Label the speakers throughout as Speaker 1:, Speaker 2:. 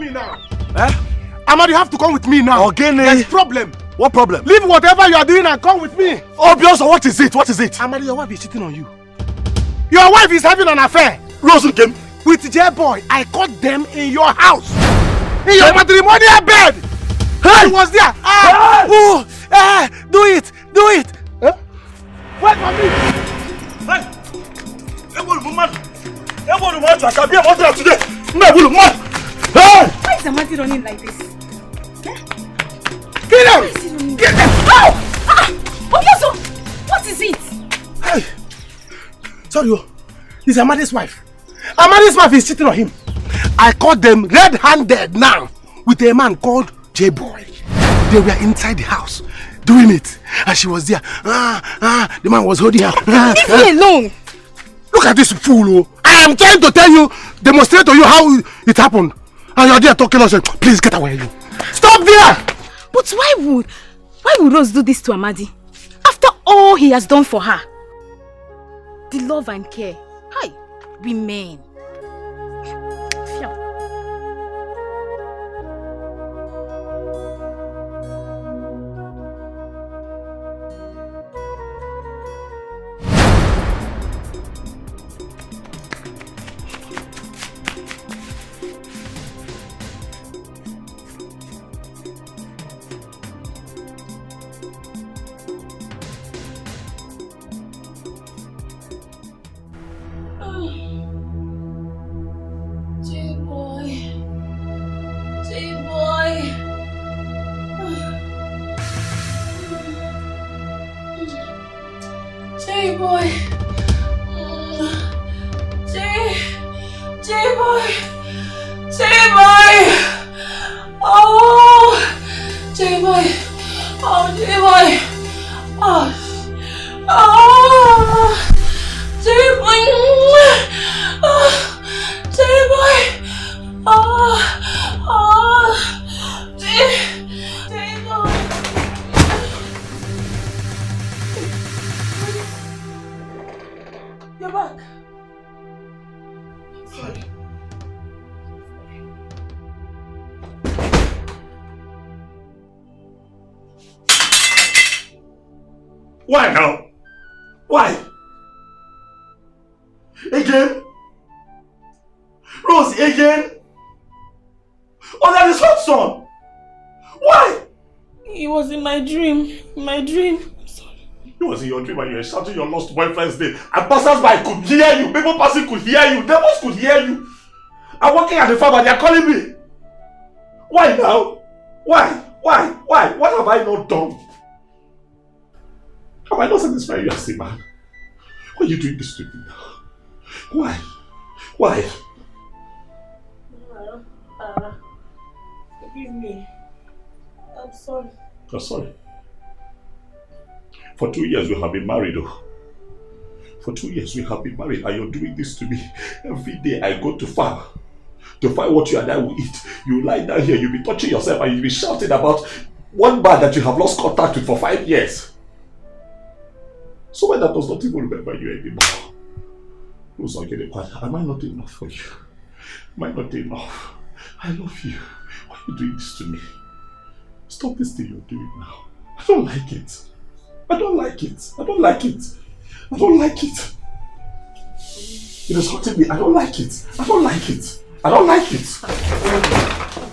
Speaker 1: me now.
Speaker 2: Eh?
Speaker 1: Amadi, you have to come with me now.
Speaker 2: Again,
Speaker 1: there's problem.
Speaker 2: What problem?
Speaker 1: Leave whatever you are doing and come with me.
Speaker 2: Obvious, what is it? What is it?
Speaker 1: Amadi, your wife is cheating on you. Your wife is having an affair.
Speaker 2: Rose came
Speaker 1: with J-Boy. I caught them in your house. In your matrimonial bed.
Speaker 2: Hey!
Speaker 1: He was there. Do it. Do it. Huh? Wait for me.
Speaker 2: Hey! Hey!
Speaker 3: Why is Amadi running like this?
Speaker 1: Get him! Get him!
Speaker 3: Ow! Obioso! What is it?
Speaker 1: Hey! Sorry, it's Amadi's wife. Amadi's wife is cheating on him. I caught them red-handed now with a man called J-Boy. They were inside the house doing it, and she was there. The man was holding her.
Speaker 3: Leave me alone.
Speaker 1: Look at this fool. I am trying to tell you, demonstrate to you how it happened, and you're there talking nonsense. Please get away. Stop there.
Speaker 3: But why would Rose do this to Amadi? After all he has done for her. The love and care. Hi, women.
Speaker 2: Why now? Why? Again? Rose, again? Oh, that is hot son. Why?
Speaker 3: It was in my dream. My dream. I'm sorry.
Speaker 2: It was in your dream and you were shouting your lost boyfriend's name. And passers-by could hear you. People passing could hear you. Devils could hear you. I'm working at the farm and they are calling me. Why now? Why? What have I not done? Have I not satisfied you as a man? Why are you doing this to me now? Why?
Speaker 3: Forgive me. I'm sorry.
Speaker 2: You're sorry? For 2 years we have been married though. For 2 years we have been married and you're doing this to me. Every day I go to farm to find what you and I will eat. You lie down here, you'll be touching yourself and you'll be shouting about one man that you have lost contact with for 5 years. Someone that does not even remember you anymore. Who's not getting quiet? Am I not enough for you? Am I not enough? I love you. Why are you doing this to me? Stop this thing you're doing now. I don't like it. I don't like it. I don't like it. I don't like it. It is hurting me. I don't like it. I don't like it. I don't like it.
Speaker 3: I'm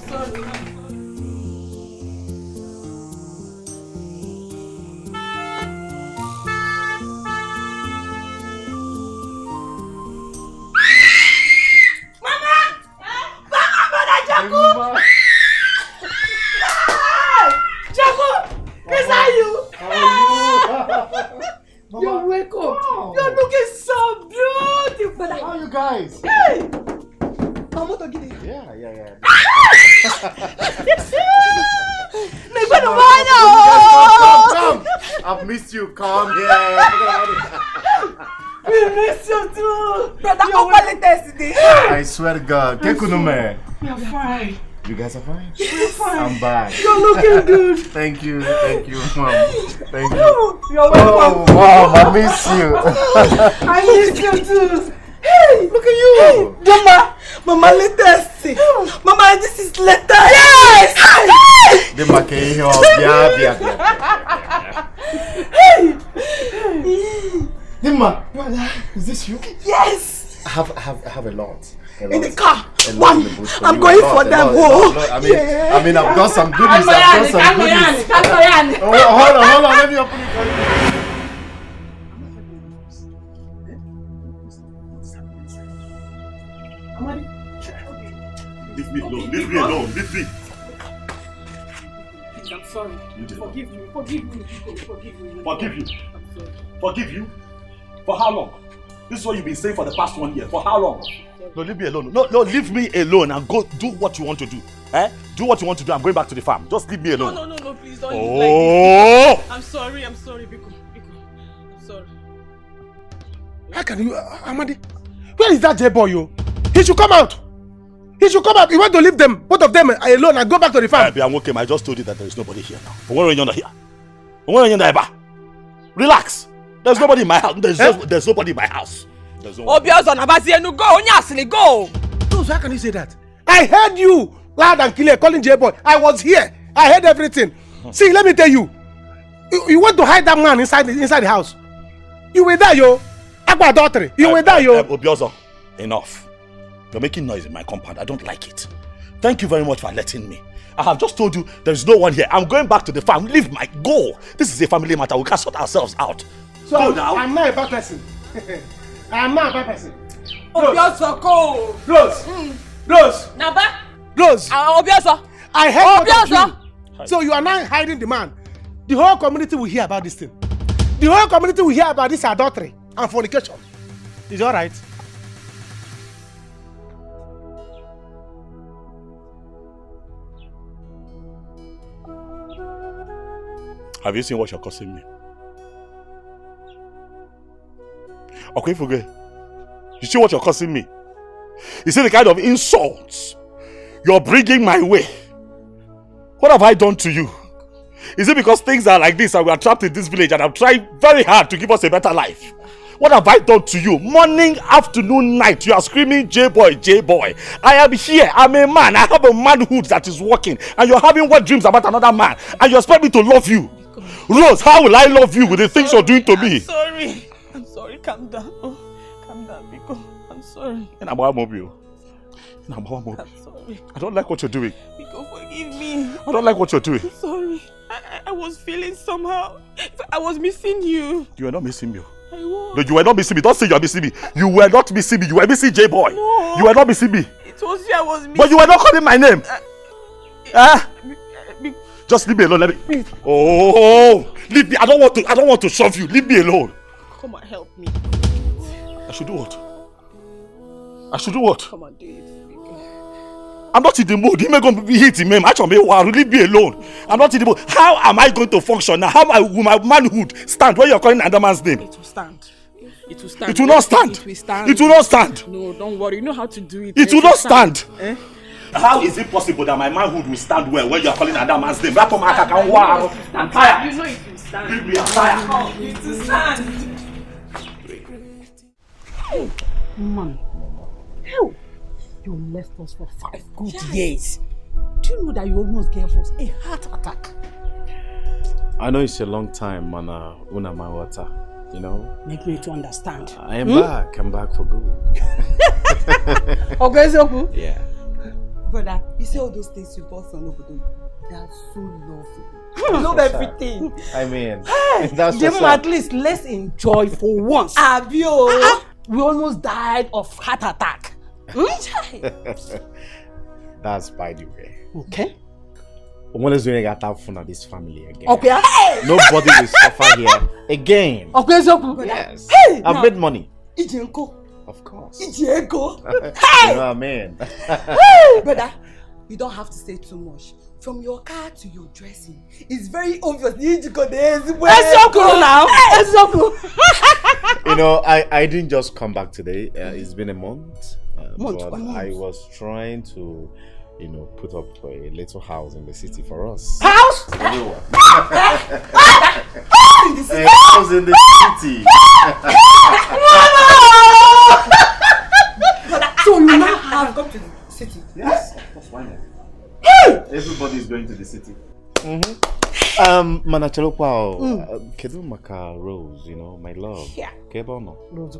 Speaker 3: sorry.
Speaker 4: You're wake up. Wow. You're looking so beautiful. How are you guys? Hey! Yeah. Come. I've missed you. Come here.
Speaker 3: We miss you too. Brother, I
Speaker 4: swear to God.
Speaker 3: You're fine.
Speaker 4: You guys are fine?
Speaker 3: We're fine.
Speaker 4: I'm back.
Speaker 3: You're looking good.
Speaker 4: Thank you, Mom. Thank you.
Speaker 3: You're welcome.
Speaker 4: Oh, wow, I miss you.
Speaker 3: I miss you too. Hey!
Speaker 4: Look at you!
Speaker 5: Hey, Mama, latest. Mama, this is latest. Yes!
Speaker 4: Dimma, can you hear? Dimma, is this you?
Speaker 5: Yes!
Speaker 4: I have a lot.
Speaker 5: In the car. One. I'm going for them.
Speaker 4: I mean, I've got some goodies. Hold on. Let me open it for you.
Speaker 2: Leave me alone.
Speaker 3: I'm sorry. Forgive me. Forgive me.
Speaker 2: Forgive you? Forgive you? For how long? This is what you've been saying for the past 1 year. For how long? No, leave me alone. No, leave me alone and go do what you want to do. Do what you want to do. I'm going back to the farm. Just leave me alone.
Speaker 3: No, please don't leave like this. I'm sorry, Biko. I'm sorry.
Speaker 1: How can you, Amadi? Where is that J-boy, yo? He should come out. You want to leave them, both of them alone and go back to the farm.
Speaker 2: I'm okay. I just told you that there is nobody here now. Relax. There's nobody in my house. There's nobody in my house. Go.
Speaker 1: So how can you say that? I heard you loud and clear calling J-boy. I was here. I heard everything. See, let me tell you. You want to hide that man inside the house. You will die, yo. Agba daughter. You will die, yo.
Speaker 2: Obiozo, enough. You're making noise in my compound. I don't like it. Thank you very much for letting me. I have just told you there is no one here. I'm going back to the farm. Leave my go. This is a family matter. We can sort ourselves out.
Speaker 1: So go now. I'm not a bad person.
Speaker 5: Obiozo, go.
Speaker 1: Rose.
Speaker 3: Naba.
Speaker 1: Rose.
Speaker 3: Obiozo.
Speaker 1: I heard what you. So you are now hiding the man. The whole community will hear about this thing. The whole community will hear about this adultery and fornication. Is it all right?
Speaker 2: Have you seen what you're causing me? Okay, forget. You see what you're causing me? You see the kind of insults you're bringing my way. What have I done to you? Is it because things are like this and we are trapped in this village and I'm trying very hard to give us a better life? What have I done to you? Morning, afternoon, night, you are screaming, J-boy, J-boy. I am here, I'm a man, I have a manhood that is working, and you're having wet dreams about another man, and you expect me to love you. Rose, how will I love you with the things you're doing to me?
Speaker 3: I'm sorry, calm down. Calm down, Biko. I'm sorry.
Speaker 2: I'm sorry. I don't like what you're doing.
Speaker 3: Biko, forgive me.
Speaker 2: I don't like what you're doing.
Speaker 3: I'm sorry. I was feeling somehow. I was missing you.
Speaker 2: You were not missing me.
Speaker 3: I was.
Speaker 2: No, you were not missing me. Don't say you are missing me. You were not missing me. You were missing J-boy.
Speaker 3: No.
Speaker 2: You were not missing me.
Speaker 3: It was you I was missing.
Speaker 2: But you were not calling my name. Just leave me alone. Let me.
Speaker 3: Please.
Speaker 2: Oh, leave me. I don't want to shove you. Leave me alone.
Speaker 3: Come and help me.
Speaker 2: I should do what?
Speaker 3: Come and do it.
Speaker 2: I'm not in the mood. You may go be hitting me. Leave me alone. I'm not in the mood. How am I going to function now? How will my manhood stand when you're calling another man's name?
Speaker 3: It will stand.
Speaker 2: It will not stand.
Speaker 3: It will stand.
Speaker 2: It will not stand.
Speaker 3: No, don't worry. You know how to do it.
Speaker 2: It will not stand. How is it possible that my manhood will stand well when you are calling another man's name? I'm tired.
Speaker 3: You know it will stand.
Speaker 2: Leave me, I'm tired.
Speaker 3: It will stand.
Speaker 5: Man, hell, you left us for 5 good years. Do you know that you almost gave us a heart attack?
Speaker 4: I know it's a long time, Mana Una Mawata, you know.
Speaker 5: Make me to understand.
Speaker 4: I am back. I'm back for good.
Speaker 5: Okay, so
Speaker 4: yeah.
Speaker 5: Brother, you see all those things you bought from Obodo? They are so lovely. You love everything.
Speaker 4: I mean,
Speaker 5: that's just at least let's enjoy for once. Abio. We almost died of heart attack.
Speaker 4: That's by the way.
Speaker 5: Okay.
Speaker 4: When is doing that fun at this family again?
Speaker 5: Okay.
Speaker 4: Nobody will suffer here again.
Speaker 5: Okay, so
Speaker 4: yes.
Speaker 5: Hey,
Speaker 4: I've made money.
Speaker 5: Ijenko.
Speaker 4: Of course.
Speaker 5: Ijenko.
Speaker 4: You know what I mean?
Speaker 5: Brother, you don't have to say too much. From your car to your dressing, it's very obvious. You
Speaker 4: know, I didn't just come back today. It's been a month. But I was trying to, you know, put up a little house in the city for us.
Speaker 5: House?
Speaker 4: A house in the city.
Speaker 5: have come to the city.
Speaker 4: Yes, that's fine. Everybody's going to the city. Manachelokwa, kedu maka Rose, you know, my love.
Speaker 5: Yeah.
Speaker 4: Kebono.
Speaker 5: Rose.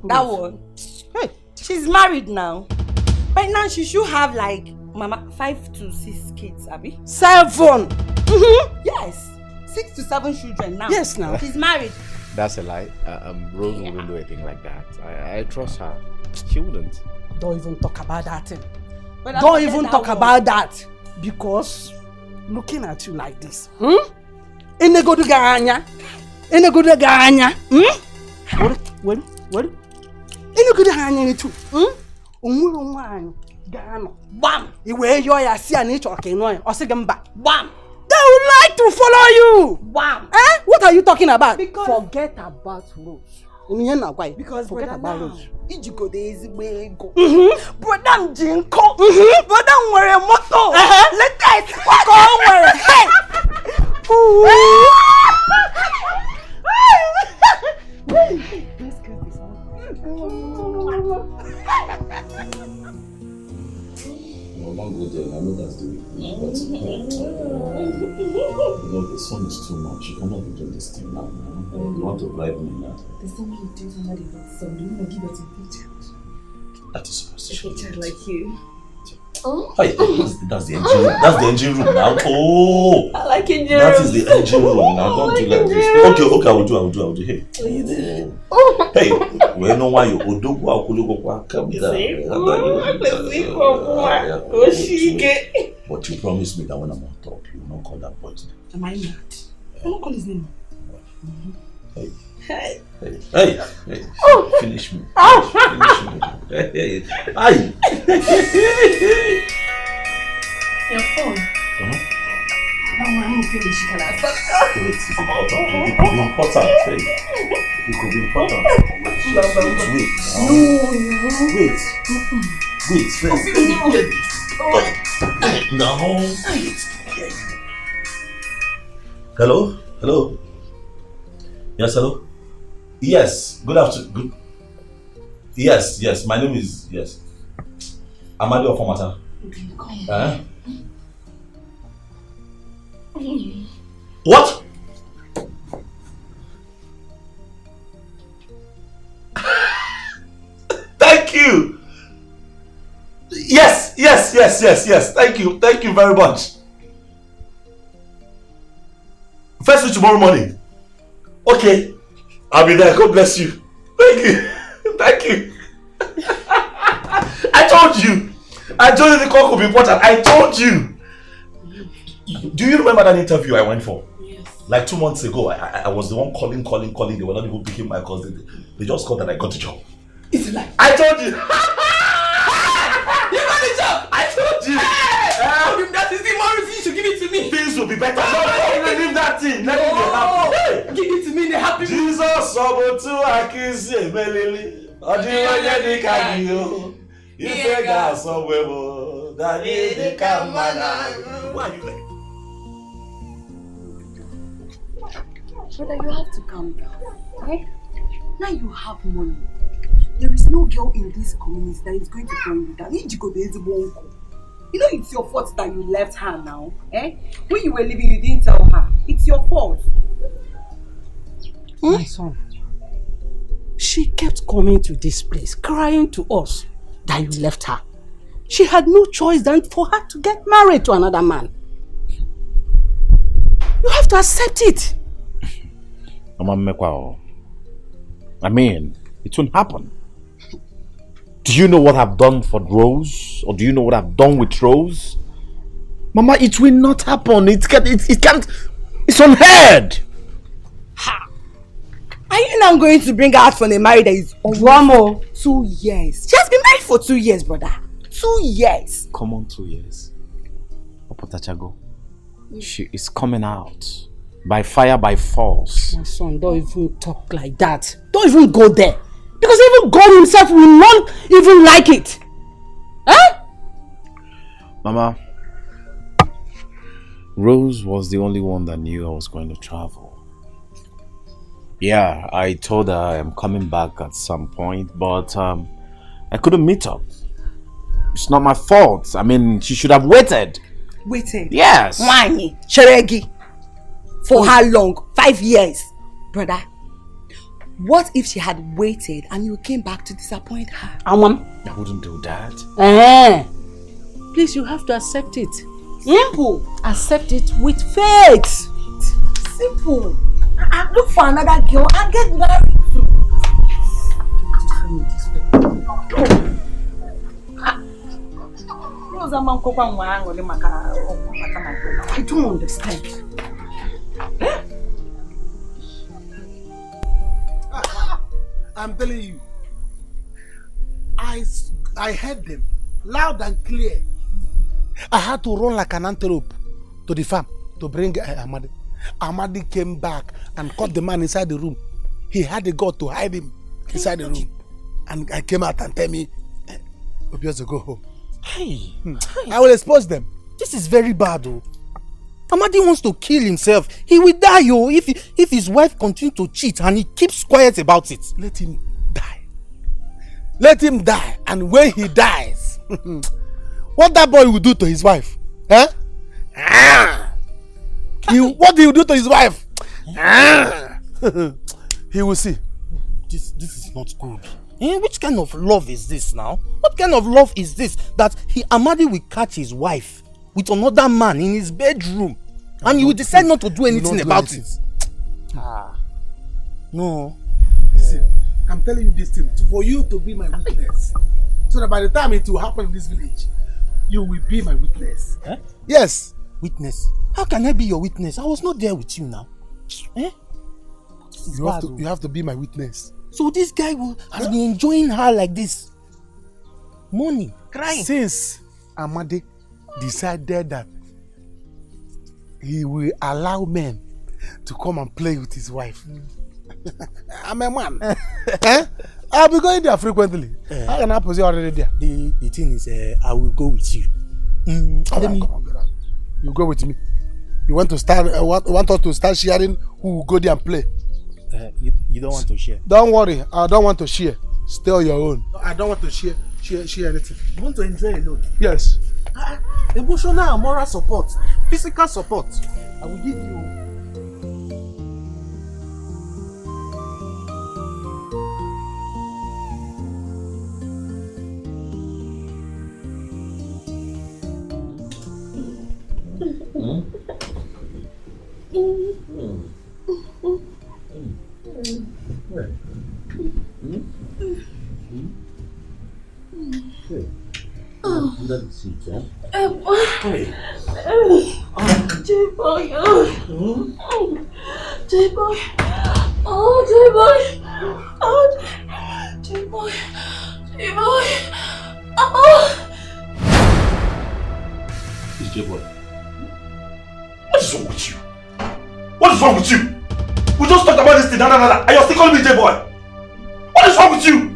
Speaker 5: That one. Hey, she's married now. By now she should have like, Mama, 5 to 6 kids, Abby. 7. Yes. 6 to 7 children now. Yes, now. She's married.
Speaker 4: That's a lie. Rose wouldn't do anything like that. I trust her. She wouldn't.
Speaker 5: Don't even talk about that thing. Don't even talk about that. Because looking at you like this, Inegodu ganya. What? Inegodu ganya too. Bam! Iwe yo ya si ani choke no o se gamba. Bam! They would like to follow you. Bam! Eh? What are you talking about? Because forget about Rose. Because forget about Rose. Ijigo de ezigbo ego. Brother Jinko. Brother nwere moto. Later it go nwere. Hey!
Speaker 2: Well, don't go there. I know that's the way. But the sun is too much. You cannot be doing this thing now. You want to bribe me now?
Speaker 6: There's something you do somebody with son. Do you want to give it to a child?
Speaker 2: That is superstition.
Speaker 6: A child like you.
Speaker 2: Hey, that's the engine room. That's the engine room now. Oh,
Speaker 6: I like engine room.
Speaker 2: That is the engine room now. Don't do like this. Okay, I will do. Hey. Hey, we know why you odogu akulugo come down. But you promised me that when I'm on top, you will not call that boy's name.
Speaker 6: Am I mad? I won't call his name.
Speaker 2: Hey.
Speaker 6: Hey.
Speaker 2: Finish me. Finish me. Hey.
Speaker 6: Your phone. No, I'm finish. Can I stop?
Speaker 2: Wait, it's important. It could be important. Hey. It could be important. Wait, first. No. Hello? Yes, hello? Yes, good afternoon. Good. Yes, my name is, yes. Amadi of Formata. What? Thank you. Yes. Thank you very much. First thing tomorrow morning. Okay, I'll be there. God bless you. Thank you. I told you the call could be important. I told you. Do you remember that interview I went for?
Speaker 6: Yes.
Speaker 2: Like 2 months ago, I was the one calling. They were not even picking my calls. They just called and I got the job.
Speaker 6: It's like
Speaker 2: I told you.
Speaker 6: You got the job.
Speaker 2: I told you.
Speaker 6: If that is the more reason you should give it to me.
Speaker 2: Things will be better. No, leave that thing. Let me be happy.
Speaker 6: Give it to me in a happy mood.
Speaker 2: Jesus, Sobotu Akisi Melili. Odiye di kagiyo. Ife ga sobwebo. Dadi di kamana. Why are you like?
Speaker 6: Brother, you have to calm down. Okay? Now you have money. There is no girl in this community that is going to turn you down. You know it's your fault that you left her now. Eh? When you were leaving, you didn't tell her. It's your fault.
Speaker 5: My son, she kept coming to this place, crying to us that you left her. She had no choice than for her to get married to another man. You have to accept it.
Speaker 4: I mean, it won't happen. Do you know what I've done for Rose? Or do you know what I've done with Rose? Mama, it will not happen. It can't. It's unheard.
Speaker 5: Ha! Are you now going to bring her out from a marriage that is one more 2 years? She has been married for 2 years, brother. 2 years.
Speaker 4: Come on, 2 years. Opotachago. She is coming out. By fire, by force.
Speaker 5: My son, don't even talk like that. Don't even go there. Because even God himself will not even like it. Huh?
Speaker 4: Mama, Rose was the only one that knew I was going to travel. Yeah, I told her I'm coming back at some point, but I I couldn't meet up. It's not my fault. I mean, she should have waited.
Speaker 6: Waited?
Speaker 4: Yes.
Speaker 6: Why? Sheregi. For how long? 5 years. Brother, what if she had waited and you came back to disappoint her?
Speaker 4: I wouldn't do that.
Speaker 5: Please, you have to accept it.
Speaker 6: Simple.
Speaker 5: Accept it with faith.
Speaker 6: Simple. Look for another girl and get married to. I don't understand.
Speaker 1: I'm telling you, I heard them loud and clear. I had to run like an antelope to the farm to bring Amadi. Amadi came back and caught the man inside the room. He had the God to hide him inside the room. And I came out and tell me, Obios to go home.
Speaker 7: Hey,
Speaker 1: I will expose them.
Speaker 7: This is very bad, though. Amadi wants to kill himself. He will die, yo, if his wife continues to cheat and he keeps quiet about it.
Speaker 1: Let him die. Let him die. And when he dies, what that boy will do to his wife? Huh? What he will do to his wife? He will see.
Speaker 7: This is not good. Which kind of love is this now? What kind of love is this that Amadi will catch his wife with another man in his bedroom and he will decide not to do anything about it? No.
Speaker 1: Listen, I'm telling you this thing for you to be my witness. So that by the time it will happen in this village, you will be my witness.
Speaker 7: Eh?
Speaker 1: Yes.
Speaker 7: Witness? How can I be your witness? I was not there with you now.
Speaker 1: You have to be my witness.
Speaker 7: So this guy has been enjoying her like this. Money, crying.
Speaker 1: Since Amadi decided that he will allow men to come and play with his wife. I'm a man. I'll be going there frequently. How can I put you already there?
Speaker 7: The thing is, I will go with you.
Speaker 1: Come on, you go with me. You want to start? Want us to start sharing who will go there and play?
Speaker 7: You don't want to share?
Speaker 1: Don't worry, I don't want to share. Stay on your own. I don't want to share anything.
Speaker 7: You want to enjoy alone?
Speaker 1: Yes.
Speaker 7: Emotional and moral support, physical support, I will give you.
Speaker 2: What is wrong with you? What is wrong with you? We just talked about this thing, and you're still calling me J-boy. What is wrong with you?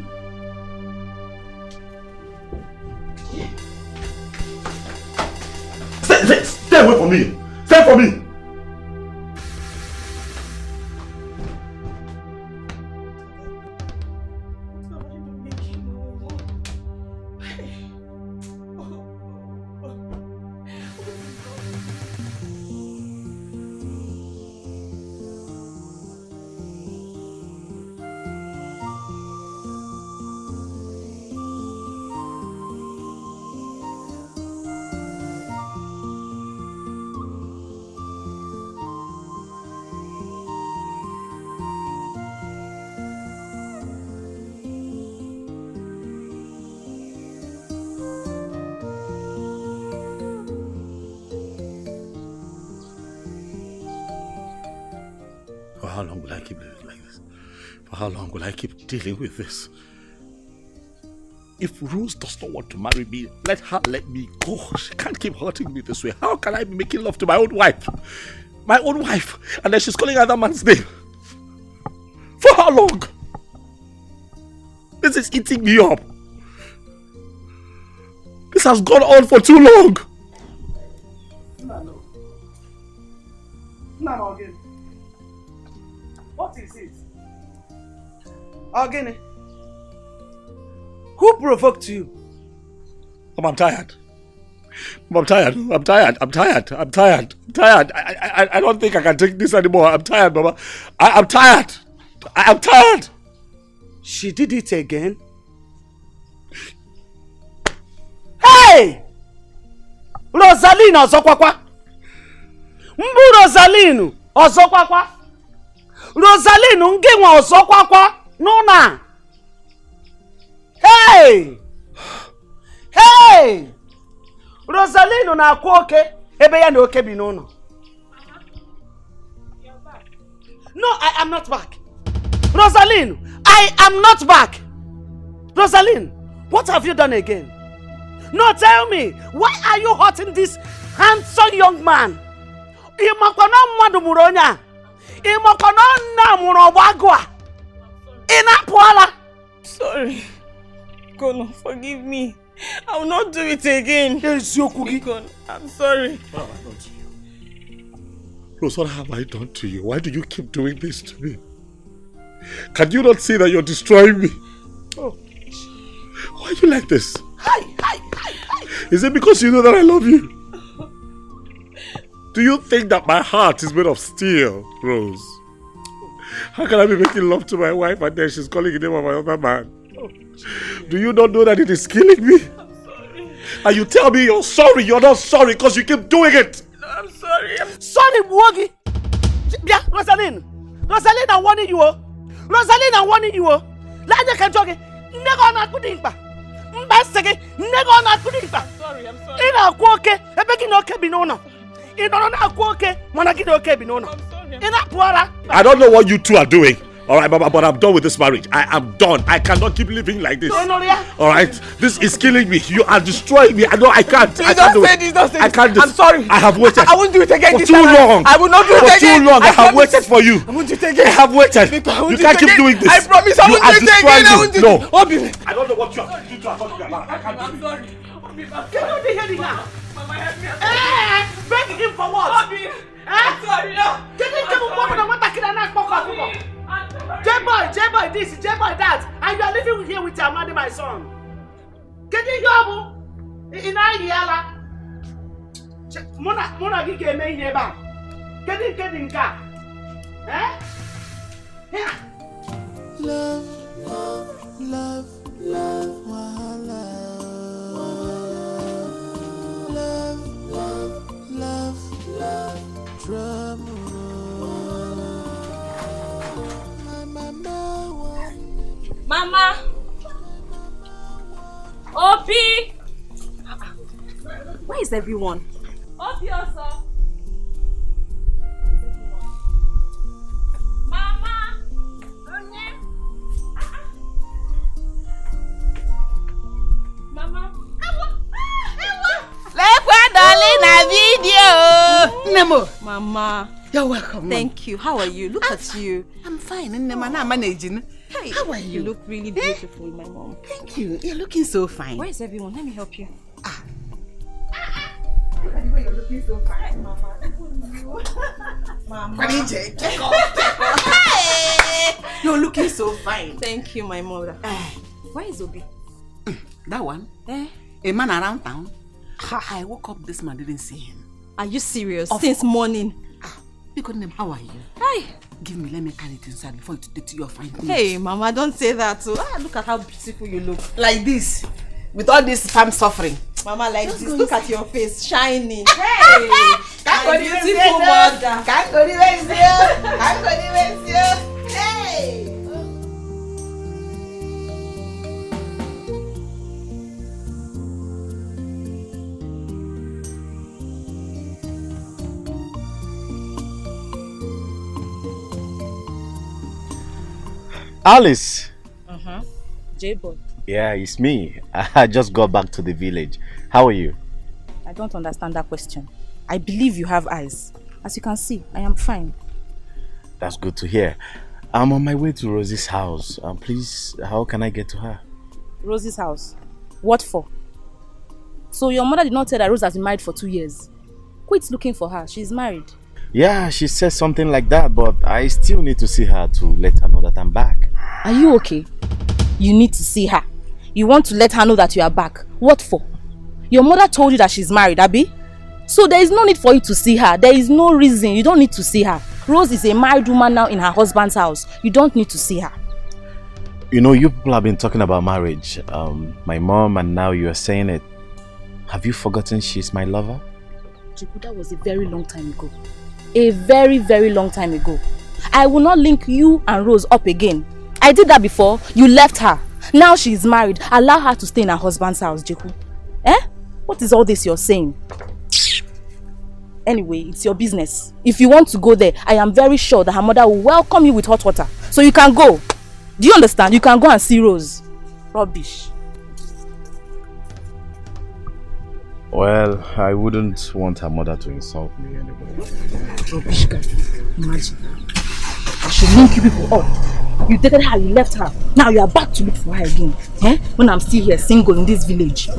Speaker 2: Stay away from me. Stay from me. For how long will I keep living like this? For how long will I keep dealing with this? If Rose does not want to marry me, let her let me go. She can't keep hurting me this way. How can I be making love to my own wife? My own wife. And then she's calling another man's name. For how long? This is eating me up. This has gone on for too long.
Speaker 5: No, again. What is it? Again. Who provoked you?
Speaker 2: I'm tired. I'm tired. I don't think I can take this anymore. I'm tired, Mama. I'm tired. I'm tired.
Speaker 5: She did it again. Hey! Rosaline Ozokwakwa! Mbu Rosaline Ozokwakwa! Rosaline Ngenwa Ozokwakwa! Nuna! Hey! Hey! Rosaline na-akwa oke ebe ya na oke bi n'ụlọ. No, I am not back. Rosaline, I am not back. Rosaline, what have you done again? No, tell me, why are you hurting this handsome young man? Imakono mmadu muru onya. Imakono nna muru obagwa. Inapwala.
Speaker 6: Sorry. Kono, forgive me. I will not do it again. I'm sorry.
Speaker 2: What have I done to you? Rose, what have I done to you? Why do you keep doing this to me? Can you not see that you're destroying me?
Speaker 5: Oh.
Speaker 2: Why are you like this? Hi. Is it because you know that I love you? Do you think that my heart is made of steel, Rose? How can I be making love to my wife and then she's calling the name of another man? Do you not know that it is killing me?
Speaker 6: I'm sorry.
Speaker 2: And you tell me you're sorry, you're not sorry because you keep doing it.
Speaker 6: No, I'm sorry.
Speaker 5: Sorry, Mwogi. Yeah, Rosaline, I'm warning you. Rosaline, I'm warning you. Lanya Kajoge, never na kudimpa. Mbasege, never na kudimpa.
Speaker 6: I'm sorry.
Speaker 5: Ina kwoke, ebeki no kebinono. Ina na kwoke, manaki no kebinono. Ina puara.
Speaker 2: I don't know what you two are doing. Alright, Baba, but I'm done with this marriage. I am done. I cannot keep living like this. Alright? This is killing me. You are destroying me. I can't.
Speaker 6: Please don't say this.
Speaker 2: I can't do it.
Speaker 6: I'm sorry.
Speaker 2: I have waited.
Speaker 6: I won't do it again
Speaker 2: for
Speaker 6: this
Speaker 2: too
Speaker 6: time.
Speaker 2: long.
Speaker 6: I will not do it again.
Speaker 2: For too long. I have waited for you.
Speaker 6: I won't do it again.
Speaker 2: I have waited. You can't keep doing this.
Speaker 6: I promise I won't do it again. I won't do it.
Speaker 2: No. I don't know what you have to do to talking about. I can't do it.
Speaker 6: I'm sorry.
Speaker 5: Can you be heading now?
Speaker 6: Mama, help me.
Speaker 5: Beg him for what?
Speaker 6: I'm sorry.
Speaker 5: Can you tell me what I want to kill and J-boy this, J-boy that, and you are living here with your mother, my son. Can you go? In Ayala. Mona gige me neba. Can you get in car? Eh? Here.
Speaker 8: Love, trouble.
Speaker 3: Mama! Opi!
Speaker 6: Where is everyone?
Speaker 3: Opi also! Mama! Mama!
Speaker 5: Nemo!
Speaker 6: Mama!
Speaker 5: You're welcome.
Speaker 6: Thank you. How are you? Look at you.
Speaker 5: I'm fine. I'm managing.
Speaker 6: Hey,
Speaker 5: how are you?
Speaker 6: You look really beautiful, my mom.
Speaker 5: Thank you. You're looking so fine.
Speaker 6: Where is everyone? Let me help you.
Speaker 5: Look at the way you're looking so fine.
Speaker 6: Mama.
Speaker 5: You're looking so fine.
Speaker 6: Thank you, my mother. Where is Obi?
Speaker 5: That one? A man around town. I woke up this man, didn't see him.
Speaker 6: Are you serious? Since morning.
Speaker 5: How are you?
Speaker 6: Hi.
Speaker 5: Give me, let me carry it inside before you take to your fine things.
Speaker 6: Hey, Mama, don't say that. So, look at how beautiful you look.
Speaker 5: Like this, with all this farm suffering.
Speaker 6: Mama, like this, look at your face, shining. Hey, my beautiful mother.
Speaker 5: Can't go anywhere, Hey.
Speaker 4: Alice.
Speaker 3: J-boy.
Speaker 4: Yeah, it's me. I just got back to the village. How are you?
Speaker 3: I don't understand that question. I believe you have eyes. As you can see, I am fine.
Speaker 4: That's good to hear. I'm on my way to Rosie's house. Please, how can I get to her?
Speaker 3: Rosie's house? What for? So your mother did not tell that Rose has been married for 2 years. Quit looking for her. She's married.
Speaker 4: Yeah, she said something like that, but I still need to see her to let her know that I'm back.
Speaker 3: Are you okay? You need to see her. You want to let her know that you are back. What for? Your mother told you that she's married, Abi? So there is no need for you to see her. There is no reason. You don't need to see her. Rose is a married woman now in her husband's house. You don't need to see her.
Speaker 4: You know, you people have been talking about marriage. My mom, and now you are saying it. Have you forgotten she's my lover?
Speaker 3: Chiku, that was a very long time ago. A very, very long time ago. I will not link you and Rose up again. I did that before. You left her. Now she is married. Allow her to stay in her husband's house, Jiku. Eh? What is all this you're saying? Anyway, it's your business. If you want to go there, I am very sure that her mother will welcome you with hot water. So you can go. Do you understand? You can go and see Rose. Rubbish.
Speaker 4: Well, I wouldn't want her mother to insult me anyway.
Speaker 3: Rubbish guy. Imagine. I should link you people up. You dated her, you left her. Now you are back to look for her again. Eh? When I'm still here single in this village.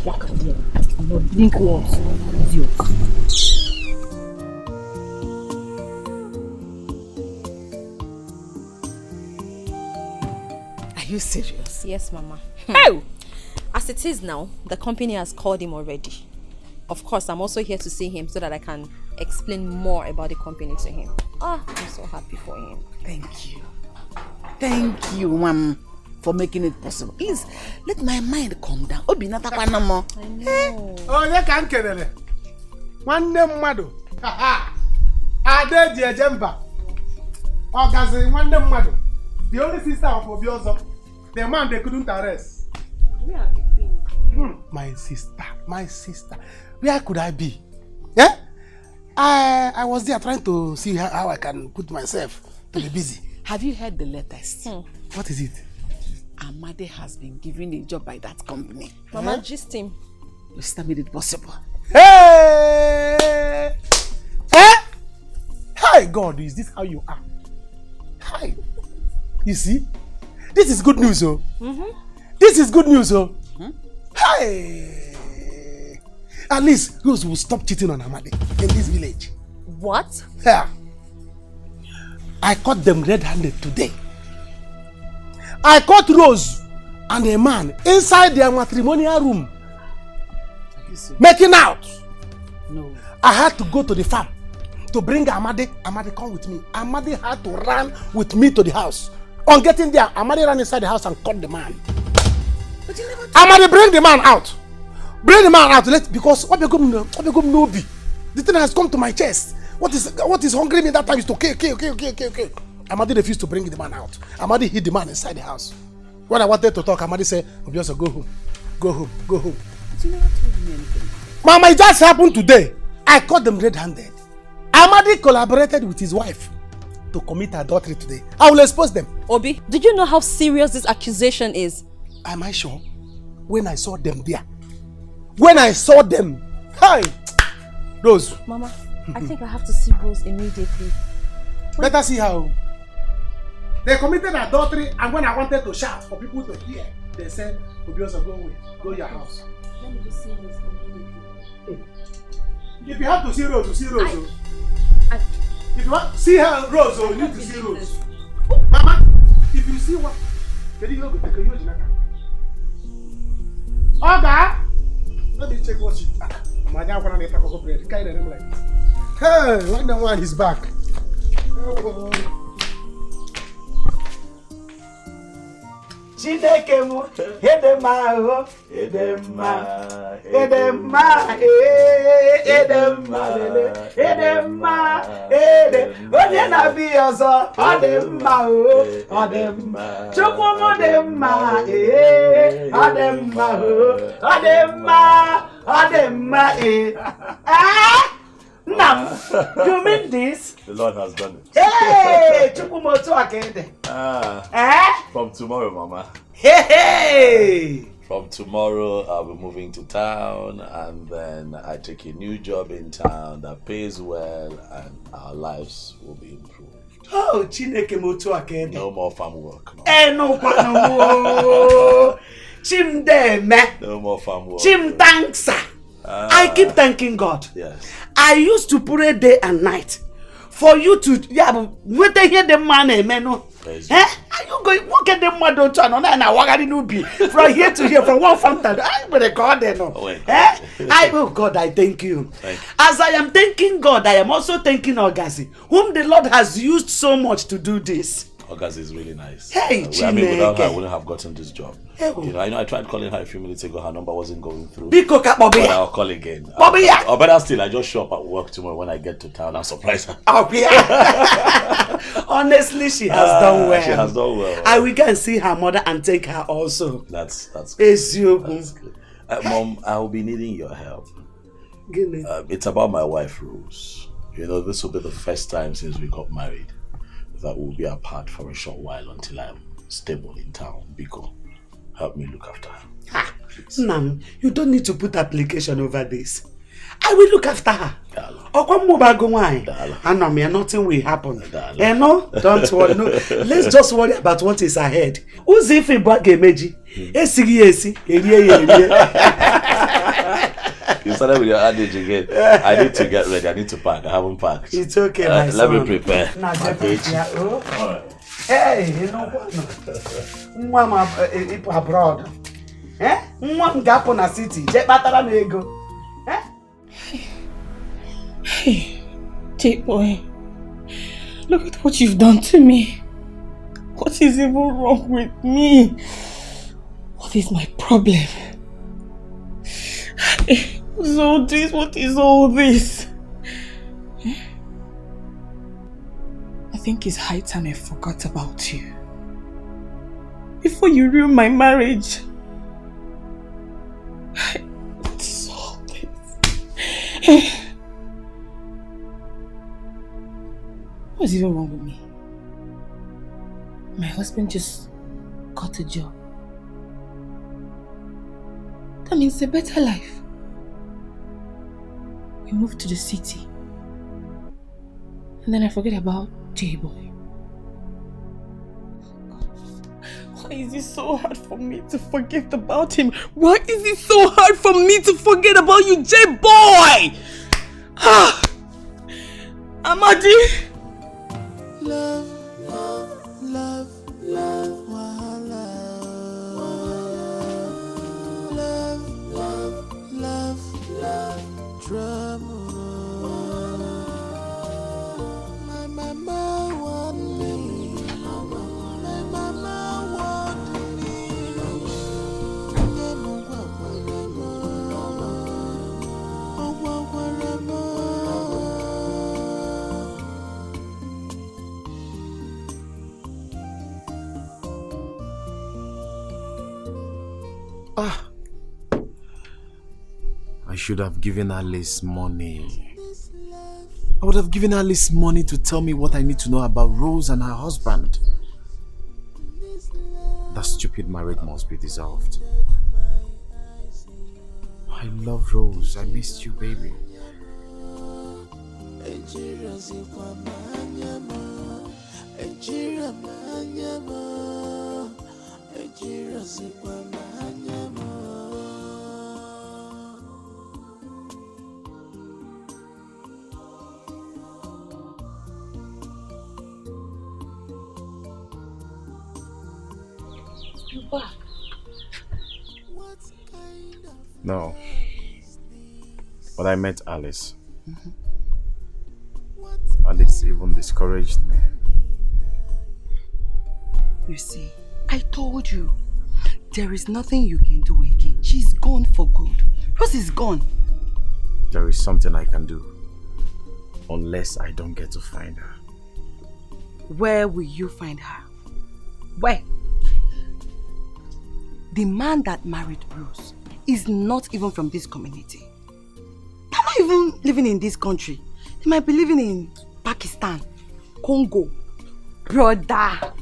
Speaker 3: Walk out there. I'm not link walls. Idiot.
Speaker 5: Are you serious?
Speaker 9: Yes, Mama.
Speaker 3: Oh!
Speaker 9: As it is now, the company has called him already. Of course, I'm also here to see him so that I can explain more about the company to him. I'm so happy for him.
Speaker 5: Thank you. Thank you, Mom, for making it possible. Please, let my mind calm down. Obi na takwa no more.
Speaker 9: I know.
Speaker 1: Oh, you can't kelele. One name mado. Ade Jemba. Ogazi, one name mado. The only sister of Obiozo. The man they couldn't arrest.
Speaker 9: Where have you been?
Speaker 1: My sister. Where could I be? Yeah? I was there trying to see how I can put myself to be busy.
Speaker 5: Have you heard the latest?
Speaker 1: What is it?
Speaker 5: Amade has been given a job by that company.
Speaker 9: Mama, just him.
Speaker 5: Your sister made it possible.
Speaker 1: Hey! Hi, God, is this how you are? Hi. You see? This is good news, oh. This is good news, oh. Hi. At least Rose will stop cheating on Amade in this village.
Speaker 9: What?
Speaker 1: Yeah. I caught them red-handed today. I caught Rose and a man inside their matrimonial room making out.
Speaker 5: No.
Speaker 1: I had to go to the farm to bring Amade. Amade, come with me. Amade had to run with me to the house. On getting there, Amade ran inside the house and caught the man.
Speaker 5: But you never
Speaker 1: Amade, bring the man out. Bring the man out. Because what become no be. The thing has come to my chest. What is hungry me that time is to kill. Amade refused to bring the man out. Amade hid the man inside the house. When I wanted to talk, Amade said, Obioso, go home. But
Speaker 5: you never told me anything.
Speaker 1: Mama, it just happened today. I caught them red-handed. Amade collaborated with his wife to commit adultery today. I will expose them.
Speaker 9: Obi, did you know how serious this accusation is?
Speaker 1: Am I sure? When I saw them there. When I saw them. Hi! Rose.
Speaker 9: Mama, I think I have to see Rose immediately.
Speaker 1: Better see how. They committed adultery, and when I wanted to shout for people to hear, they said, Obioso, go away. Go your house.
Speaker 9: Let me just see Rose immediately.
Speaker 1: If you have to see Rose, you see Rose. If you want to see her, Rose, you need to see Rose. Mama, if you see what? Oga! Let me check what she. My dad wanted to go bread. Carry them like this. Hey, one is back.
Speaker 10: Chineke mu edema o edema onye na-abi ọzọ ọdịmma o ọdịmma Chukwu mu dịmma ọdịmma o ọdịmma Nam, you mean this?
Speaker 2: The Lord has done it.
Speaker 10: Hey, Chukwumotu Akede.
Speaker 2: From tomorrow, Mama.
Speaker 10: Hey.
Speaker 2: From tomorrow, I'll be moving to town, and then I take a new job in town that pays well, and our lives will be improved.
Speaker 10: Oh, Chineke Motu Akede.
Speaker 2: No more farm work. No.
Speaker 10: No, Chimdeme.
Speaker 2: No more farm work.
Speaker 10: Chim thanks. I keep thanking God.
Speaker 2: Yes.
Speaker 10: I used to pray day and night for you to hear the man, man. I you going? What get them mad on channel? Na wagari no be from here to here, from one fountain. I better God there no. Oh God, I thank you. As I am thanking God, I am also thanking Ogazi, whom the Lord has used so much to do this.
Speaker 2: Ogazi is really nice.
Speaker 10: Hey,
Speaker 2: I mean, without her, I wouldn't have gotten this job.
Speaker 10: Hey,
Speaker 2: you know, I tried calling her a few minutes ago. Her number wasn't going through.
Speaker 10: But
Speaker 2: I'll call again. Or better still, I just show up at work tomorrow when I get to town and surprise her.
Speaker 10: Honestly, she has done well.
Speaker 2: She has done well.
Speaker 10: I will go and see her mother and take her also.
Speaker 2: That's good.
Speaker 10: That's
Speaker 2: good. Mom, I'll be needing your help. It's about my wife, Rose. You know, this will be the first time since we got married that we'll be apart for a short while until I'm stable in town. Biko, help me look after her.
Speaker 10: Nam, you don't need to put application over this. I will look after her. Nothing will happen. You know, don't worry. No. Let's just worry about what is ahead. Who's if
Speaker 2: You started with your adage again. I need to get ready. I need to pack. I haven't packed.
Speaker 10: It's okay, my son.
Speaker 2: Let me prepare.
Speaker 10: Hey, you know what? Mama, abroad. Eh? Mama, gapo na city. Je batara na ego. Eh?
Speaker 11: Hey, J-boy. Look at what you've done to me. What is even wrong with me? What is my problem? What's all this? What is all this? I think it's high time I forgot about you. Before you ruin my marriage. What is all this? What's even wrong with me? My husband just got a job. That means a better life. We moved to the city. And then I forget about J-boy. Why is it so hard for me to forget about him? Why is it so hard for me to forget about you, J-boy? Ah! Amadi!
Speaker 8: Love, love, love, love, love, love, love, trouble. My mama want me. My mama want me.
Speaker 4: I should have given Alice money. I would have given Alice money to tell me what I need to know about Rose and her husband. That stupid marriage must be dissolved. I love Rose. I missed you, baby.
Speaker 11: You're back.
Speaker 4: No. But I met Alice. Alice even discouraged me.
Speaker 6: You see, I told you, there is nothing you can do again. She's gone for good. Rose is gone.
Speaker 4: There is something I can do. Unless I don't get to find her.
Speaker 6: Where will you find her? Where? The man that married Rose is not even from this community. They're not even living in this country. They might be living in Pakistan, Congo. Brother,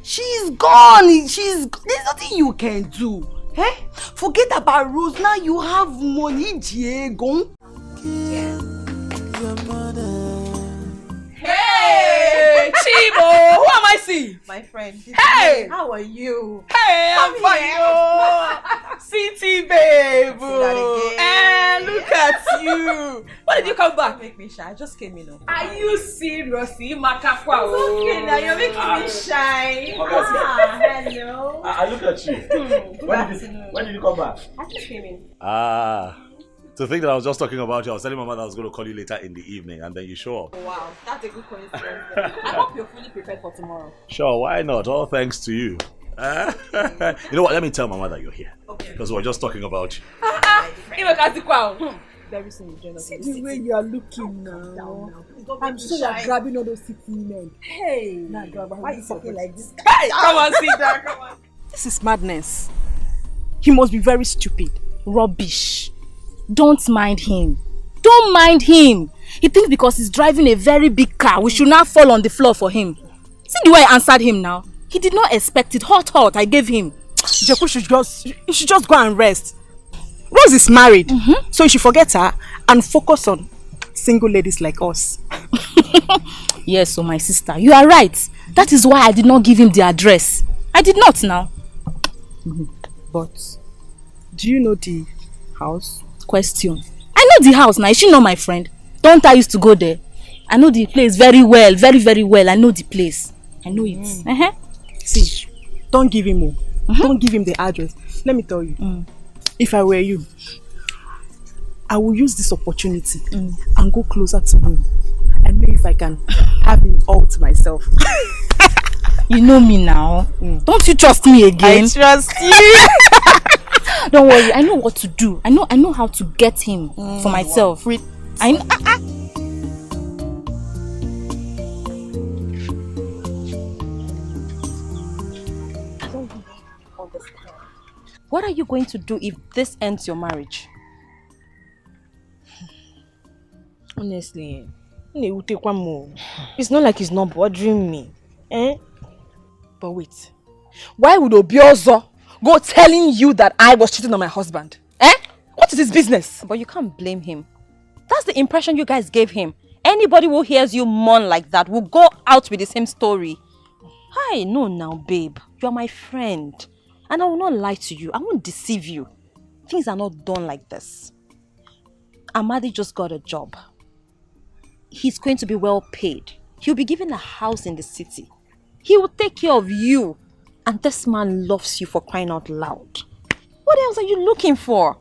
Speaker 6: she's gone. There's nothing you can do. Eh? Forget about Rose. Now you have money, Diego.
Speaker 11: Hey, Chibo! Who am I seeing?
Speaker 9: My friend.
Speaker 11: Hey!
Speaker 9: How are you?
Speaker 11: Hey, I'm fine. City babe. Look at you. When did you come back? Make me shy. I just came in. Are you serious? Makafwa. Okay, now you're making me shy. Hello.
Speaker 4: I look at you. When did you come back?
Speaker 11: I just came in.
Speaker 4: To think that I was just talking about you, I was telling Mama that I was going to call you later in the evening, and then you show up.
Speaker 11: Wow, that's a good coincidence. I hope you're fully prepared for tomorrow.
Speaker 4: Sure, why not? All thanks to you. You know what? Let me tell Mama that you're here. Okay. Because we're just talking about you.
Speaker 11: Very soon you join us.
Speaker 5: See the way you are looking now. I'm sure you're grabbing all those city men. Hey, why are you talking like this?
Speaker 11: Hey, come on, sit down, come on.
Speaker 3: This is madness. He must be very stupid. Rubbish. Don't mind him. Don't mind him. He thinks because he's driving a very big car, we should not fall on the floor for him. See the way I answered him now? He did not expect it. Hot, I gave him.
Speaker 5: Jeku should just go and rest. Rose is married, so you should forget her and focus on single ladies like us.
Speaker 3: Yes, so my sister, you are right. That is why I did not give him the address. I did not now.
Speaker 5: But, do you know the house?
Speaker 3: Question. I know the house now. Is she not my friend? Don't I used to go there? I know the place very well. Very, very well. I know the place. I know it.
Speaker 5: See, don't give him more. Don't give him the address. Let me tell you. If I were you, I will use this opportunity and go closer to him. And know if I can have him all to myself.
Speaker 3: You know me now. Don't you trust me again?
Speaker 5: I trust you.
Speaker 3: Don't worry, I know what to do. I know how to get him for myself. I know.
Speaker 9: I don't understand. What are you going to do if this ends your marriage?
Speaker 11: Honestly, it's not like it's not bothering me. But wait, why would Obiozo go telling you that I was cheating on my husband? What is his business?
Speaker 9: But you can't blame him. That's the impression you guys gave him. Anybody who hears you mourn like that will go out with the same story. Hi, no now, babe. You're my friend. And I will not lie to you. I won't deceive you. Things are not done like this. Amadi just got a job. He's going to be well paid. He'll be given a house in the city. He will take care of you. And this man loves you, for crying out loud. What else are you looking for?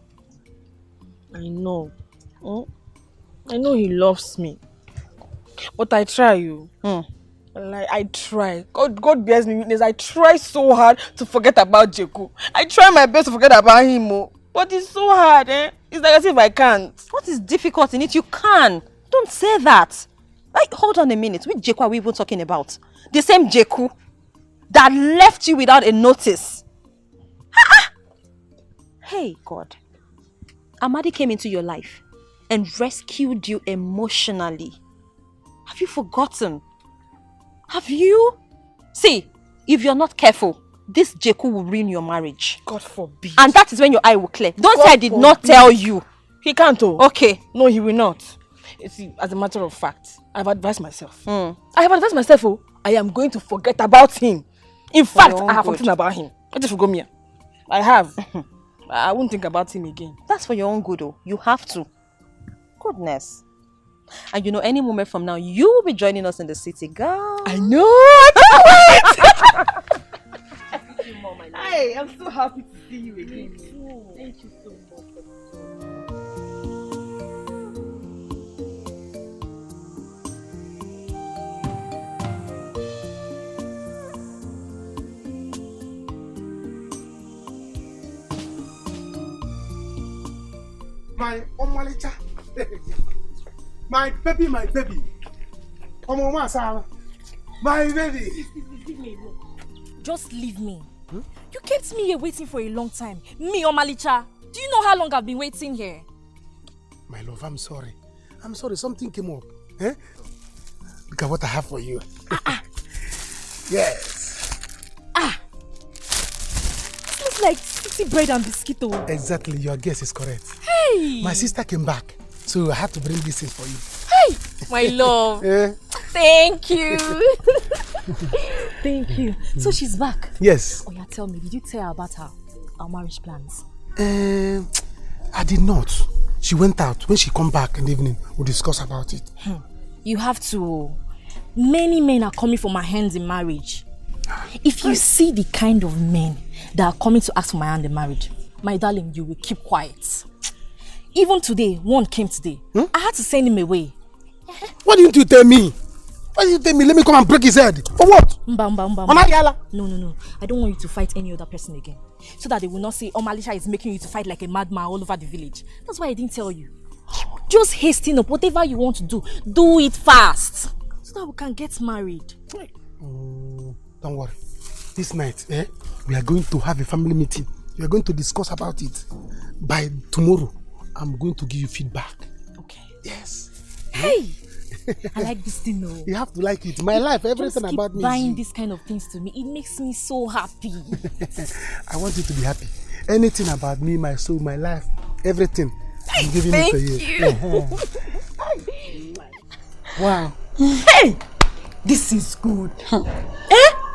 Speaker 11: I know. I know he loves me. But I try you. Like, I try. God bears me witness. I try so hard to forget about Jeku. I try my best to forget about him. But it's so hard, It's like as if I can't.
Speaker 9: What is difficult in it? You can. Don't say that. Like, hold on a minute. Which Jeku are we even talking about? The same Jeku that left you without a notice. Hey, God. Amadi came into your life and rescued you emotionally. Have you forgotten? Have you? See, if you're not careful, this Jeku will ruin your marriage.
Speaker 11: God forbid.
Speaker 9: And that is when your eye will clear. Don't say I did not tell you.
Speaker 11: He can't.
Speaker 9: Okay.
Speaker 11: No, he will not. You see, as a matter of fact, I've advised myself. I have advised myself, I am going to forget about him. In fact, I have forgotten about him. I just forgot me. I have. I won't think about him again.
Speaker 9: That's for your own good, You have to. Goodness. And you know, any moment from now, you will be joining us in the city, girl.
Speaker 11: I know. I can't wait. Hey, I'm so happy to see you again. Thank you so much.
Speaker 1: My Omalicha. My baby. My baby.
Speaker 3: Just leave me. You kept me here waiting for a long time. Me, Omalicha. Do you know how long I've been waiting here?
Speaker 1: My love, I'm sorry. Something came up. Look at what I have for you. Yes.
Speaker 3: This looks like city bread and biscuit.
Speaker 1: Exactly, your guess is correct.
Speaker 3: Hey!
Speaker 1: My sister came back, so I had to bring this in for you.
Speaker 3: Hey! My love. Thank you. Thank you. So she's back?
Speaker 1: Yes.
Speaker 3: Oh yeah, tell me, did you tell her about our marriage plans?
Speaker 1: I did not. She went out. When she come back in the evening, we'll discuss about it.
Speaker 3: You have to. Many men are coming for my hands in marriage. If you see the kind of men that are coming to ask for my hand in marriage, my darling, you will keep quiet. Even today, one came today. I had to send him away.
Speaker 1: Why didn't you tell me? Why didn't you tell me? Let me come and break his head. For what?
Speaker 3: Mba. No. I don't want you to fight any other person again. So that they will not say, oh, Malisha is making you to fight like a madman all over the village. That's why I didn't tell you. Just hasten up. Whatever you want to do it fast. So that we can get married.
Speaker 1: Don't worry. This night, we are going to have a family meeting. We are going to discuss about it. By tomorrow, I'm going to give you feedback.
Speaker 3: Okay.
Speaker 1: Yes.
Speaker 3: Hey! I like this thing though.
Speaker 1: You have to like it. My life, everything about me.
Speaker 3: Buying this kind of things to me, it makes me so happy.
Speaker 1: I want you to be happy. Anything about me, my soul, my life, everything, I'm giving it to you.
Speaker 5: Wow. Hey! This is good.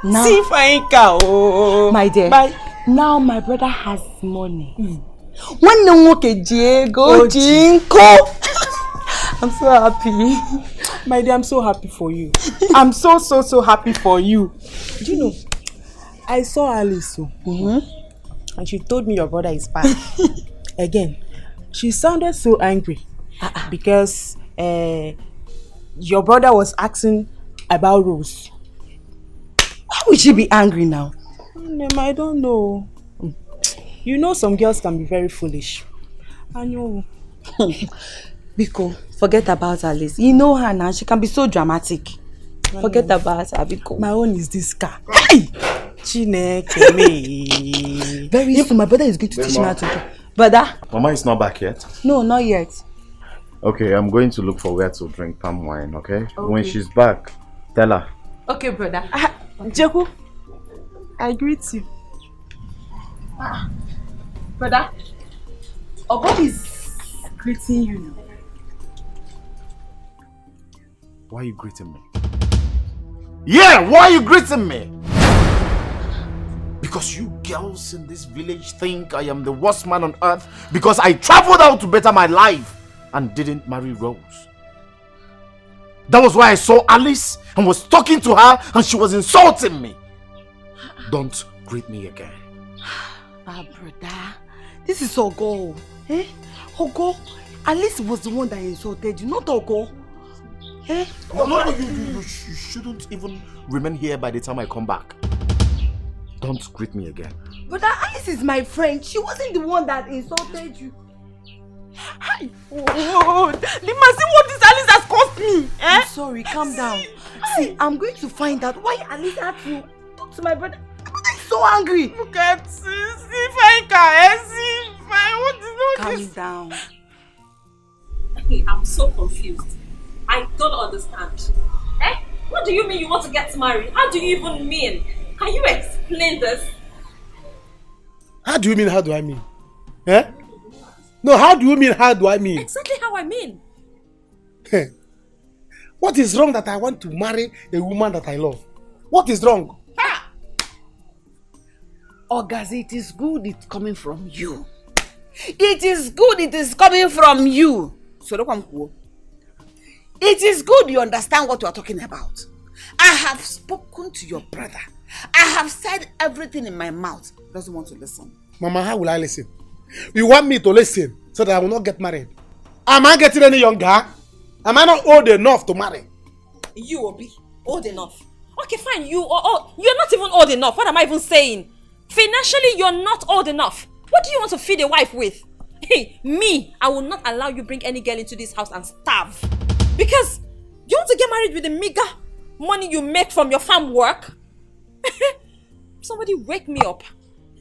Speaker 11: Now, see Fainka, oh
Speaker 5: my dear.
Speaker 11: Now my brother has money. When no one can go jinko. I'm so happy. My dear, I'm so happy for you. I'm so happy for you. Do you know, I saw Alice and she told me your brother is back. Again, she sounded so angry because your brother was asking about Rose. Why would she be angry now? I don't know. You know some girls can be very foolish. I know.
Speaker 6: Biko, forget about Alice. You know her now, she can be so dramatic. Forget about her, Biko.
Speaker 11: My own is this car. Hey! Chineke me.
Speaker 6: Very soon, my brother is going to teach me how to do. Brother?
Speaker 4: Mama is not back yet?
Speaker 6: No, not yet.
Speaker 4: Okay, I'm going to look for where to drink palm wine, okay? When she's back, tell her.
Speaker 6: Okay, brother.
Speaker 11: Jeku, I greet you.
Speaker 6: Brother, God is greeting you now.
Speaker 4: Why are you greeting me? Yeah, why are you greeting me? Because you girls in this village think I am the worst man on earth because I traveled out to better my life and didn't marry Rose. That was why I saw Alice and was talking to her and she was insulting me. Don't greet me again.
Speaker 6: Brother, this is Ogo. Ogo, Alice was the one that insulted you, not Ogo.
Speaker 4: No, you shouldn't even remain here by the time I come back. Don't greet me again.
Speaker 6: Brother, Alice is my friend. She wasn't the one that insulted you.
Speaker 11: Hi. Oh, Lima, see what this Alice has cost me.
Speaker 6: I'm sorry, calm down. See, I'm going to find out why Alice had to talk to my brother. My brother is so angry.
Speaker 11: Look at
Speaker 6: Calm down.
Speaker 9: Hey, I'm so confused. I don't understand. What do you mean you want to get married? How do you even mean? Can you explain this?
Speaker 1: How do you mean, how do I mean? No, how do you mean, how do I mean?
Speaker 9: Exactly how I mean.
Speaker 1: What is wrong that I want to marry a woman that I love? What is wrong?
Speaker 6: Ogazi, it is good it's coming from you. It is good it is coming from you. It is good you understand what you are talking about. I have spoken to your brother. I have said everything in my mouth. He doesn't want to listen.
Speaker 1: Mama, how will I listen? You want me to listen so that I will not get married? Am I getting any younger? Am I not old enough to marry?
Speaker 9: You will be old enough. Okay, fine. You're not even old enough. What am I even saying? Financially, you're not old enough. What do you want to feed a wife with? Hey, me, I will not allow you bring any girl into this house and starve. Because you want to get married with the meager money you make from your farm work? Somebody wake me up.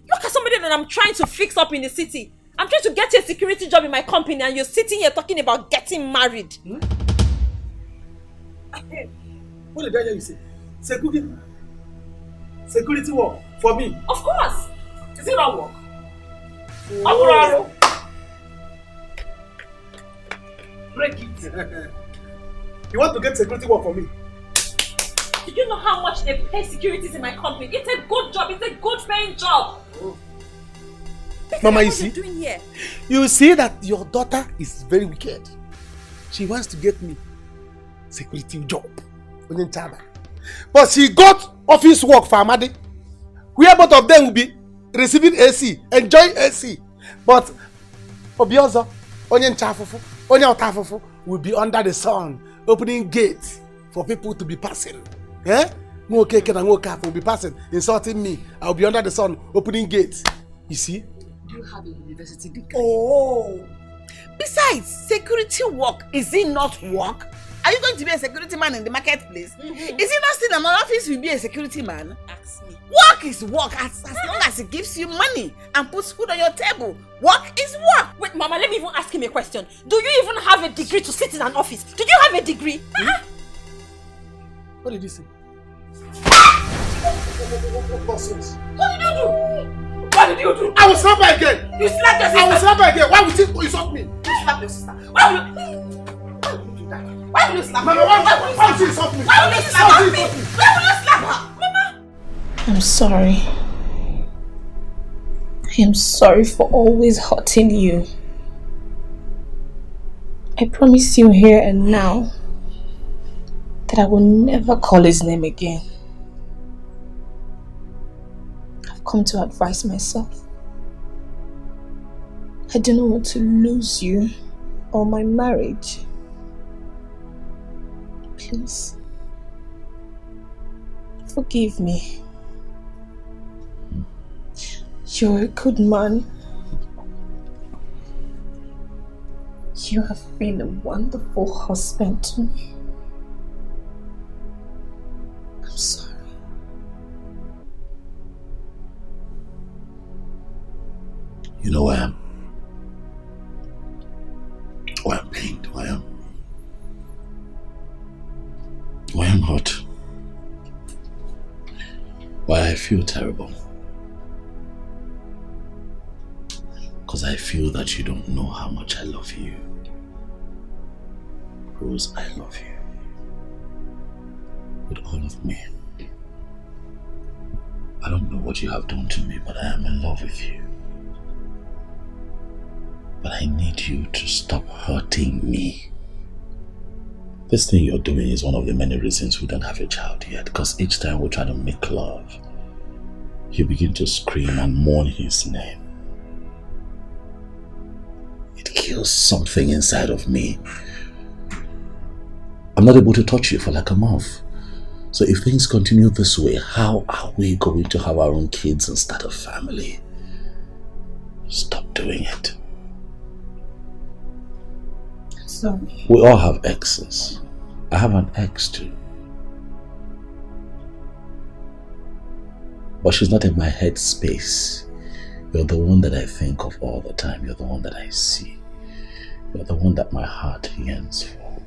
Speaker 9: Look at somebody that I'm trying to fix up in the city. I'm trying to get you a security job in my company and you're sitting here talking about getting married.
Speaker 1: What did I hear you say? Security work for me?
Speaker 9: Of course. Is it not work?
Speaker 1: Oh.
Speaker 9: Break it.
Speaker 1: You want to get security work for me?
Speaker 9: Do you know how much they pay securities in my company? It's a good job. It's a good paying job.
Speaker 1: Mama, you
Speaker 9: What
Speaker 1: see?
Speaker 9: are you doing here?
Speaker 1: You see that your daughter is very wicked. She wants to get me security job. But she got office work for Amadi, where both of them will be receiving AC, enjoying AC. But Obiozo, Onyen Chafufu, Onyen Otafufu will be under the sun, opening gates for people to be passing. Eh? No cake and no cap will be passing, insulting me. I'll be under the sun, opening gates. You see?
Speaker 6: Do you have a university degree?
Speaker 5: Oh.
Speaker 6: Besides, security work, is it not work? Are you going to be a security man in the marketplace? Is it not still in an office will be a security man? Ask me. Work is work as long as it gives you money and puts food on your table. Work is work.
Speaker 9: Wait, Mama, let me even ask him a question. Do you even have a degree to sit in an office? Do you have a degree?
Speaker 1: What did you say?
Speaker 6: Nonsense. What did you do? What did you do?
Speaker 1: I will slap her again.
Speaker 6: You slapped your sister.
Speaker 1: I will slap her again. Why would you insult me?
Speaker 6: You slap your sister. Why will you do that? Why will you slap her?
Speaker 1: Mama, why would you insult me?
Speaker 6: Why will you slap her? Why will you slap her? Mama.
Speaker 11: I'm sorry. I am sorry for always hurting you. I promise you here and now that I will never call his name again. I've come to advise myself. I do not want to lose you or my marriage. Please, forgive me. You're a good man. You have been a wonderful husband to me. I'm sorry.
Speaker 2: You know why I'm pained, why I'm hurt, why I feel terrible. Because I feel that you don't know how much I love you. Rose, I love you. With all of me. I don't know what you have done to me, but I am in love with you. But I need you to stop hurting me. This thing you're doing is one of the many reasons we don't have a child yet. Because each time we try to make love, you begin to scream and mourn his name. It kills something inside of me. I'm not able to touch you for like a month. So if things continue this way, how are we going to have our own kids and start a family? Stop doing it.
Speaker 11: Sorry.
Speaker 2: We all have exes. I have an ex too. But she's not in my head space. You're the one that I think of all the time. You're the one that I see. You're the one that my heart yearns for.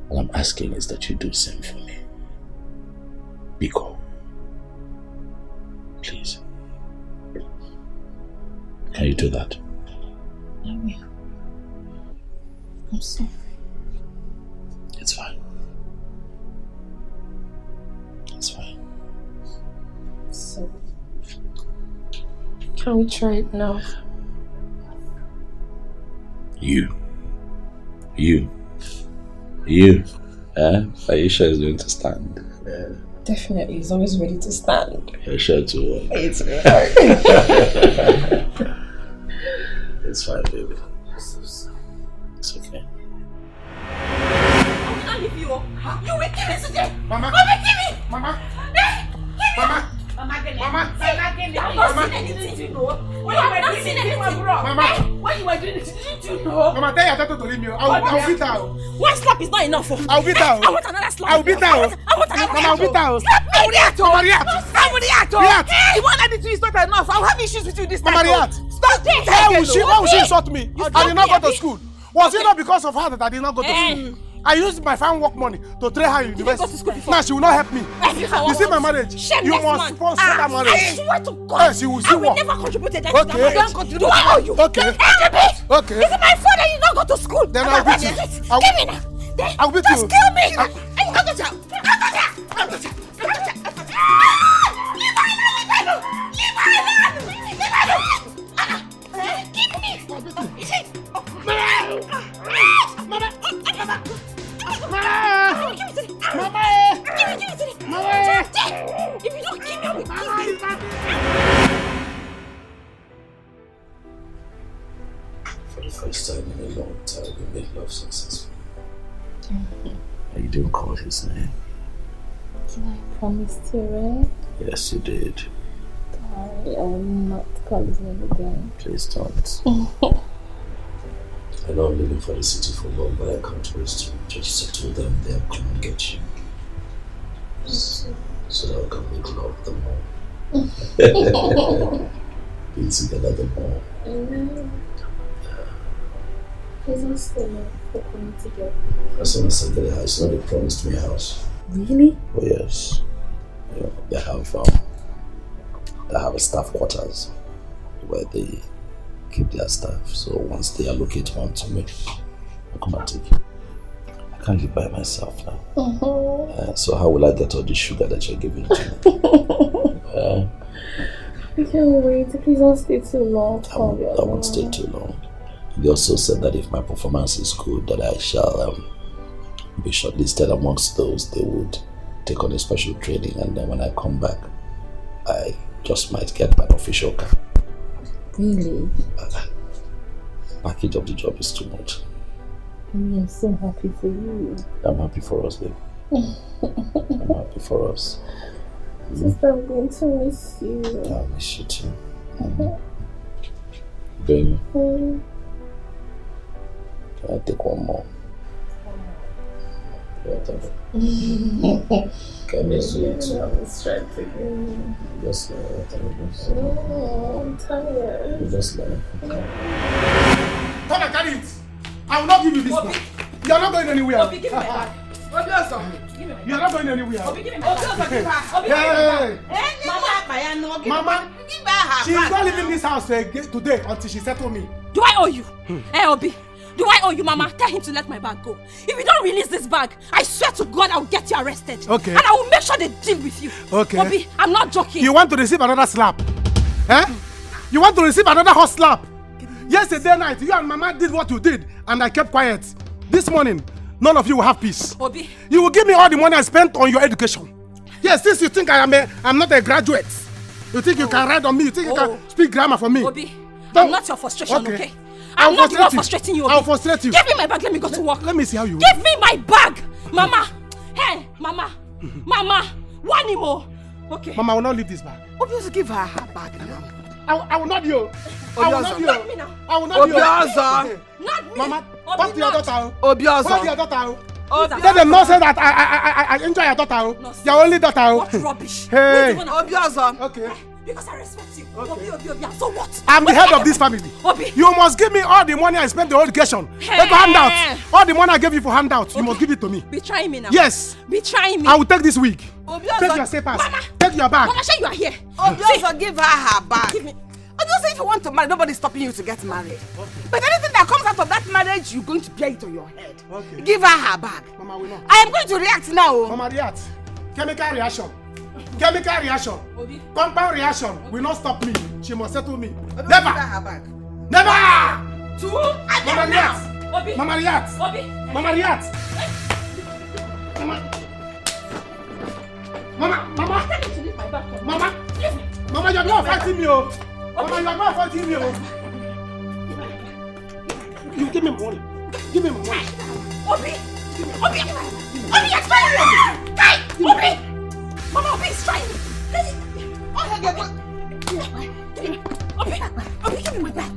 Speaker 2: All I'm asking is that you do the same for me. Biko. Please. Can you do that?
Speaker 11: I will. I'm sorry.
Speaker 2: It's fine. It's fine.
Speaker 11: So, can we try it now?
Speaker 2: You. Are you sure it's going to stand?
Speaker 11: Definitely, he's always ready to stand.
Speaker 2: You're sure to work.
Speaker 11: It's
Speaker 2: It's fine, baby. It's okay.
Speaker 9: I will not leave you. You will kill me today.
Speaker 1: Mama.
Speaker 9: You will kill me.
Speaker 1: Mama.
Speaker 9: Mama.
Speaker 1: Mama.
Speaker 9: Mama. I have not seen anything. You know. I have not seen anything.
Speaker 1: Mama.
Speaker 9: When you were doing it, didn't you know?
Speaker 1: Mama, tell your daughter to leave me. I'll beat her.
Speaker 9: One slap is not enough.
Speaker 1: I'll beat her.
Speaker 9: I want another slap.
Speaker 1: I'll beat her.
Speaker 9: I want another
Speaker 1: Mama, I'll beat her.
Speaker 9: slap me.
Speaker 1: Mama, react. React.
Speaker 6: The one I did to you is not enough. I'll have issues with you this time.
Speaker 1: Mama, react.
Speaker 6: Stop this.
Speaker 1: Why would she insult me? I did not go to school. Was it not because of her that I did not go to school? I used my farm work money to train her in university. Now she will not help me. You see my marriage? You must sponsor that marriage.
Speaker 9: I swear to God.
Speaker 1: Yes, you will see what.
Speaker 9: I will never contribute that.
Speaker 1: Okay.
Speaker 9: I don't contribute. Do I owe you?
Speaker 1: Okay. Okay.
Speaker 9: Is it my fault that you don't go to school?
Speaker 1: Then I'll beat you.
Speaker 9: Give me now.
Speaker 1: I'll beat
Speaker 9: Just
Speaker 1: you.
Speaker 9: kill me.
Speaker 1: I'll
Speaker 9: Leave my alone.
Speaker 4: You didn't call his name.
Speaker 3: I promised you, right?
Speaker 4: Yes, you did.
Speaker 3: I will not call his name again.
Speaker 4: Please don't. I know I'm leaving for the city for long, but I can't wait to just settle them there and come and get you. So that we can make love the more. Be together the more.
Speaker 3: He's not still for coming together.
Speaker 4: As soon as I get a house, they promised me a house.
Speaker 3: Really?
Speaker 4: Oh yes. You know, they have a staff quarters where they keep their staff. So once they allocate one to me, I come and take it. I can't live by myself now. So how will I get all the sugar that you're giving to me?
Speaker 3: I can't wait. Please don't stay too long.
Speaker 4: I won't stay too long. They also said that if my performance is good, that I shall be shortlisted amongst those. They would take on a special training, and then when I come back, I just might get my official car.
Speaker 3: Really?
Speaker 4: Package of the job is too much.
Speaker 3: I'm so happy for you.
Speaker 4: I'm happy for us, babe. I'm happy for us.
Speaker 3: Sister, I'm going to miss you.
Speaker 4: I'll miss you too. Baby, can I take one more? Can you see it? Just
Speaker 3: I'm tired.
Speaker 4: Just
Speaker 1: Come and carry it. I will not give you this bag. You are not going anywhere.
Speaker 5: Obi, give me my bag. Obi, also.
Speaker 1: You are not going anywhere.
Speaker 5: Obi, give me my bag. Obi, give her.
Speaker 1: Mama,
Speaker 5: give her her
Speaker 1: she is
Speaker 5: bag.
Speaker 1: not leaving this house today until she settle me.
Speaker 9: Do I owe you? Obi, do I owe you, Mama? Tell him to let my bag go. If you don't release this bag, I swear to God, I will get you arrested.
Speaker 1: Okay.
Speaker 9: And I will make sure they deal with you.
Speaker 1: Okay.
Speaker 9: Obi, I'm not joking.
Speaker 1: You want to receive another slap? Eh? You want to receive another hot slap? Yesterday night, you and Mama did what you did, and I kept quiet. This morning, none of you will have peace.
Speaker 9: Obi.
Speaker 1: You will give me all the money I spent on your education. Yes, since you think I'm not a graduate. You think you can ride on me? You think you can speak grammar for me?
Speaker 9: Obi, I'm not your frustration, okay? I'm not frustrating you, Obi.
Speaker 1: I'll frustrate you.
Speaker 9: Give me my bag, let me go to work.
Speaker 1: Let me see how you
Speaker 9: Give me my bag! Mama! Hey, Mama! Mama! One more! Okay.
Speaker 1: Mama, I will not leave this bag.
Speaker 5: Obi, also give her her bag now.
Speaker 1: I will not you. I will not you.
Speaker 9: Not me now.
Speaker 1: I will not you.
Speaker 9: Not me.
Speaker 1: Mama,
Speaker 9: Obi,
Speaker 1: talk to your daughter.
Speaker 5: Obi, also.
Speaker 1: Talk to your daughter.
Speaker 5: Obi,
Speaker 1: let them not say that I enjoy your daughter. Your only daughter.
Speaker 9: What rubbish.
Speaker 1: Hey.
Speaker 5: Obi, also.
Speaker 1: Okay.
Speaker 9: Because I respect you. Obi, so what?
Speaker 1: I'm the head of this family.
Speaker 9: Obi.
Speaker 1: You must give me all the money I spent on education. Hey. Handout. All the money I gave you for handouts, you must give it to me.
Speaker 9: Be trying me now.
Speaker 1: Yes.
Speaker 9: Be trying me.
Speaker 1: I will take this week.
Speaker 5: Obi,
Speaker 1: take your slippers. Take your bag.
Speaker 9: Mama, you are here.
Speaker 5: Obi, also give her her bag.
Speaker 9: Give me.
Speaker 5: I don't say if you want to marry, nobody's stopping you to get married. Okay. But anything that comes out of that marriage, you're going to bear it on your head. Okay. Give her her bag.
Speaker 1: Mama, we know.
Speaker 5: I am going to react now.
Speaker 1: Mama, react. Chemical reaction. Chemical reaction.
Speaker 5: Obi.
Speaker 1: Compound reaction will not stop me. She must settle me.
Speaker 5: Obi,
Speaker 1: Never.
Speaker 5: Give her her bag.
Speaker 1: Never.
Speaker 5: Two.
Speaker 1: Mama, react.
Speaker 9: Obi.
Speaker 1: Mama, react.
Speaker 9: Obi.
Speaker 1: Mama, react. Mama. Mama. Mama, you're not fighting me, oh. Mama, you're not fighting me, oh. You give me money. Give me my money.
Speaker 9: Obi. Obi, you're trying me. Kai. Obi. Mama, Obi is trying me. Obi, give me my bag.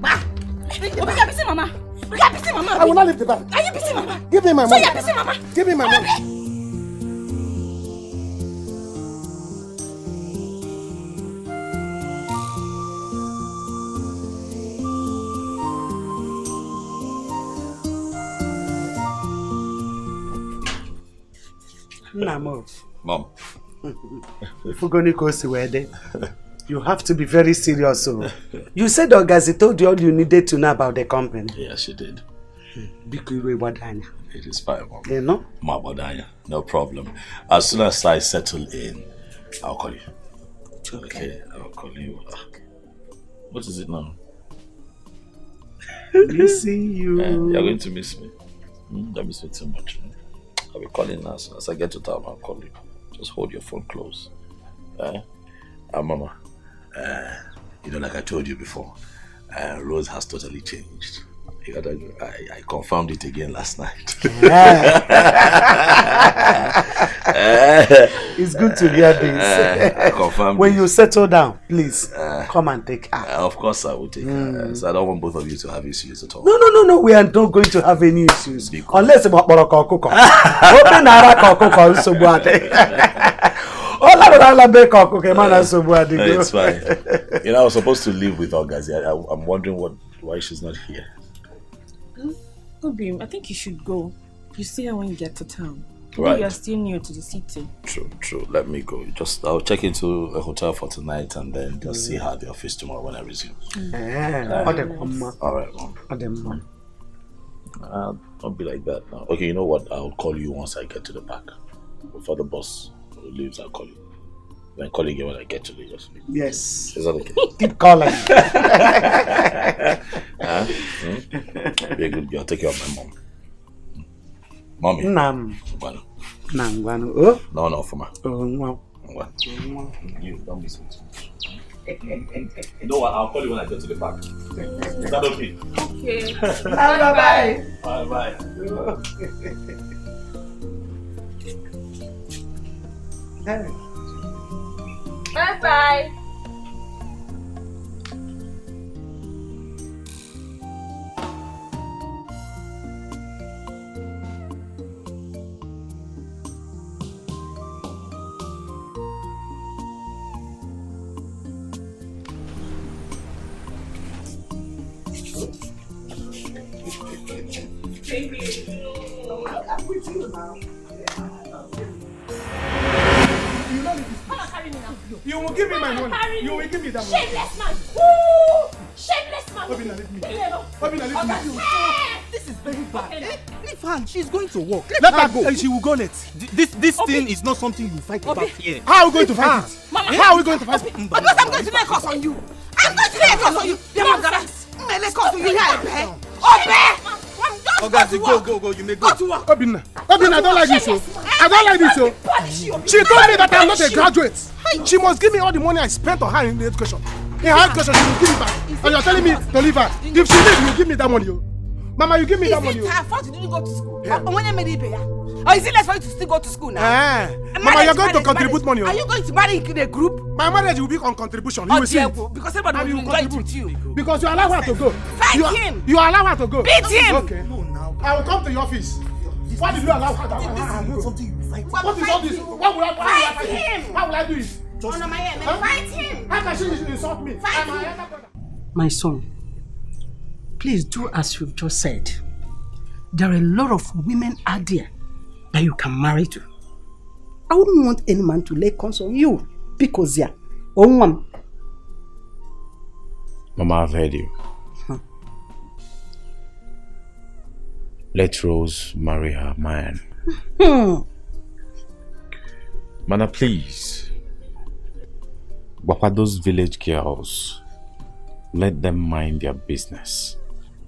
Speaker 9: Obi, you're busy, Mama. You're busy, Mama.
Speaker 1: I will not leave the bag.
Speaker 9: Are you busy, Mama?
Speaker 1: Give me my money.
Speaker 9: So you're busy, Mama?
Speaker 1: Give me my money.
Speaker 10: Mom. You have to be very serious. So. You said Ogazi told you all you needed to know about the company.
Speaker 4: Yeah, she did.
Speaker 10: It
Speaker 4: is fine, Mom.
Speaker 10: You know?
Speaker 4: No problem. As soon as I settle in, I'll call you. Okay, I'll call you. What is it now?
Speaker 10: Missing you.
Speaker 4: You're going to miss me. Don't miss me too much. I'll be calling now. As I get to town, I'll call you. Just hold your phone close. Mama, like I told you before, Rose has totally changed. I confirmed it again last night.
Speaker 10: It's good to hear this.
Speaker 4: I confirmed
Speaker 10: when
Speaker 4: it.
Speaker 10: you settle down, please come and take her.
Speaker 4: Of course I will take her. So I don't want both of you to have issues at all.
Speaker 10: No. We are not going to have any issues. Unless about Morocco. Open Araka so
Speaker 4: It's fine. I was supposed to live with Ogazi. I'm wondering why she's not here.
Speaker 11: Obi, I think you should go. You see her when you get to town.
Speaker 4: Right.
Speaker 11: You're still new to the city.
Speaker 4: True. Let me go. I'll check into a hotel for tonight and then just see her at the office tomorrow when I resume. Alright, Mom. Don't be like that now. Okay, you know what? I'll call you once I get to the park. Before the bus leaves, I'll call you. Then call you again when I get to Lagos.
Speaker 10: Yes.
Speaker 4: Is that okay?
Speaker 10: Keep calling.
Speaker 4: Be a good girl. Take care of my mom. Mommy.
Speaker 10: Nam.
Speaker 4: No, for my. You don't be sweet. You know what? I'll call you when I get to the park. Is that okay?
Speaker 11: Okay.
Speaker 10: Bye.
Speaker 4: Bye.
Speaker 11: Bye.
Speaker 1: I'm with you now. You will give me my money. You will give me that money.
Speaker 11: Shameless man. Woo! Shameless man.
Speaker 1: Obina, leave me.
Speaker 11: Obina,
Speaker 1: leave me.
Speaker 7: This is very bad. Leave her. She's going to work.
Speaker 1: Let her go. And she will go late.
Speaker 7: This thing is not something you fight about here.
Speaker 1: How are we going to fight it?
Speaker 11: Mama.
Speaker 1: How are we going to fight it?
Speaker 5: Because I'm going to lay curse on you. I'm going to lay curse on you. I'm lay curse on you here, Obe.
Speaker 7: Ogazi, go. You may go.
Speaker 5: Go to work.
Speaker 1: Obina, I don't like this. I don't like this. She told me that I'm not a graduate. She must give me all the money I spent on her in the education. In her education, she will give me back. And you're telling me to leave her. If she leaves, you give me that money. Mama, you give me that money.
Speaker 5: Is it her fault you didn't go to school? When you made it, or is it less for you to still go to school now?
Speaker 1: Mama, you're going to contribute money.
Speaker 5: Are you going to marry in a group?
Speaker 1: My marriage will be on contribution. You will see it.
Speaker 5: Because everybody will enjoy it with you.
Speaker 1: Because you allow her to go.
Speaker 5: Fight him.
Speaker 1: You allow her to go.
Speaker 5: Beat him.
Speaker 1: Okay. I will come to your office. Why did you allow her to go?
Speaker 7: This is not something you fight.
Speaker 1: What is all this? Why will I fight him? How will I do it?
Speaker 5: Fight him.
Speaker 1: How can she insult me?
Speaker 5: My son, please do as you've just said. There are a lot of women out there that you can marry to. I wouldn't want any man to lay cons on you because you're own one.
Speaker 4: Mama, I've heard you. Let Rose marry her man. Mana, please. Papa, those village girls, let them mind their business.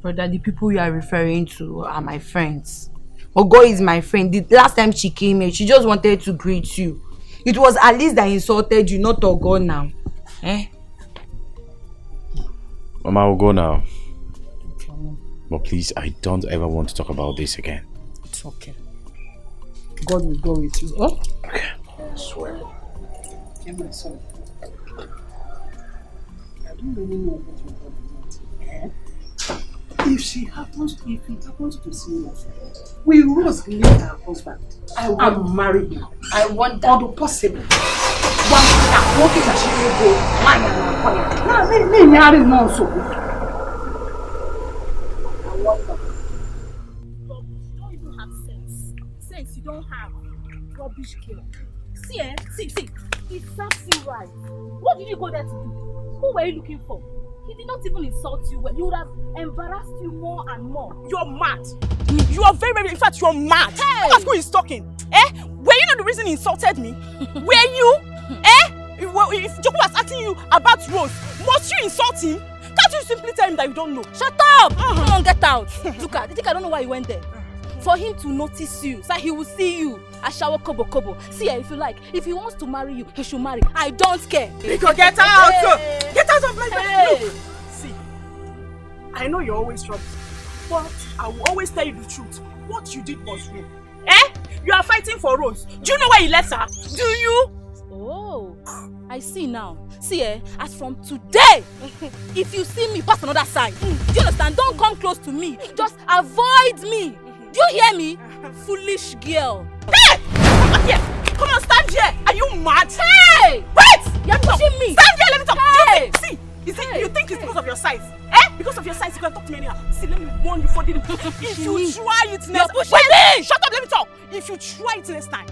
Speaker 12: Brother, the people you are referring to are my friends. Ogo is my friend. The last time she came here, she just wanted to greet you. It was Alice that insulted you, not Ogo now.
Speaker 4: Mama, I'll go now. But please, I don't ever want to talk about this again.
Speaker 5: It's okay. God will go with you. Oh?
Speaker 4: Okay. I swear.
Speaker 5: Okay, my son. I don't really know what will happen. If it happens to see your friend, we Rose leave her husband. I will marry him. I want that. All possible. One that walking that she will go. I want that.
Speaker 3: You don't even have sense. Sense you don't have. Rubbish girl. See, see. It serves you right. What did you go there to do? Who were you looking for? He did not even insult you well. He would have embarrassed you more and more.
Speaker 11: You're mad. You are very, in fact, you're mad.
Speaker 3: Hey!
Speaker 11: That's who is talking. Were you not the reason he insulted me? Were you? If Joko was asking you about Rose, must you insult him? Can't you simply tell him that you don't know?
Speaker 3: Shut up! Come on, get out. Duka, you think I don't know why you went there? For him to notice you, so he will see you. I shower kobo. See, if you like, if he wants to marry you, he should marry. I don't care.
Speaker 11: Biko, get out!
Speaker 3: Hey.
Speaker 11: Get out of my
Speaker 3: Hey.
Speaker 11: Look, see, I know you're always trouble. But I will always tell you the truth. What you did was wrong. Eh? You are fighting for Rose. Do you know where you left her? Do you?
Speaker 3: Oh, I see now. See, as from today, if you see me pass another side, do you understand? Don't come close to me. Just avoid me. Do you hear me? Foolish girl.
Speaker 11: Hey! Come on here. Come on, stand here. Are you mad?
Speaker 3: Hey!
Speaker 11: Wait!
Speaker 3: You're pushing me.
Speaker 11: Stand here, let me talk.
Speaker 3: Hey!
Speaker 11: See, you think it's because of your size? Eh? Because of your size, you can talk to me anyhow. See, let me warn you for the... If you try it next time... Wait! Shut up, let me talk. If you try it next time,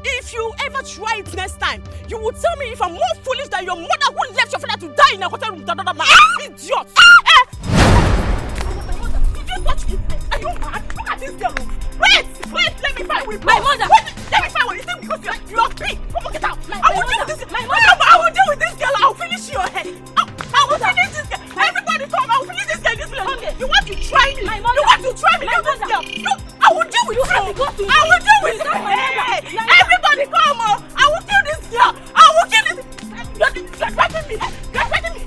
Speaker 11: if you ever try it next time, you will tell me if I'm more foolish than your mother who left your father to die in a hotel room with another man. Idiot! Did you touch me? Are you mad? Look at this girl. Wait! Let me fight with
Speaker 3: my mother.
Speaker 11: Let me fight with you. Think because you are big. Come on, get out. I will deal with this girl. I will deal with this girl. I will finish your head. I will finish this girl. Everybody talk. I will finish this girl. You want to try me? You want to try me? This girl. I will deal with you. I will deal with you. Everybody come on. I will kill this girl. I will kill this. You're fighting me. You're fighting me.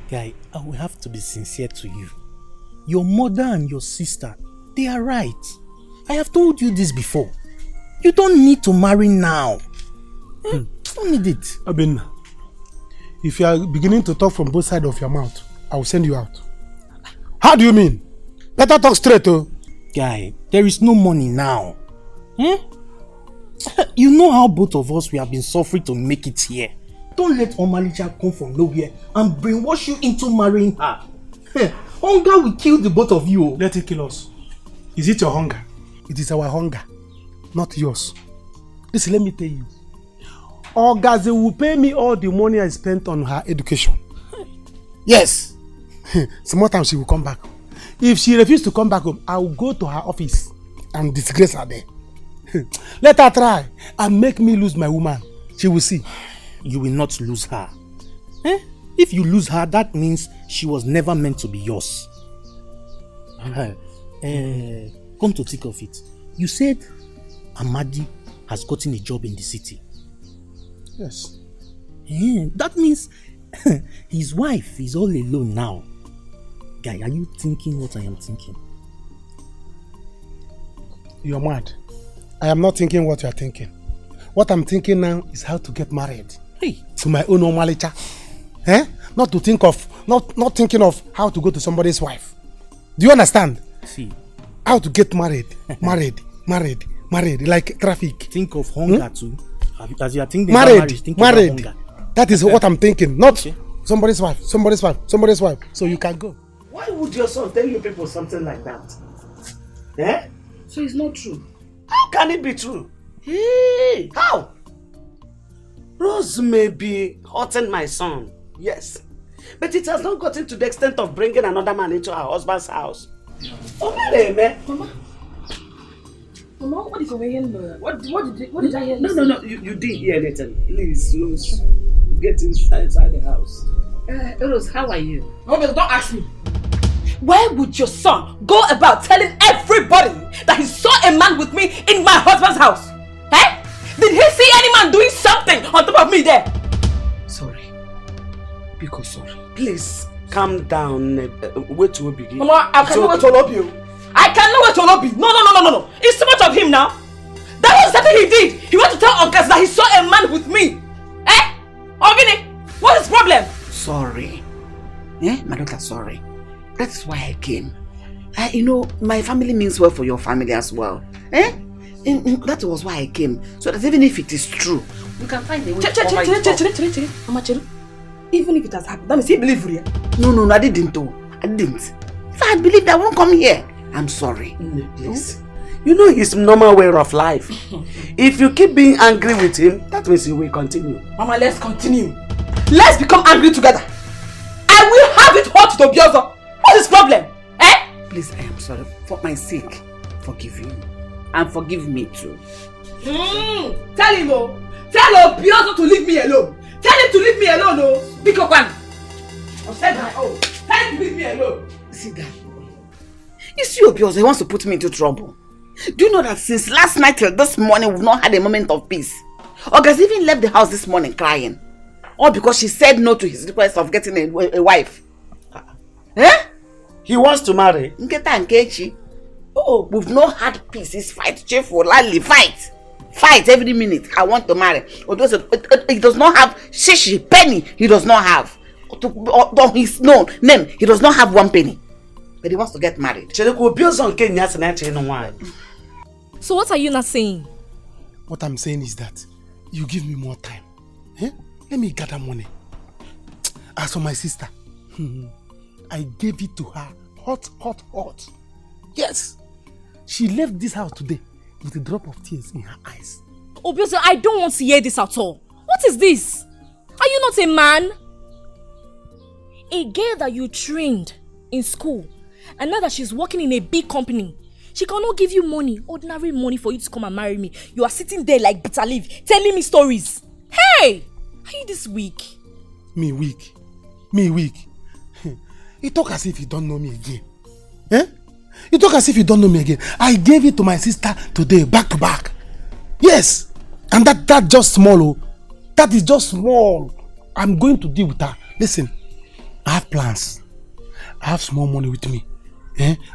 Speaker 7: Guy, I will have to be sincere to you. Your mother and your sister, they are right. I have told you this before. You don't need to marry now. You don't need it.
Speaker 1: Abin, if you are beginning to talk from both sides of your mouth, I will send you out. How do you mean? Better talk straight, oh.
Speaker 7: Guy, there is no money now. You know how both of us we have been suffering to make it here. Don't let Omalicha come from nowhere and brainwash you into marrying her. Hunger will kill the both of you.
Speaker 1: Let it kill us. Is it your hunger? It is our hunger, not yours. Listen, let me tell you. Ogaze will pay me all the money I spent on her education. Yes. Some more time she will come back. If she refuses to come back home, I will go to her office and disgrace her there. Let her try and make me lose my woman. She will see.
Speaker 7: You will not lose her. If you lose her, that means she was never meant to be yours. Come to think of it, you said Amadi has gotten a job in the city.
Speaker 1: Yes.
Speaker 7: That means his wife is all alone now. Guy, are you thinking what I am thinking?
Speaker 1: You're mad. I am not thinking what you are thinking. What I'm thinking now is how to get married.
Speaker 7: Hey.
Speaker 1: To my own Omalicha. Not to think of, not thinking of how to go to somebody's wife. Do you understand?
Speaker 7: See.
Speaker 1: How to get married, married, like traffic.
Speaker 7: Think of hunger too. As you are thinking
Speaker 1: married.
Speaker 7: About hunger.
Speaker 1: That is what I'm thinking. Not somebody's wife. So you can go.
Speaker 10: Why would your son tell you people something like that? Eh?
Speaker 6: So it's not true.
Speaker 10: How can it be true? Hey, how? Rose may be hurting my son, yes. But it has not gotten to the extent of bringing another man into her husband's house. Oh, man.
Speaker 6: Mama, what is over here? What did I hear?
Speaker 10: No, you didn't hear anything. Please, Rose, get inside the house.
Speaker 6: Rose, how are you?
Speaker 11: No, don't ask me. Where would your son go about telling everybody that he saw a man with me in my husband's house? Eh? Did he see any man doing something on top of me there?
Speaker 10: Sorry. Because sorry. Please, calm down. Wait till we begin.
Speaker 11: Mama, I cannot wait to love you. I cannot wait to love you. No. It's too much of him now. That was something he did. He went to tell August that he saw a man with me. Eh? Ogini, what is the problem?
Speaker 10: Sorry. My daughter, sorry. That is why I came. You know, my family means well for your family as well. That was why I came. So that even if it is true, you can find a way to cover it up.
Speaker 11: Mama Cheru, even if it has happened, that means he believed you.
Speaker 10: No, I didn't. If I had believed, I won't come here. I'm sorry. Please. You know his normal way of life. If you keep being angry with him, that means he will continue.
Speaker 11: Mama, let's continue. Let's become angry together. I will have it hot to Obiozo. What is the problem?
Speaker 10: Please, I am sorry. For my sake, forgive him. And forgive me too.
Speaker 11: Tell him, tell Obiozo to leave me alone. Tell him to leave me alone, Big up one. I've said my own. Tell him to leave me alone.
Speaker 10: See that boy? You see Obiozo, he wants to put me into trouble. Do you know that since last night till this morning, we've not had a moment of peace? August even left the house this morning crying. All because she said no to his request of getting a wife. Eh? He wants to marry. Nketa Nkechi. Oh, we've not had peace. It's fight, cheerful, lively, fight. Fight every minute. I want to marry. He does not have shishi, penny. He does not have. On his name, he does not have 1 penny. But he wants to get married.
Speaker 5: So what
Speaker 3: are you not saying?
Speaker 1: What I'm saying is that you give me more time. Eh? Let me gather money. As for my sister, I gave it to her hot. Yes. She left this house today with a drop of tears in her eyes.
Speaker 3: Obviously, I don't want to hear this at all. What is this? Are you not a man? A girl that you trained in school, and now that she's working in a big company, she cannot give you money, ordinary money for you to come and marry me. You are sitting there like bitter leaf, telling me stories. Hey! Are you this weak?
Speaker 1: Me weak? You talk as if you don't know me again. Eh? You talk as if you don't know me again. I gave it to my sister today, back to back. Yes. And that just small. Oh. That is just small. I'm going to deal with her. Listen, I have plans. I have small money with me.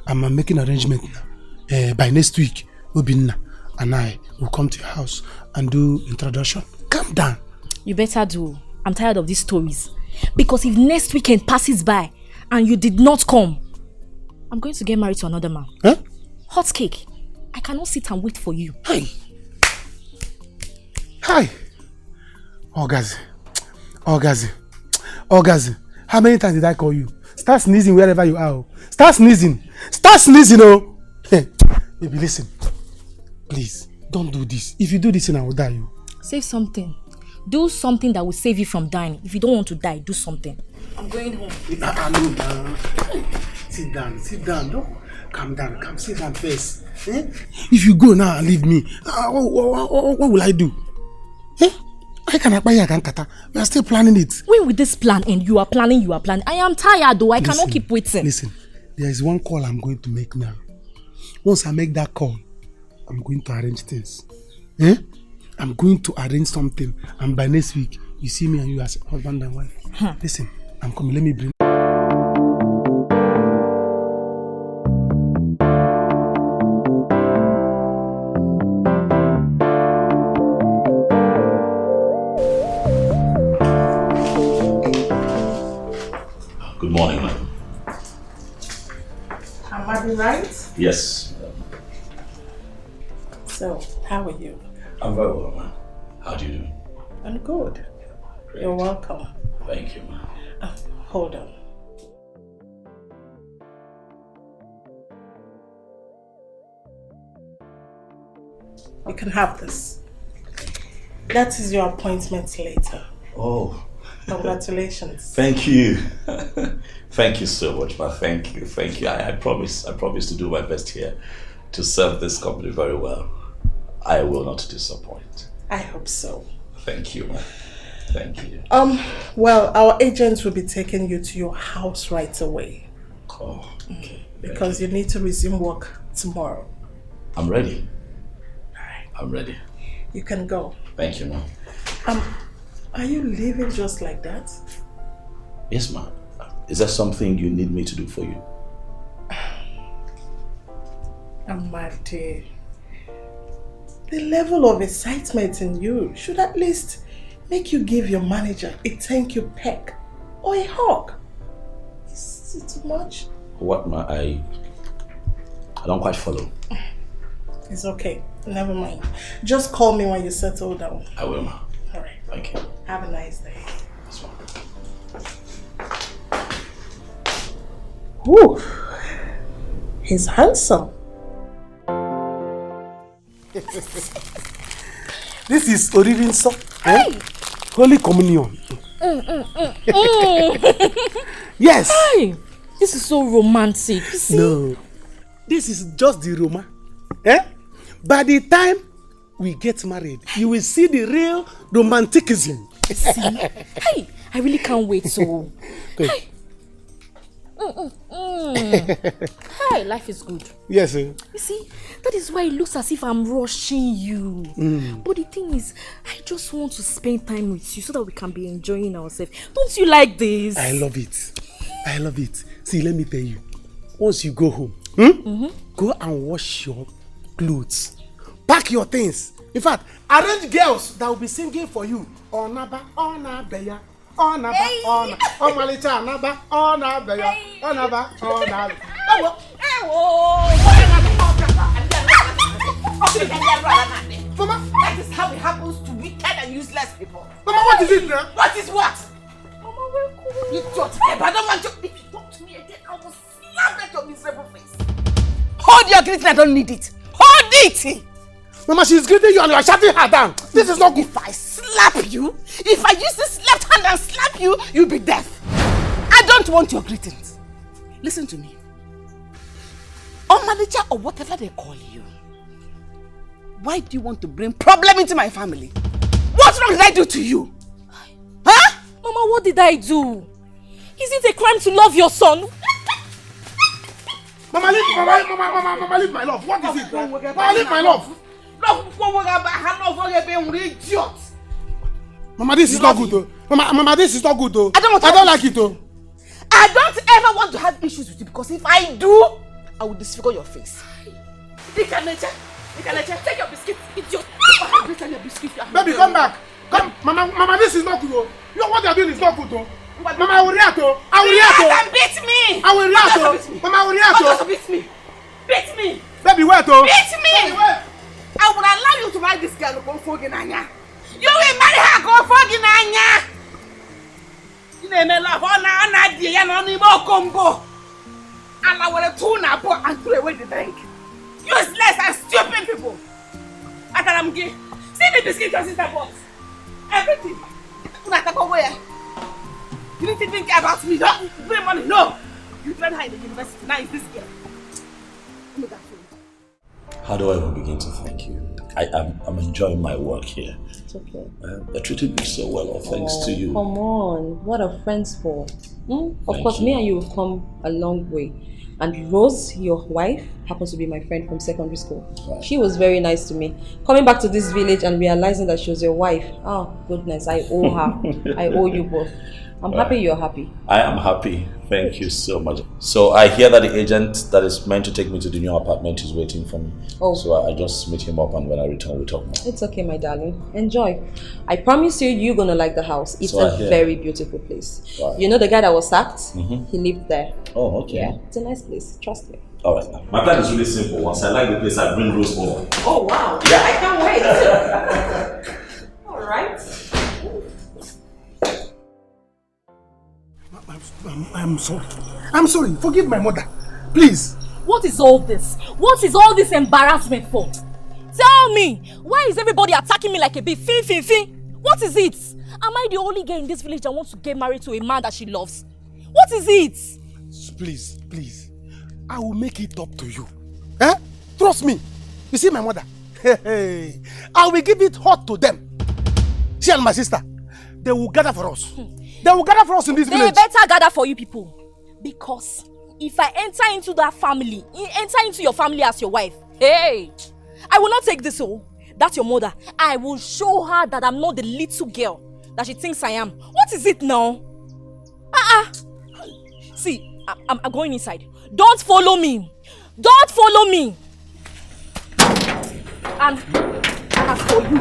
Speaker 1: I'm making arrangement now. By next week, Obinna and I will come to your house and do introduction. Calm down.
Speaker 3: You better do. I'm tired of these stories. Because if next weekend passes by and you did not come, I'm going to get married to another man.
Speaker 1: Huh?
Speaker 3: Hot cake. I cannot sit and wait for you.
Speaker 1: Hi. Orgazi. How many times did I call you? Start sneezing wherever you are. Start sneezing, oh. Baby, listen. Please, don't do this. If you do this, I will die.
Speaker 3: Save something. Do something that will save you from dying. If you don't want to die, do something. I'm going home.
Speaker 1: No. Sit down. Don't calm down. Come sit down first. If you go now and leave me, what will I do? I we are still planning it.
Speaker 3: When will this plan end? You are planning. I am tired though. I cannot keep waiting.
Speaker 1: Listen, there is one call I'm going to make now. Once I make that call, I'm going to arrange things. I'm going to arrange something, and by next week, you see me and you as husband and wife. Listen, I'm coming. Let me bring.
Speaker 2: Good morning, madam.
Speaker 11: Am I right?
Speaker 2: Yes.
Speaker 11: So, how are you?
Speaker 2: I'm very well, ma'am. How do you do?
Speaker 11: I'm good.
Speaker 2: Great.
Speaker 11: You're welcome.
Speaker 2: Thank you, ma'am.
Speaker 11: Hold on. You can have this. That is your appointment later.
Speaker 2: Oh.
Speaker 11: Congratulations.
Speaker 2: Thank you. Thank you so much, ma. Thank you. I promise to do my best here to serve this company very well. I will not disappoint.
Speaker 11: I hope so.
Speaker 2: Thank you, ma. Thank you.
Speaker 11: Well, our agents will be taking you to your house right away.
Speaker 2: Oh, okay.
Speaker 11: Because you need to resume work tomorrow.
Speaker 2: I'm ready.
Speaker 11: Alright.
Speaker 2: I'm ready.
Speaker 11: You can go.
Speaker 2: Thank you, ma.
Speaker 11: Are you leaving just like that?
Speaker 2: Yes, ma. Is there something you need me to do for you?
Speaker 11: Amade, the level of excitement in you should at least make you give your manager a thank you peck or a hug. Is it too much?
Speaker 2: What, ma? I don't quite follow.
Speaker 11: It's okay. Never mind. Just call me when you settle down.
Speaker 2: I will, ma.
Speaker 11: Alright.
Speaker 2: Thank you.
Speaker 11: Have a nice day.
Speaker 2: That's one.
Speaker 11: Whew. He's handsome.
Speaker 1: This is Oririn So. Holy Communion. Yes.
Speaker 3: Hey, this is so romantic. See?
Speaker 1: No. This is just the Roma. By the time we get married, you will see the real romanticism.
Speaker 3: See? Hey, I really can't wait. So, hey. Hey, life is good.
Speaker 1: Yes, sir.
Speaker 3: You see, that is why it looks as if I'm rushing you. But the thing is, I just want to spend time with you so that we can be enjoying ourselves. Don't you like this?
Speaker 1: I love it. See, let me tell you. Once you go home, go and wash your clothes. Pack your things. In fact, arrange girls that will be singing for you. Onaba, onabeya, onaba, ona, omalicha, onaba, onabeya, onaba, onaba.
Speaker 10: Mama, that is how it happens to wicked and useless people.
Speaker 1: Mama, what is it now?
Speaker 10: What is what? Mama, we're cool. You thought, I don't want to. If you talk to me again, I will slap at your miserable face. Hold your greeting, I don't need it. Hold it!
Speaker 1: Mama, she's greeting you and you are shutting her down. This is not good.
Speaker 10: If I slap you, if I use this left hand and slap you, you'll be deaf. I don't want your greetings. Listen to me. Or manager or whatever they call you. Why do you want to bring problem into my family? What wrong did I do to you? Huh?
Speaker 3: Mama, what did I do? Is it a crime to love your son?
Speaker 1: Mama, leave my love. What is it? Mama, leave my love. Mama, this is not good though. Mama, this is not good though. I don't like it though.
Speaker 10: I don't ever want to have issues with you because if I do, I will disfigure your face. Take your biscuit. Idiot.
Speaker 1: Baby, come back. Come, Mama, this is not good though. You know what you're doing is not good though. Mama, I will react though. I will react though.
Speaker 10: Beat me.
Speaker 1: I will react though. Mama, I will react though.
Speaker 10: Beat me. Beat me.
Speaker 1: Baby, wait though.
Speaker 10: Beat me. I will allow you to marry this girl. Go for Ginanya. You will marry her. Go for Ginanya. You know, love on dear and only more combo. And I will tune up and throw away the bank. Useless and stupid people. I tell them, see the biscuit and sister box. Everything. You didn't even care about me. No, bring money. No. You learn her in the university. Now it's this girl.
Speaker 2: How do I even begin to thank you? I'm enjoying my work here.
Speaker 9: It's okay.
Speaker 2: They're treating me so well, thanks to you.
Speaker 9: Come on, what are friends for? Of course, me and you have come a long way. And Rose, your wife, happens to be my friend from secondary school. Right. She was very nice to me. Coming back to this village and realizing that she was your wife, oh goodness, I owe her. I owe you both. I'm happy you're happy.
Speaker 2: I am happy. Thank you so much. So I hear that the agent that is meant to take me to the new apartment is waiting for me. Oh. So I just meet him up and when I return we'll talk more.
Speaker 9: It's okay, my darling. Enjoy. I promise you, you're going to like the house. It's a very beautiful place. Right. You know the guy that was sacked? He lived there.
Speaker 2: Oh, okay.
Speaker 9: Yeah, it's a nice place. Trust me.
Speaker 2: Alright. My plan is really simple. Once I like the place, I bring Rose over.
Speaker 9: Oh, wow. Yeah. I can't wait. Alright.
Speaker 1: I'm sorry. I'm sorry. Forgive my mother. Please.
Speaker 3: What is all this? What is all this embarrassment for? Tell me. Why is everybody attacking me like a bee? Fin. What is it? Am I the only girl in this village that wants to get married to a man that she loves? What is it?
Speaker 1: Please. I will make it up to you. Eh? Trust me. You see my mother? Hey. I will give it hot to them. She and my sister. They will gather for us. They will gather for us in this village.
Speaker 3: They better gather for you people. Because if I enter into that family, enter into your family as your wife, hey, I will not take this all. That's your mother. I will show her that I'm not the little girl that she thinks I am. What is it now? See, I'm going inside. Don't follow me. Don't follow me. And as for you,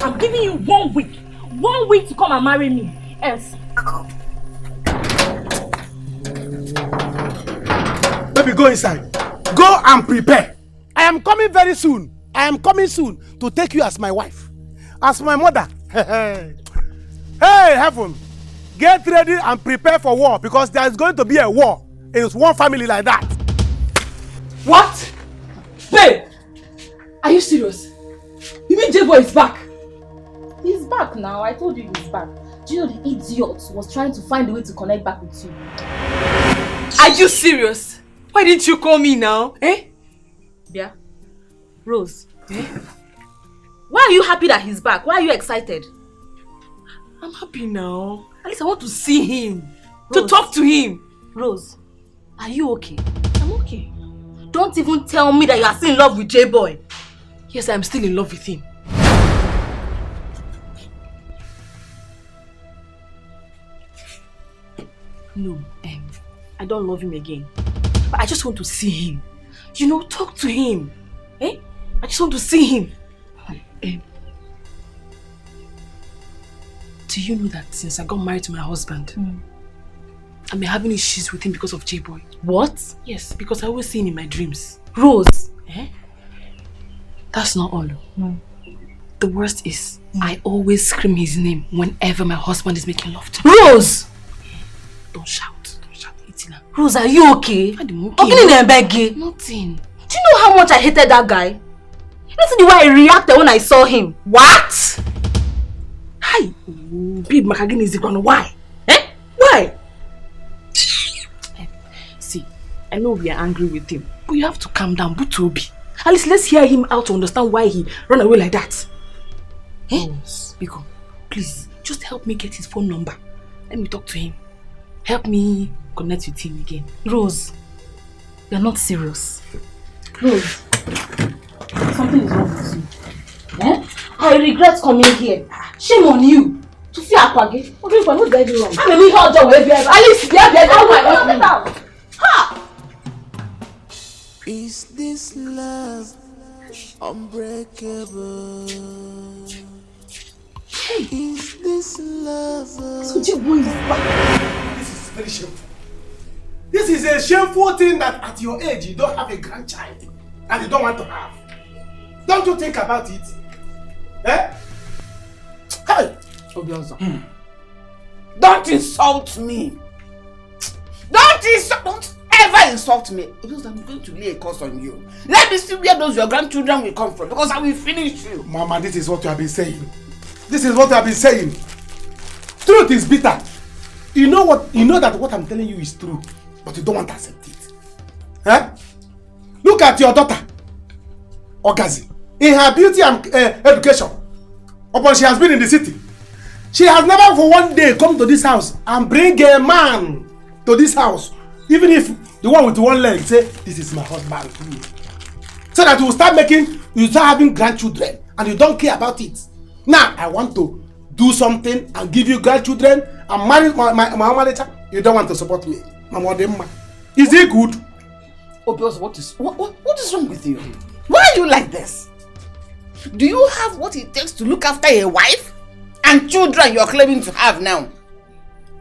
Speaker 3: I'm giving you 1 week. 1 week to come and marry me. Else.
Speaker 1: Baby, go inside. Go and prepare. I am coming very soon. I am coming soon to take you as my wife. As my mother. Hey, heaven. Get ready and prepare for war because there is going to be a war. It's one family like that.
Speaker 11: What? Babe! Are you serious? You mean J-Boy is back?
Speaker 3: He's back now. I told you he's back. Do you know the idiot was trying to find a way to connect back with you?
Speaker 11: Are you serious? Why didn't you call me now?
Speaker 3: Yeah. Rose. Why are you happy that he's back? Why are you excited?
Speaker 11: I'm happy now. At least I want to see him. Rose. To talk to him.
Speaker 3: Rose, are you okay? I'm okay. Don't even tell me that you are still in love with J-Boy.
Speaker 11: Yes, I'm still in love with him.
Speaker 3: No,
Speaker 11: I don't love him again. But I just want to see him. You know, talk to him. Eh? I just want to see him. Do you know that since I got married to my husband, I've been having issues with him because of J-Boy?
Speaker 12: What?
Speaker 11: Yes, because I always see him in my dreams.
Speaker 12: Rose.
Speaker 11: Eh? That's not all. No. The worst is, I always scream his name whenever my husband is making love to me.
Speaker 12: Rose!
Speaker 11: Don't shout. Don't shout. Itina.
Speaker 12: Rose, are you okay?
Speaker 11: I'm
Speaker 12: okay.
Speaker 11: Nothing.
Speaker 12: Do you know how much I hated that guy? Listen to the way I reacted when I saw him. What?
Speaker 11: Hi. Babe, Makagini is the ground. Why? Eh? Why? See, I know we are angry with him, but you have to calm down, Butobi. At least let's hear him out to understand why he ran away like that. Eh? Biko, please, just help me get his phone number. Let me talk to him. Help me connect with him again.
Speaker 12: Rose, you're not serious. Rose, something is wrong with you. Eh? I regret coming here. Shame on you. To see Akwage. What did I do wrong? I'm a little job with Alice, Ha!
Speaker 8: Is this love unbreakable? Is this love?
Speaker 1: So this is very shameful. This is a shameful thing that at your age you don't have a grandchild and you don't want to have. Don't you think about it? Eh? Hey!
Speaker 10: Don't insult me. Don't ever insult me. Because I'm going to lay a curse on you. Let me see where those your grandchildren will come from, because I will finish you.
Speaker 1: Mama, this is what you have been saying. This is what you have been saying. Truth is bitter. You know what? You know that what I'm telling you is true, but you don't want to accept it. Huh? Look at your daughter, Ogazi. In her beauty and education, upon she has been in the city, she has never for one day come to this house and bring a man to this house, even if the one with one leg say, "This is my husband," so that you start having grandchildren, and you don't care about it. Now I want to do something and give you grandchildren and marry my mama later. You don't want to support me, Mama Demma. Is it good?
Speaker 10: Obios, what is wrong with you? Why are you like this? Do you have what it takes to look after a wife and children you're claiming to have now?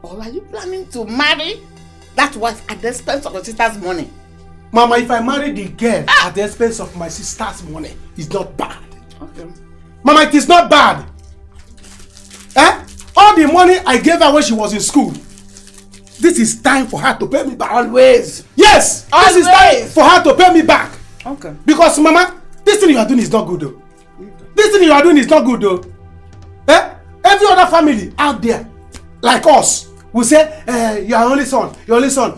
Speaker 10: Or are you planning to marry that wife at the expense of your sister's money?
Speaker 1: Mama, if I marry the girl at the expense of my sister's money, it's not bad.
Speaker 10: Okay.
Speaker 1: Mama, it is not bad. Eh? All the money I gave her when she was in school, this is time for her to pay me back.
Speaker 10: Always.
Speaker 1: Yes,
Speaker 10: always.
Speaker 1: This is time for her to pay me back.
Speaker 10: Okay.
Speaker 1: Because Mama, this thing you are doing is not good though. This thing you are doing is not good though. Eh? Every other family out there, like us, will say, you are only son,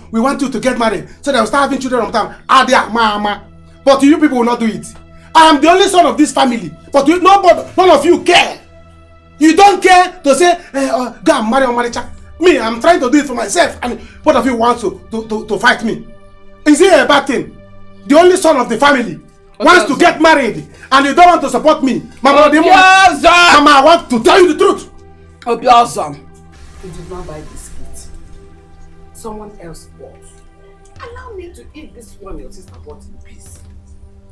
Speaker 1: we want you to get married so that we'll start having children on time. Out there, Mama. But you people will not do it. I am the only son of this family, but none of you care. You don't care to say, go and marry Omaricha. Me, I'm trying to do it for myself, and both of you want to fight me. Is it a bad thing? The only son of the family wants to get married, and you don't want to support me. Mama, Mama, I want to tell you the truth.
Speaker 10: Obiozom.
Speaker 11: You did not buy biscuits. Someone else bought. Allow me to eat this one your sister bought in peace.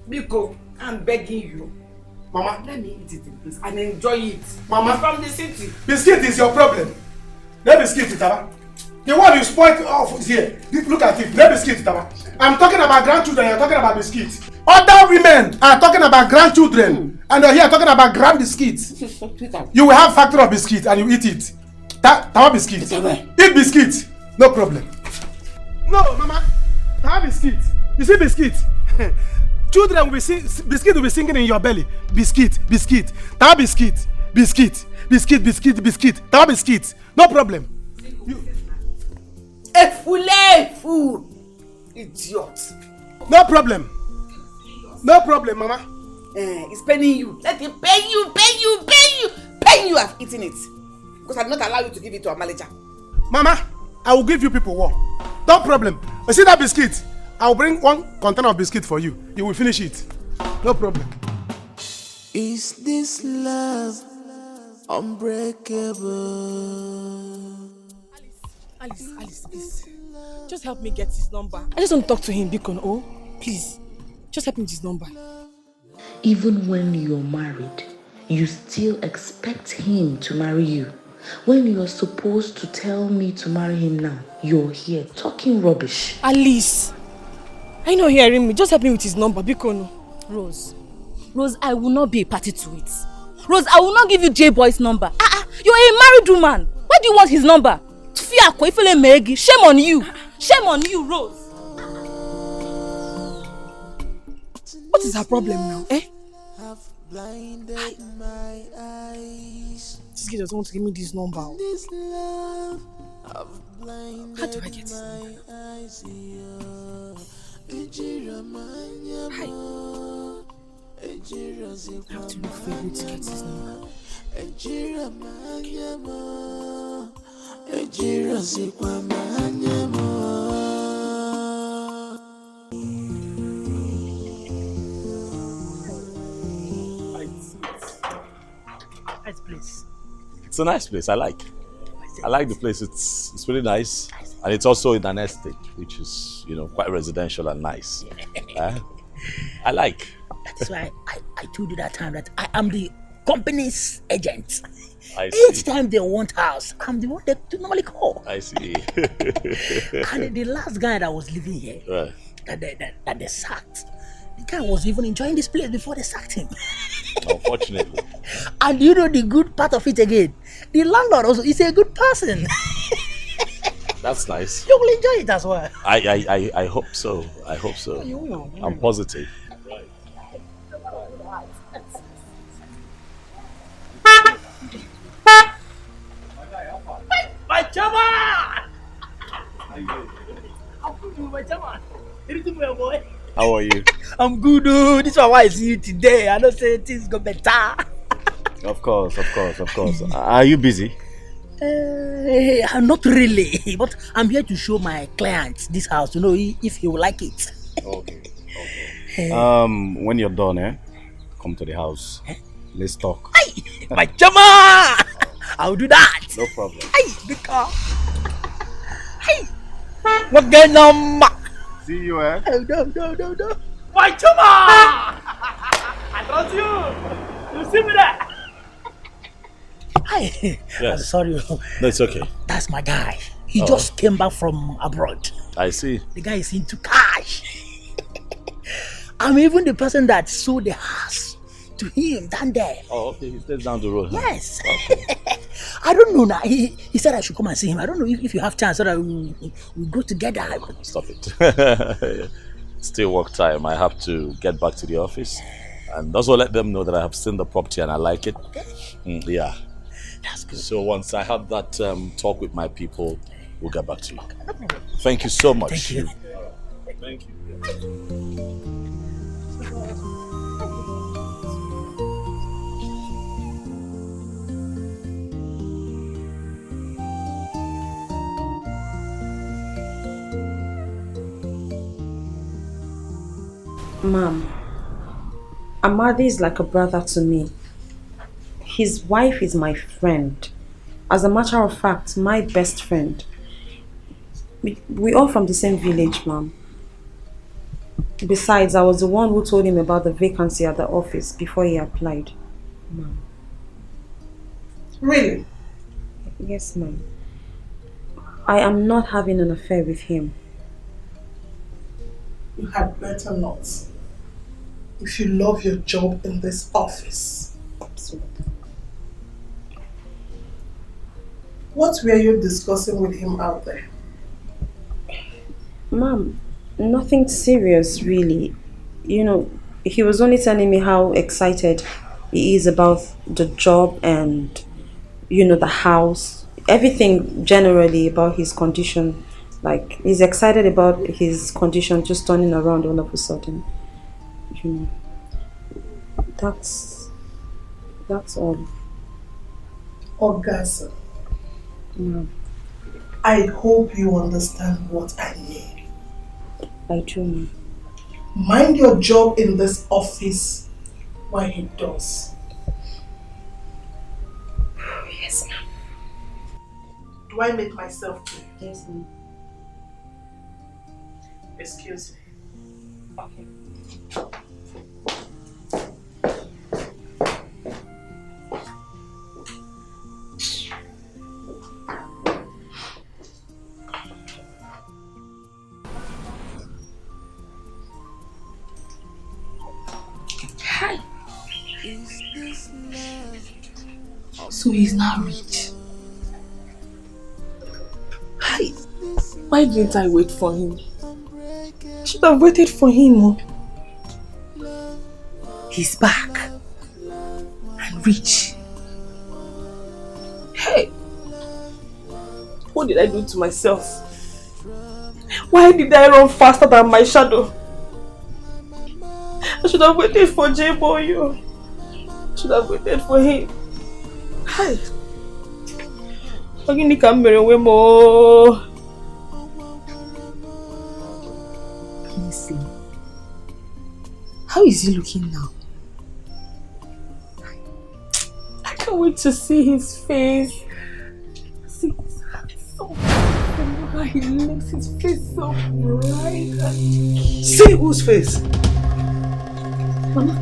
Speaker 11: Biko, I'm begging you.
Speaker 1: Mama,
Speaker 11: let me eat it in peace and enjoy it.
Speaker 1: Mama,
Speaker 11: from the city.
Speaker 1: Biscuit is your problem. Let biscuit it, Taba. The one you spoiled off is here. Look at it. Let biscuit it, Taba. I'm talking about grandchildren. You're talking about biscuits. Other women are talking about grandchildren, and they're here talking about grand biscuits. You will have factory of biscuit and you eat it. Taba biscuit. Eat biscuit. No problem. No, Mama. Taba biscuit. You see biscuit? Children will be biscuit will be singing in your belly. Biscuit, biscuit. Taba biscuit. Biscuit, biscuit, biscuit, biscuit. Taba biscuit. No problem.
Speaker 10: Fool. Idiot.
Speaker 1: No problem. No problem, Mama.
Speaker 10: It's paying you. Let it pay you. Pay you have eaten it. Because I'm not allowed you to give it to a manager.
Speaker 1: Mama, I will give you people one. No problem. You see that biscuit? I will bring one container of biscuit for you. You will finish it. No problem.
Speaker 8: Is this love unbreakable?
Speaker 11: Alice, please. Just help me get his number. I just want to talk to him, Bikon. Oh, please. Just help me with his number.
Speaker 13: Even when you're married, you still expect him to marry you. When you're supposed to tell me to marry him now, you're here talking rubbish.
Speaker 11: Alice, are you not hearing me? Just help me with his number, Bikon.
Speaker 12: Rose, I will not be a party to it. Rose, I will not give you J-Boy's number. You're a married woman. Why do you want his number? Shame on you. Shame on you, Rose.
Speaker 11: What is her problem now, eh? This kid doesn't want to give me this number. How do I get his number? Hi. I have to look for a way to get his number.
Speaker 10: Nice place.
Speaker 4: It's a nice place. I like the place. It's really nice, and it's also in an estate, which is quite residential and nice. I like.
Speaker 10: That's why I told you that time that I am the company's agent.
Speaker 4: Each
Speaker 10: time they want house, I'm the one they normally call.
Speaker 4: I see.
Speaker 10: And the last guy that was living here,
Speaker 4: right,
Speaker 10: that they sacked, the guy was even enjoying this place before they sacked him.
Speaker 4: Unfortunately.
Speaker 10: And you know the good part of it again, the landlord also is a good person.
Speaker 4: That's nice.
Speaker 10: You will enjoy it as well.
Speaker 4: I hope so. I hope so. I'm positive.
Speaker 10: My chairman! My chairman. Boy.
Speaker 4: How are you?
Speaker 10: I'm good, dude. This is why I see you today. I don't say things go better.
Speaker 4: Of course. Are you busy?
Speaker 10: Not really, but I'm here to show my clients this house, if he will like it.
Speaker 4: Okay. When you're done, come to the house. Let's talk.
Speaker 10: Hey, my chama! I'll do that.
Speaker 4: No problem.
Speaker 10: Hey, big car. Hey, what going on?
Speaker 4: See you, eh?
Speaker 10: Oh, no. My chama! I trust you. You see me there? Hi.
Speaker 4: Yes.
Speaker 10: I'm sorry.
Speaker 4: No, it's okay.
Speaker 10: That's my guy. He just came back from abroad.
Speaker 4: I see.
Speaker 10: The guy is into cash. I'm even the person that sold the house to him down there.
Speaker 4: Oh, okay. He stays down the road.
Speaker 10: Yes.
Speaker 4: Okay.
Speaker 10: I don't know now. He said I should come and see him. I don't know if you have chance so that we'll go together.
Speaker 4: Stop it. Still work time. I have to get back to the office and also let them know that I have seen the property and I like it.
Speaker 10: Okay.
Speaker 4: Yeah.
Speaker 10: That's good.
Speaker 4: So once I have that talk with my people, we'll get back to you.
Speaker 10: Okay, no problem.
Speaker 4: Thank you so much.
Speaker 10: Thank you.
Speaker 4: Thank you.
Speaker 9: Mom, Amadi is like a brother to me. His wife is my friend. As a matter of fact, my best friend. We all from the same village, Mom. Besides, I was the one who told him about the vacancy at the office before he applied. Mom.
Speaker 5: Really?
Speaker 9: Yes, Mom. I am not having an affair with him.
Speaker 5: You had better not. If you love your job in this office.
Speaker 9: Absolutely.
Speaker 5: What were you discussing with him out there?
Speaker 9: Mom, nothing serious really. He was only telling me how excited he is about the job and, the house. Everything generally about his condition. Like, he's excited about his condition just turning around all of a sudden. That's all.
Speaker 5: Orgasm.
Speaker 9: No.
Speaker 5: I hope you understand what I mean.
Speaker 9: I do, Mom.
Speaker 5: Mind your job in this office while he does.
Speaker 9: Yes, Mom.
Speaker 11: Do I make myself clear?
Speaker 6: Yes, ma'am.
Speaker 11: Excuse me.
Speaker 6: Okay.
Speaker 11: Hi. So he's now rich. Hi. Why didn't I wait for him? I should have waited for him. He's back. And rich. Hey. What did I do to myself? Why did I run faster than my shadow? I should have waited for J-Boy. I should have waited for him. Hi. Let me see. How is he looking now? I can't wait to see his face. See his hands so bright. He makes his face so bright.
Speaker 10: See whose face?
Speaker 11: Mama.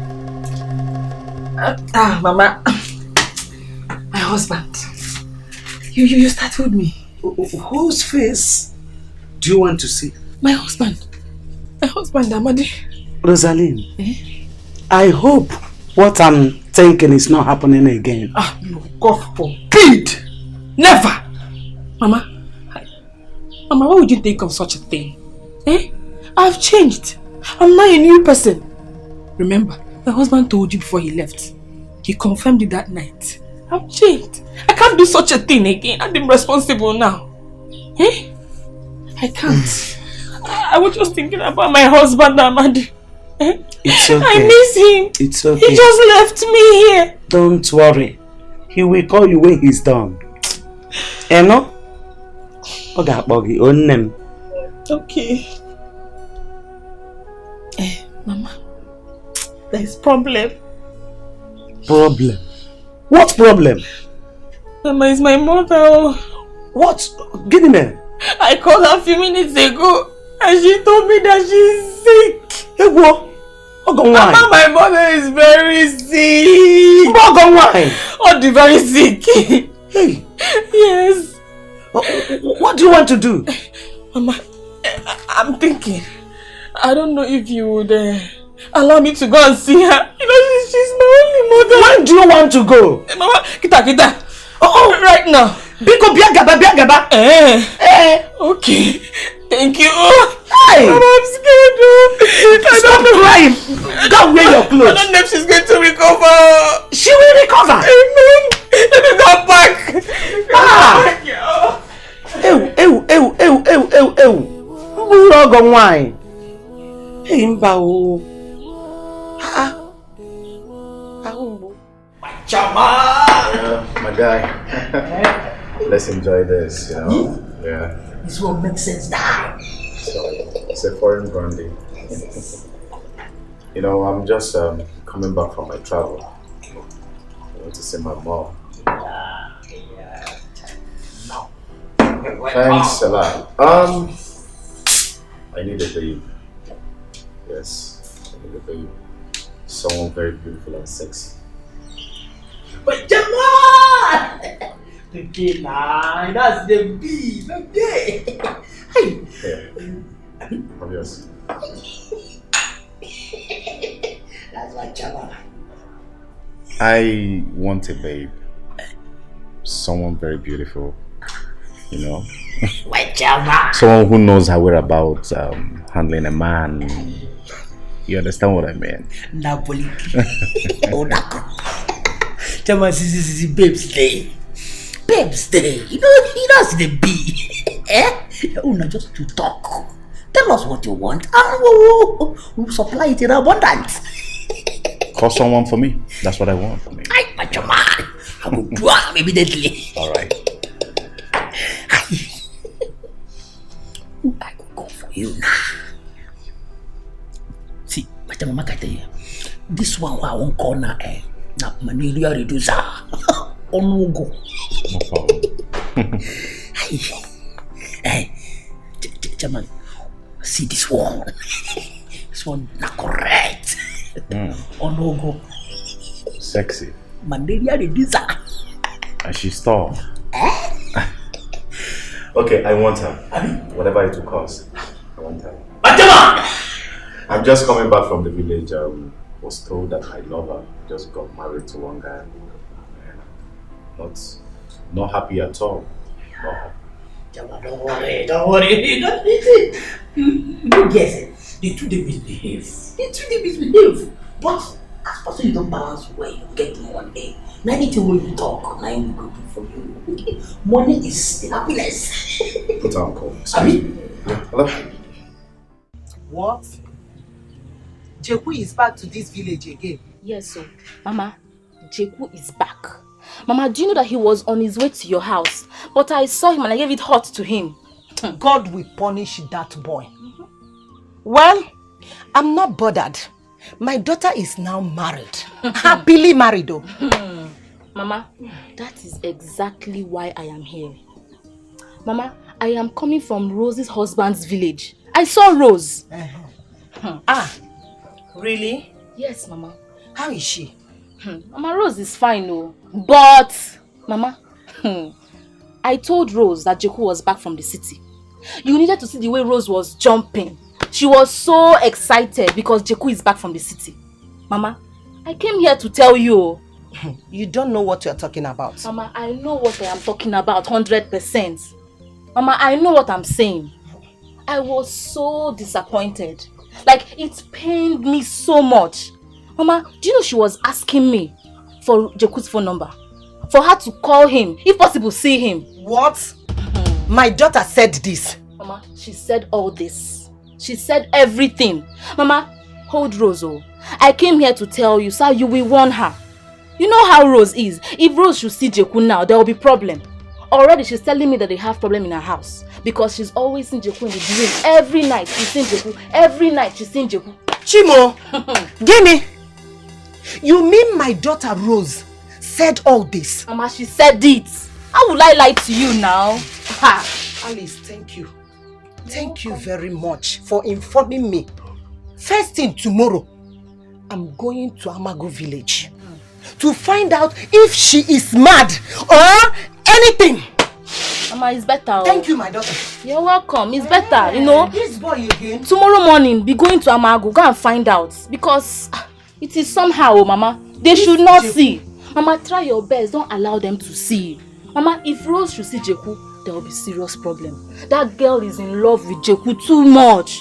Speaker 11: Mama. My husband. You startled me.
Speaker 10: Whose face do you want to see?
Speaker 11: My husband. My husband, Amadi.
Speaker 10: Rosaline.
Speaker 11: Eh?
Speaker 10: I hope what I'm thinking is not happening again.
Speaker 11: No, God forbid. Never. Mama. Mama, why would you think of such a thing? Eh? I've changed. I'm now a new person. Remember, my husband told you before he left. He confirmed it that night. I've changed. I can't do such a thing again. I'm responsible now. Eh? I can't. I was just thinking about my husband, Amadi. Eh?
Speaker 10: It's okay.
Speaker 11: I miss him.
Speaker 10: It's okay.
Speaker 11: He just left me here.
Speaker 10: Don't worry. He will call you when he's done. No?
Speaker 11: Okay. Mama. There's problem.
Speaker 10: Problem? What problem?
Speaker 11: Mama is my mother.
Speaker 10: What? Give me.
Speaker 11: I called her a few minutes ago and she told me that she's sick.
Speaker 10: Hey, what?
Speaker 11: Mama, my mother is very sick. Oh, the very sick.
Speaker 10: Hey.
Speaker 11: Yes.
Speaker 10: What do you want to do?
Speaker 11: Mama, I'm thinking. I don't know if you would allow me to go and see her. You know, she's my only mother.
Speaker 10: When do you want to go?
Speaker 11: Mama, kita. Oh, right now.
Speaker 10: Biko biagaba.
Speaker 11: Okay. Thank you.
Speaker 10: Hey.
Speaker 11: Mama, I'm scared.
Speaker 10: Stop crying. Go wear your clothes.
Speaker 11: I don't know if she's going to recover.
Speaker 10: She will recover.
Speaker 11: Amen. Let me go back.
Speaker 10: Ew. Wine. Hey, Mbao.
Speaker 4: My guy. Let's enjoy this, you know? Yeah.
Speaker 10: This won't make sense now.
Speaker 4: So, it's a foreign brandy. You know, I'm just coming back from my travel. I want to see my mom. Thanks a lot. I need a babe. Yes, I need a babe. Someone very beautiful and sexy.
Speaker 10: But Jamal! Okay, nah, that's the B. Okay. Hey.
Speaker 4: Yeah. Obvious.
Speaker 10: That's what Jamal.
Speaker 4: I want a babe. Someone very beautiful. You know?
Speaker 10: What Jamal?
Speaker 4: Someone who knows her whereabouts, handling a man. You understand what I mean?
Speaker 10: Napoli. Oh, Nako. Jamal, this is Babes Day. Babes Day. You know, the B. Oh, no, just to talk. Tell us what you want and we'll supply it in abundance.
Speaker 4: Call someone for me. That's what I want for me.
Speaker 10: But Jamal, I will do it immediately.
Speaker 4: Alright.
Speaker 10: I could go for you now. See, but the mama can tell you, this one I won't call now, na malaria reducer. On go.
Speaker 4: No problem.
Speaker 10: Hey, Chairman, see this one. This one not correct. Oh no go.
Speaker 4: Sexy.
Speaker 10: Malaria reducer.
Speaker 4: And she's tall. Okay, I want her. Whatever it will cost. I want her. I'm just coming back from the village. Was told that I love her. Just got married to one guy. Not happy at all. Not happy.
Speaker 10: Don't worry. You don't guess it. The two they misbehave. But as person you don't balance where you get money. Now anything when you talk, now you go do for you. Money is happiness.
Speaker 4: Put on call.
Speaker 10: Hello?
Speaker 5: What? Jeku is back to this village again.
Speaker 3: Yes, sir. Mama, Jeku is back. Mama, do you know that he was on his way to your house? But I saw him and I gave it hot to him.
Speaker 5: God will punish that boy. Well, I'm not bothered. My daughter is now married. Happily married though.
Speaker 3: Mama, that is exactly why I am here. Mama, I am coming from Rose's husband's village. I saw Rose.
Speaker 5: Really?
Speaker 3: Yes, Mama.
Speaker 5: How is she?
Speaker 3: Mama, Rose is fine, no. But, Mama, I told Rose that Jeku was back from the city. You needed to see the way Rose was jumping. She was so excited because Jeku is back from the city. Mama, I came here to tell you.
Speaker 5: You don't know what you're talking about.
Speaker 3: Mama, I know what I am talking about 100%. Mama, I know what I'm saying. I was so disappointed. Like, it pained me so much. Mama, do you know she was asking me for Jeku's phone number? For her to call him, if possible, see him.
Speaker 5: What? My daughter said this.
Speaker 3: Mama, she said all this. She said everything. Mama, hold Rose. I came here to tell you, sir, you will warn her. You know how Rose is. If Rose should see Jeku now, there will be problem. Already she's telling me that they have problem in her house. Because she's always seen Jeku in the dream. Every night she's seen Jeku. Every night she's seen Jeku.
Speaker 5: Chimo, Gimme. You mean my daughter Rose said all this?
Speaker 3: Mama, she said it. How will I lie to you now? Ha.
Speaker 5: Alice, thank you. Thank you very much for informing me. First thing tomorrow, I'm going to Amago village to find out if she is mad or anything.
Speaker 3: Mama, it's better.
Speaker 5: Thank you, my daughter.
Speaker 3: You're welcome. It's better, you know.
Speaker 5: This boy again.
Speaker 3: Tomorrow morning, be going to Amago. Go and find out. Because it is somehow, Mama. They should not see. Mama, try your best. Don't allow them to see. Mama, if Rose should see Jeku, there will be serious problem. That girl is in love with Jeku too much.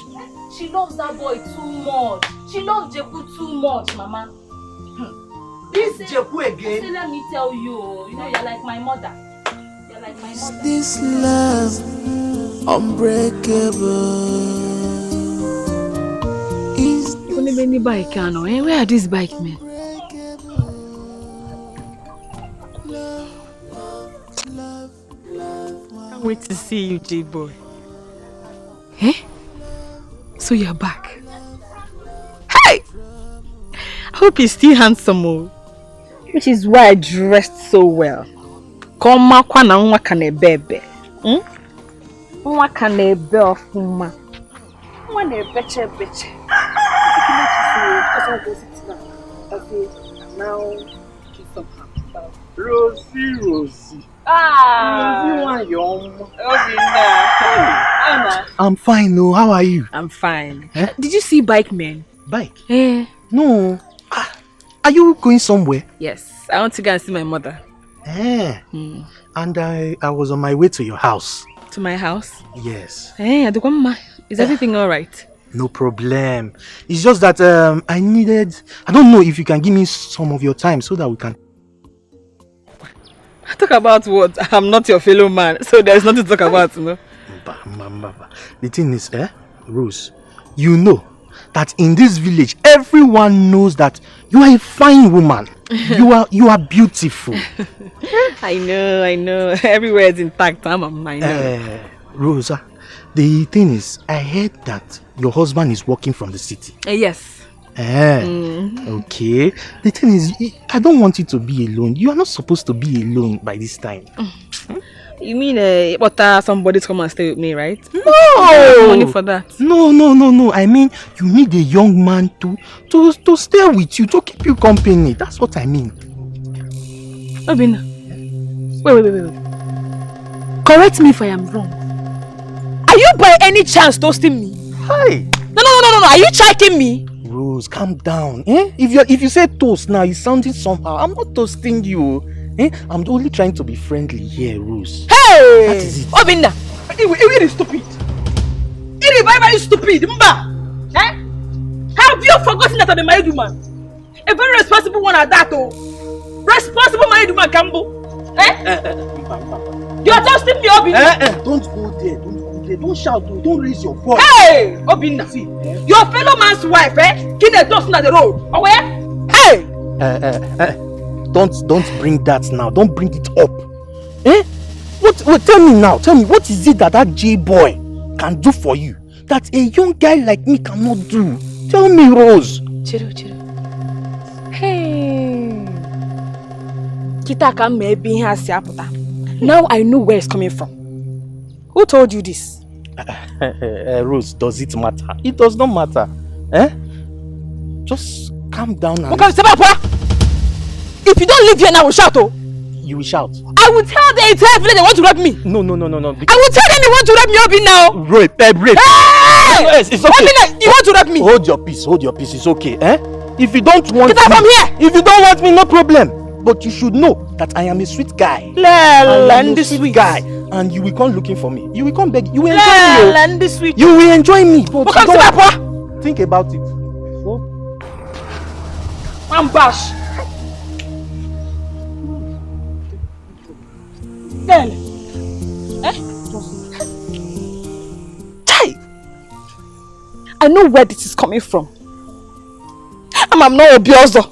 Speaker 3: She loves that boy too much. She loves Jeku too much, Mama.
Speaker 5: This Jeku again.
Speaker 3: Say, let me tell you, you know, you're like my mother. You're like my mother.
Speaker 8: This love unbreakable. Is
Speaker 11: only many bike, where are these bike men? Can't wait to see you, J-boy. Eh? So you're back. Hey! I hope you're still handsome, oh. Which is why I dressed so well. Koma kwana nwa kanebebe. Nwa kanebe ofuma. Nwa nebeche beche. Now, Rosie.
Speaker 7: I'm fine, no. How are you?
Speaker 11: I'm fine. Eh? Did you see bike men?
Speaker 7: Bike?
Speaker 11: Eh?
Speaker 7: No. Are you going somewhere?
Speaker 11: Yes, I want to go and see my mother.
Speaker 7: Eh? And I was on my way to your house.
Speaker 11: To my house?
Speaker 7: Yes.
Speaker 11: Eh, is everything alright?
Speaker 7: No problem. It's just that I don't know if you can give me some of your time so that we can...
Speaker 11: Talk about what? I'm not your fellow man, so there's nothing to talk about, no?
Speaker 7: The thing is, Rose, you know that in this village, everyone knows that you are a fine woman. You are beautiful.
Speaker 11: I know. Everywhere is intact. I know.
Speaker 7: Rosa, the thing is, I heard that your husband is working from the city.
Speaker 11: Yes.
Speaker 7: Okay. The thing is, I don't want you to be alone. You are not supposed to be alone by this time.
Speaker 11: You mean somebody to come and stay with me, right?
Speaker 7: No!
Speaker 11: Money for that.
Speaker 7: No. I mean, you need a young man to stay with you, to keep you company. That's what I mean.
Speaker 11: Obinna, wait. Correct me if I am wrong. Are you by any chance toasting me?
Speaker 7: Hi.
Speaker 11: No. Are you checking me?
Speaker 7: Rose, calm down. If you say toast now, it's sounding somehow. I'm not toasting you. I'm only trying to be friendly here, Rose.
Speaker 11: Hey!
Speaker 7: That is it.
Speaker 11: Obinna, it is stupid. It is very stupid. Mba. Have you forgotten that I'm a married woman? A very responsible one at that, oh. Responsible married woman, Kambo. You are toasting me, Obinna.
Speaker 7: Don't go there. Don't shout. Don't raise your voice.
Speaker 11: Hey, Obinna. See, your fellow man's wife, keep the toast on the road. Oh, hey.
Speaker 7: Don't bring that now. Don't bring it up. What? Tell me now. Tell me, what is it that J-boy can do for you that a young guy like me cannot do? Tell me, Rose.
Speaker 11: Chiru. Hey. Kitaka maybe has siaputa. Now I know where it's coming from. Who told you this?
Speaker 7: Rose, does it matter? It does not matter. Just calm down and...
Speaker 11: If you don't leave here now, I will shout, oh.
Speaker 7: You will shout?
Speaker 11: I will tell the entire village they want to rape me.
Speaker 7: No.
Speaker 11: I will tell them they want to rape me, Obi, now.
Speaker 7: Rape.
Speaker 11: Hey!
Speaker 7: Yes, it's okay.
Speaker 11: Obi, you want to rape me?
Speaker 7: Hold your peace, it's okay, If you don't want
Speaker 11: Get out from here!
Speaker 7: If you don't want me, no problem. But you should know that I am a sweet guy. Sweet guy. And you will come looking for me. You will come beg. You will enjoy me. You will enjoy me. Think about it.
Speaker 11: I'm bash. Girl. Chai. I know where this is coming from. I'm not Obiozo.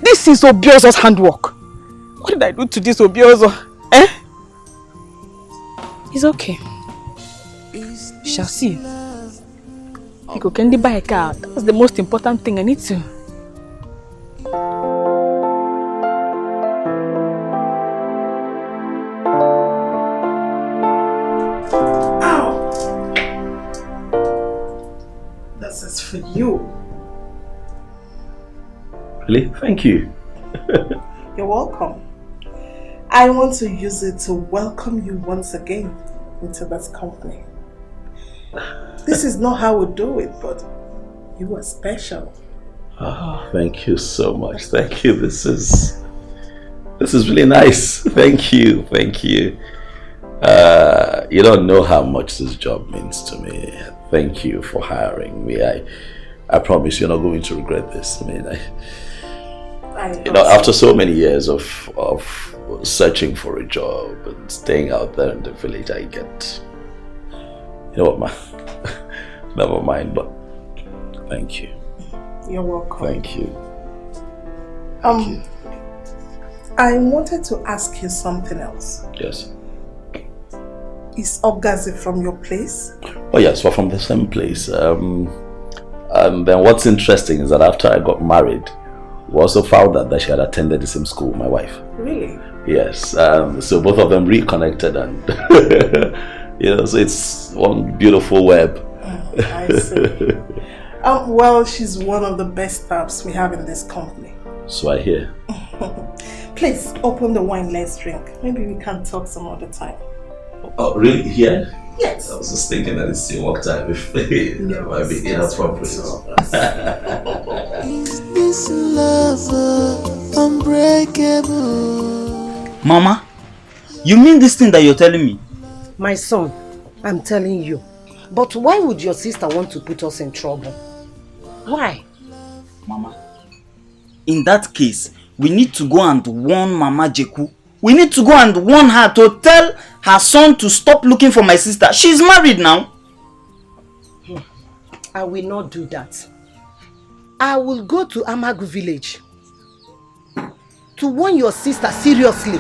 Speaker 11: This is Obiozo's handwork. What did I do to this Obiozo? It's okay. We shall see. Pico, can they buy a car? That's the most important thing I need to.
Speaker 14: Ow! This is for you.
Speaker 2: Really? Thank you.
Speaker 14: You're welcome. I want to use it to welcome you once again into this company. This is not how we do it, but you are special.
Speaker 2: Oh, thank you so much. Thank you. This is really nice. Thank you. You don't know how much this job means to me. Thank you for hiring me. I promise you're not going to regret this. I mean, after so many years of searching for a job and staying out there in the village, I get, you know what, never mind, but thank you.
Speaker 14: You're welcome.
Speaker 2: Thank you.
Speaker 14: I wanted to ask you something else.
Speaker 2: Yes.
Speaker 14: Is Ogazi from your place?
Speaker 2: Oh yes, we're from the same place. And then what's interesting is that after I got married, we also found out that she had attended the same school, my wife.
Speaker 14: Really?
Speaker 2: Yes. So both of them reconnected, and so it's one beautiful web.
Speaker 14: I see. Well, she's one of the best staffs we have in this company.
Speaker 2: So I hear.
Speaker 14: Please open the wine, let's drink. Maybe we can talk some other time.
Speaker 2: Oh, really? Here?
Speaker 14: Yes.
Speaker 2: I was just thinking that it's still work time if that might be inappropriate.
Speaker 8: Is this love unbreakable?
Speaker 10: Mama, you mean this thing that you're telling me?
Speaker 5: My son, I'm telling you. But why would your sister want to put us in trouble? Why?
Speaker 10: Mama, in that case, we need to go and warn Mama Jeku. We need to go and warn her to tell her son to stop looking for my sister. She's married now.
Speaker 5: I will not do that. I will go to Amagu village to warn your sister seriously.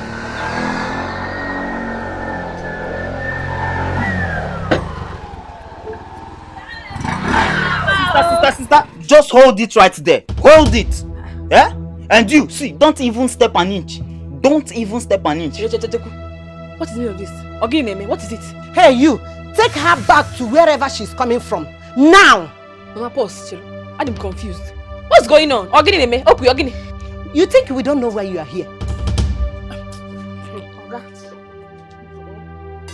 Speaker 10: Sister, just hold it right there. Hold it. And you, see, don't even step an inch. Don't even step an inch.
Speaker 11: What is the meaning of this? Ogini, what is it?
Speaker 5: Hey, you! Take her back to wherever she's coming from. Now!
Speaker 11: Mama, pause, Chiro. I'm confused. What's going on? Ogini, Ogini.
Speaker 5: You think we don't know why you are here?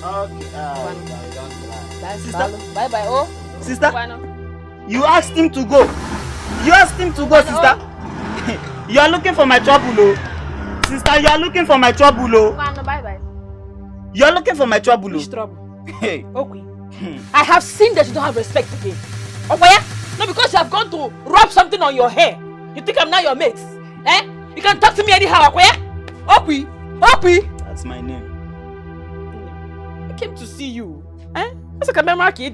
Speaker 10: Okay,
Speaker 11: sister. Bye-bye, oh.
Speaker 10: Sister, you asked him to go. You asked him to go, sister. You are looking for my trouble, oh. Sister, you are looking for my trouble, oh.
Speaker 11: Bye-bye.
Speaker 10: You are looking for my trouble, oh.
Speaker 11: Which trouble?
Speaker 10: Hey.
Speaker 11: Okay. I have seen that you don't have respect again. Okwaya? No, because you have gone to rub something on your hair. You think I'm not your mate? Eh? You can talk to me anyhow, Okwaya? Okwi?
Speaker 10: That's my name.
Speaker 11: I came to see you. Eh? I came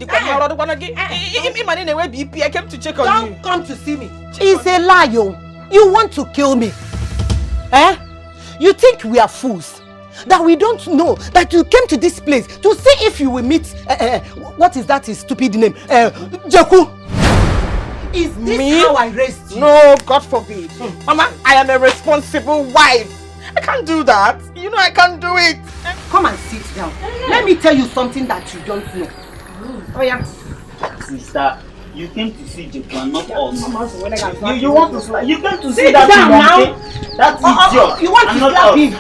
Speaker 11: to check on you.
Speaker 5: Don't come to see me. It's a lie, yo. You want to kill me. Eh? You think we are fools? That we don't know that you came to this place to see if you will meet what is that his stupid name? Jaku. Is this
Speaker 11: me?
Speaker 5: How I raised you?
Speaker 11: No, God forbid. Mama, I am a responsible wife. I can't do that. You know I can't do it.
Speaker 5: Come and sit down. Let me tell you something that you don't know. Oh yeah.
Speaker 10: Sister, you came to see Japan, not us.
Speaker 5: You want to slap?
Speaker 10: You came to see that monkey. That idiot.
Speaker 5: You want to slap him?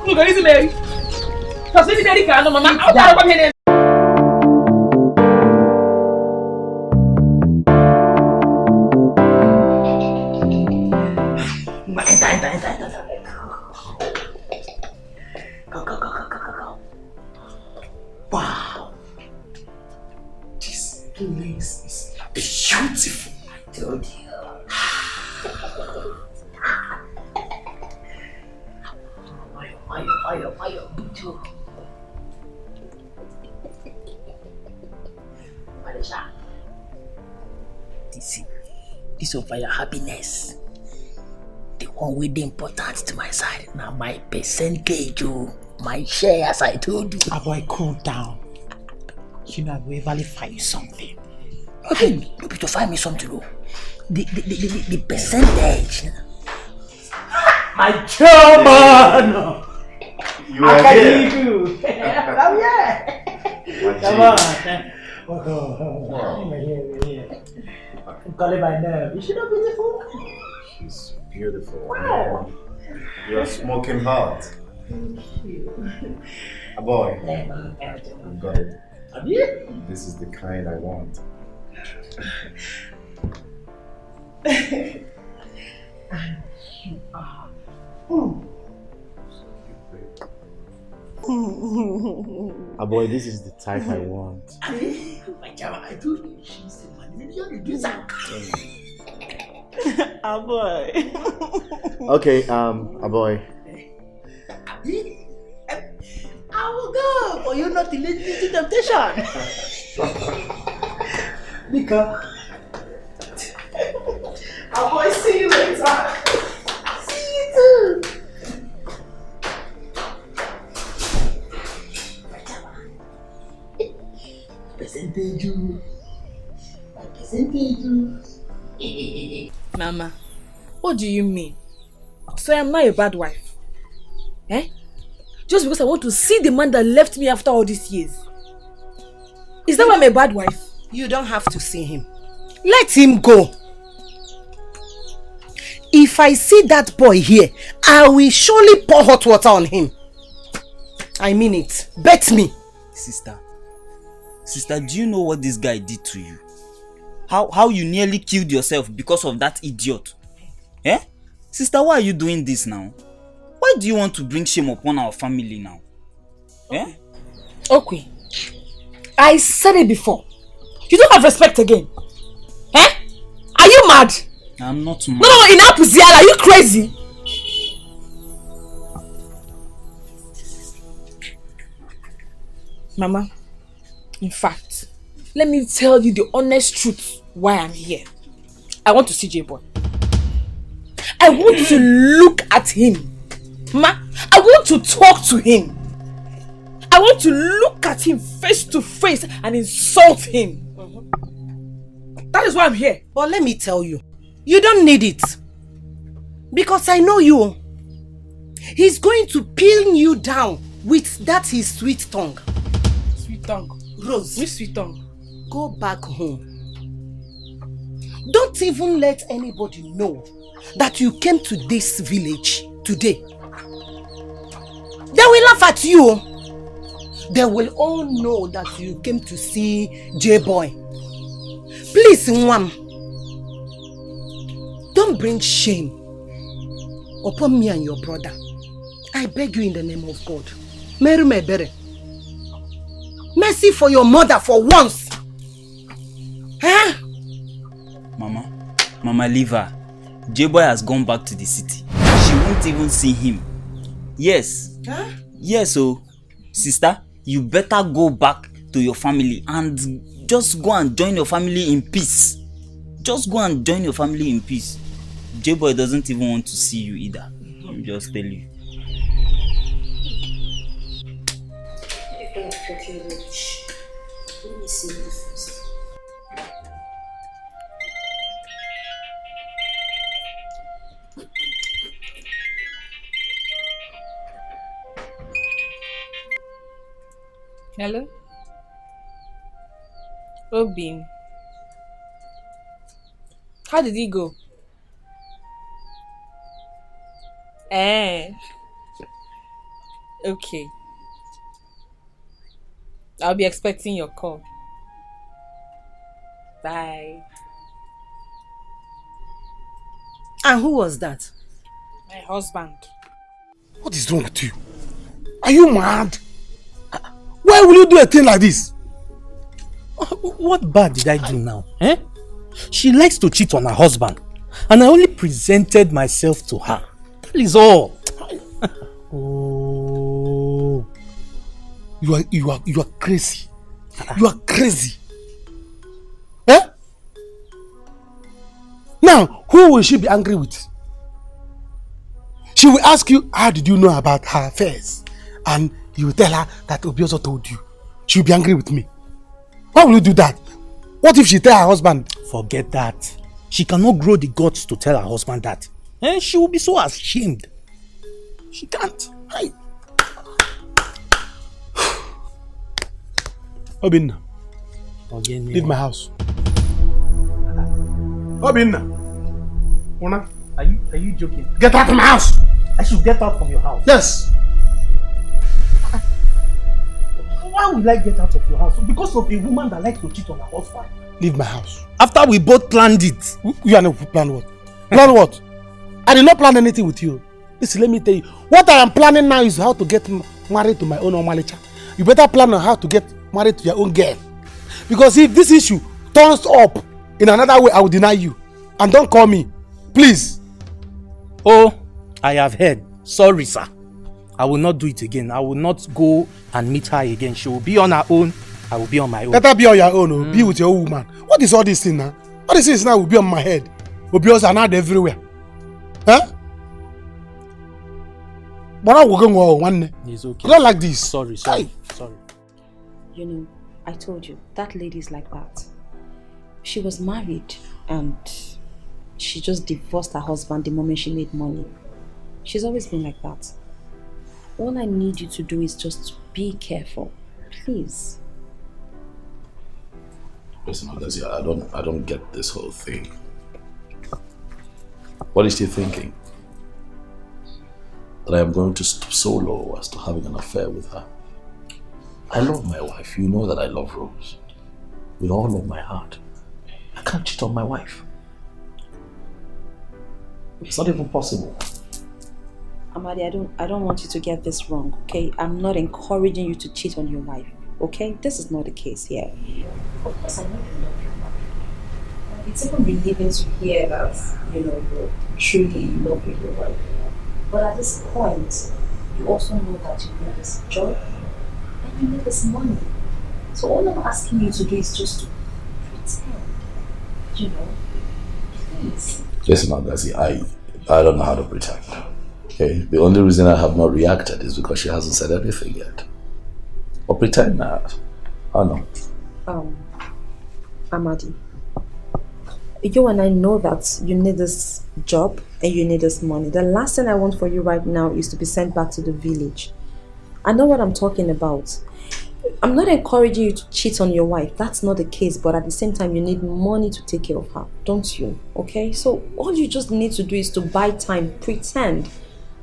Speaker 11: Look, listen, Mary. Mama.
Speaker 2: Wow. This place is beautiful. I told you.
Speaker 15: This of your happiness. The one with the important to my side. Now my percentage, my share, as I told you.
Speaker 16: Ah, boy, cool down. You know I will verify you something.
Speaker 15: Okay, you to find me something, though. The percentage.
Speaker 16: My German!
Speaker 2: You are here.
Speaker 16: I'm here. Come on. Wow. I'm calling my name. Is she not beautiful?
Speaker 4: She's beautiful.
Speaker 16: Wow.
Speaker 4: You're smoking hot.
Speaker 16: Thank you.
Speaker 4: A boy.
Speaker 16: I've
Speaker 4: got it.
Speaker 16: Have you?
Speaker 4: This is the kind I want.
Speaker 16: And you are.
Speaker 4: A boy, this is the type I want.
Speaker 16: My Java, I told you she's a man. You do that.
Speaker 10: A boy.
Speaker 4: Okay, a boy.
Speaker 16: I will go for you not to lead me to temptation. Nika. I will see you later. See you too.
Speaker 11: Mama, what do you mean? So I'm not a bad wife? Eh? Just because I want to see the man that left me after all these years. Is that why I'm a bad wife?
Speaker 5: You don't have to see him. Let him go. If I see that boy here, I will surely pour hot water on him. I mean it. Bet me.
Speaker 10: Sister, do you know what this guy did to you? How you nearly killed yourself because of that idiot? Eh? Sister, why are you doing this now? Why do you want to bring shame upon our family now? Eh?
Speaker 11: Okay. I said it before. You don't have respect again. Eh? Are you mad?
Speaker 10: I'm not mad.
Speaker 11: No, in Apuziala, are you crazy? Mama, in fact, let me tell you the honest truth why I'm here. I want to see J-Boy. I want to look at him. Ma, I want to talk to him. I want to look at him face to face and insult him. That is why I'm here.
Speaker 5: But let me tell you, you don't need it. Because I know you. He's going to pin you down with that his sweet tongue.
Speaker 11: Sweet tongue?
Speaker 5: Rose.
Speaker 11: Which sweet tongue?
Speaker 5: Go back home. Don't even let anybody know that you came to this village today. They will laugh at you. They will all know that you came to see J-Boy. Please, Nwam, don't bring shame upon me and your brother. I beg you in the name of God. Mary Mebere. Mercy for your mother for once. Huh?
Speaker 17: Mama, leave her. J-Boy has gone back to the city. She won't even see him. Yes.
Speaker 5: Huh?
Speaker 17: Yes, so, sister, you better go back to your family and just go and join your family in peace. Just go and join your family in peace. J-Boy doesn't even want to see you either. I'm just tell you.
Speaker 15: Let me see the first.
Speaker 11: Hello? Obin. How did he go? Okay. I'll be expecting your call. Bye.
Speaker 5: And who was that?
Speaker 11: My husband.
Speaker 1: What is wrong with you? Are you mad? Why will you do a thing like this?
Speaker 7: What bad did I do now? Eh? She likes to cheat on her husband. And I only presented myself to her. That is all.
Speaker 1: Oh. You are crazy. You are crazy. Eh? Now, who will she be angry with? She will ask you, how did you know about her affairs? And you will tell her that Obi also told you. She will be angry with me. Why will you do that? What if she tell her husband?
Speaker 7: Forget that. She cannot grow the guts to tell her husband that. And she will be so ashamed. She can't. Hey.
Speaker 1: Obinna, leave my house. Obinna, Ona,
Speaker 7: are you joking?
Speaker 1: Get out of my house.
Speaker 7: I should get out from your house.
Speaker 1: Yes.
Speaker 7: Why would I get out of your house? Because of a woman that likes to cheat on her husband.
Speaker 1: Leave my house.
Speaker 7: After we both planned it.
Speaker 1: You are not plan what? Plan what? I did not plan anything with you. Listen, let me tell you. What I am planning now is how to get married to my own Omalicha. You better plan on how to get married to your own girl. Because if this issue turns up in another way, I will deny you. And don't call me. Please.
Speaker 7: Oh, I have heard. Sorry, sir. I will not do it again. I will not go and meet her again. She will be on her own. I will be on my own.
Speaker 1: Better be on your own. Be with your own woman. What is all this thing now? All this things now will be on my head. Will be also not everywhere. Huh? But I will go one day.
Speaker 7: It's okay.
Speaker 1: Not like this.
Speaker 7: Sorry.
Speaker 12: You know, I told you, that lady is like that. She was married and she just divorced her husband the moment she made money. She's always been like that. All I need you to do is just be careful. Please.
Speaker 2: Listen, I don't get this whole thing. What is she thinking? That I am going to stoop so low as to having an affair with her? I love my wife. You know that I love Rose. With all of my heart. I can't cheat on my wife. It's not even possible.
Speaker 12: Amadi, I don't want you to get this wrong, okay? I'm not encouraging you to cheat on your wife, okay? This is not the case here. Of course, I know you love your wife. It's even relieving to hear that, you're truly in love with your wife. But at this point, you also know that you need this job and you need this money. So all I'm asking you to do is just to pretend, please.
Speaker 2: Listen, Agazi, I don't know how to pretend. Okay? The only reason I have not reacted is because she hasn't said anything yet. Or pretend now. I know.
Speaker 12: Amadi, you and I know that you need this job and you need this money. The last thing I want for you right now is to be sent back to the village.
Speaker 13: I know what I'm talking about. I'm not encouraging you to cheat on your wife. That's not the case. But at the same time, you need money to take care of her, don't you? Okay? So all you just need to do is to buy time, pretend.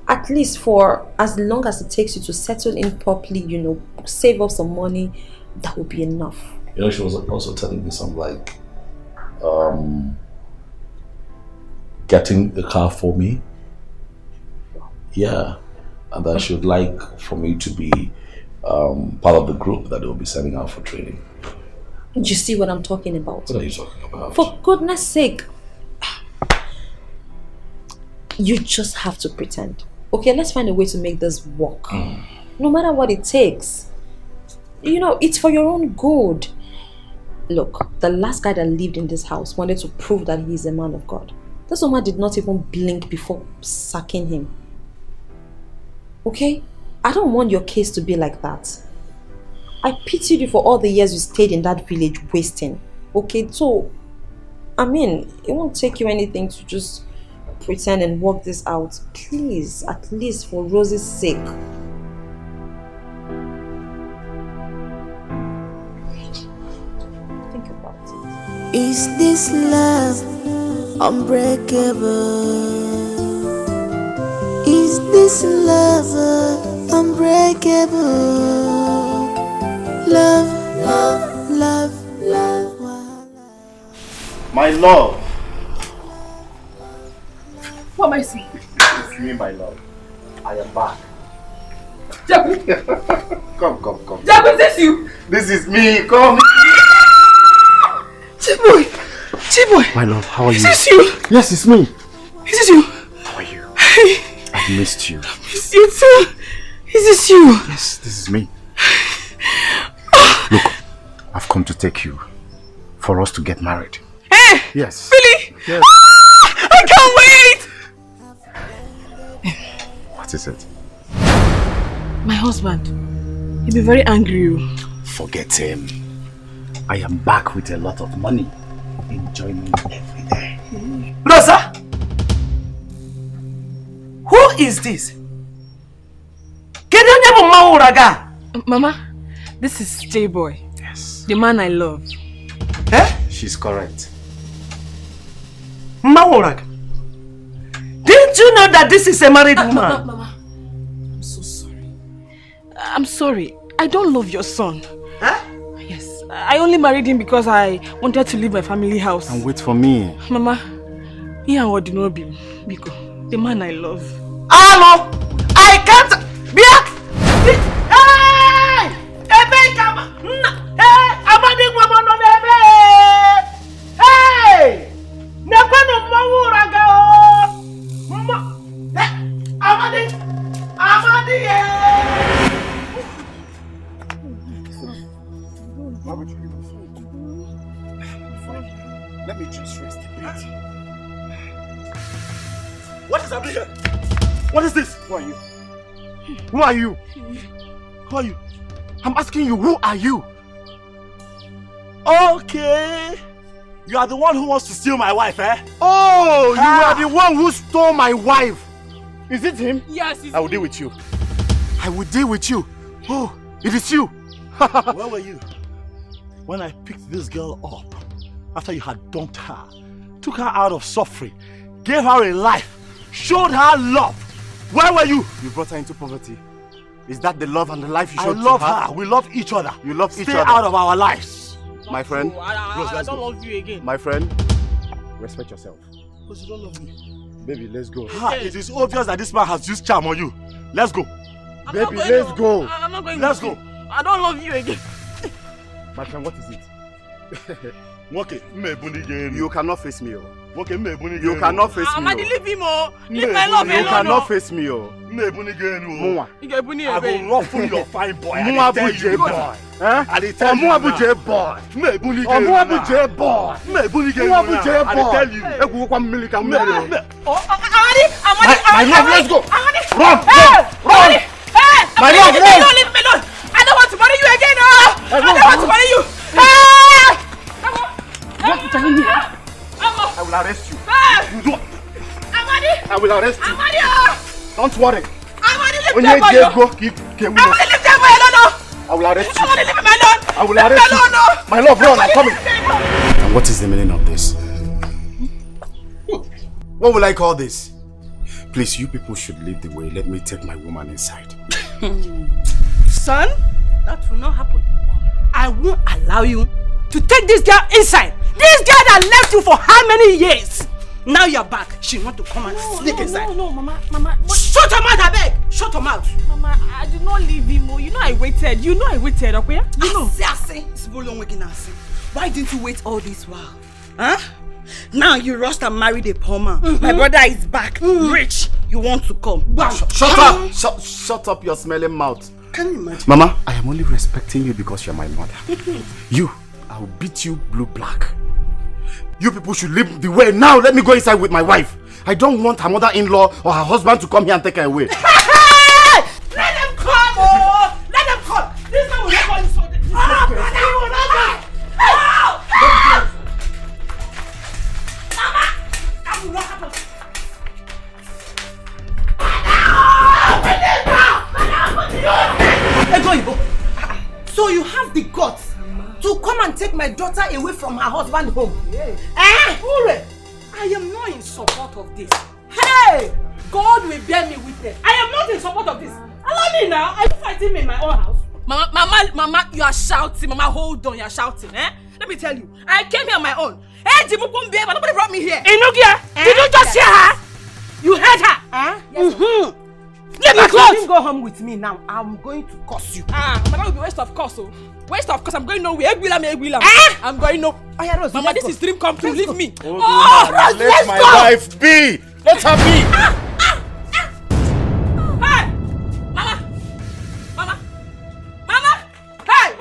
Speaker 13: At least for as long as it takes you to settle in properly, you know, save up some money. That will be enough.
Speaker 2: You know, she was also telling me something like, getting the car for me. Yeah. And that she would like for me to be part of the group that they will be sending out for training.
Speaker 13: Do you see what I'm talking about?
Speaker 2: What are you talking about?
Speaker 13: For goodness sake. You just have to pretend. Okay, let's find a way to make this work. No matter what it takes. You know, it's for your own good. Look, the last guy that lived in this house wanted to prove that he is a man of God. This woman did not even blink before sacking him. Okay? I don't want your case to be like that. I pitied you for all the years you stayed in that village wasting. Okay, so, I mean, it won't take you anything to just pretend and work this out. Please, at least for Rosie's sake. Think about it.
Speaker 8: Is this love unbreakable? Is this love unbreakable? Love, love, love, love.
Speaker 4: My love.
Speaker 11: What am I saying?
Speaker 4: It's me, my love. I am back.
Speaker 11: Jabu!
Speaker 4: Come.
Speaker 11: Jabu, is this you?
Speaker 4: This is me, come.
Speaker 11: Chiboy!
Speaker 4: My love, how are you?
Speaker 11: Is this you?
Speaker 4: Yes, it's me.
Speaker 11: Is this you?
Speaker 4: How are you?
Speaker 11: Hey.
Speaker 4: I've missed you.
Speaker 11: I missed you too. Is this you?
Speaker 4: Yes, this is me. Look, I've come to take you for us to get married.
Speaker 11: Hey!
Speaker 4: Yes.
Speaker 11: Really?
Speaker 4: Yes.
Speaker 11: I can't wait!
Speaker 4: What is it?
Speaker 11: My husband. He'll be very angry.
Speaker 4: Forget him. I am back with a lot of money. Enjoyment every day.
Speaker 10: Rosa! Who is this?
Speaker 11: Mama, this is J-Boy.
Speaker 4: Yes.
Speaker 11: The man I love.
Speaker 10: Eh?
Speaker 4: She's correct.
Speaker 10: Mawuraga? Didn't you know that this is a married woman?
Speaker 11: Mama, I'm so sorry. I'm sorry. I don't love your son.
Speaker 10: Huh?
Speaker 11: Yes. I only married him because I wanted to leave my family house.
Speaker 4: And wait for me.
Speaker 11: Mama, he and Wadinobi, Biko, the man I love.
Speaker 10: Hello! I can't... Biak! Hey! Ebe kama! Hey! Amadi mama no nebe! Hey! Nekwano Mawuraga o! Amadi!
Speaker 4: Why would you even fine? Let me just rest a bit.
Speaker 1: What is happening here? What is this?
Speaker 4: Who are you?
Speaker 1: Who are you? Who are you? I'm asking you, who are you? Okay. You are the one who wants to steal my wife, eh? Oh, you are the one who stole my wife. Is it him?
Speaker 11: Yes, it's
Speaker 1: I will deal with you. I will deal with you. Oh, it is you. Where were you when I picked this girl up after you had dumped her, took her out of suffering, gave her a life, showed her love? Where were you? You brought her into poverty. Is that the love and the life you showed to her? I love her. We love each other. You love each other. Stay out of our lives.
Speaker 4: My friend.
Speaker 11: I don't love you again.
Speaker 4: My friend, respect yourself.
Speaker 1: Because you don't love me.
Speaker 4: Baby, let's go.
Speaker 1: It is obvious that this man has used charm on you. Let's go.
Speaker 4: Baby, let's go.
Speaker 11: I'm not going.
Speaker 1: Let's go.
Speaker 11: I don't love you again.
Speaker 4: My friend, what is it?
Speaker 1: Okay,
Speaker 4: you cannot face me.
Speaker 1: Okay,
Speaker 4: you cannot face me.
Speaker 11: I'm not leave him. Leave my love alone.
Speaker 4: You cannot face me.
Speaker 1: Mwa.
Speaker 11: I
Speaker 1: will ruffle your fine boy.
Speaker 4: Mwa bu J boy. Mwa bu J boy. Mwa bu J boy. Mwa bu J boy. I tell you. Egu kwa mmili ka mmili.
Speaker 11: My
Speaker 4: love, let's go.
Speaker 11: Run.
Speaker 4: My love,
Speaker 11: don't leave me alone. I don't want to marry you again. I don't want to marry you.
Speaker 4: What you telling me? I will arrest you. You do. I will arrest you. Don't worry.
Speaker 11: Amadi, leave me alone.
Speaker 4: Go, keep.
Speaker 1: I will arrest you.
Speaker 11: Somebody leave me alone.
Speaker 1: I will arrest you.
Speaker 11: No.
Speaker 1: My love, run, I'm coming. And what is the meaning of this? What will I call this? Please, you people should lead the way. Let me take my woman inside.
Speaker 5: Son, that will not happen. I won't allow you to take this girl inside. This girl that left you for how many years? Now you're back. She want to come and sneak inside.
Speaker 11: No, Mama.
Speaker 5: Shut your mouth, I beg. Shut your mouth.
Speaker 11: Mama, I did not leave him. You know I waited. Okay? You know.
Speaker 5: Why didn't you wait all this while? Huh? Now you rushed and married a poor man. My brother is back, rich. You want to come?
Speaker 1: Shut up! Shut up your smelling mouth.
Speaker 5: Can you imagine?
Speaker 1: Mama, I am only respecting you because you're my mother. You, I will beat you blue-black. You people should leave the way now. Let me go inside with my wife. I don't want her mother-in-law or her husband to come here and take her away.
Speaker 5: Let them come! Oh! Let them come! This man will not go inside. Oh, brother, he will not go! Help! Mama! That will not happen. So you have the guts to come and take my daughter away from her husband home? Yes. I am not in support of this. Hey! God will bear me witness. I am not in support of this. Allow me now. Are you fighting me in my own house?
Speaker 11: Mama, you are shouting. Mama, hold on, you are shouting. Let me tell you, I came here on my own. Hey, Jimukumbi, but nobody brought me here.
Speaker 5: Inugia, did you just hear her? You heard her? Yes. Let me close. You go home with me now. I'm going to curse you.
Speaker 11: Mama, that will be waste of course. Waste of course. I'm going nowhere. I'm going no. Mama, this is dream come true. Leave me.
Speaker 1: Rose, let my wife be. Let her be.
Speaker 11: Hey, Mama. Hey,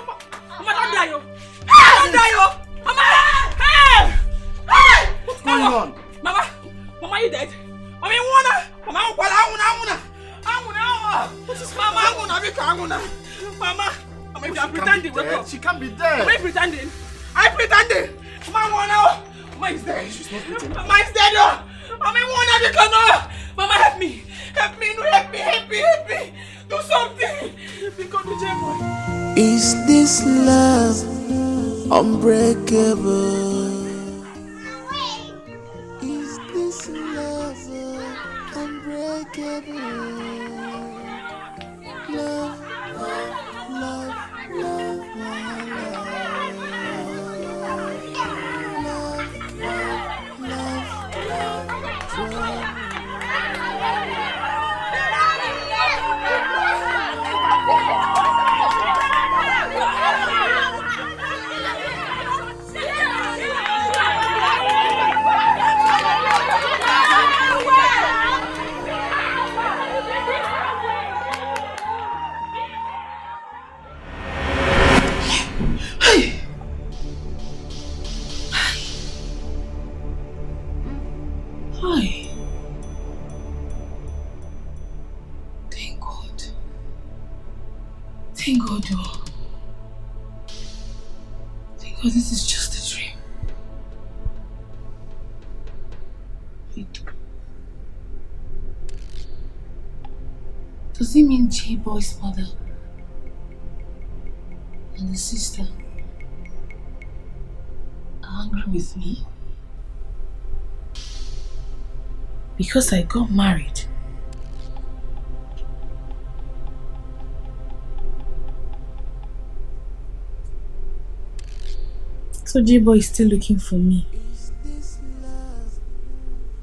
Speaker 11: Mama, don't die, yo. Don't die, yo. Mama, hey.
Speaker 1: What's going on?
Speaker 11: Mama, you dead? Mama, you wanna? Mama, Mama, if you are pretending,
Speaker 1: she can't be dead.
Speaker 11: Am I pretending? I'm pretending. Mama is dead.
Speaker 1: She's not pretending.
Speaker 11: Mama is dead. Mama, Mama, help me. Help me. Do something. Because the boy.
Speaker 8: Is this love unbreakable? Is this love unbreakable? Love.
Speaker 11: Thank God, Thank God this is just a dream. Does it mean J-Boy's mother and the sister are angry with me? Because I got married. So J-Boy is still looking for me.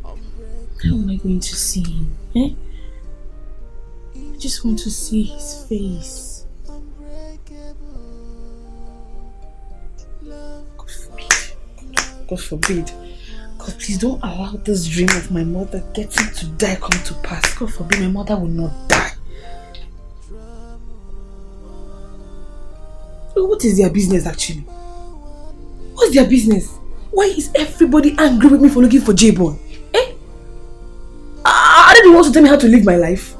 Speaker 11: How am I going to see him? I just want to see his face. God forbid. God, please don't allow this dream of my mother getting to die come to pass. God forbid my mother will not die. What is their business actually? What's their business? Why is everybody angry with me for looking for J-Boy? Are they the ones to tell me how to live my life?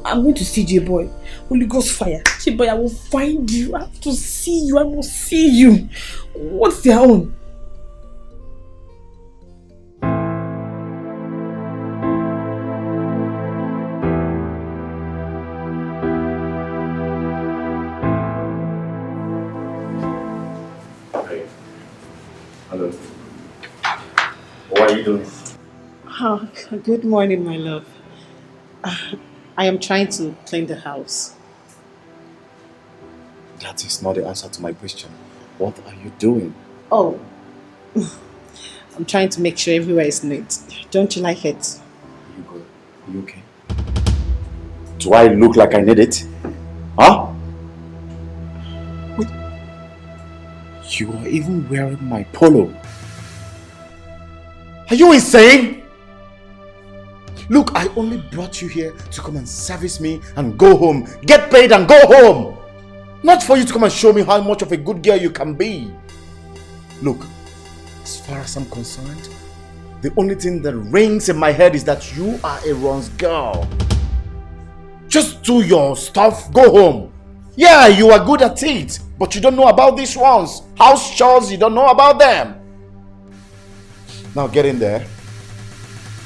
Speaker 11: I'm going to see J-Boy. Holy Ghost fire. J-Boy, I will find you. I have to see you. I will see you. What's their own?
Speaker 4: doing?
Speaker 14: Oh, good morning, my love. I am trying to clean the house.
Speaker 4: That is not the answer to my question. What are you doing?
Speaker 14: Oh, I'm trying to make sure everywhere is neat. Don't you like it?
Speaker 4: You good? You okay? Do I look like I need it? Huh? Wait. You are even wearing my polo. Are you insane? Look, I only brought you here to come and service me and go home. Get paid and go home. Not for you to come and show me how much of a good girl you can be. Look, as far as I'm concerned, the only thing that rings in my head is that you are a runs girl. Just do your stuff, go home. Yeah, you are good at it, but you don't know about these ones. House chores, you don't know about them. Now get in there,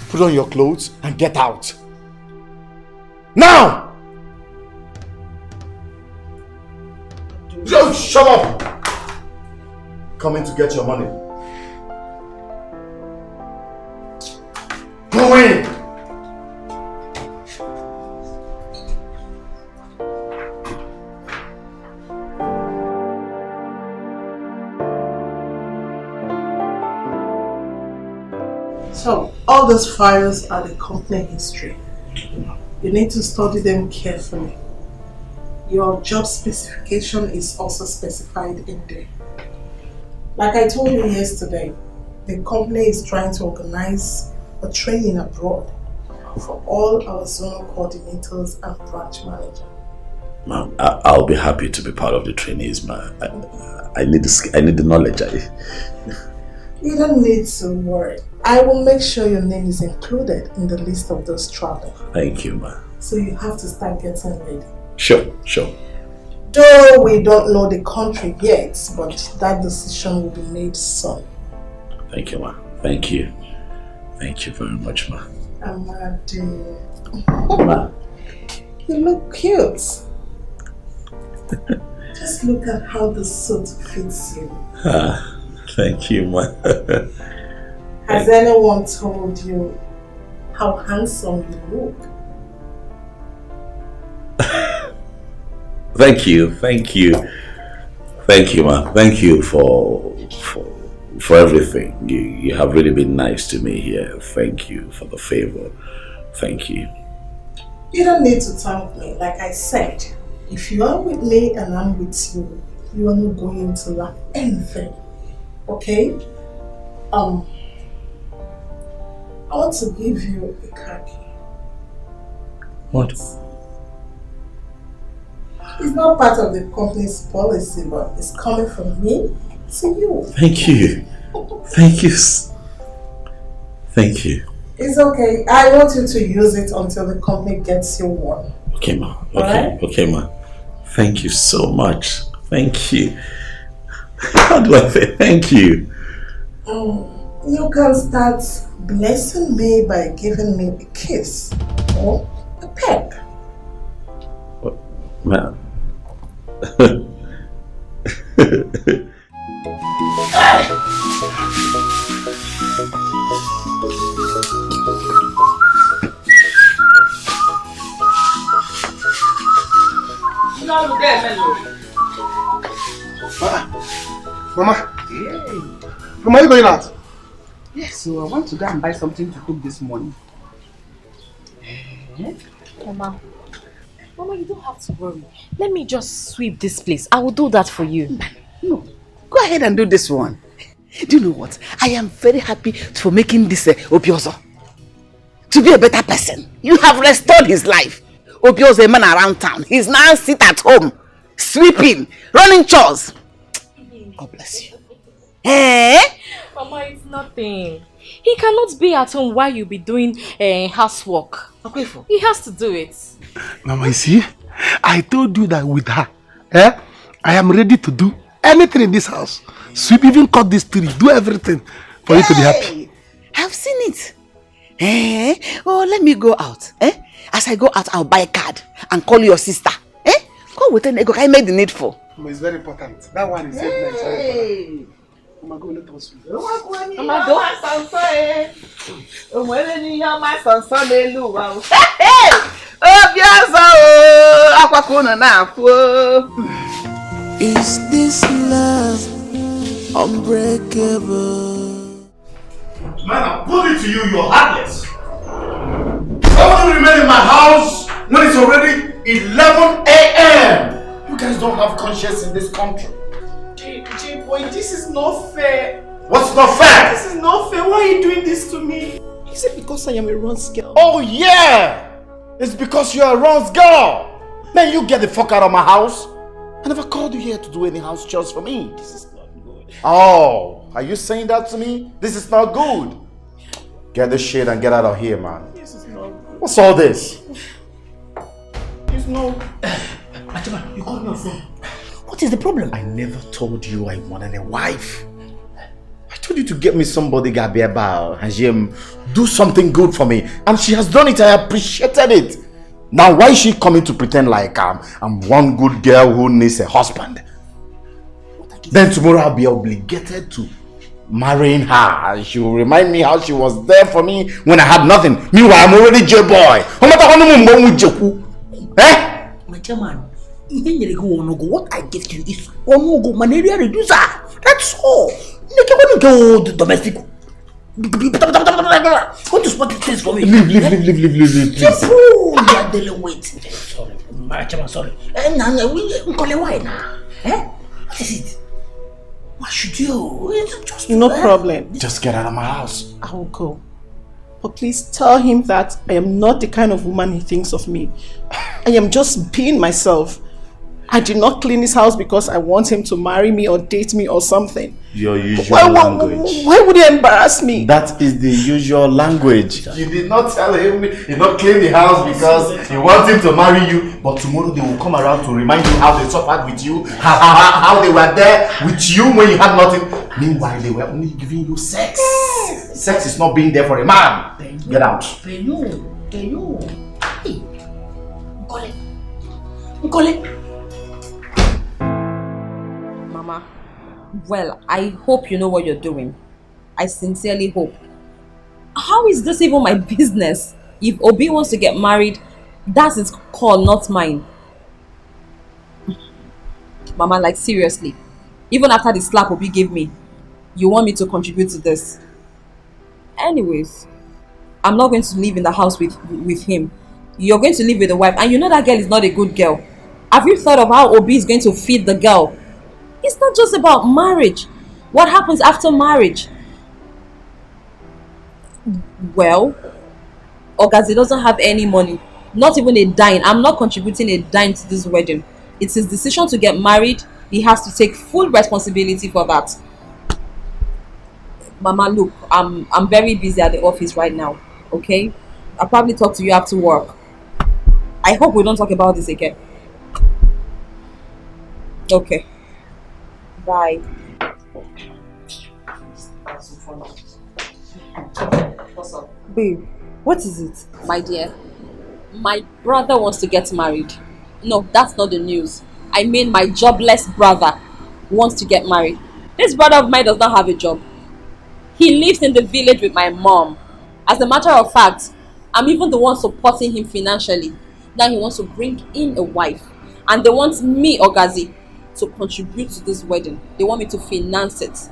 Speaker 4: put on your clothes and get out. Now! Just shut up! Coming to get your money. Go in!
Speaker 14: So, all those files are the company history. You need to study them carefully. Your job specification is also specified in there. Like I told you yesterday, the company is trying to organize a training abroad for all our zonal coordinators and branch managers.
Speaker 2: Ma'am, I'll be happy to be part of the trainees, ma'am. I need the knowledge.
Speaker 14: You don't need to worry. I will make sure your name is included in the list of those travelers.
Speaker 2: Thank you, ma'am.
Speaker 14: So you have to start getting ready.
Speaker 2: Sure.
Speaker 14: Though we don't know the country yet, but that decision will be made soon.
Speaker 2: Thank you, ma'am. Thank you. Thank you very much, ma'am.
Speaker 14: Amadi.
Speaker 2: Ma.
Speaker 14: You look cute. Just look at how the suit fits you.
Speaker 2: Thank you, ma'am.
Speaker 14: Has anyone told you how handsome you look?
Speaker 2: Thank you, ma'am. Thank you for everything. You have really been nice to me here. Thank you for the favor. Thank you.
Speaker 14: You don't need to thank me. Like I said, if you are with me and I'm with you, you are not going to lack anything. Okay? I want to give you a card.
Speaker 2: What?
Speaker 14: It's not part of the company's policy, but it's coming from me to you.
Speaker 2: Thank you. Thank you. Thank you.
Speaker 14: It's okay. I want you to use it until the company gets you one.
Speaker 2: Okay, ma.
Speaker 14: Alright?
Speaker 2: Okay, ma. Thank you so much. Thank you. How do I say thank you?
Speaker 14: You can start blessing me by giving me a kiss or a peck.
Speaker 2: Man.
Speaker 1: Mama, are you going out?
Speaker 10: Yes, so I want to go and buy something to cook this morning.
Speaker 3: Mama, you don't have to worry. Let me just sweep this place. I will do that for you.
Speaker 10: No, go ahead and do this one. Do you know what? I am very happy for making this Obiozo to be a better person. You have restored his life. Obiozo, a man around town. He's now sit at home, sweeping, running chores. God bless you.
Speaker 3: Mama, it's nothing. He cannot be at home while you be doing housework.
Speaker 10: Okay,
Speaker 3: he has to do it.
Speaker 1: Mama, you see, I told you that with her, I am ready to do anything in this house. Sweep, even cut this tree, do everything for you to be happy.
Speaker 10: I've seen it. Oh, let me go out. As I go out, I'll buy a card and call your sister. Go with an ego. I made the needful.
Speaker 1: It's very important. That one is very nice. Mama, go let us read.
Speaker 8: Is this love unbreakable?
Speaker 4: Man, I put it to you, you're heartless. Why would you remain in my house when it's already 11 a.m.? You guys don't have conscience in this country.
Speaker 14: Boy, this is not fair.
Speaker 4: What's not fair?
Speaker 14: This is not fair. Why are you doing this to me? Is it because I am a Ron's girl?
Speaker 4: Oh yeah! It's because you're a Ron's girl. Man, you get the fuck out of my house. I never called you here to do any house chores for me. This is not good. Oh, are you saying that to me? This is not good. Get this shit and get out of here, man.
Speaker 14: This is not good.
Speaker 4: What's all this?
Speaker 14: It's no.
Speaker 15: Machima, you called me on phone. What is the problem?
Speaker 4: I never told you I wanted a wife. I told you to get me somebody Gabiaba Hajim, do something good for me, and she has done it. I appreciated it. Now why is she coming to pretend like I'm one good girl who needs a husband? Then tomorrow I'll be obligated to marrying her. She will remind me how she was there for me when I had nothing. Meanwhile, I'm already J-boy. Eh?
Speaker 15: My chairman, what I give to you is one malaria reducer. That's all. Go domestic. What is what it says for me?
Speaker 4: Leave.
Speaker 15: Simple. You are dealing with. Sorry, my chairman, sorry. We call it why now? Eh? What is it? What should you? It's just
Speaker 14: no problem.
Speaker 4: Just get out of my house.
Speaker 14: I will go. But please tell him that I am not the kind of woman he thinks of me. I am just being myself. I did not clean his house because I want him to marry me or date me or something.
Speaker 4: Your usual language.
Speaker 14: Why would he embarrass me?
Speaker 4: That is the usual language. You did not tell him you did not clean the house because you want him to marry you. But tomorrow they will come around to remind you how they suffered with you, how they were there with you when you had nothing. Meanwhile, they were only giving you sex. Sex is not being there for a man. Get out.
Speaker 9: Mama, well, I hope you know what you're doing. I sincerely hope. How is this even my business? If Obi wants to get married, that's his call, not mine. Mama, like seriously, even after the slap Obi gave me, you want me to contribute to this? Anyways, I'm not going to live in the house with him. You're going to live with the wife, and you know that girl is not a good girl. Have you thought of how Obi is going to feed the girl? It's not just about marriage. What happens after marriage? Well, Ogazi doesn't have any money. Not even a dime. I'm not contributing a dime to this wedding. It's his decision to get married. He has to take full responsibility for that. Mama, look, I'm very busy at the office right now. Okay? I'll probably talk to you after work. I hope we don't talk about this again. Okay. Bye. What's up?
Speaker 11: Babe, what is it?
Speaker 9: My dear, my brother wants to get married. No, that's not the news. I mean my jobless brother wants to get married. This brother of mine does not have a job. He lives in the village with my mom. As a matter of fact, I'm even the one supporting him financially. Now he wants to bring in a wife. And they want me, Ogazi, to contribute to this wedding. They want me to finance it.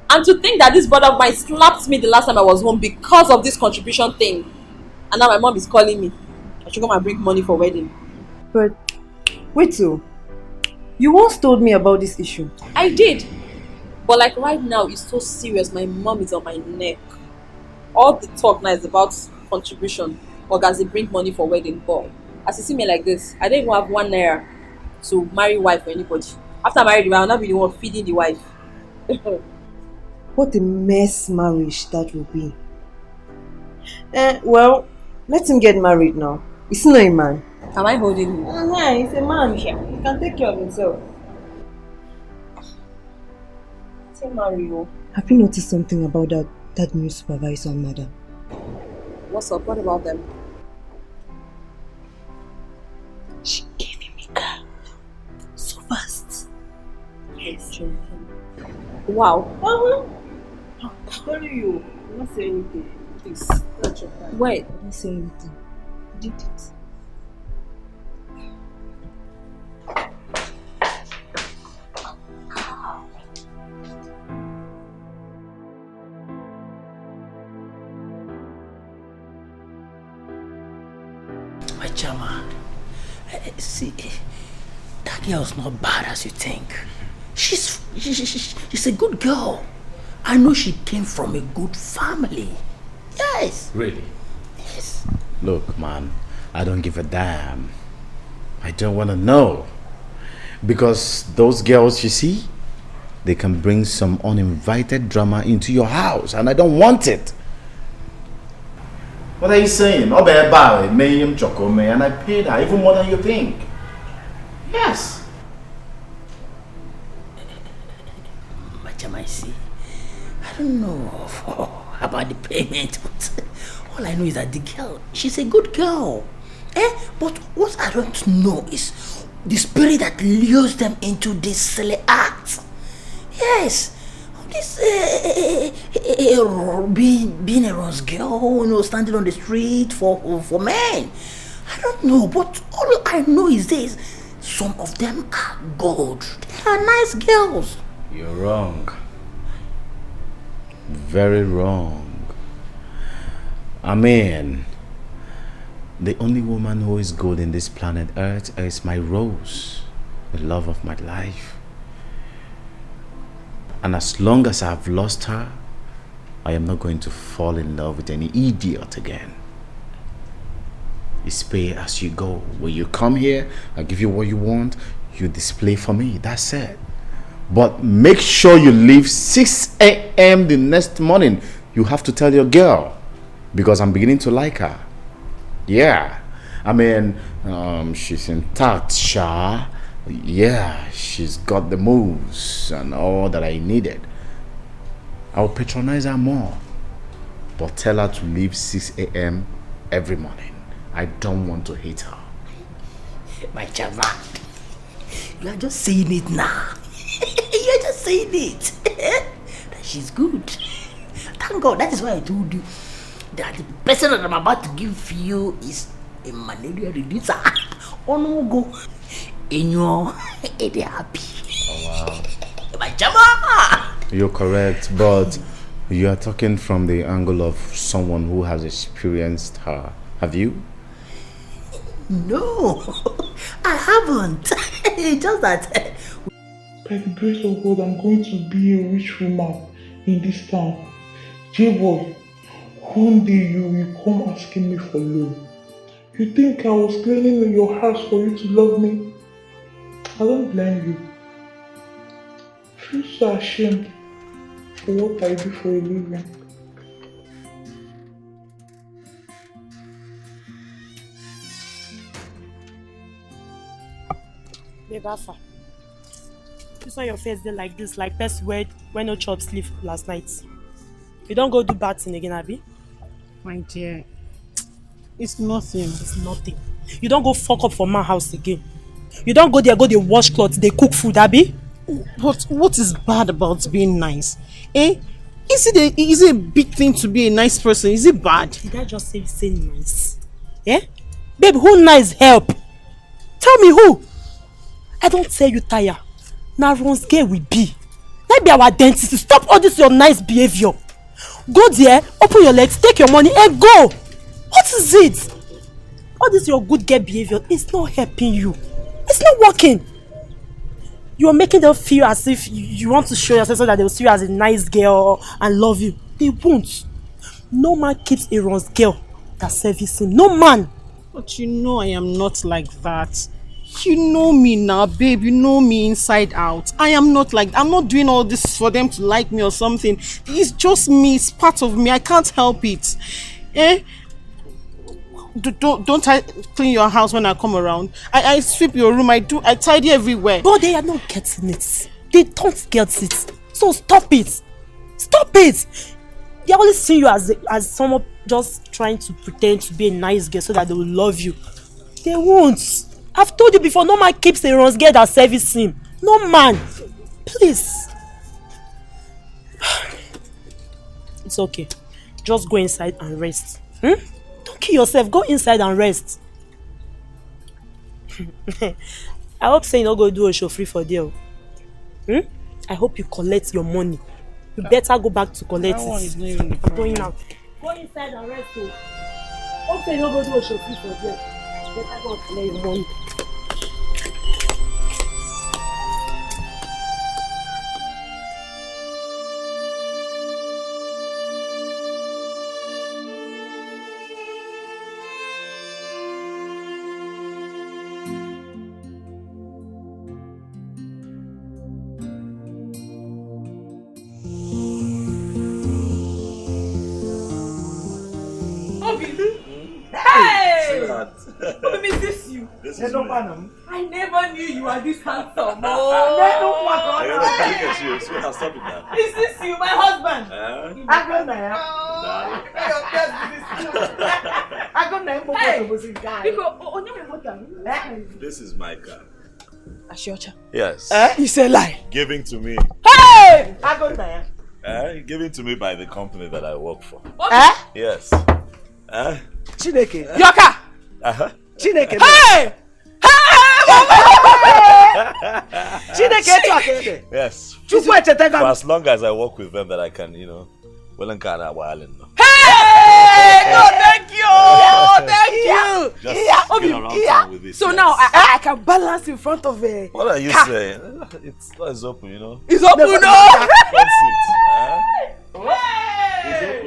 Speaker 9: And to think that this brother of mine slapped me the last time I was home because of this contribution thing. And now my mom is calling me. I should come and bring money for wedding.
Speaker 11: But, wait till. You once told me about this issue.
Speaker 9: I did. But like right now, it's so serious. My mom is on my neck. All the talk now is about contribution. Ogazi bring money for wedding. But as you see me like this, I don't even have 1 naira to marry wife for anybody. After I marry the wife, I'll not be the one feeding the wife.
Speaker 11: What a mess marriage that will be. Well, let him get married now. He's not a man.
Speaker 9: Am I holding him?
Speaker 11: Yeah, he's a man. He can take care of himself.
Speaker 9: Say Mario.
Speaker 11: Have you noticed something about that new supervisor and madam?
Speaker 9: What's up? What about them?
Speaker 11: She gave him a car. So fast.
Speaker 9: Yes. Wow.
Speaker 11: I'm telling you, I'm not saying anything. Please, touch your time.
Speaker 9: Wait, I didn't say anything. You did it.
Speaker 15: My Chama, see, that girl's not bad as you think. She's a good girl. I know she came from a good family. Yes.
Speaker 4: Really?
Speaker 15: Yes.
Speaker 4: Look, man, I don't give a damn. I don't want to know. Because those girls, you see, they can bring some uninvited drama into your house, and I don't want it. What are you saying? And I paid her even more than you think. Yes.
Speaker 15: Machama, see, I don't know about the payment, but all I know is that the girl, she's a good girl. But what I don't know is the spirit that lures them into this silly act. Yes. This being a Rose girl, standing on the street for men. I don't know, but all I know is this: some of them are good. They are nice girls.
Speaker 4: You're wrong. Very wrong. I mean, the only woman who is good in this planet Earth is my Rose, the love of my life. And as long as I've lost her, I am not going to fall in love with any idiot again. It's pay as you go. When you come here, I give you what you want, you display for me. That's it. But make sure you leave 6 a.m. the next morning. You have to tell your girl, because I'm beginning to like her. Yeah. I mean, she's intact, Sha. Yeah, she's got the moves and all that I needed. I'll patronize her more, but tell her to leave 6 a.m. every morning. I don't want to hate her.
Speaker 15: My Chama, you are just saying it now. You are just saying it. That she's good. Thank God, that is why I told you that the person that I'm about to give you is a malaria reducer. Oh no, go. And you're happy.
Speaker 4: Oh wow.
Speaker 15: My Chama!
Speaker 4: You're correct, but you are talking from the angle of someone who has experienced her. Have you?
Speaker 15: No, I haven't. It's just that
Speaker 14: by the grace of God, I'm going to be a rich woman in this town. J-boy, one day you will come asking me for loan. You think I was cleaning in your house for you to love me? I don't blame you. I feel so ashamed for what I do for a living.
Speaker 11: Babe, Alpha. You saw your face there like this, like best word when no chop sleep last night. You don't go do bad thing again, Abby?
Speaker 5: My dear, it's nothing.
Speaker 11: It's nothing. You don't go fuck up for my house again. You don't go there, go they wash clothes, they cook food, Abby?
Speaker 5: But what is bad about being nice? Is it a big thing to be a nice person? Is it bad?
Speaker 11: Did I just say nice? Yeah? Babe, who nice help? Tell me who? I don't tell you tire. Now Ron's girl will be. Let be our identity. Stop all this your nice behavior. Go there, open your legs, take your money and go. What is it? All this your good girl behavior is not helping you. It's not working. You are making them feel as if you want to show yourself so that they'll see you as a nice girl and love you. They won't. No man keeps a Ron's girl that serves him. No man.
Speaker 5: But you know I am not like that. You know me now, babe. You know me inside out. I am not like that. I'm not doing all this for them to like me or something. It's just me. It's part of me. I can't help it. Don't I clean your house when I come around? I sweep your room. I tidy everywhere.
Speaker 11: But they are not getting it. They don't get it. So stop it. Stop it. They always see you as someone just trying to pretend to be a nice girl so that they will love you. They won't. I've told you before, no man keeps a Ron's girl that service him. No man. Please. It's okay. Just go inside and rest. Don't kill yourself. Go inside and rest. I hope say you don't go do a show free for there. I hope you collect your money. You better go back to collect
Speaker 5: That one is
Speaker 11: it.
Speaker 5: not even the problem.
Speaker 11: Going out. Go inside and rest. Hope say you don't go do a show free for there. You better go and collect your money. I never knew you were this handsome.
Speaker 4: Stop it now.
Speaker 11: Is this you, my husband?
Speaker 4: This is my car.
Speaker 11: Ashiocha.
Speaker 4: Yes.
Speaker 11: You say lie.
Speaker 4: Giving to me.
Speaker 11: Hey!
Speaker 4: Given to me by the company that I work for. Yes.
Speaker 5: Chineke.
Speaker 11: Yoka!
Speaker 5: Chineke.
Speaker 11: Hey!
Speaker 5: Chineke.
Speaker 4: Yes. For as long as I work with them that I can, well and kind of
Speaker 11: Hey! No, thank you! Thank you!
Speaker 4: Just get around town with this.
Speaker 11: So now I can balance in front of a
Speaker 4: What are you saying? It's open,
Speaker 11: It's open, no!
Speaker 4: Front seat.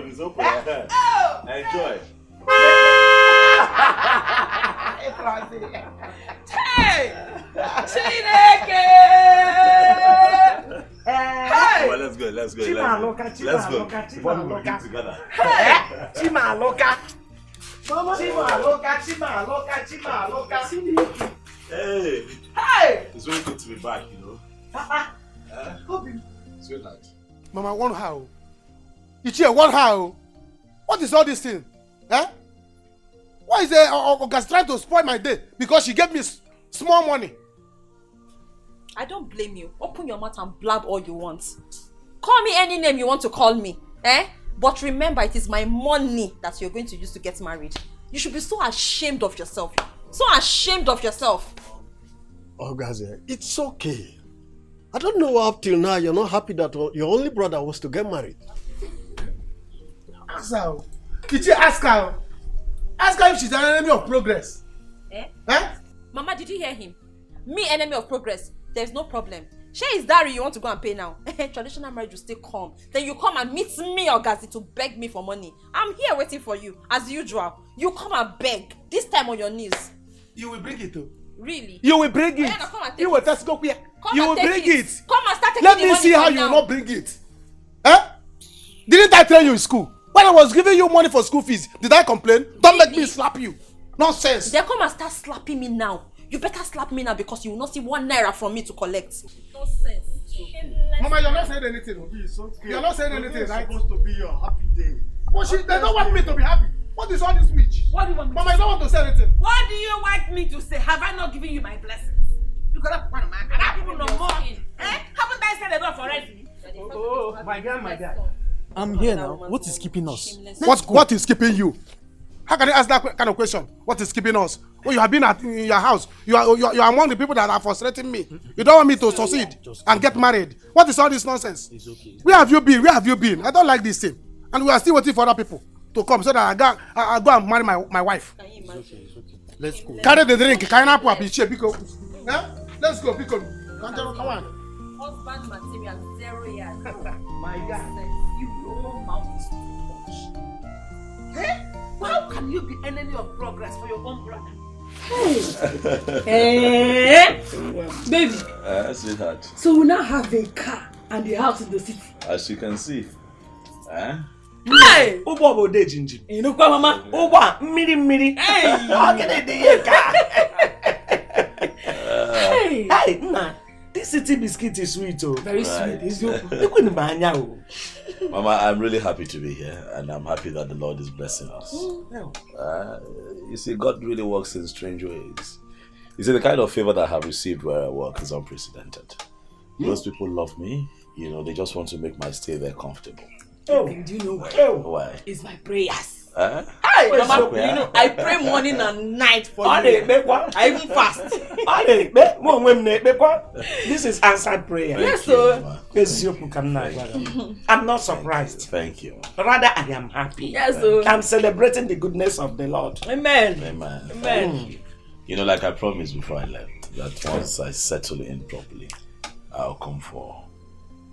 Speaker 4: It's open. Enjoy.
Speaker 11: Hey! Chineke! Hey!
Speaker 4: Well, let's go. Let's go. Before we begin together.
Speaker 5: Chimaloka.
Speaker 4: Hey! It's very good to be back, Sweetheart.
Speaker 1: Mama, one how? Ichie, one how? What is all this thing? Why is August trying to spoil my day because she gave me small money?
Speaker 9: I don't blame you. Open your mouth and blab all you want. Call me any name you want to call me. But remember, it is my money that you're going to use to get married. You should be so ashamed of yourself. So ashamed of yourself.
Speaker 18: Ogaze, it's okay. I don't know up till now you're not happy that your only brother was to get married.
Speaker 1: Ask her. Did you ask her? Ask her if she's an enemy of progress.
Speaker 9: Mama, did you hear him? Me, enemy of progress. There's no problem. Share is dowry you want to go and pay now. Traditional marriage will still come. Then you come and meet me, Ogazi, to beg me for money. I'm here waiting for you, as usual. You come and beg. This time on your knees.
Speaker 1: You will bring it too.
Speaker 9: Really?
Speaker 1: You will bring it. You will just go here. You will bring it.
Speaker 9: Come and start taking
Speaker 1: Let
Speaker 9: the
Speaker 1: me
Speaker 9: money
Speaker 1: see how
Speaker 9: from
Speaker 1: you
Speaker 9: now.
Speaker 1: will not bring it. Didn't I tell you in school? When I was giving you money for school fees, did I complain? Don't make me slap you. Nonsense.
Speaker 9: Then come and start slapping me now. You better slap me now because you will not see 1 naira from me to collect. Nonsense.
Speaker 1: Mama, you're not saying anything.
Speaker 18: It's okay.
Speaker 1: You're not saying anything, right?
Speaker 18: It's supposed to be your happy day.
Speaker 1: But they don't want me to be happy. What is all this witch?
Speaker 11: What do you want me
Speaker 1: Mama, you don't want to say anything.
Speaker 11: What do you want me to say? Have I not given you my blessings? You got up one of my people no more. Haven't I said enough already?
Speaker 5: Oh, my guy.
Speaker 7: I'm here now. What is keeping us?
Speaker 1: What is keeping you? How can you ask that kind of question? What is keeping us? Well, you have been in your house. You are among the people that are frustrating me. You don't want me to succeed and get married. What is all this nonsense?
Speaker 7: It's okay.
Speaker 1: Where have you been? Where have you been? I don't like this thing. And we are still waiting for other people to come so that I go and marry my wife.
Speaker 7: It's okay. Let's go.
Speaker 1: Carry the drink. Let's go. Come on.
Speaker 9: Husband material, 0 years.
Speaker 5: My God.
Speaker 9: You know mouth is too much.
Speaker 11: How can you be enemy of progress for your own brother? Baby.
Speaker 4: Sweetheart.
Speaker 11: So we now have a car and a house in the city.
Speaker 4: As you can see.
Speaker 5: Hey! Ubo bo de jinjin.
Speaker 11: Inukwa mama.
Speaker 5: Ubo mmiri. Hey! Ogene de ye car. Hey, nah. This city biscuit is sweet, oh.
Speaker 11: Very sweet.
Speaker 5: It's your.
Speaker 4: Mama, I'm really happy to be here, and I'm happy that the Lord is blessing us. You see, God really works in strange ways. You see, the kind of favor that I have received where I work is unprecedented. Most people love me, they just want to make my stay there comfortable.
Speaker 11: Do you know why?
Speaker 4: Why?
Speaker 11: It's my prayers.
Speaker 10: Hey,
Speaker 11: Mama, you know, I pray morning and night for you. I even fast.
Speaker 10: This is answered prayer.
Speaker 11: Yes, sir.
Speaker 10: I'm not surprised.
Speaker 4: Thank you.
Speaker 10: Rather, I am happy.
Speaker 11: Yes, sir.
Speaker 10: I'm celebrating the goodness of the Lord.
Speaker 11: Amen.
Speaker 4: Amen.
Speaker 11: Amen.
Speaker 4: You know, like I promised before I left, that once I settle in properly, I'll come for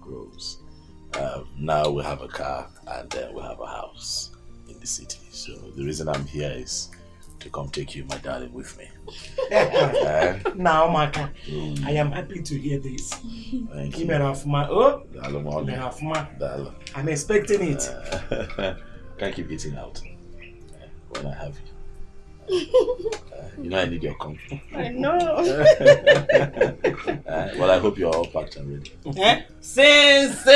Speaker 4: Rose. Now we have a car and then we have a house in the city. So the reason I'm here is to come take you, my darling, with me.
Speaker 10: Now, Maka, I am happy to hear this.
Speaker 4: Thank you.
Speaker 10: I'm expecting it.
Speaker 4: Can't keep eating out when I have you. You know I need your company.
Speaker 11: I know.
Speaker 4: Well, I hope you're all packed and ready.
Speaker 11: Since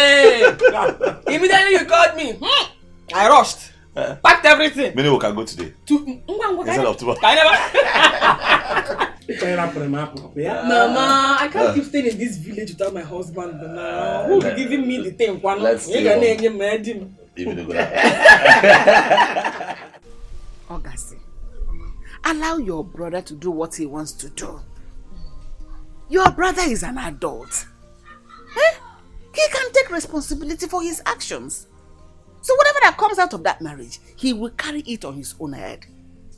Speaker 11: immediately you called me, I rushed. Packed everything.
Speaker 4: Many we can go today. Instead of tomorrow.
Speaker 11: Mama, I can't keep staying in this village without my husband. Now, who will be giving me the thing?
Speaker 4: Let's
Speaker 11: You're gonna get mad.
Speaker 5: August, allow your brother to do what he wants to do. Your brother is an adult. He can take responsibility for his actions. So whatever that comes out of that marriage, he will carry it on his own head.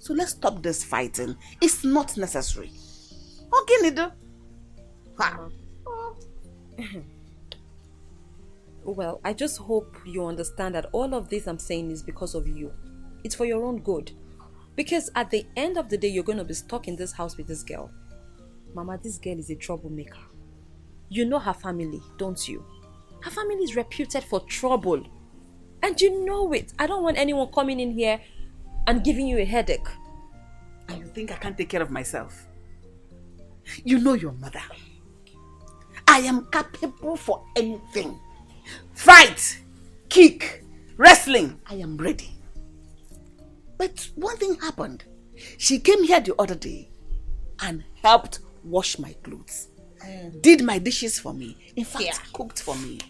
Speaker 5: So let's stop this fighting. It's not necessary. Okay, Nido.
Speaker 9: Well, I just hope you understand that all of this I'm saying is because of you. It's for your own good. Because at the end of the day, you're going to be stuck in this house with this girl. Mama, this girl is a troublemaker. You know her family, don't you? Her family is reputed for trouble. And you know it. I don't want anyone coming in here and giving you a headache.
Speaker 5: And you think I can't take care of myself? You know your mother. I am capable for anything. Fight, kick, wrestling. I am ready. But one thing happened. She came here the other day and helped wash my clothes. Did my dishes for me. In fact, cooked for me.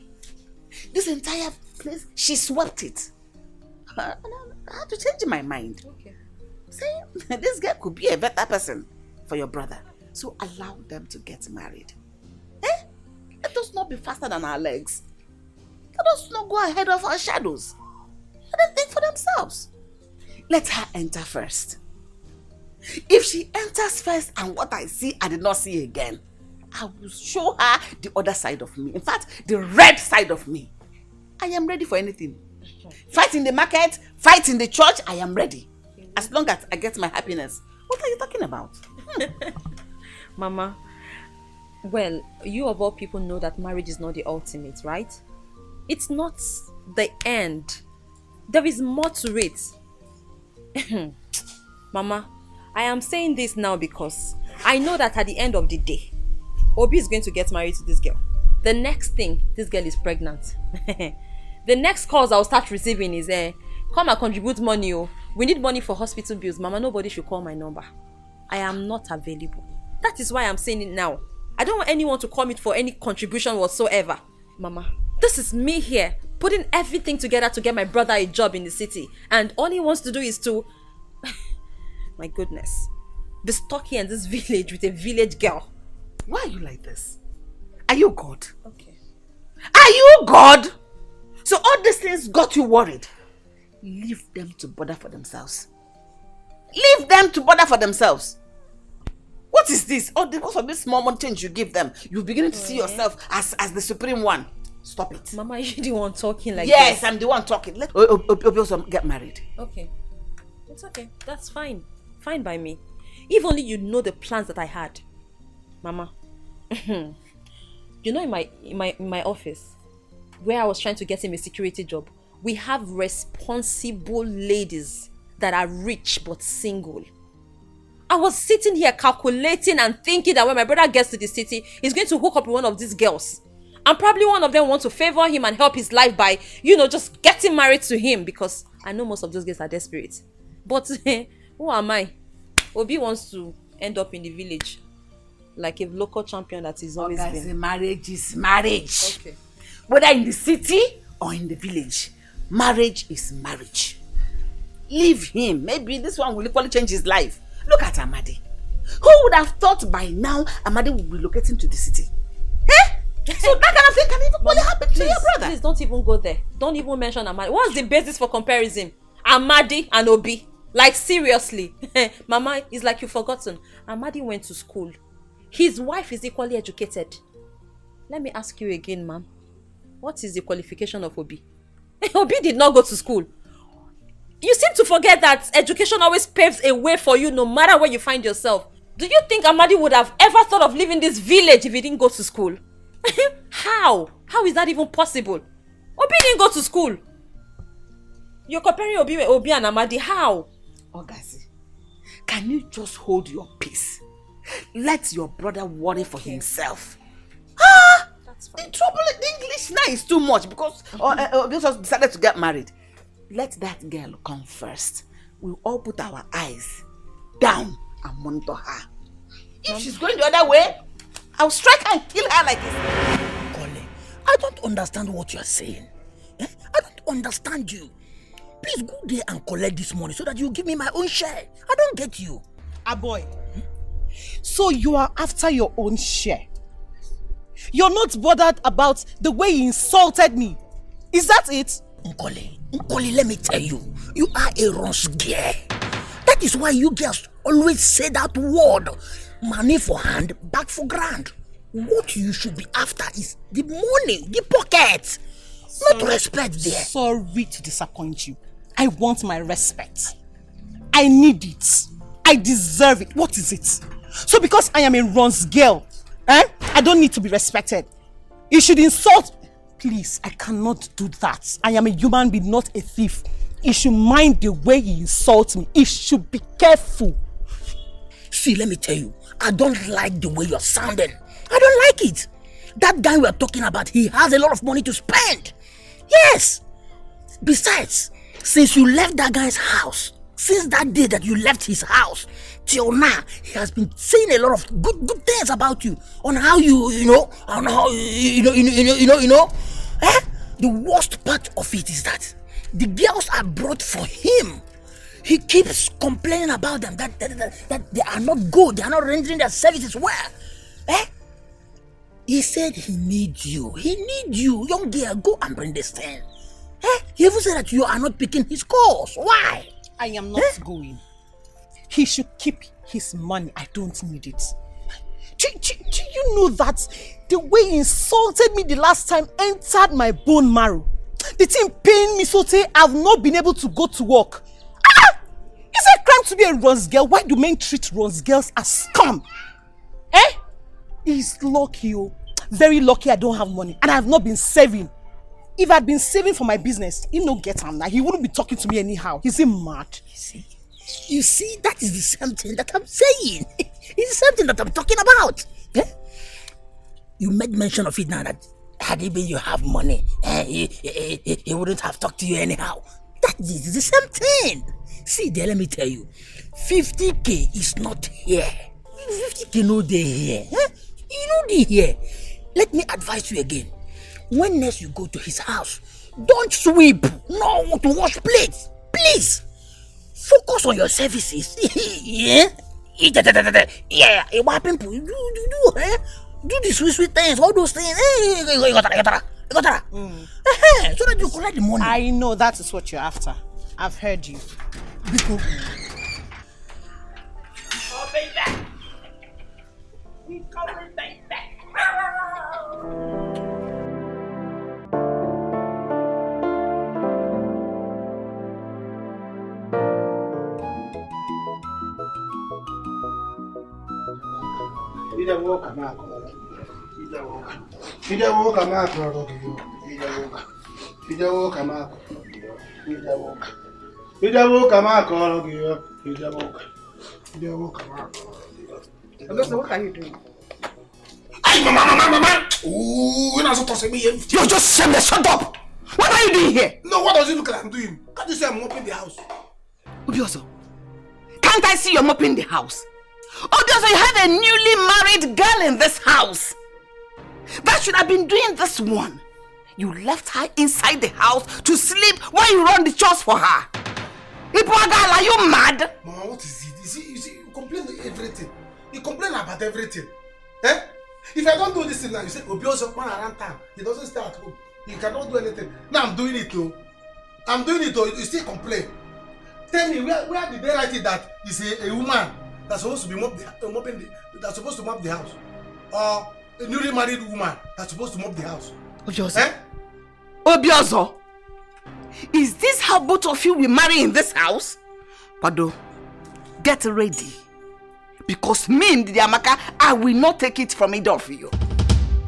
Speaker 5: This entire place, she swept it. I had to change my mind. Okay. Saying this girl could be a better person for your brother. So allow them to get married. Let us not be faster than our legs. Let us not go ahead of our shadows. Let them think for themselves. Let her enter first. If she enters first and what I see, I did not see again, I will show her the other side of me. In fact, the red side of me. I am ready for anything. Fight in the market, fight in the church, I am ready. As long as I get my happiness. What are you talking about?
Speaker 9: Mama, well, you of all people know that marriage is not the ultimate, right? It's not the end. There is more to it. Mama, I am saying this now because I know that at the end of the day, Obi is going to get married to this girl. The next thing, this girl is pregnant. The next calls I'll start receiving is, come and contribute money. Oh. We need money for hospital bills. Mama, nobody should call my number. I am not available. That is why I'm saying it now. I don't want anyone to call me for any contribution whatsoever. Mama, this is me here, putting everything together to get my brother a job in the city. And all he wants to do is to... My goodness. Be stuck here in this village with a village girl.
Speaker 5: Why are you like this? Are you God? Okay. Are you God? So all these things got you worried. Leave them to bother for themselves. Leave them to bother for themselves. What is this? All because of this small change you give them, you're beginning to see yourself as the supreme one. Stop it.
Speaker 9: Mama, you're the one talking like
Speaker 5: yes,
Speaker 9: this.
Speaker 5: I'm the one talking. Let Obi get married.
Speaker 9: Okay. It's okay. That's fine. Fine by me. If only you know the plans that I had. Mama. You know, in my office, where I was trying to get him a security job, we have responsible ladies that are rich but single. I was sitting here calculating and thinking that when my brother gets to the city, he's going to hook up with one of these girls. And probably one of them wants to favor him and help his life by, just getting married to him, because I know most of those girls are desperate. But who am I? Obi wants to end up in the village like a local champion that he's always been.
Speaker 5: Marriage is marriage.
Speaker 9: Okay.
Speaker 5: Whether in the city or in the village.
Speaker 10: Marriage is marriage. Leave him. Maybe this one will equally change his life. Look at Amadi. Who would have thought by now Amadi would be relocating to the city? Eh? So that kind of thing can even happen to your brother.
Speaker 9: Please don't even go there. Don't even mention Amadi. What's the basis for comparison? Amadi and Obi. Like seriously. Mama, it's like you've forgotten. Amadi went to school. His wife is equally educated. Let me ask you again, ma'am. What is the qualification of Obi? Obi did not go to school. You seem to forget that education always paves a way for you no matter where you find yourself. Do you think Amadi would have ever thought of leaving this village if he didn't go to school? How? How is that even possible? Obi didn't go to school. You're comparing Obi and Amadi. How?
Speaker 10: Ogazi, can you just hold your peace? Let your brother worry for himself. The trouble, the English now is too much because Obi just decided to get married. Let that girl come first. We'll all put our eyes down and monitor her. If she's going the other way, I'll strike her and kill her like this.
Speaker 15: Colin, I don't understand what you're saying. I don't understand you. Please go there and collect this money so that you give me my own share. I don't get you.
Speaker 5: Boy. So you are after your own share. You're not bothered about the way he insulted me. Is that it?
Speaker 15: Nkoli, let me tell you, you are a Ross girl. That is why you girls always say that word. Money for hand, back for grand. What you should be after is the money, the pocket. Not respect there.
Speaker 5: Sorry to disappoint you. I want my respect. I need it. I deserve it. What is it? So because I am a Ron's girl, I don't need to be respected. You should insult. Please, I cannot do that. I am a human being, not a thief. You should mind the way you insult me. You should be careful.
Speaker 15: See, let me tell you, I don't like the way you're sounding. I don't like it. That guy we're talking about, he has a lot of money to spend. Yes. Besides, since you left that guy's house, since that day that you left his house, till now, he has been saying a lot of good things about you. On how The worst part of it is that the girls are brought for him. He keeps complaining about them, that they are not good, they are not rendering their services well. He said he needs you. He needs you. Young girl, go and bring this thing. He even said that you are not picking his calls. Why?
Speaker 5: I am not going. He should keep his money. I don't need it. Do you know that the way he insulted me the last time entered my bone marrow? The thing pained me so I've not been able to go to work. It's a crime to be a Ron's girl. Why do men treat Ron's girls as scum? He's lucky, very lucky I don't have money and I have not been saving. If I'd been saving for my business, he'd not get him now. He wouldn't be talking to me anyhow. Is he mad?
Speaker 15: You see, that is the same thing that I'm saying. It's the same thing that I'm talking about. You made mention of it now that had he been you have money, he wouldn't have talked to you anyhow. That is the same thing. See there, let me tell you, 50k is not here. 50k no dey here. You know they here. Let me advise you again. When next you go to his house, don't sweep. No, to wash plates. Please. Focus on your services. Yeah? Yeah. What happened to you? Do the sweet things, all those things. You got that. So that you collect the money.
Speaker 5: I know that is what you're after. I've heard you.
Speaker 15: Because
Speaker 10: Oh, baby. We coming, baby.
Speaker 5: What are you doing?
Speaker 1: Mama! Ooh, you're not supposed to be here.
Speaker 5: You just said that. Shut up! What are you doing here?
Speaker 1: No, what does it look like I'm doing? Can't you say I'm mopping the house?
Speaker 10: Obioso, can't I see you mopping the house? Obioso, you have a newly married girl in this house. That should have been doing this one. You left her inside the house to sleep while you run the chores for her. You poor girl, are you mad?
Speaker 1: Mama, what is it? You see, you complain everything. You complain about everything. Eh? If I don't do this thing now, you say, Obio's man around town. He doesn't stay at home. He cannot do anything. Now I'm doing it too. I'm doing it too. You still complain. Tell me, where did they write it that it's a woman that's supposed to be that's supposed to mop the house? Or a newly married woman that's supposed to mop the house?
Speaker 10: Obiozo. Eh? Obiozo. Is this how both of you will marry in this house? Pado, get ready. Because me, Ndiamaka, I will not take it from either of you.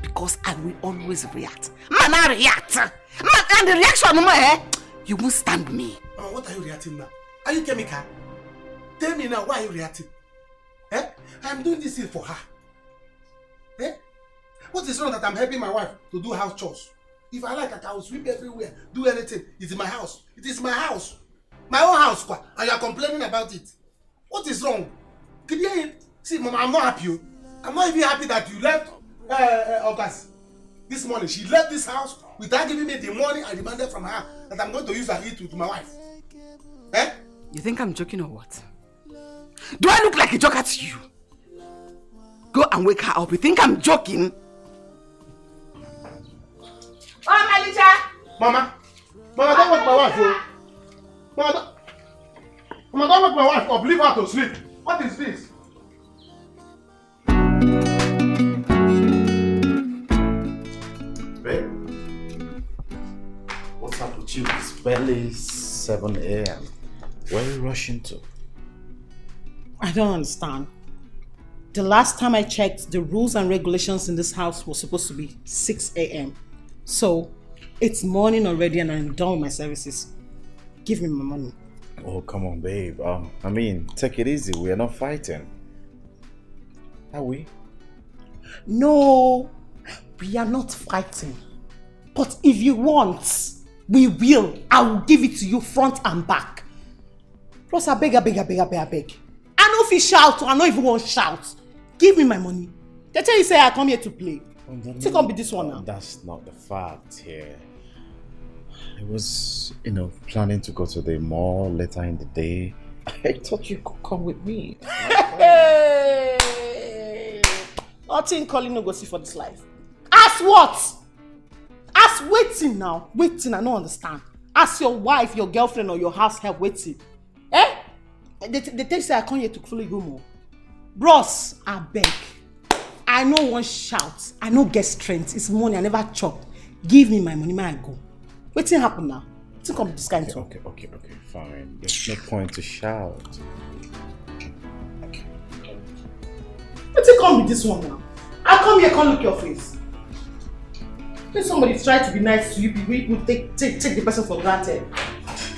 Speaker 10: Because I will always react. Man, I react. Man, and the reaction, you won't stand me.
Speaker 1: Oh, what are you reacting now? Are you chemical? Tell me now, why are you reacting? Eh? I'm doing this thing for her. Eh? What is wrong that I'm helping my wife to do house chores? If I like, I can sweep everywhere, do anything. It's my house. It is my house. My own house, and you are complaining about it. What is wrong? Can you hear it? See, Mama, I'm not happy. I'm not even happy that you left August this morning. She left this house without giving me the money I demanded from her that I'm going to use and eat with my wife. Eh?
Speaker 10: You think I'm joking or what? Do I look like a joker to you? Go and wake her up. You think I'm joking?
Speaker 1: Oh, Malicha! Mama, don't wake my wife, oh. Mama, don't wake my wife up. Leave her to sleep. What is this?
Speaker 4: Babe, what's up with you? It's barely 7 a.m. Where are you rushing to?
Speaker 5: I don't understand. The last time I checked, the rules and regulations in this house were supposed to be 6 a.m. So, it's morning already and I'm done with my services. Give me my money.
Speaker 4: Oh, come on, babe. I mean, take it easy. We are not fighting. Are we?
Speaker 5: No, we are not fighting. But if you want, we will. I will give it to you front and back. Plus, I beg. I know if you shout, I don't even want to shout. Give me my money. They tell you say I come here to play. It's gonna be this one now.
Speaker 4: That's not the fact here. I was, planning to go to the mall later in the day. I thought you could come with me.
Speaker 5: Hey! Nothing calling no go see for this life. As what? As waiting now. Waiting, I don't understand. As your wife, your girlfriend, or your house help waiting. Eh? They tell you say I come here to follow you more. Bros, I beg. I no one shout. I no get strength. It's money. I never chopped. Give me my money, may I go. Wetin happen now? Think of this kind of
Speaker 4: Okay, fine. There's no point to shout.
Speaker 5: Wetin come with this one now? I come here, come look your face. When somebody try to be nice to you, people take the person for granted.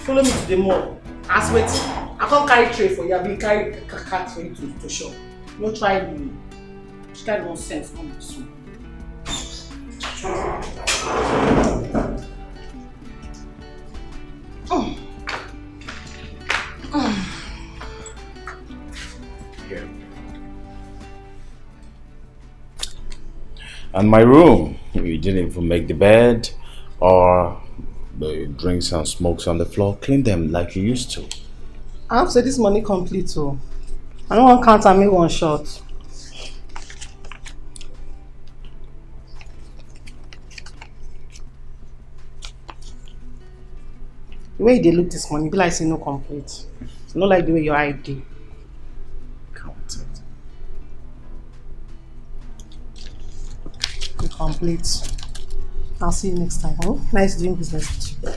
Speaker 5: Follow me to the mall. As waiting. I can't carry tray for you. I will carry cat for you to shop. No try me. Which kind of nonsense come with this one?
Speaker 4: Here. And my room. You didn't even make the bed or the drinks and smokes on the floor. Clean them like you used to.
Speaker 5: I have said this money complete too. I don't want to count and make one shot. The way they look this money, be like say no complete. It's not like the way your ID.
Speaker 4: Count it.
Speaker 5: Complete. I'll see you next time. Oh, nice doing business with you.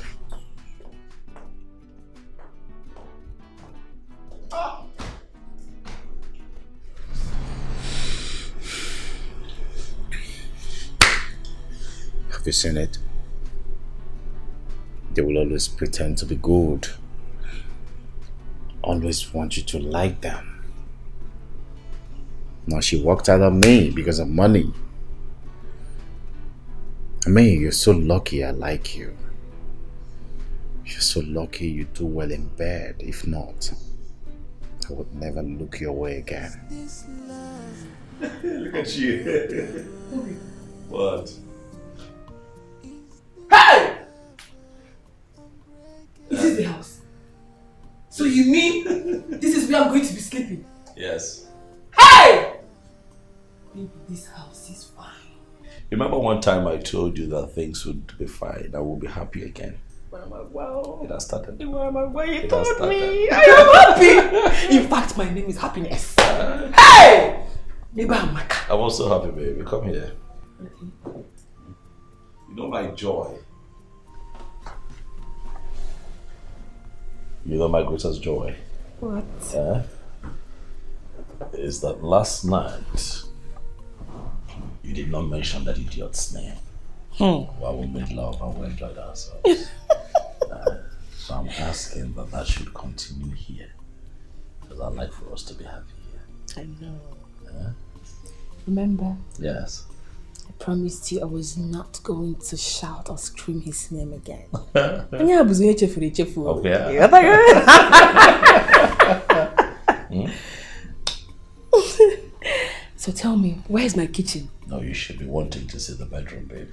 Speaker 4: Have you seen it? They will always pretend to be good. Always want you to like them. Now she walked out on me because of money. I mean, you're so lucky I like you. You're so lucky you do well in bed. If not, I would never look your way again.
Speaker 2: Look at you. What?
Speaker 11: the house? So you mean this is where I'm going to be sleeping?
Speaker 2: Yes.
Speaker 11: Hey! Baby, this house is fine.
Speaker 2: Remember one time I told you that things would be fine, I will be happy again.
Speaker 11: Well, I'm like, wow.
Speaker 2: It has started.
Speaker 11: Well, I'm like, why you
Speaker 2: It
Speaker 11: told
Speaker 2: has
Speaker 11: me?
Speaker 2: started.
Speaker 11: I am happy. In fact, my name is Happiness. Hey! Neighbor Amaka.
Speaker 2: I'm also happy, baby. Come here. You know my joy. You know my greatest joy.
Speaker 11: What?
Speaker 2: Is that last night you did not mention that idiot's name. While we made love and we enjoyed ourselves. So I'm asking that should continue here. Because I'd like for us to be happy here.
Speaker 11: I know. Remember?
Speaker 2: Yes.
Speaker 11: I promised you I was not going to shout or scream his name again. Okay. So tell me, where's my kitchen?
Speaker 2: No, you should be wanting to see the bedroom, babe.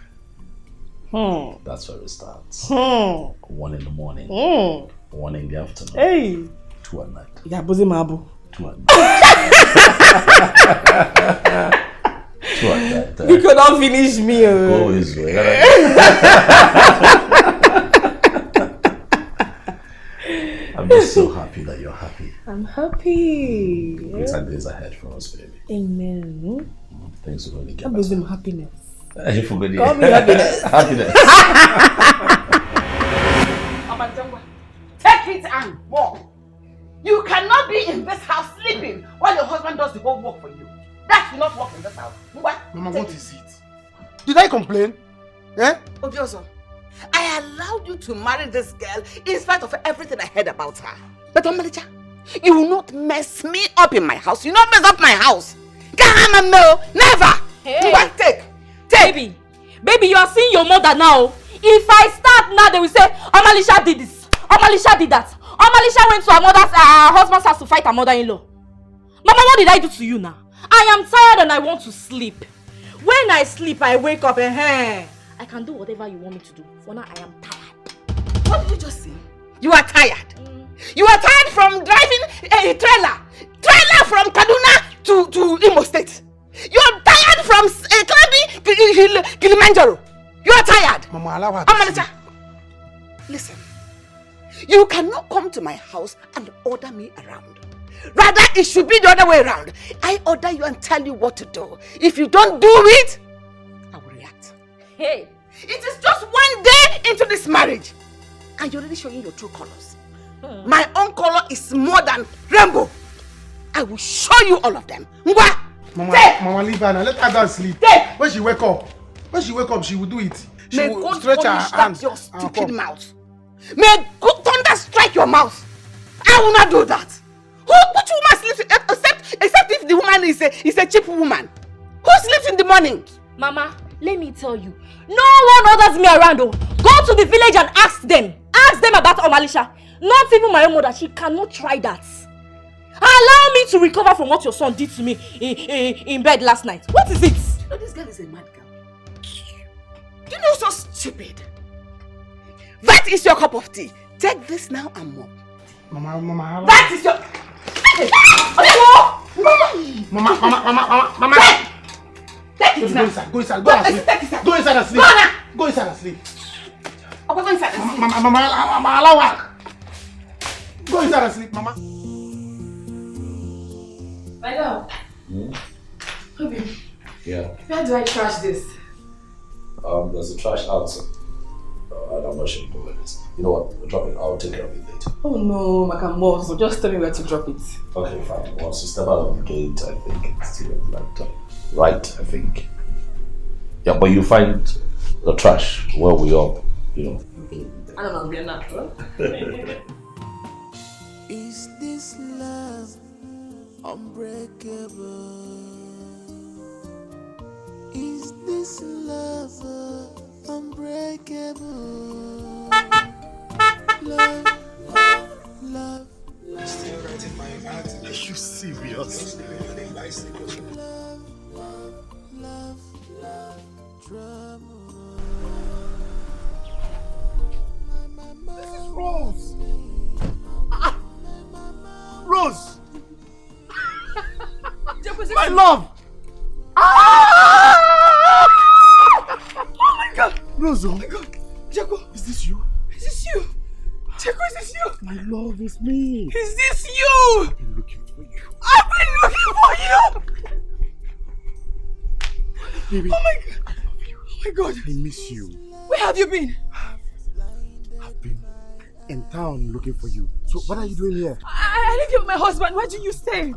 Speaker 2: That's where it starts. 1 in the morning. 1 in the afternoon.
Speaker 11: Hey.
Speaker 2: 2 at night.
Speaker 11: Yeah, bozi mabu.
Speaker 2: 2 at night. 2 at night.
Speaker 11: You could not finish me.
Speaker 2: Go his way. I'm just so happy that you're happy.
Speaker 11: I'm happy.
Speaker 2: Greater days ahead for us, baby.
Speaker 11: Amen.
Speaker 2: Things are going to get
Speaker 11: That was him happiness.
Speaker 2: Call
Speaker 11: me happiness.
Speaker 2: Happiness.
Speaker 10: Take it and walk. You cannot be in this house sleeping while your husband does the whole work for you. That will not work in this house.
Speaker 1: Mama, what is it? Did I complain?
Speaker 10: Obioso, I allowed you to marry this girl in spite of everything I heard about her. But Omalicha, you will not mess me up in my house. You will not mess up my house. No, never.
Speaker 3: Hey.
Speaker 10: Take.
Speaker 3: Baby, you are seeing your mother now. If I start now, they will say, Omalisha did this. Omalisha did that. Omalisha went to her husband's house to fight her mother-in-law. Mama, what did I do to you now? I am tired and I want to sleep. When I sleep, I wake up and I can do whatever you want me to do. For now, I am tired.
Speaker 10: What did you just say? You are tired. You are tired from driving a trailer from Kaduna to Imo State. You are tired from climbing Kilimanjaro. You are tired.
Speaker 1: Mama, allow her to sleep.
Speaker 10: Listen, you cannot come to my house and order me around. Rather, it should be the other way around. I order you and tell you what to do. If you don't do it, I will react.
Speaker 3: Hey,
Speaker 10: it is just 1 day into this marriage, and you're already showing your true colors. My own color is more than rainbow. I will show you all of them.
Speaker 1: Mama, leave her now. Let her go and sleep. When she wake up, she will do it. She
Speaker 10: May
Speaker 1: will
Speaker 10: God
Speaker 1: stretch her
Speaker 10: punish
Speaker 1: hands.
Speaker 10: your stupid mouth. May God thunder strike your mouth. I will not do that. Which woman sleeps except if the woman is a cheap woman? Who sleeps in the morning?
Speaker 3: Mama, let me tell you, no one orders me around. Go to the village and ask them. Ask them about Omalisha. Not even my own mother. She cannot try that. Allow me to recover from what your son did to me in bed last night. What is it?
Speaker 10: You know, this girl is a mad girl. You know, so stupid. That is your cup of tea. Take this now and mop.
Speaker 1: Mama.
Speaker 10: That is your...
Speaker 1: Mama.
Speaker 10: Take it now.
Speaker 1: Go inside. Go and sleep. Go inside and sleep. Go inside and sleep.
Speaker 10: Go inside and sleep.
Speaker 1: Mama, allow her. Go inside and sleep, Mama.
Speaker 11: My love. Baby,
Speaker 2: Yeah.
Speaker 11: where do I trash this?
Speaker 2: There's a trash outside. I'm not sure you know where it is. You know what? Drop it. I'll take care of it later.
Speaker 11: Oh no, Makambo, so just tell me where to drop it.
Speaker 2: Okay, fine. Once you step out of the gate, I think it's to your right, I think. Yeah, but you find the trash where we are, you know.
Speaker 11: I don't know, we're not.
Speaker 8: Is this love unbreakable? Is this love unbreakable? Love.
Speaker 1: Still right in my heart. Are you serious?
Speaker 8: Love, trouble.
Speaker 1: This is Rose. Rose! My love!
Speaker 11: Oh my God!
Speaker 1: Rose!
Speaker 11: Oh my God! Jago!
Speaker 1: Is this you?
Speaker 11: Is this you? Jago, is this you?
Speaker 1: My love, is me.
Speaker 11: Is this you?
Speaker 1: I've been looking for you.
Speaker 11: I've been looking for you!
Speaker 1: Baby.
Speaker 11: Oh my God! Oh my God!
Speaker 1: I miss you.
Speaker 11: Where have you been?
Speaker 1: I've been in town looking for you. So what are you doing here?
Speaker 11: I live here with my husband. Where do you stay?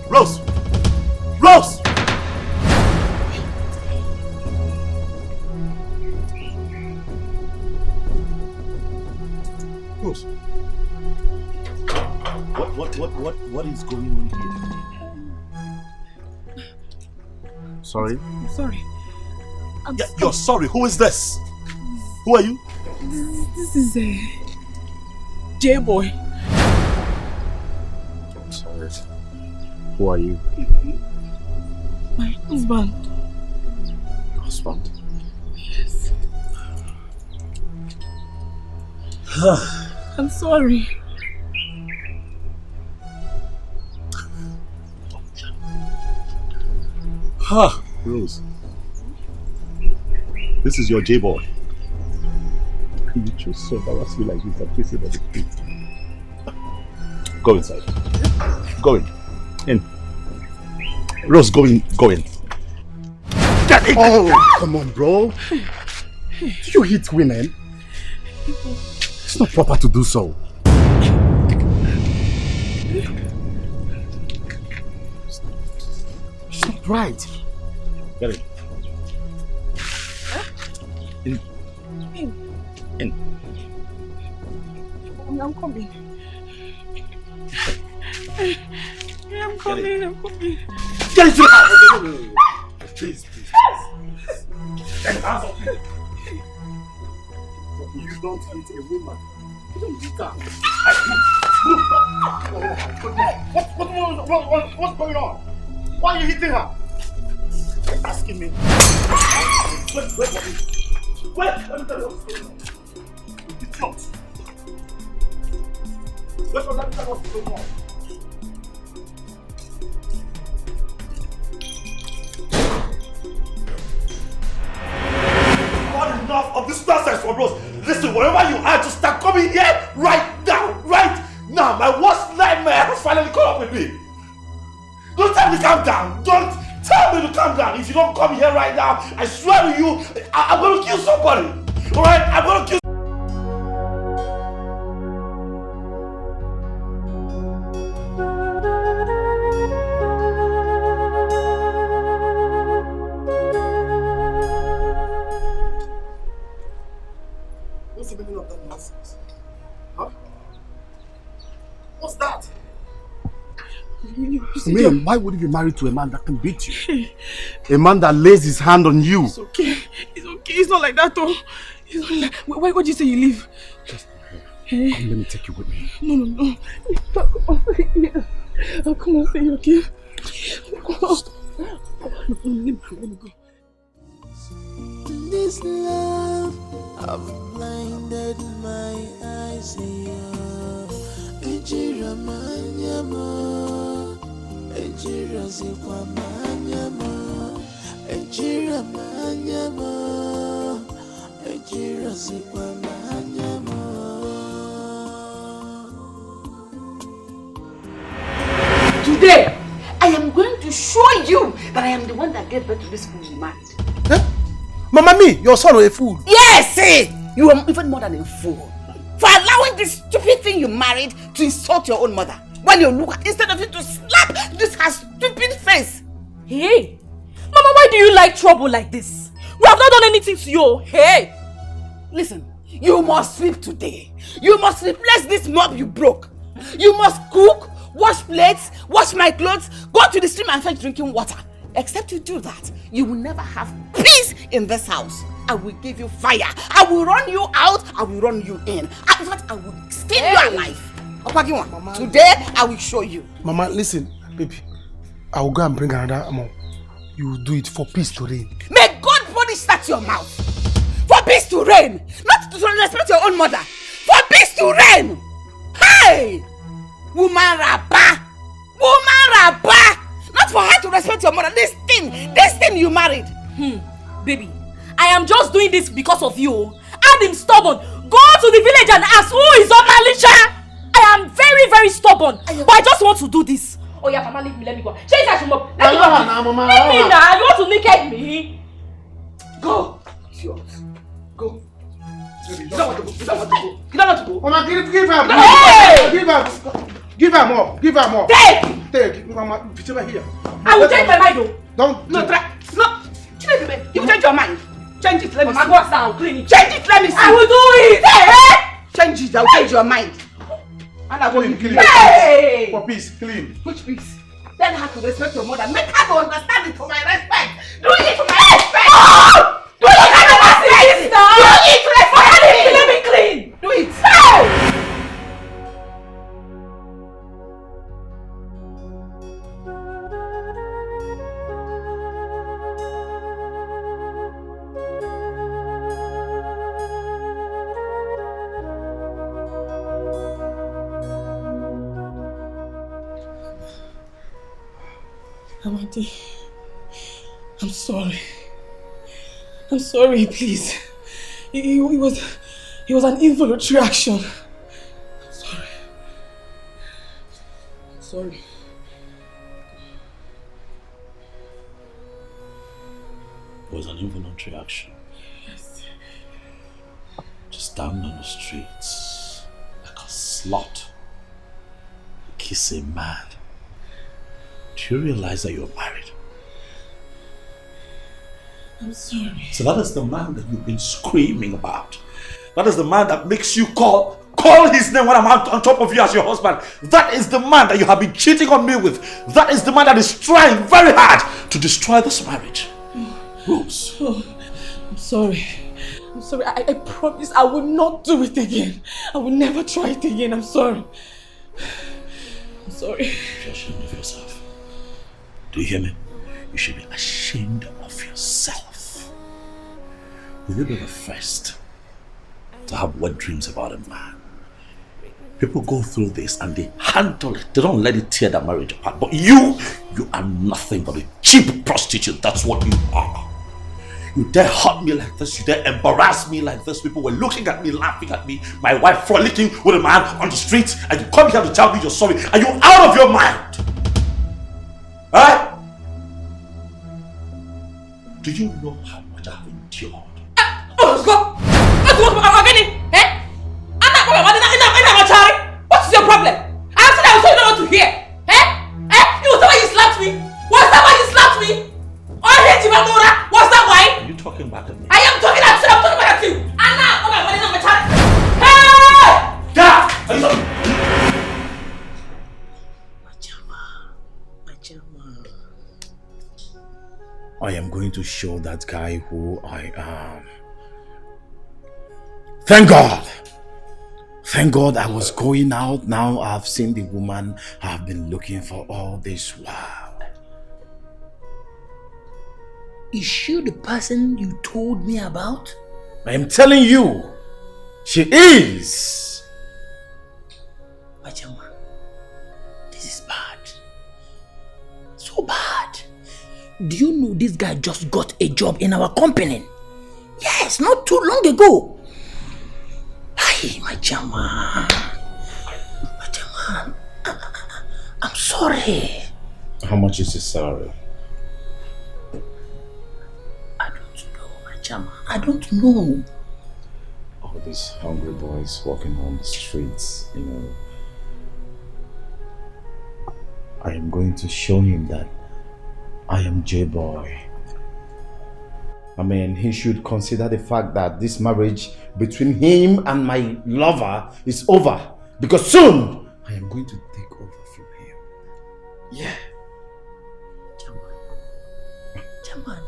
Speaker 1: Rose! Rose! Rose. What is going on here? Sorry?
Speaker 11: I'm sorry.
Speaker 1: You're sorry. Who is this? Who are you?
Speaker 11: This is a J-boy.
Speaker 1: Sorry. Who are you?
Speaker 11: My husband.
Speaker 1: Your husband?
Speaker 11: Yes. I'm sorry.
Speaker 1: Rose. This is your J-boy. You just so embarrass me like this and face it on the street. Go inside. Go in. Rose, go in. Get in! Oh, come on, bro. Do you hit women? It's not proper to do so. It's not right. Get in. In.
Speaker 11: I'm coming. I'm coming.
Speaker 1: Get into the house! Please. Get out of here. You don't hit a woman. You don't hit her. What's going on? Why are you hitting her? You're asking me. Wait, let me tell you what's going on. It's not. Let me tell you what's going on. Enough of this nonsense from Rose. Listen, wherever you are, just start coming here right now. My worst nightmare has finally caught up with me. Don't tell me to calm down. Don't tell me to calm down. If you don't come here right now, I swear to you, I'm going to kill somebody. Alright? I'm going to kill. What's the meaning of that nonsense? Huh? What's that? Man, why would you be married to a man that can beat you? A man that lays his hand on you.
Speaker 11: It's okay. It's not like that, though. It's not like... Why did you say you leave?
Speaker 1: Just come, let me take you with me.
Speaker 11: No. I'll come and say you, okay? Let me go.
Speaker 8: This love, I've blinded my eyes here. Ejira manyama, ejira zikwa manyama, ejira manyama, ejira zikwa manyama.
Speaker 10: Today, I am going to show you that I am the one that gave birth to this fool you married.
Speaker 1: Huh? Mama, me, your son was a fool.
Speaker 10: Yes, you are even more than a fool. For allowing this stupid thing you married to insult your own mother. When you look at, instead of you to slap this her stupid face.
Speaker 12: Hey, Mama, why do you like trouble like this? We have not done anything to you. Hey,
Speaker 10: listen, you must sleep today. You must replace this mop you broke. You must cook, wash plates, wash my clothes, go to the stream and fetch drinking water. Except you do that, you will never have peace in this house. I will give you fire. I will run you out. I will run you in. In fact, I will skin you alive. Mama, today, I will show you.
Speaker 1: Mama, listen. Baby, I will go and bring another amount. You will do it for peace to reign.
Speaker 5: May God punish that your mouth. For peace to reign. Not to respect your own mother. For peace to reign. Hey! Woman rabba. Woman rabba. Not for her to respect your mother. This thing you married.
Speaker 12: Baby, I am just doing this because of you. I'm stubborn. Go to the village and ask who is Omalisha. I am very, very stubborn. But I just want to do this. Oh yeah, Mama, leave me. Let me go. Change that Mama. Let me go. Leave me now. You want to naked me?
Speaker 5: Go. Go. You don't want to go. You don't want to go. You don't want to go.
Speaker 1: Mama, give her more.
Speaker 5: Hey!
Speaker 1: Give her more. Give her more. Take. Mama, put her here.
Speaker 5: I will change my mind though.
Speaker 1: Don't.
Speaker 5: No, try. No. You change your mind. Change it. Let me see.
Speaker 12: Mama, go down. Clean it.
Speaker 5: Change it. Let me see.
Speaker 12: I will do it.
Speaker 5: Change it. I will change your mind. And I will
Speaker 1: clean.
Speaker 5: Hey!
Speaker 1: For peace, clean.
Speaker 5: Which peace? Tell her to respect your mother. Make her to understand it for my respect. Do it for my respect. Oh! Do it for my respect. Do it for my respect. Let me clean. Do it. Hey!
Speaker 11: Amadi, I'm sorry. I'm sorry, please. It was an involuntary action. I'm sorry. I'm sorry.
Speaker 2: It was an involuntary action.
Speaker 11: Yes.
Speaker 2: Just down on the streets, like a slut, kiss a man. Do you realize that you're married?
Speaker 11: I'm sorry.
Speaker 2: So that is the man that you've been screaming about. That is the man that makes you call his name when I'm on top of you as your husband. That is the man that you have been cheating on me with. That is the man that is trying very hard to destroy this marriage. Rose.
Speaker 11: Oh, I'm sorry. I'm sorry. I promise I will not do it again. I will never try it again. I'm sorry. I'm sorry.
Speaker 2: You should be ashamed of yourself. Do you hear me? You should be ashamed of yourself. Will you be the first to have wet dreams about a man? People go through this and they handle it. They don't let it tear their marriage apart. But you are nothing but a cheap prostitute. That's what you are. You dare hurt me like this. You dare embarrass me like this. People were looking at me, laughing at me. My wife frolicking with a man on the street. And you come here to tell me you're sorry. Are you out of your mind? Huh? Do you know how much I have endured?
Speaker 5: What's your problem? I said I was told you don't want to hear. You was the way you slapped me. Was that why you slapped me? Oh, I hate you, Mamora. Was that why?
Speaker 2: Are you talking back at me?
Speaker 5: I am talking at you. I'm talking back at you. And now, oh my God, I'm child. Hey!
Speaker 2: Dad! Are you talking? I am going to show that guy who I am. Thank God! Thank God I was going out. Now I've seen the woman I've been looking for all this while.
Speaker 15: Is she the person you told me about?
Speaker 2: I am telling you, she is.
Speaker 15: Machama, this is bad. So bad. Do you know this guy just got a job in our company? Yes, not too long ago. Hey, Machama. Machama, I'm sorry.
Speaker 2: How much is his salary?
Speaker 15: I don't know.
Speaker 2: All these hungry boys walking on the streets, you know. I am going to show him that I am J-Boy. I mean, he should consider the fact that this marriage between him and my lover is over. Because soon, I am going to take over from him. Yeah.
Speaker 15: Chairman.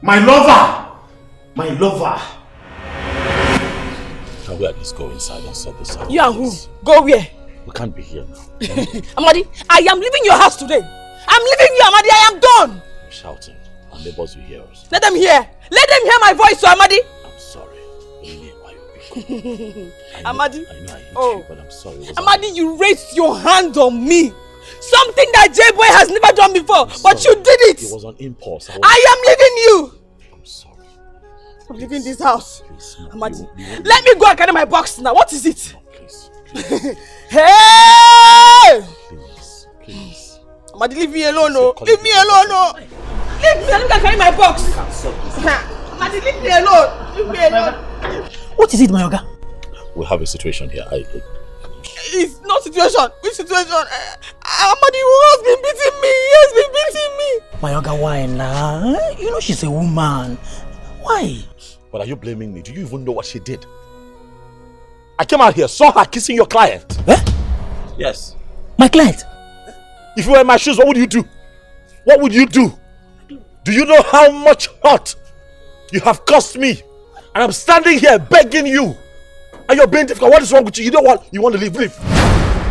Speaker 2: My lover! My lover! I
Speaker 4: we at least go inside and sort this out?
Speaker 11: You and who? Go where?
Speaker 4: We can't be here now.
Speaker 11: Amadi, I am leaving your house today. I'm leaving you, Amadi. I am done.
Speaker 4: You're shouting. Our neighbors will hear us.
Speaker 11: Let them hear. Let them hear my voice, so Amadi.
Speaker 4: I'm sorry.
Speaker 11: Amadi.
Speaker 4: I know I hate
Speaker 11: Oh.
Speaker 4: you, but I'm sorry.
Speaker 11: Amadi, you raised your hand on me. Something that J-Boy has never done before. But you did it.
Speaker 4: It was on impulse.
Speaker 11: I am leaving you. I'm sorry. I'm leaving this house. Amadi, let me go and carry my box now. What is it? Hey!
Speaker 4: Please.
Speaker 11: Amadi, leave me alone, no. Leave me alone, no. Leave me, let me go and carry my box. Amadi, leave me alone. Leave me alone.
Speaker 16: What is it, my Oga?
Speaker 4: We have a situation here.
Speaker 11: It's no situation. Which situation? Amadi has been beating me. He has been beating me.
Speaker 16: My Oga, why now? You know she's a woman. Why?
Speaker 4: But are you blaming me? Do you even know what she did? I came out here, saw her kissing your client.
Speaker 16: Eh?
Speaker 4: Yes.
Speaker 16: My client?
Speaker 4: If you were in my shoes, what would you do? What would you do? Do you know how much hurt you have cost me? And I'm standing here begging you. And you're being difficult. What is wrong with you? You know what? You want to leave? Leave.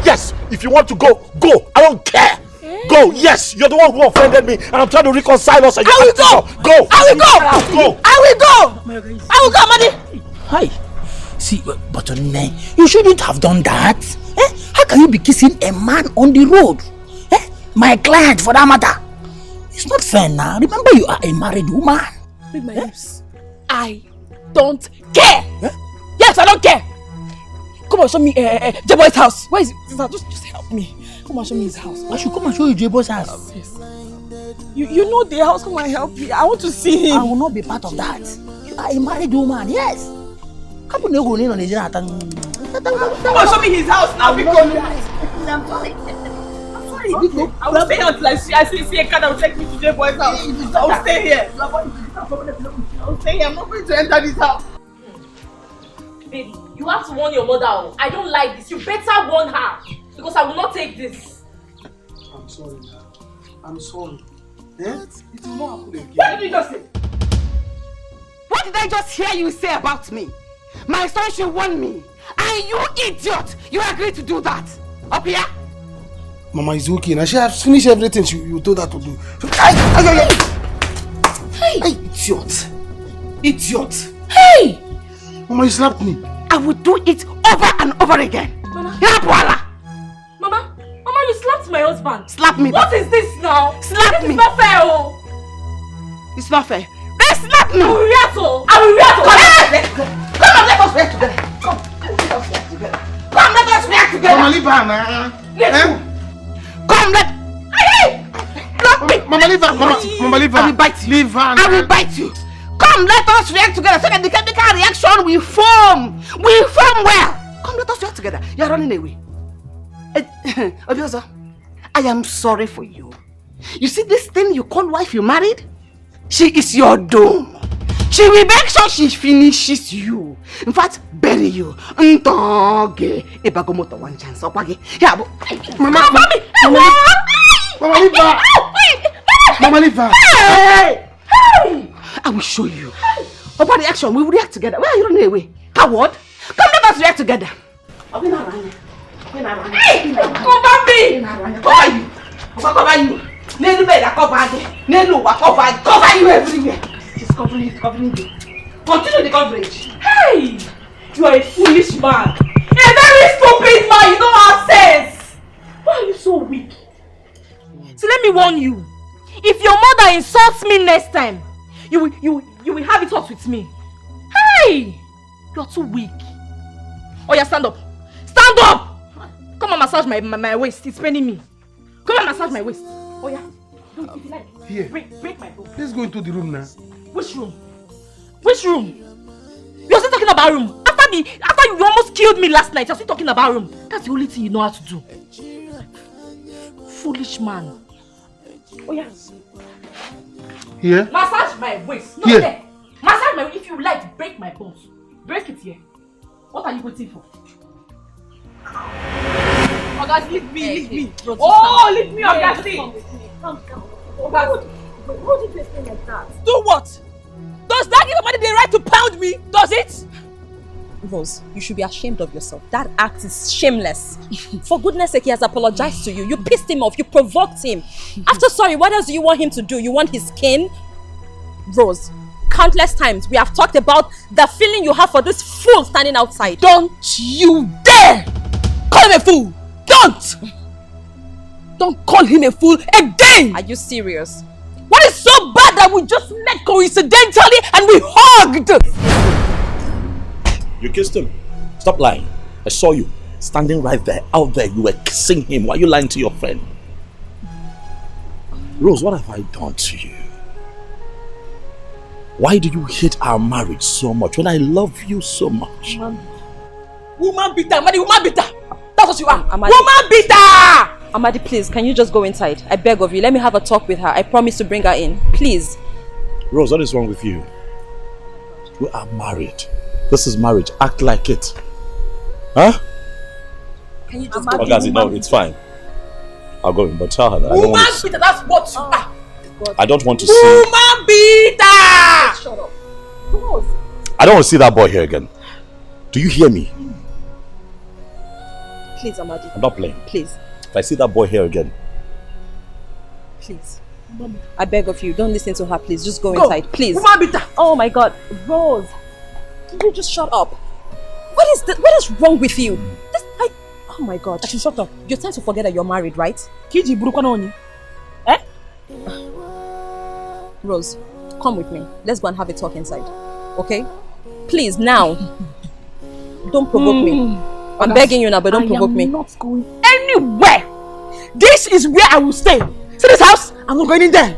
Speaker 4: Yes. If you want to go, go. I don't care. Go. Yes. You're the one who offended me. And I'm trying to reconcile us. And
Speaker 11: I will go.
Speaker 4: Go.
Speaker 11: I will go.
Speaker 4: Go.
Speaker 11: I will go. I will go, Amadi.
Speaker 16: Hi. See, but you shouldn't have done that. Eh? How can you be kissing a man on the road? Eh? My client, for that matter. It's not fair now. Remember, you are a married woman.
Speaker 11: Read my lips. I don't care. Eh? Yes, I don't care. Come on, show me J-Boy's house. Where is it? Just help me. Come on, show me his house.
Speaker 16: I should come and show you J-Boy's house.
Speaker 11: Yes. You know the house. Come and help me. I want to see him.
Speaker 16: I will not be part of that. You are a married woman. Yes. Come on, show
Speaker 11: me his house now. I'm sorry. I will stay here until I see a car that will take me to J-Boy's house. I will stay here. I will stay here. I'm not going to enter this house.
Speaker 3: Baby, you have to warn your mother. I don't like this. You better warn her. Because I will not take this.
Speaker 1: I'm sorry. I'm sorry. Eh? It will not happen again.
Speaker 5: What did you just say? What did I just hear you say about me? My son should warn me. And you idiot! You agreed to do that. Up here?
Speaker 1: Mama is okay. Now she has finished everything you told her to do.
Speaker 5: Hey! Idiot! Idiot!
Speaker 3: Hey!
Speaker 1: Mama, you slapped me.
Speaker 5: I will do it over and over again.
Speaker 3: Mama, you slapped my husband.
Speaker 5: Slap me.
Speaker 3: What is this now?
Speaker 5: Slap me.
Speaker 3: It's not fair, oh.
Speaker 5: It's not fair. Then slap me.
Speaker 3: I will react, oh. I will react, oh.
Speaker 5: Come on, let us react together. Come, let us react together. Come, let us react together.
Speaker 1: Mama, leave her, man.
Speaker 5: Come, let. Hey! Block me.
Speaker 1: Mama, leave her. Mama, leave her.
Speaker 5: I will bite you.
Speaker 1: Leave her.
Speaker 5: I will bite you. Come, let us react together so that the chemical reaction will form. Will form well. Come, let us react together. You are running away. Obiozo, I am sorry for you. You see this thing you call wife you married? She is your doom. She will make sure she finishes you. In fact, bury you. Ntoge. Ebagomoto one chance. Mama,
Speaker 1: leave her. Mama, leave her.
Speaker 5: Hey! I will show you. Upon the action, we will react together. Where are you running away? Coward? Come, let us react together.
Speaker 3: Hey! Cover me!
Speaker 5: Cover you. Nelu better cover you. Nelu cover you everywhere. She's covering you. Continue the coverage.
Speaker 3: Hey! You are a foolish man. A very stupid man. You don't have sense. Why are you so weak? So let me warn you. If your mother insults me next time, you will have it out with me. Hey! You are too weak. Oh yeah, stand up. Stand up! Come and massage my waist. It's paining me. Come and massage my waist. Oh yeah. If you like.
Speaker 1: Here.
Speaker 3: Break my bone.
Speaker 1: Let's go into the room now.
Speaker 3: Which room? Which room? You're still talking about room. After you almost killed me last night, you're still talking about room. That's the only thing you know how to do. Foolish man. Oh yeah.
Speaker 1: Here?
Speaker 3: Massage my waist. No,
Speaker 1: here.
Speaker 3: There. Massage my waist. If you like, break my bones. Break it here. What are you waiting for? Oh guys, leave me, leave me. Oh, leave me, Augustine. Come. Why would you do a thing like that?
Speaker 11: Do what? Does that give somebody the right to pound me? Does it?
Speaker 9: Rose, you should be ashamed of yourself. That act is shameless. For goodness sake, he has apologized to you. You pissed him off. You provoked him. After sorry, what else do you want him to do? You want his skin? Rose, countless times we have talked about the feeling you have for this fool standing outside.
Speaker 11: Don't you dare call him a fool! Don't call him a fool again!
Speaker 9: Are you serious?
Speaker 11: What is so bad that we just met coincidentally and we hugged?
Speaker 4: You kissed him. Stop lying. I saw you standing right there, out there. You were kissing him. Why are you lying to your friend? Rose, what have I done to you? Why do you hate our marriage so much when I love you so much?
Speaker 11: Woman beater, Amadi, woman beater. That's what you are.
Speaker 9: Amadi.
Speaker 11: Woman beater!
Speaker 9: Amadi, please, can you just go inside? I beg of you. Let me have a talk with her. I promise to bring her in. Please.
Speaker 4: Rose, what is wrong with you? We are married. This is marriage. Act like it. Huh?
Speaker 9: Can you just
Speaker 4: go? Ogazi, no, it's fine. I'll go in, but tell her that
Speaker 11: Woman beater, that's what you are.
Speaker 4: I don't want to see...
Speaker 11: Woman beater!
Speaker 9: Shut up. Rose.
Speaker 4: I don't want to see that boy here again. Do you hear me?
Speaker 9: Please, Amadi.
Speaker 4: I'm not playing.
Speaker 9: Please.
Speaker 4: If I see that boy here again...
Speaker 9: Please. I beg of you, don't listen to her, please. Just go inside, please.
Speaker 11: Woman beater!
Speaker 9: Oh my God. Rose. Can you just shut up? What is wrong with you? Oh my God.
Speaker 11: I should shut up.
Speaker 9: You're trying to forget that you're married, right?
Speaker 11: Kiji Burukanoni. Eh?
Speaker 9: Rose, come with me. Let's go and have a talk inside. Okay? Please, now. Don't provoke me. I'm begging you now, but don't provoke me.
Speaker 11: I'm not going anywhere. This is where I will stay. See this house? I'm not going in there.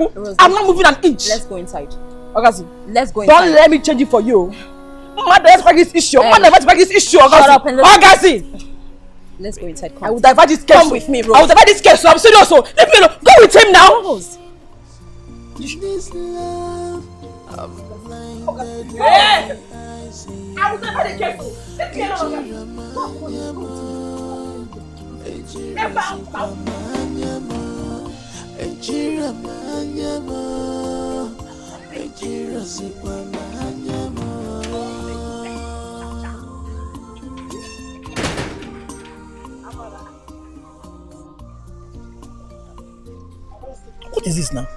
Speaker 9: Rose,
Speaker 11: I'm not moving an inch.
Speaker 9: Let's go inside.
Speaker 11: Ogazi,
Speaker 9: let's go inside.
Speaker 11: Don't let me change it for you. Let's divert this issue.
Speaker 9: Shut up and
Speaker 11: Ogazi.
Speaker 9: Let's go inside. Come.
Speaker 11: I will divert this case.
Speaker 9: Come with me, Rose.
Speaker 11: I will divert this case. So I'm serious. So leave me alone. Go with him now.
Speaker 9: Rose.
Speaker 8: This love of blinded
Speaker 11: Hey!
Speaker 8: eyes.
Speaker 11: I will divert the case. Leave me
Speaker 16: What is this now?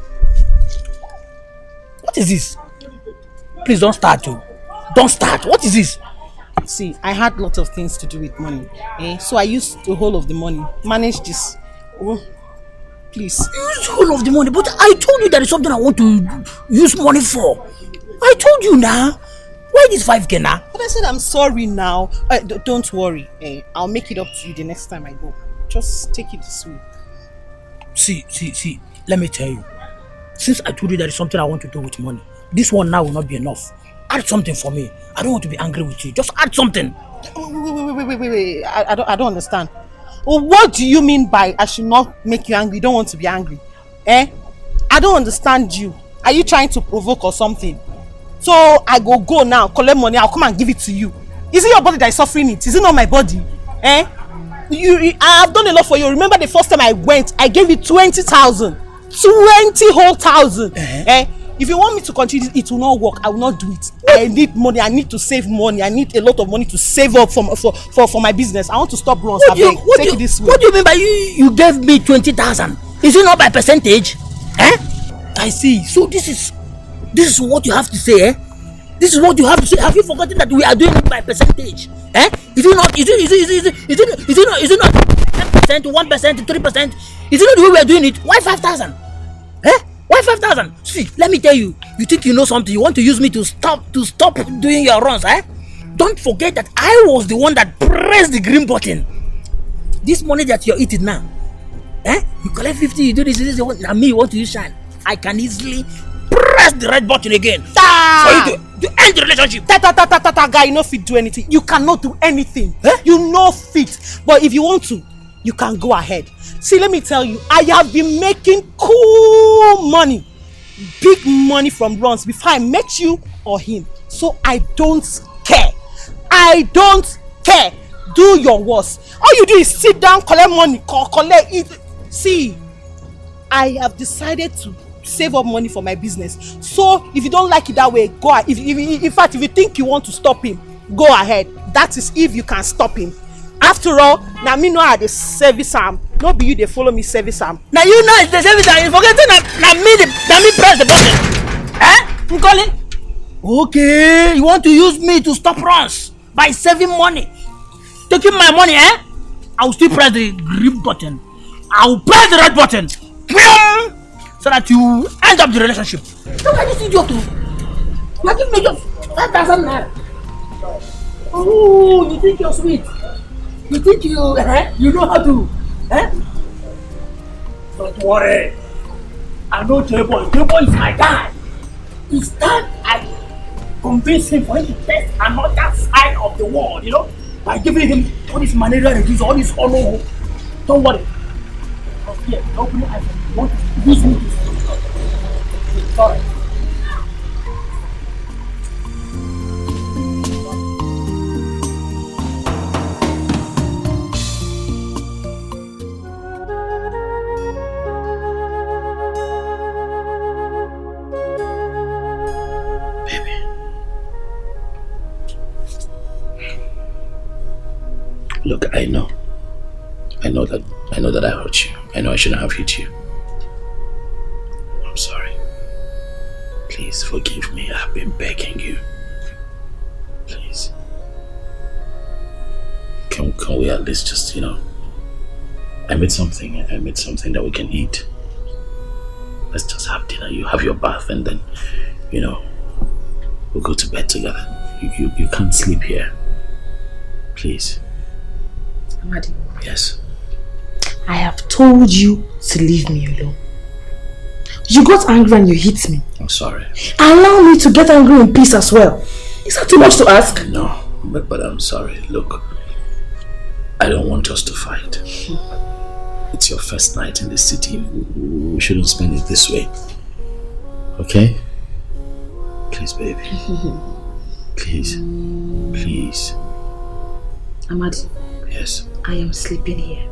Speaker 16: What is this? Please don't start, too. Don't start. What is this?
Speaker 5: See, I had lots of things to do with money. So I used the whole of the money. Manage this. Oh, please.
Speaker 16: Use the whole of the money, but I told you there is something I want to use money for. I told you now. Why this 5K now?
Speaker 5: But I said I'm sorry now. Don't worry. I'll make it up to you the next time I go. Just take it this way.
Speaker 16: See. Let me tell you. Since I told you there is something I want to do with money, this one now will not be enough. Add something for me. I don't want to be angry with you. Just add something.
Speaker 5: Wait. I don't understand. Well, what do you mean by I should not make you angry? You don't want to be angry? I don't understand you. Are you trying to provoke or something? So I go now, collect money, I'll come and give it to you. Is it your body that is suffering it? Is it not my body? I have done a lot for you. Remember the first time I went, I gave you 20,000. 20 whole thousand. If you want me to continue this, it will not work. I will not do it. I need money. I need to save money. I need a lot of money to save up for my business. I want to stop runs. Take it this way.
Speaker 16: What do you mean by you gave me 20,000? Is it not by percentage? I see. So this is what you have to say, This is what you have to say. Have you forgotten that we are doing it by percentage? Is it not 10%, 1%, 3%? Is it not the way we are doing it? Why 5,000? Why 5,000? See, let me tell you. You think you know something? You want to use me to stop doing your runs, Don't forget that I was the one that pressed the green button. This money that you're eating now, you collect 50, you do this. Now me, you want to use shine. I can easily press the red button again for you to end the relationship.
Speaker 5: Guy, you no fit do anything. You cannot do anything. You no fit. But if you want to, you can go ahead. See, let me tell you, I have been making cool money, big money from runs before I met you or him. So I don't care. I don't care. Do your worst. All you do is sit down, collect money, collect it. See, I have decided to save up money for my business. So if you don't like it that way, go ahead. In fact, if you think you want to stop him, go ahead. That is if you can stop him. After all, now me know how the service am. No be you they follow me service am.
Speaker 16: Now you know it's the service am. You forgetting that me press the button. Eh? Nkoli? Okay, you want to use me to stop runs by saving money. Taking my money, eh? I will still press the green button. I will press the red button. So that you end up the relationship. Look at this idiot. You give me just 5,000 naira. Oh, you think you're sweet? You think you know how to, Don't worry. I know J-Boy. J-Boy is my guy. It's time I convince him for him to test another side of the world, you know, by giving him all this malaria disease, all this honor. Don't worry. Because here, open I want to use me to sorry.
Speaker 4: Look, I know that I hurt you. I know I shouldn't have hit you. I'm sorry. Please forgive me. I've been begging you. Please. Can we at least just, I made something that we can eat. Let's just have dinner. You have your bath and then, we'll go to bed together. You can't sleep here. Please.
Speaker 12: Amadi.
Speaker 4: Yes.
Speaker 12: I have told you to leave me alone. You got angry and you hit me.
Speaker 4: I'm sorry.
Speaker 12: Allow me to get angry in peace as well. Is that too much to ask?
Speaker 4: No, but I'm sorry. Look, I don't want us to fight. It's your first night in the city. We shouldn't spend it this way. Okay? Please, baby. Please. Please.
Speaker 12: Amadi.
Speaker 4: Yes.
Speaker 12: I am sleeping here.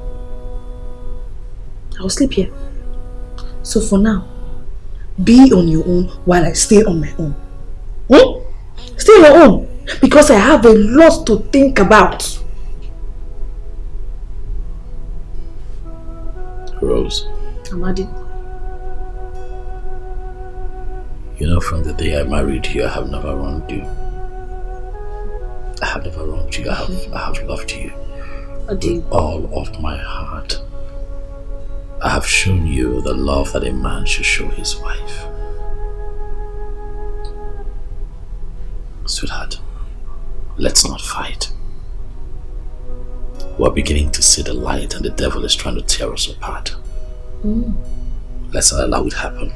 Speaker 12: I will sleep here. So for now, be on your own while I stay on my own. Stay on your own. Because I have a lot to think about.
Speaker 4: Rose.
Speaker 12: Amadi.
Speaker 4: From the day I married you, I have never wronged you. I have never wronged you. I have loved you. With all of my heart. I have shown you the love that a man should show his wife. Sweetheart, let's not fight. We're beginning to see the light and the devil is trying to tear us apart. Let's not allow it happen.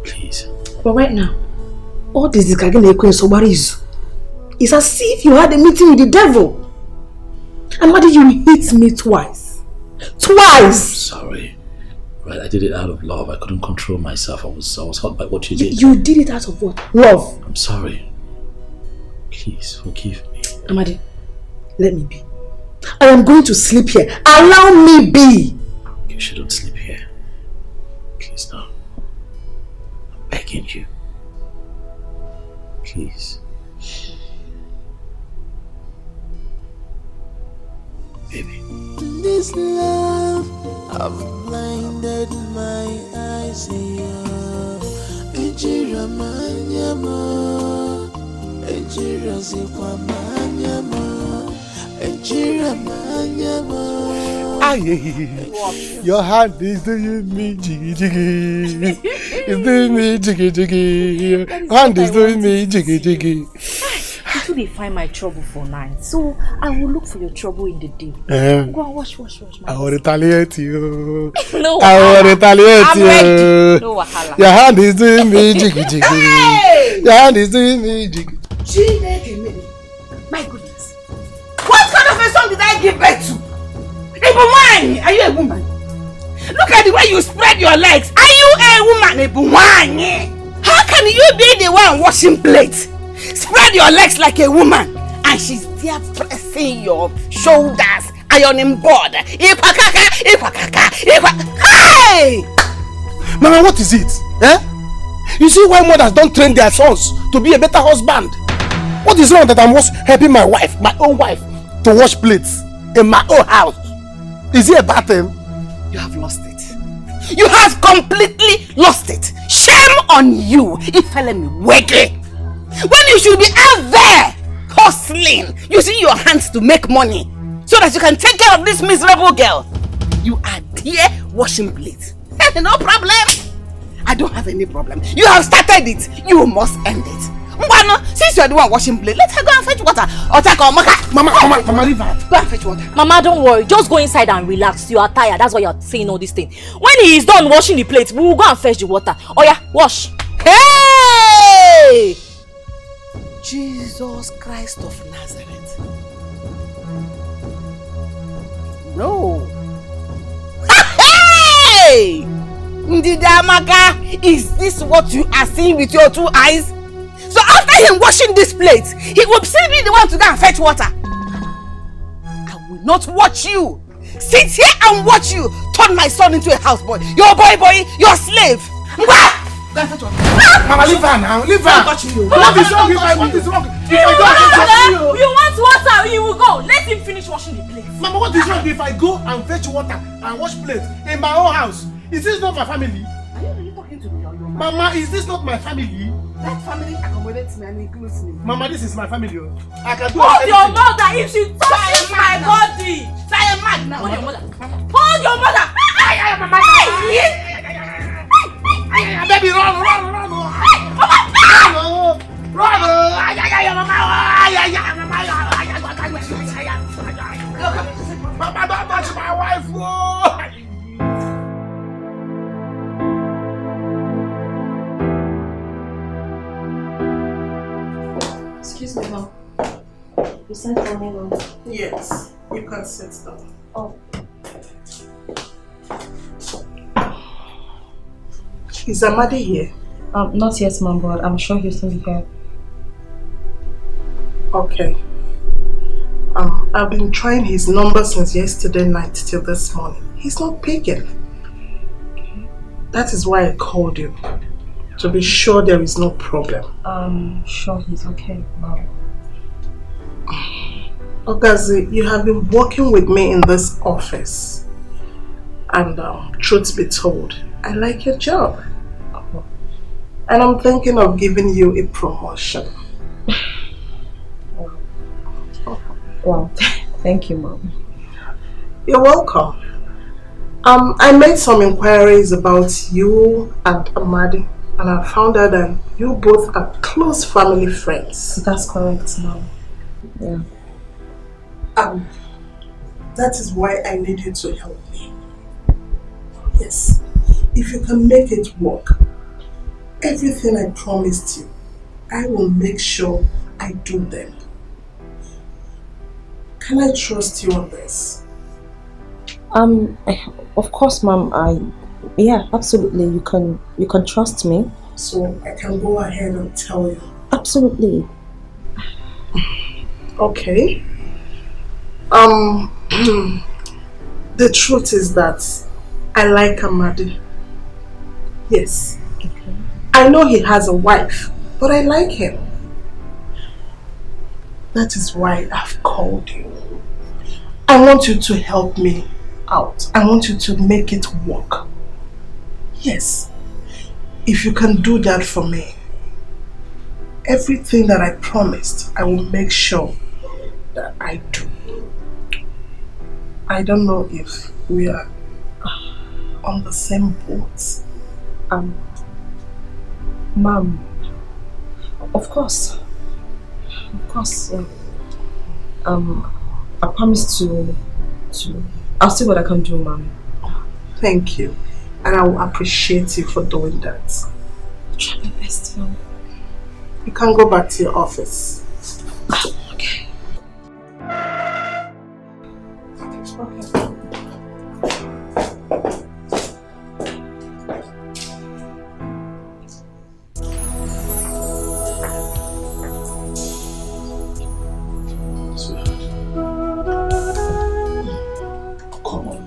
Speaker 4: Please.
Speaker 12: But right now, all this is it's as if you had a meeting with the devil. And why did you hit me twice? Twice!
Speaker 4: Sorry. Right, I did it out of love. I couldn't control myself. I was hurt by what you did.
Speaker 12: You did it out of what? Love.
Speaker 4: I'm sorry. Please, forgive me.
Speaker 12: Amadi, let me be. I am going to sleep here. Allow me be.
Speaker 4: You shouldn't sleep here. Please, no. I'm begging you. Please. Baby.
Speaker 8: This love, I've blinded my eyes here. Ejira manyama, ejira zikwa manyama, ejira manyama.
Speaker 1: Aye, your hand is doing me jiggy jiggy. It's doing me jiggy jiggy. Your hand is doing me jiggy jiggy.
Speaker 12: You they find my trouble for night, so I will look for your trouble in the day. Go and wash.
Speaker 1: I will retaliate you.
Speaker 12: No,
Speaker 1: I will retaliate you.
Speaker 12: No wahala.
Speaker 1: Your hand is doing me jiggy jiggy. Hey! Your hand is doing me jiggy.
Speaker 12: My goodness, what kind of a son did I give birth to? A woman? Are you a woman? Look at the way you spread your legs. Are you a woman? A woman? How can you be the one washing plates? Spread your legs like a woman, and she's there pressing your shoulders, ironing board. Hey!
Speaker 1: Mama, what is it? Eh? You see why mothers don't train their sons to be a better husband? What is wrong that I'm helping my wife, my own wife, to wash plates in my own house? Is it a bad thing?
Speaker 5: You have lost it. You have completely lost it. Shame on you, Ifelemi Wege. When you should be out there hustling, using your hands to make money so that you can take care of this miserable girl. You are here washing plates. No problem. I don't have any problem. You have started it. You must end it. Mbano, since you are the one washing plate, let her go and fetch water. Or take a Mama, leave her. Go and fetch water.
Speaker 3: Mama, don't worry. Just go inside and relax. You are tired. That's why you are saying all these things. When he is done washing the plates, we will go and fetch the water. Oh yeah, wash.
Speaker 5: Hey! Jesus Christ of Nazareth. No. Hey! Ndidamaka, is this what you are seeing with your two eyes? So after him washing this plate, he will still be the one to go and fetch water. I will not watch you. Sit here and watch you turn my son into a houseboy. Your boy, your slave.
Speaker 1: Mama, leave her now. Leave her. What is wrong? What is wrong?
Speaker 3: You want water, you will go. Let him finish washing the plates.
Speaker 1: Mama, what is wrong if I go and fetch water and wash plates in my own house? Is this not my family?
Speaker 5: Are you really talking to me or your mama?
Speaker 1: Mama, is this not my family?
Speaker 5: That family accommodates me and includes me.
Speaker 1: Mama, this is my family. I can do
Speaker 3: Hold
Speaker 1: anything.
Speaker 3: your mother if she touches my body.
Speaker 5: Say a mad now.
Speaker 3: Hold your mother. Hold your mother.
Speaker 1: Baby, run. Mama, don't touch my wife.
Speaker 6: Excuse me, ma'am. You sent for me, ma'am?
Speaker 14: Yes, you can sit down.
Speaker 6: Oh.
Speaker 14: Is Amadi here?
Speaker 6: Not yet, ma'am, but I'm sure he'll soon be here.
Speaker 14: Okay. I've been trying his number since yesterday night till this morning. He's not picking. That is why I called you. To be sure there is no problem.
Speaker 6: I'm sure he's okay, ma'am.
Speaker 14: Ogazi, you have been working with me in this office. And truth be told, I like your job. And I'm thinking of giving you a promotion.
Speaker 6: Wow, thank you, ma'am.
Speaker 14: You're welcome. I made some inquiries about you and Amadi, and I found out that you both are close family friends.
Speaker 6: That's correct, ma'am. Yeah.
Speaker 14: That is why I need you to help me. Yes, if you can make it work, everything I promised you, I will make sure I do them. Can I trust you on this?
Speaker 6: Of course, ma'am. Yeah, absolutely. You can trust me.
Speaker 14: So I can go ahead and tell you.
Speaker 6: Absolutely.
Speaker 14: Okay. The truth is that I like Amadi. Yes.
Speaker 6: Okay.
Speaker 14: I know he has a wife, but I like him. That is why I've called you. I want you to help me out. I want you to make it work. Yes. If you can do that for me, everything that I promised, I will make sure that I do. I don't know if we are on the same boat.
Speaker 6: Ma'am, of course, yeah. I promise to I'll see what I can do, ma'am.
Speaker 14: Thank you, and I will appreciate you for doing that.
Speaker 6: I'll try my best, ma'am.
Speaker 14: You can go back to your office.
Speaker 6: Okay.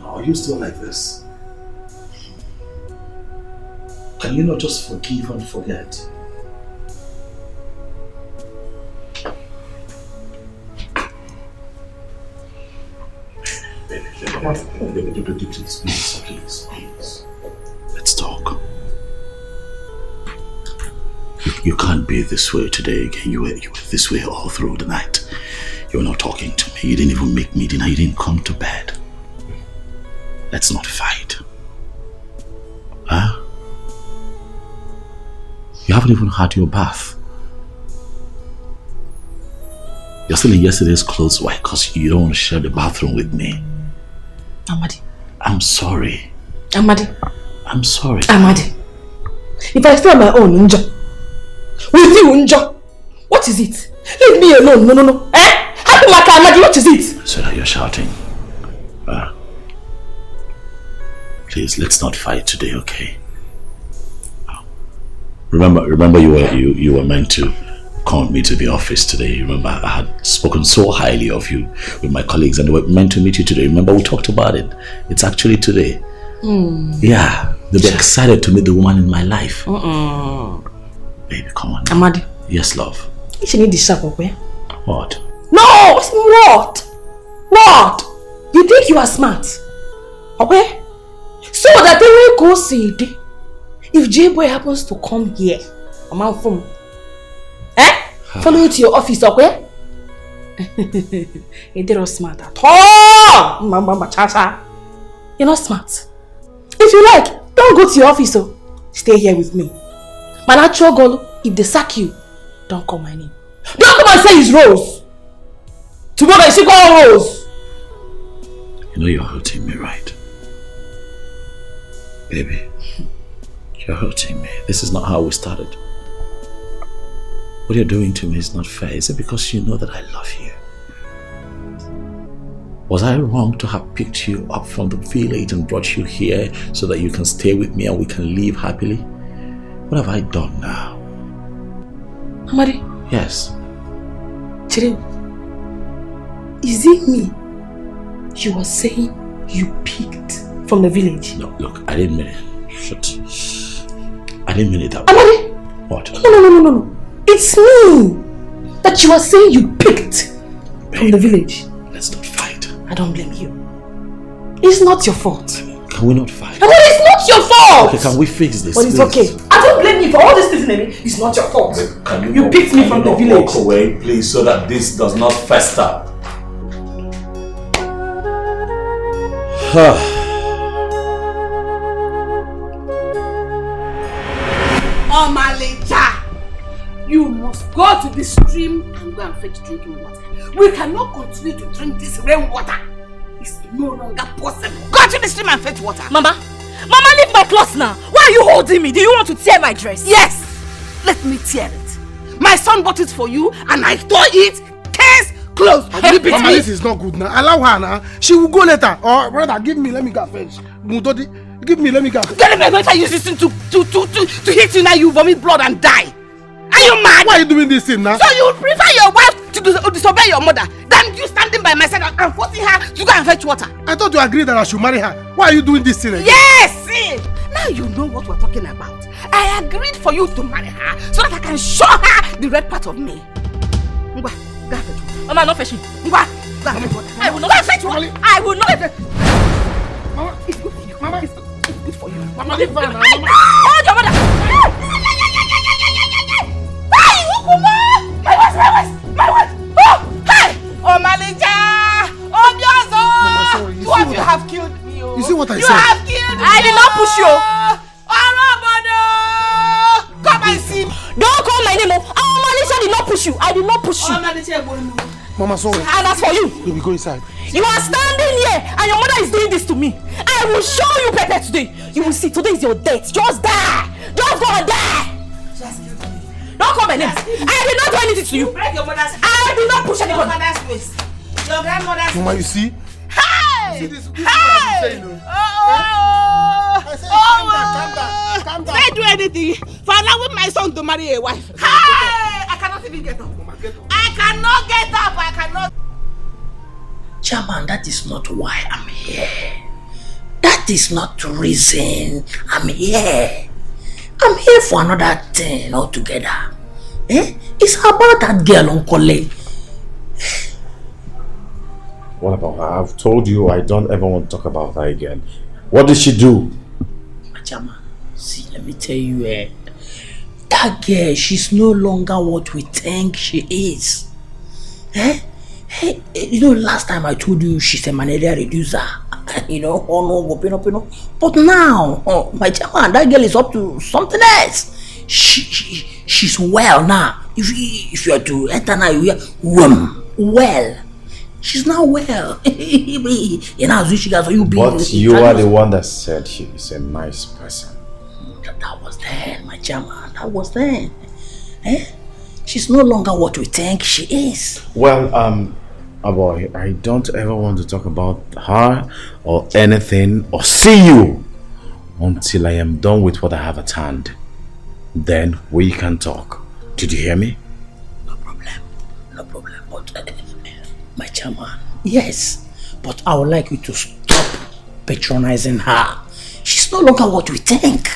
Speaker 2: Are you still like this? Can you not just forgive and forget? Baby, please. Let's talk. You can't be this way today again. You were this way all through the night. You were not talking to me. You didn't even make me dinner. You didn't come to bed. Let's not fight. Huh? You haven't even had your bath. You're still in yesterday's clothes. Why? Because you don't want to share the bathroom with me.
Speaker 12: Amadi.
Speaker 2: I'm sorry.
Speaker 12: Amadi.
Speaker 2: I'm sorry.
Speaker 12: Amadi. If I stay on my own, Unja. With you, Unja. What is it? Leave me alone. No. Eh? Happy like Amadi, what is it?
Speaker 2: So that you're shouting. Please, let's not fight today, okay? Remember you were meant to come with me to the office today. Remember, I had spoken so highly of you with my colleagues and they were meant to meet you today. Remember, we talked about it. It's actually today. Yeah, they'll be excited to meet the woman in my life. Baby, come on.
Speaker 12: Amadi.
Speaker 2: Yes, love.
Speaker 12: You should need the shop, okay?
Speaker 2: What?
Speaker 12: No! What? What? You think you are smart? Okay? So that they will go see it. If J-Boy happens to come here, follow you to your office, okay? You're not smart at all. You're not smart. If you like, don't go to your office. Stay here with me. My natural goal, if they sack you, don't call my name. Don't come and say it's Rose. Tomorrow is call Rose.
Speaker 2: You know you're hurting me, right? Baby, you're hurting me. This is not how we started. What you're doing to me is not fair. Is it because you know that I love you? Was I wrong to have picked you up from the village and brought you here so that you can stay with me and we can live happily? What have I done now?
Speaker 12: Amadi?
Speaker 2: Yes.
Speaker 12: Chire, is it me you were saying you picked from the village?
Speaker 2: No, look, I didn't mean it. Shut. I didn't mean it that way.
Speaker 12: Amadi?
Speaker 2: What?
Speaker 12: No. It's me that you are saying you picked from the village.
Speaker 2: Let's not fight.
Speaker 12: I don't blame you. It's not your fault.
Speaker 2: Can we not fight?
Speaker 12: Amadi, it's not your fault!
Speaker 2: Okay, can we fix this?
Speaker 12: But it's
Speaker 2: please?
Speaker 12: okay. I don't blame you for all this thing, it's not your fault.
Speaker 2: Can
Speaker 12: you picked me from the village.
Speaker 2: Walk away, please, so that this does not fester.
Speaker 5: Omalija, you must go to the stream and go and fetch drinking water. We cannot continue to drink this rainwater. It's no longer possible. Go to the stream and fetch water.
Speaker 3: Mama, leave my clothes now. Why are you holding me? Do you want to tear my dress?
Speaker 5: Yes, let me tear it. My son bought it for you and I tore it. Case closed.
Speaker 1: Mama, this is not good now. Allow her now. She will go later. Or brother, give me, let me go fetch. Mudodi, give me, let me go.
Speaker 5: Get me, if I use this thing to hit you now, you vomit blood and die. Are you mad?
Speaker 1: Why are you doing this thing now?
Speaker 5: So you would prefer your wife to disobey your mother than you standing by my side and forcing her to go and fetch water?
Speaker 1: I thought you agreed that I should marry her. Why are you doing this thing again?
Speaker 5: Yes! See, now you know what we're talking about. I agreed for you to marry her so that I can show her the red part of me. Ngwa, go and fetch water.
Speaker 3: Mama, not fetching.
Speaker 5: Ngwa, go and fetch water. I will not fetch water. I will not fetch. Mama, it's good for you. Mama, it's good for you. Mama, leave her now. Hold your mother. My wife! Oh! Hey! Oh, Malija! Oh, Biazo! You have killed me.
Speaker 1: You see what I said?
Speaker 5: You have killed me.
Speaker 3: I did not push you.
Speaker 5: Oh, come and see.
Speaker 3: Don't call my name. Malija did not push you. I did not push you.
Speaker 1: Mama, sorry.
Speaker 3: And as for you,
Speaker 1: we go inside.
Speaker 3: You are standing here and your mother is doing this to me. I will show you Pepe today. You will see. Today is your date. Just die. Just go and die. Don't call my name. I did not do anything to you.
Speaker 5: Break your mother's
Speaker 3: I did not push
Speaker 5: your
Speaker 3: anyone.
Speaker 5: mother's waist. Your grandmother's
Speaker 1: Mama, you see?
Speaker 5: Hey!
Speaker 1: See this is what I'm saying.
Speaker 5: I
Speaker 1: said, calm down. Calm down.
Speaker 5: I do anything for allowing my son to marry a wife. Hey! I cannot even get up. Mama, get up. I cannot get up. I cannot.
Speaker 15: Chairman, that is not why I'm here. That is not the reason I'm here.
Speaker 16: I'm here for another thing altogether. It's about that girl, Uncle.
Speaker 4: What about her? I've told you I don't ever want to talk about her again. What did she do?
Speaker 16: Machama, see, let me tell you, that girl, she's no longer what we think she is. Hey, last time I told you she's a malaria reducer. But now, my chairman, that girl is up to something else. She's well now. If you are to enter now, you hear, well. She's not well.
Speaker 4: But you are the one that said she is a nice person.
Speaker 16: That was then, my chairman. That was then. She's no longer what we think she is.
Speaker 4: Well, boy, I don't ever want to talk about her or anything or see you until I am done with what I have at hand. Then we can talk. Did you hear me?
Speaker 16: No problem. But my chairman, yes, but I would like you to stop patronizing her. She's no longer what we think.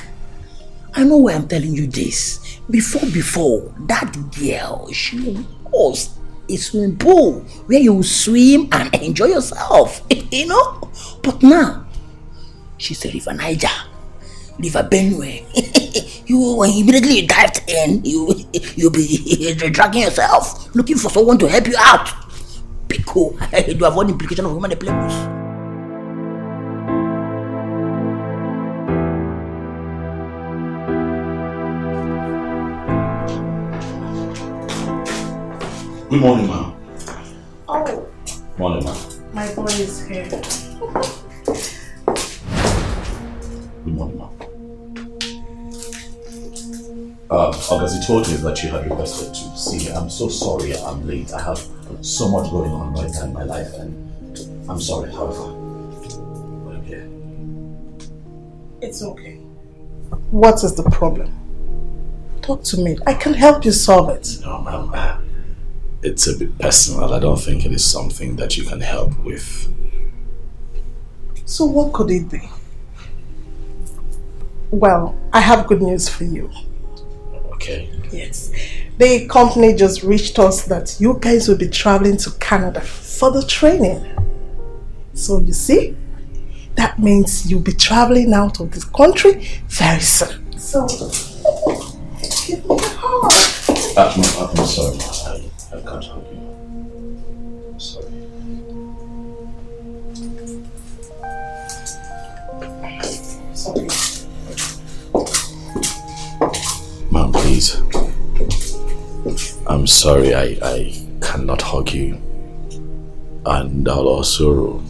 Speaker 16: I know why I'm telling you this. Before, that girl, she was a swimming pool where you swim and enjoy yourself, But now, she's a river Niger, river Benue. When immediately you dived in, you'll be dragging yourself, looking for someone to help you out. Because you avoid the implication of human abuse.
Speaker 2: Good morning, ma'am.
Speaker 14: Oh.
Speaker 2: Morning, ma'am.
Speaker 14: My boy is here.
Speaker 2: Good morning, ma'am. August, you told me that you had requested to see me. I'm so sorry I'm late. I have so much going on right now in my life, and I'm sorry, however. But I'm here.
Speaker 14: It's okay. What is the problem? Talk to me. I can help you solve it.
Speaker 2: No, ma'am. It's a bit personal. I don't think it is something that you can help with.
Speaker 14: So what could it be? Well, I have good news for you.
Speaker 2: Okay.
Speaker 14: Yes. The company just reached us that you guys will be traveling to Canada for the training. So you see, that means you'll be traveling out of this country very soon. So, give me a hug.
Speaker 2: I'm sorry, I can't help you. I'm sorry.
Speaker 14: Sorry.
Speaker 2: Ma'am, please. I'm sorry I cannot hug you. And I'll also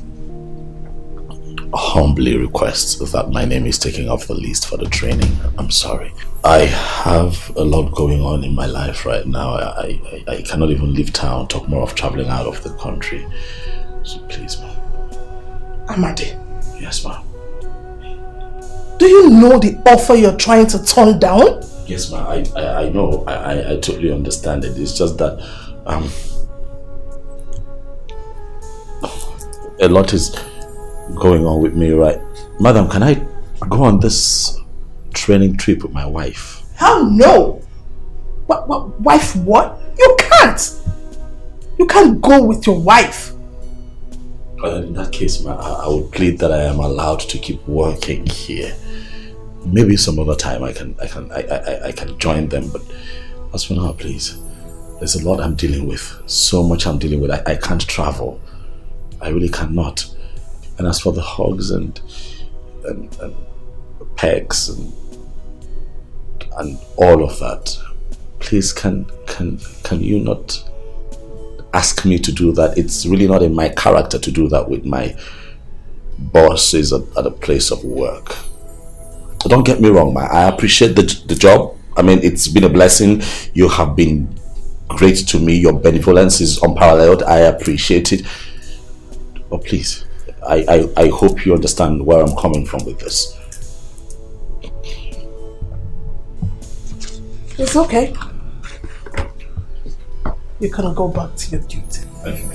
Speaker 2: humbly request that my name is taken off the list for the training. I'm sorry. I have a lot going on in my life right now. I cannot even leave town, talk more of traveling out of the country. So please, ma'am.
Speaker 14: Amadi.
Speaker 2: Yes, ma'am.
Speaker 14: Do you know the offer you're trying to turn down?
Speaker 2: Yes, ma'am. I know. I totally understand it. It's just that a lot is going on with me, right? Madam, can I go on this training trip with my wife?
Speaker 14: Hell no! Wife what? You can't! You can't go with your wife.
Speaker 2: In that case, ma'am, I would plead that I am allowed to keep working here. Maybe some other time I can join them, but as for now, please. There's a lot I'm dealing with. So much I'm dealing with. I can't travel. I really cannot. And as for the hugs and pegs and all of that, please can you not ask me to do that? It's really not in my character to do that with my bosses at a place of work. Don't get me wrong, man. I appreciate the job. I mean, it's been a blessing. You have been great to me. Your benevolence is unparalleled. I appreciate it. But please, I hope you understand where I'm coming from with this.
Speaker 14: It's okay. You can go back to your duty.
Speaker 2: Thank you.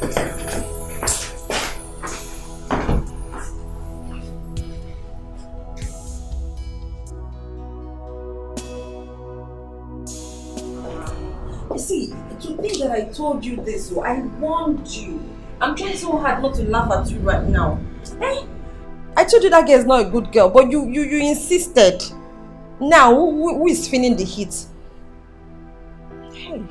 Speaker 9: See, to think that I told you this, I warned you. I'm trying so hard not to laugh at you right now. Eh? I told you that girl is not a good girl, but you insisted. Now, who is feeling the heat? Hey.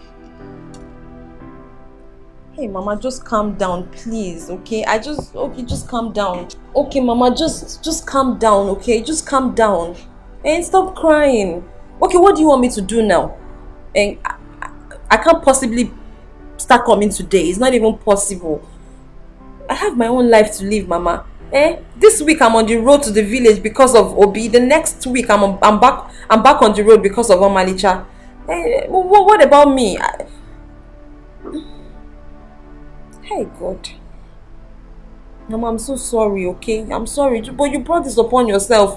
Speaker 9: Hey, Mama, just calm down, please, okay? Okay, just calm down. Okay, Mama, just calm down, okay? Just calm down. And stop crying. Okay, what do you want me to do now? And I can't possibly start coming today. It's not even possible. I have my own life to live, Mama. This week I'm on the road to the village because of Obi. The next week I'm back on the road because of Omalicha. What about me? Hey God. Mama, I'm so sorry, okay? I'm sorry, but you brought this upon yourself,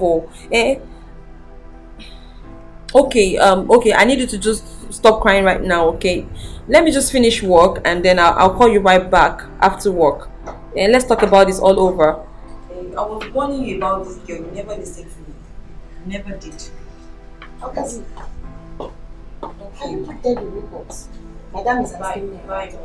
Speaker 9: Okay, I need you to just stop crying right now, okay? Let me just finish work and then I'll call you right back after work. And let's talk about this all over. I was warning you about this girl. You never listened to me. You never did. Okay.
Speaker 12: You printed the reports. Madam is asking me about it.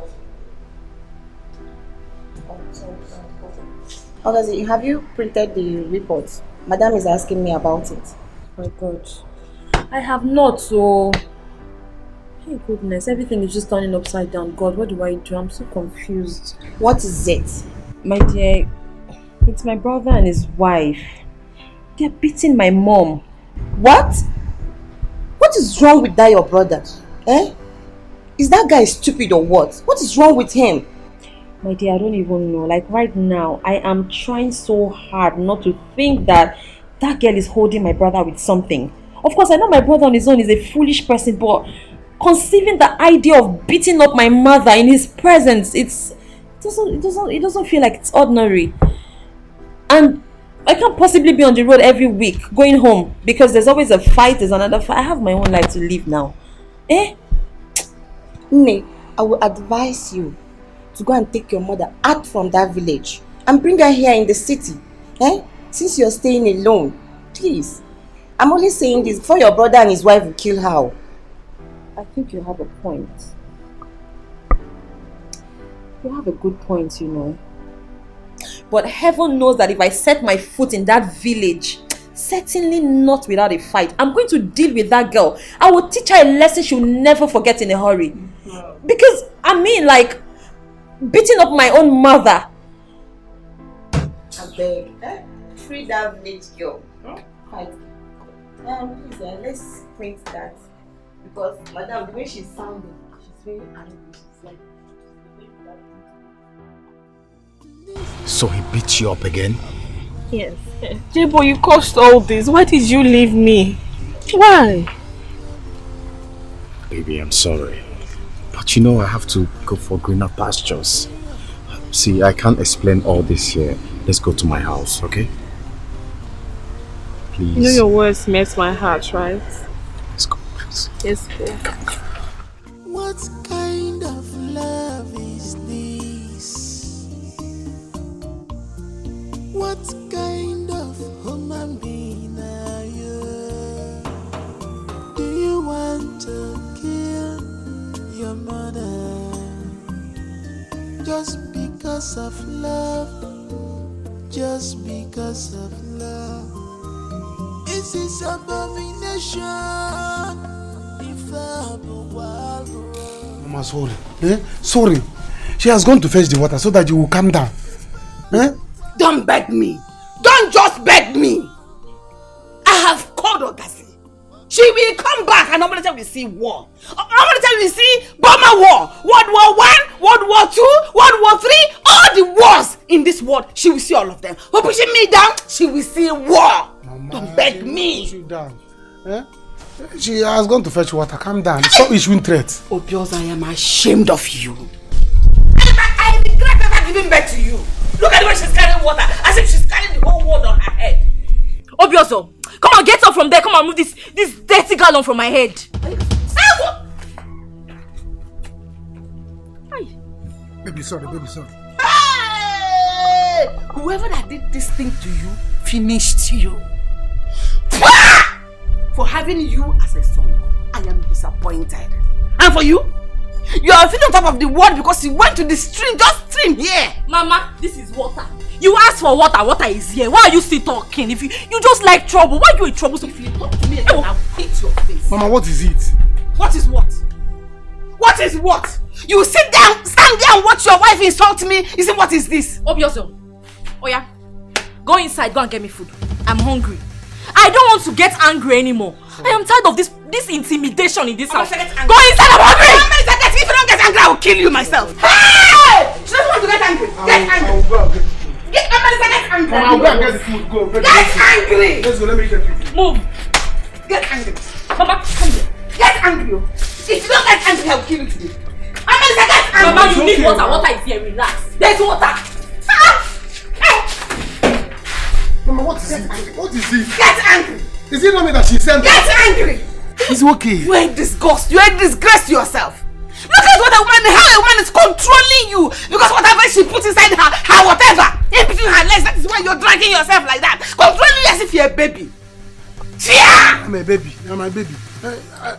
Speaker 12: Okay, have you printed the reports? Madam is asking me about it.
Speaker 9: Oh my God. I have not, so... Hey goodness, everything is just turning upside down. God, what do I do? I'm so confused.
Speaker 12: What is it?
Speaker 9: My dear, it's my brother and his wife. They're beating my mom.
Speaker 12: What? What is wrong with that your brother? Is that guy stupid or what? What is wrong with him?
Speaker 9: My dear, I don't even know. Like right now, I am trying so hard not to think that that girl is holding my brother with something. Of course, I know my brother on his own is a foolish person, but conceiving the idea of beating up my mother in his presence, it doesn't feel like it's ordinary. And I can't possibly be on the road every week going home because there's always a fight, there's another fight. I have my own life to live now.
Speaker 12: Nne, I will advise you to go and take your mother out from that village and bring her here in the city. Since you're staying alone, please. I'm only saying this before your brother and his wife will kill her.
Speaker 9: I think you have a point. You have a good point, you know. But heaven knows that if I set my foot in that village, certainly not without a fight, I'm going to deal with that girl. I will teach her a lesson she'll never forget in a hurry. Because, I mean, like, beating up my own mother.
Speaker 12: I beg, free that village girl. Fight. Please, let's print that. Because, madam, the way she's sounding, she's very angry. She's like...
Speaker 1: So he beat you up again?
Speaker 11: Yes. J-Boy, you caused all this. Why did you leave me? Why?
Speaker 1: Baby, I'm sorry. But you know I have to go for greener pastures. See, I can't explain all this here. Let's go to my house, okay? Please.
Speaker 11: You know your words melt my heart, right?
Speaker 1: Let's go, please.
Speaker 11: Yes, go.
Speaker 8: What kind of love is this? What kind of human being are you? Do you want to kill your mother just because of love? Just because of love? Is this abomination?
Speaker 1: Mama, sorry. Sorry. She has gone to fetch the water so that you will calm down.
Speaker 10: Don't beg me. Don't just beg me. I have called Ogasi. She will come back and Omalicha will see war. Omalicha will see Burma War. World War I, World War II, World War III, all the wars in this world. She will see all of them. For pushing me down, she will see war.
Speaker 1: Mama,
Speaker 10: don't beg me.
Speaker 1: Push you down. She has gone to fetch water. Calm down. Stop issuing threats.
Speaker 10: Obioza, I am ashamed of you. I regret ever giving birth to you. Look at the way she's carrying water, as if she's carrying the whole world on her head.
Speaker 9: Obiozo, come on, get up from there. Come on, move this dirty gallon from my head.
Speaker 1: Baby, sorry, baby, sorry.
Speaker 10: Hey! Whoever that did this thing to you, finished you. For having you as a son, I am disappointed. And for you,
Speaker 5: You are feeling on top of the world because you went to the stream, just stream here.
Speaker 12: Mama, this is water. You asked for water, water is here. Why are you still talking? If you just like trouble, why are you in trouble? So if you talk to me again, I'll hit your face.
Speaker 1: Mama, what is it?
Speaker 5: What is what? What is what? You sit down, stand there and watch your wife insult me. You see, what is this?
Speaker 12: Obviously. Oh yeah, go inside, go and get me food. I'm hungry. I don't want to get angry anymore. I am tired of this intimidation in this house. Go inside, I'm hungry!
Speaker 5: If you don't get angry, I will kill you myself. Hey! She doesn't want to get angry. Get angry. Get angry.
Speaker 1: I'll go and get the food. Go.
Speaker 5: Get angry.
Speaker 1: Let's go, let me get you.
Speaker 12: Move.
Speaker 5: Get angry.
Speaker 12: Mama, come here.
Speaker 5: Get angry. If you don't get angry, I will kill you today. Get angry.
Speaker 12: Mama, you need water. Water is here. Relax. There's water.
Speaker 1: Mama, what is it? What is it?
Speaker 5: Get angry.
Speaker 1: Is it not me that she sent?
Speaker 5: Get angry.
Speaker 1: It's okay.
Speaker 5: You are a disgust. You are a disgrace to yourself. Look at what how a woman is controlling you because whatever she puts inside her whatever in between her legs, that is why you're dragging yourself like that, controlling you as if you're a baby. Yeah.
Speaker 1: I'm a baby. I'm a baby.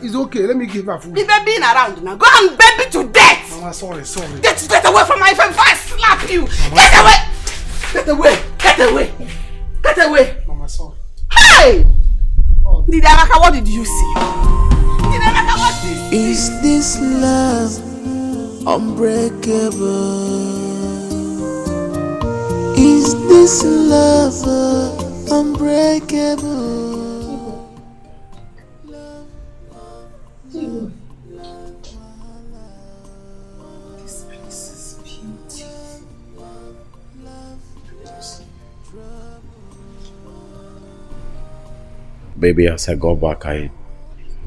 Speaker 1: It's okay. Let me give her food.
Speaker 5: Be babying around now. Go and baby to death.
Speaker 1: Mama, sorry.
Speaker 5: Get away from my face before I slap you. Get away. Get away. Get away. Get away.
Speaker 1: Mama, sorry.
Speaker 5: Hey! Didamaka, what did you see? Didamaka, what did you see?
Speaker 8: Is this love unbreakable? Is this love unbreakable?
Speaker 5: This place is beautiful.
Speaker 4: Baby, as I go back, I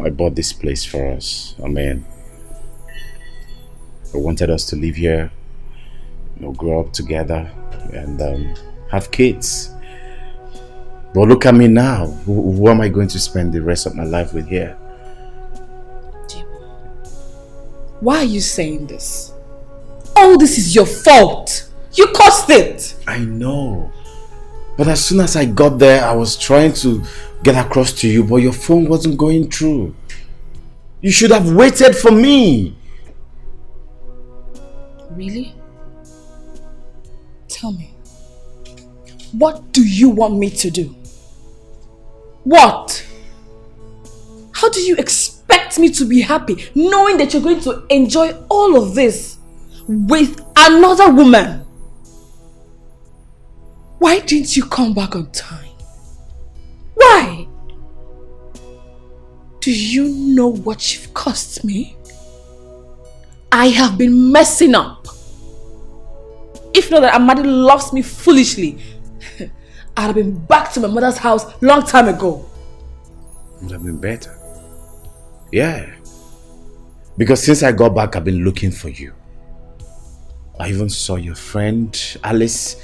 Speaker 4: bought this place for us. I mean, I wanted us to live here, grow up together, and have kids. But look at me now. Who am I going to spend the rest of my life with here?
Speaker 11: Why are you saying this? All this is your fault. You caused it.
Speaker 4: I know. But as soon as I got there, I was trying to get across to you, but your phone wasn't going through. You should have waited for me.
Speaker 11: Really? Tell me. What do you want me to do? What? How do you expect me to be happy knowing that you're going to enjoy all of this with another woman? Why didn't you come back on time? Why? Do you know what you've cost me? I have been messing up. If not that Amadi loves me foolishly, I'd have been back to my mother's house long time ago.
Speaker 4: It would have been better. Yeah. Because since I got back, I've been looking for you. I even saw your friend, Alice,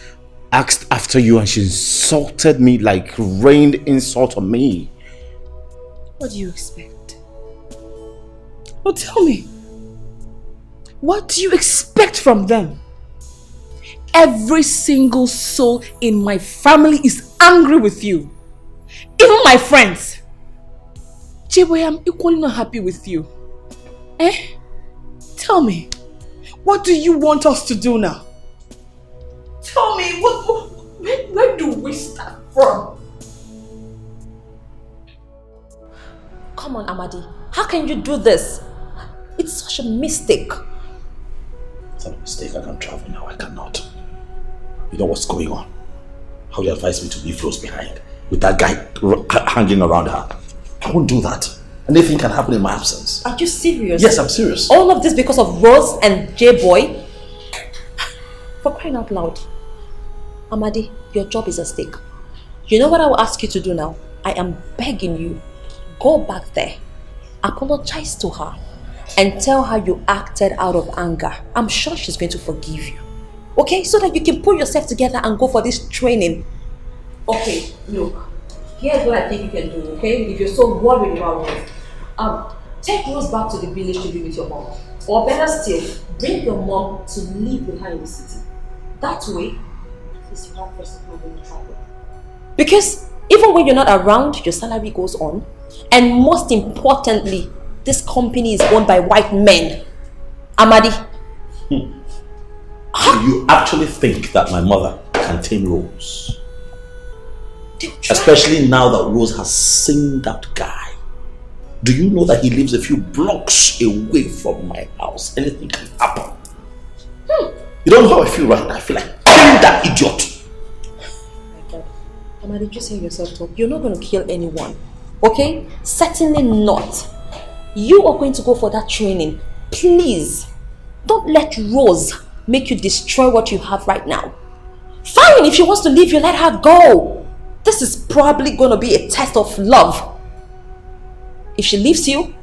Speaker 4: asked after you and she insulted me, like rained insult on me.
Speaker 11: What do you expect? Well, tell me. What do you expect from them? Every single soul in my family is angry with you. Even my friends. J-Boy, I'm equally not happy with you. Tell me, what do you want us to do now? Tell me, where do we start from?
Speaker 9: Come on, Amadi. How can you do this? It's such a mistake.
Speaker 2: It's not a mistake. I can't travel now. I cannot. You know what's going on? How you advise me to leave Rose behind with that guy hanging around her. I won't do that. Anything can happen in my absence.
Speaker 9: Are you serious?
Speaker 2: Yes, I'm serious.
Speaker 9: All of this because of Rose and J-Boy? For crying out loud. Amadi, your job is at stake. You know what I will ask you to do now? I am begging you. Go back there. Apologize to her. And tell her you acted out of anger. I'm sure she's going to forgive you. Okay? So that you can pull yourself together and go for this training. Okay, look. Here's what I think you can do, okay? If you're so worried about Rose. Take Rose back to the village to be with your mom. Or better still, bring your mom to live with her in the city. That way, at least you have first of all in trouble. Because even when you're not around, your salary goes on. And most importantly, this company is owned by white men. Amadi.
Speaker 4: So you actually think that my mother can tame Rose? Especially now that Rose has seen that guy. Do you know that he lives a few blocks away from my house? Anything can happen. You don't know how I feel right now. I feel like killing that idiot.
Speaker 9: My God. Amadi, just hear yourself talk. You're not going to kill anyone. Okay? Certainly not. You are going to go for that training. Please, don't let Rose make you destroy what you have right now. Fine, if she wants to leave you, let her go. This is probably going to be a test of love. If she leaves you,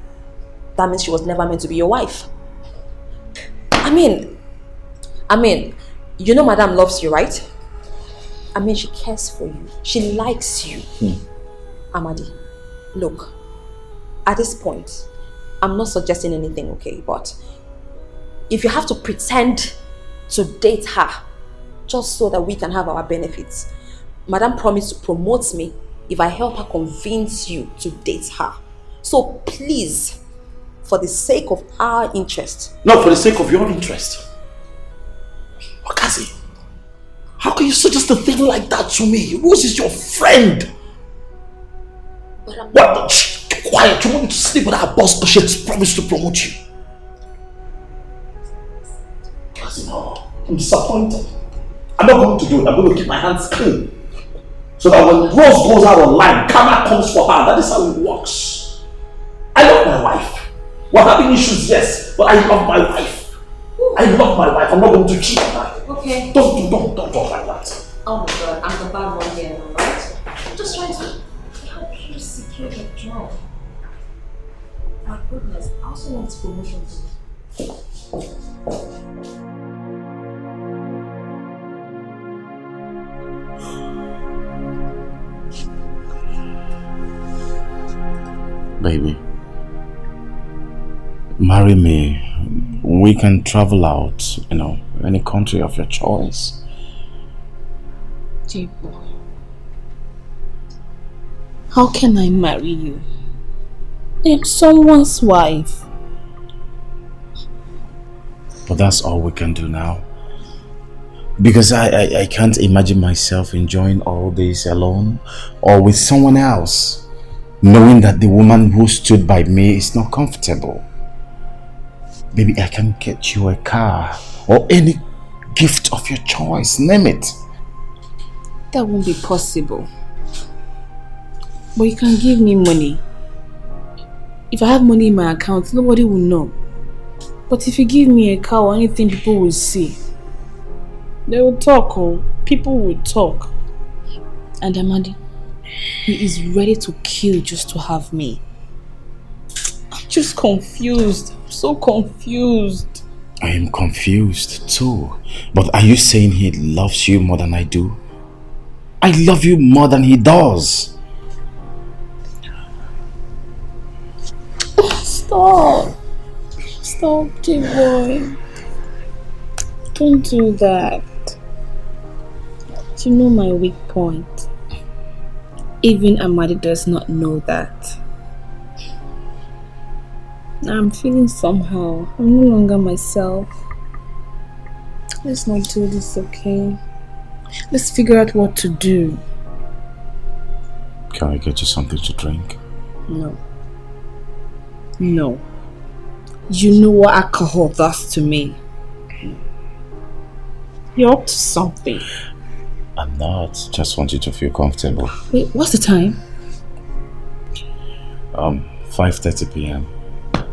Speaker 9: that means she was never meant to be your wife. I mean, you know Madame loves you, right? I mean, she cares for you. She likes you. Amadi, look, at this point, I'm not suggesting anything, okay? But if you have to pretend to date her just so that we can have our benefits, Madame promised to promote me if I help her convince you to date her. So please, for the sake of our interest.
Speaker 4: Not for the sake of your interest. Okazi, how can you suggest a thing like that to me? Rose is your friend. What? Shh, keep quiet. You want me to sleep with our boss because she has promised to promote you? Okazi, no. I'm disappointed. I'm not going to do it. I'm going to keep my hands clean. So that when Rose goes out online, karma comes for her. That is how it works. I love my wife. We're having issues, yes, but I love my wife. I love my wife. I'm not going to cheat on her.
Speaker 9: Okay.
Speaker 4: Don't talk like that.
Speaker 9: Oh my God, I'm the bad one here, right? I'm just trying to help you secure your job. My goodness, I also want this promotion too.
Speaker 4: Baby, marry me. We can travel out, any country of your choice.
Speaker 11: J-boy, how can I marry you? I am someone's wife.
Speaker 4: But that's all we can do now. Because I can't imagine myself enjoying all this alone or with someone else, knowing that the woman who stood by me is not comfortable. Baby, I can get you a car or any gift of your choice, name it.
Speaker 11: That won't be possible. But you can give me money. If I have money in my account, nobody will know. But if you give me a car or anything, people will see. They will talk, people will talk. And Amadi, he is ready to kill just to have me. I'm just confused. I'm so confused.
Speaker 4: I am confused too. But are you saying he loves you more than I do? I love you more than he does.
Speaker 11: Stop. Stop, J-boy. Don't do that. You know my weak point. Even Amadi does not know that. I'm feeling somehow. I'm no longer myself. Let's not do this, okay? Let's figure out what to do.
Speaker 4: Can I get you something to drink?
Speaker 11: No. No. You know what alcohol does to me. You're up to something.
Speaker 4: I'm not. Just want you to feel comfortable.
Speaker 11: Wait, what's the time?
Speaker 4: 5:30 p.m.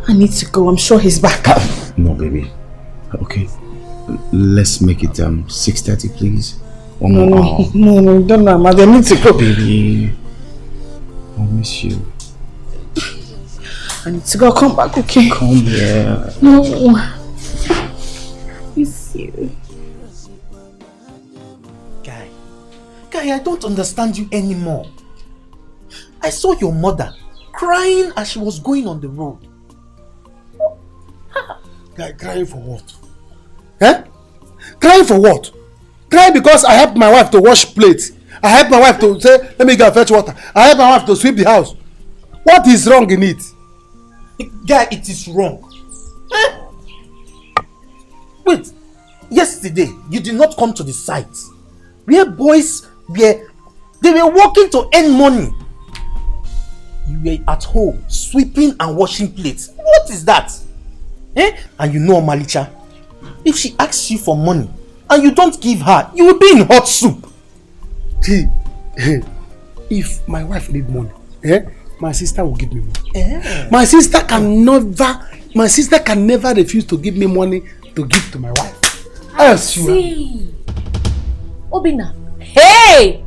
Speaker 11: I need to go. I'm sure he's back.
Speaker 4: No, baby. Okay. Let's make it 6:30, please.
Speaker 11: No, don't know, Amadi. I need to go.
Speaker 4: Baby, I miss you.
Speaker 11: I need to go. Come back, okay?
Speaker 4: Come here.
Speaker 11: No. Miss you.
Speaker 7: Guy, I don't understand you anymore. I saw your mother crying as she was going on the road.
Speaker 1: Guy, crying for what? Eh? Crying for what? Cry because I helped my wife to wash plates. I helped my wife to say, let me go and fetch water. I helped my wife to sweep the house. What is wrong in it?
Speaker 7: Guy, it is wrong. Wait, yesterday you did not come to the site where boys were working to earn money. You were at home sweeping and washing plates. What is that? And you know, Malicha, if she asks you for money and you don't give her, you will be in hot soup.
Speaker 1: If my wife need money, my sister will give me money. My sister can never refuse to give me money to give to my wife.
Speaker 12: See, Obina. Hey!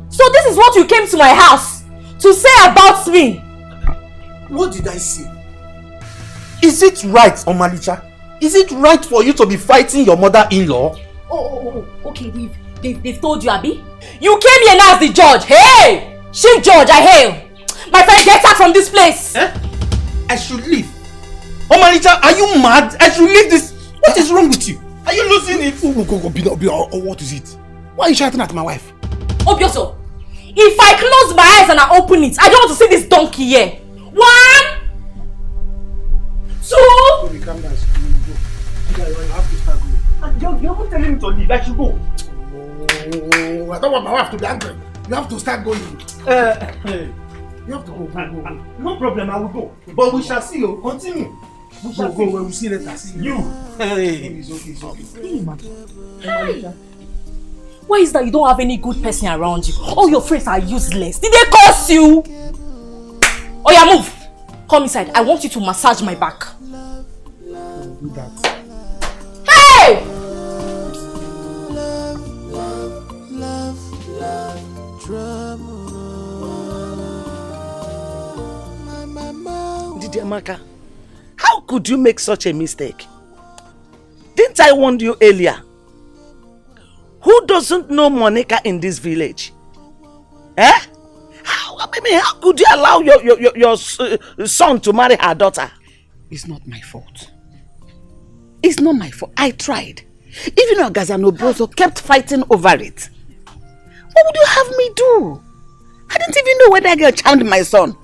Speaker 12: So this is what you came to my house to say about me?
Speaker 7: What did I say? Is it right, Omalicha? Is it right for you to be fighting your mother-in-law?
Speaker 12: Oh, okay, they've told you, Abi? You came here now as the judge. Hey! Chief Judge, I hail. My friend, get out from this place.
Speaker 7: I should leave. Omalicha, are you mad? I should leave this. What is wrong with you? Are you losing it?
Speaker 1: What is it? Why are you shouting at my wife?
Speaker 12: Obioso, if I close my eyes and I open it, I don't want to see this donkey here. 1, 2.
Speaker 1: Baby, calm down. You have to start going.
Speaker 7: You're not telling me to leave. I should go.
Speaker 1: I don't want my wife to be angry. You have to start going. You have to go.
Speaker 7: No problem, I will go. But we shall see you. Continue.
Speaker 1: We shall go. We'll see later.
Speaker 7: You.
Speaker 1: Hey. It's okay.
Speaker 12: Hey, man. Hey. Why is that you don't have any good person around you? All your friends are useless. Did they curse you? Oh yeah, move. Come inside. I want you to massage my back.
Speaker 1: Do that.
Speaker 12: Hey!
Speaker 10: Didi Amaka, how could you make such a mistake? Didn't I warn you earlier? Who doesn't know Monica in this village? How could you allow your son to marry her daughter?
Speaker 15: It's not my fault. It's not my fault. I tried. Even Ogazano Broso kept fighting over it. What would you have me do? I didn't even know whether I girl charmed my son.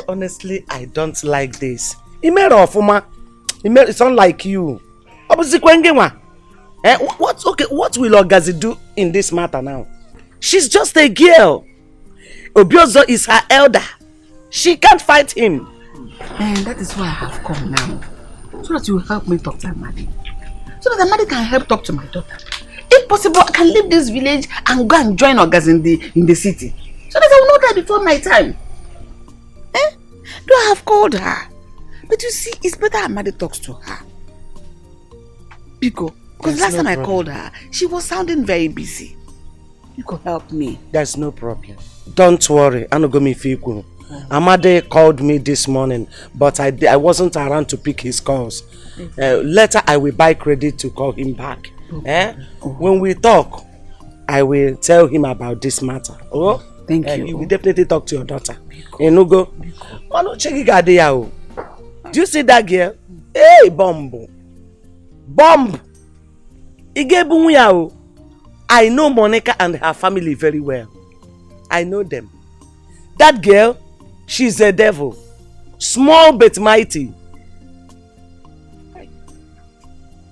Speaker 10: Honestly, I don't like this. It's unlike you. What will Ogazi do in this matter now? She's just a girl. Obiozo is her elder. She can't fight him.
Speaker 15: And that is why I have come now. So that you will help me talk to Amadi. So that Amadi can help talk to my daughter. If possible, I can leave this village and go and join Ogazi in the city. So that I will not die before my time. Do I have called her? But you see, it's better Amadi talks to her. Because last time I called her, she was sounding very busy. You could help me.
Speaker 10: There's no problem. Don't worry, Anogomi Fiku. Amade called me this morning, but I wasn't around to pick his calls. Later, I will buy credit to call him back. When we talk, I will tell him about this matter. Oh,
Speaker 15: thank you.
Speaker 10: You will definitely talk to your daughter. Enugo. Do you see that girl? Hey, Bomb. I know Monica and her family very well. I know them. That girl, she's a devil. Small but mighty.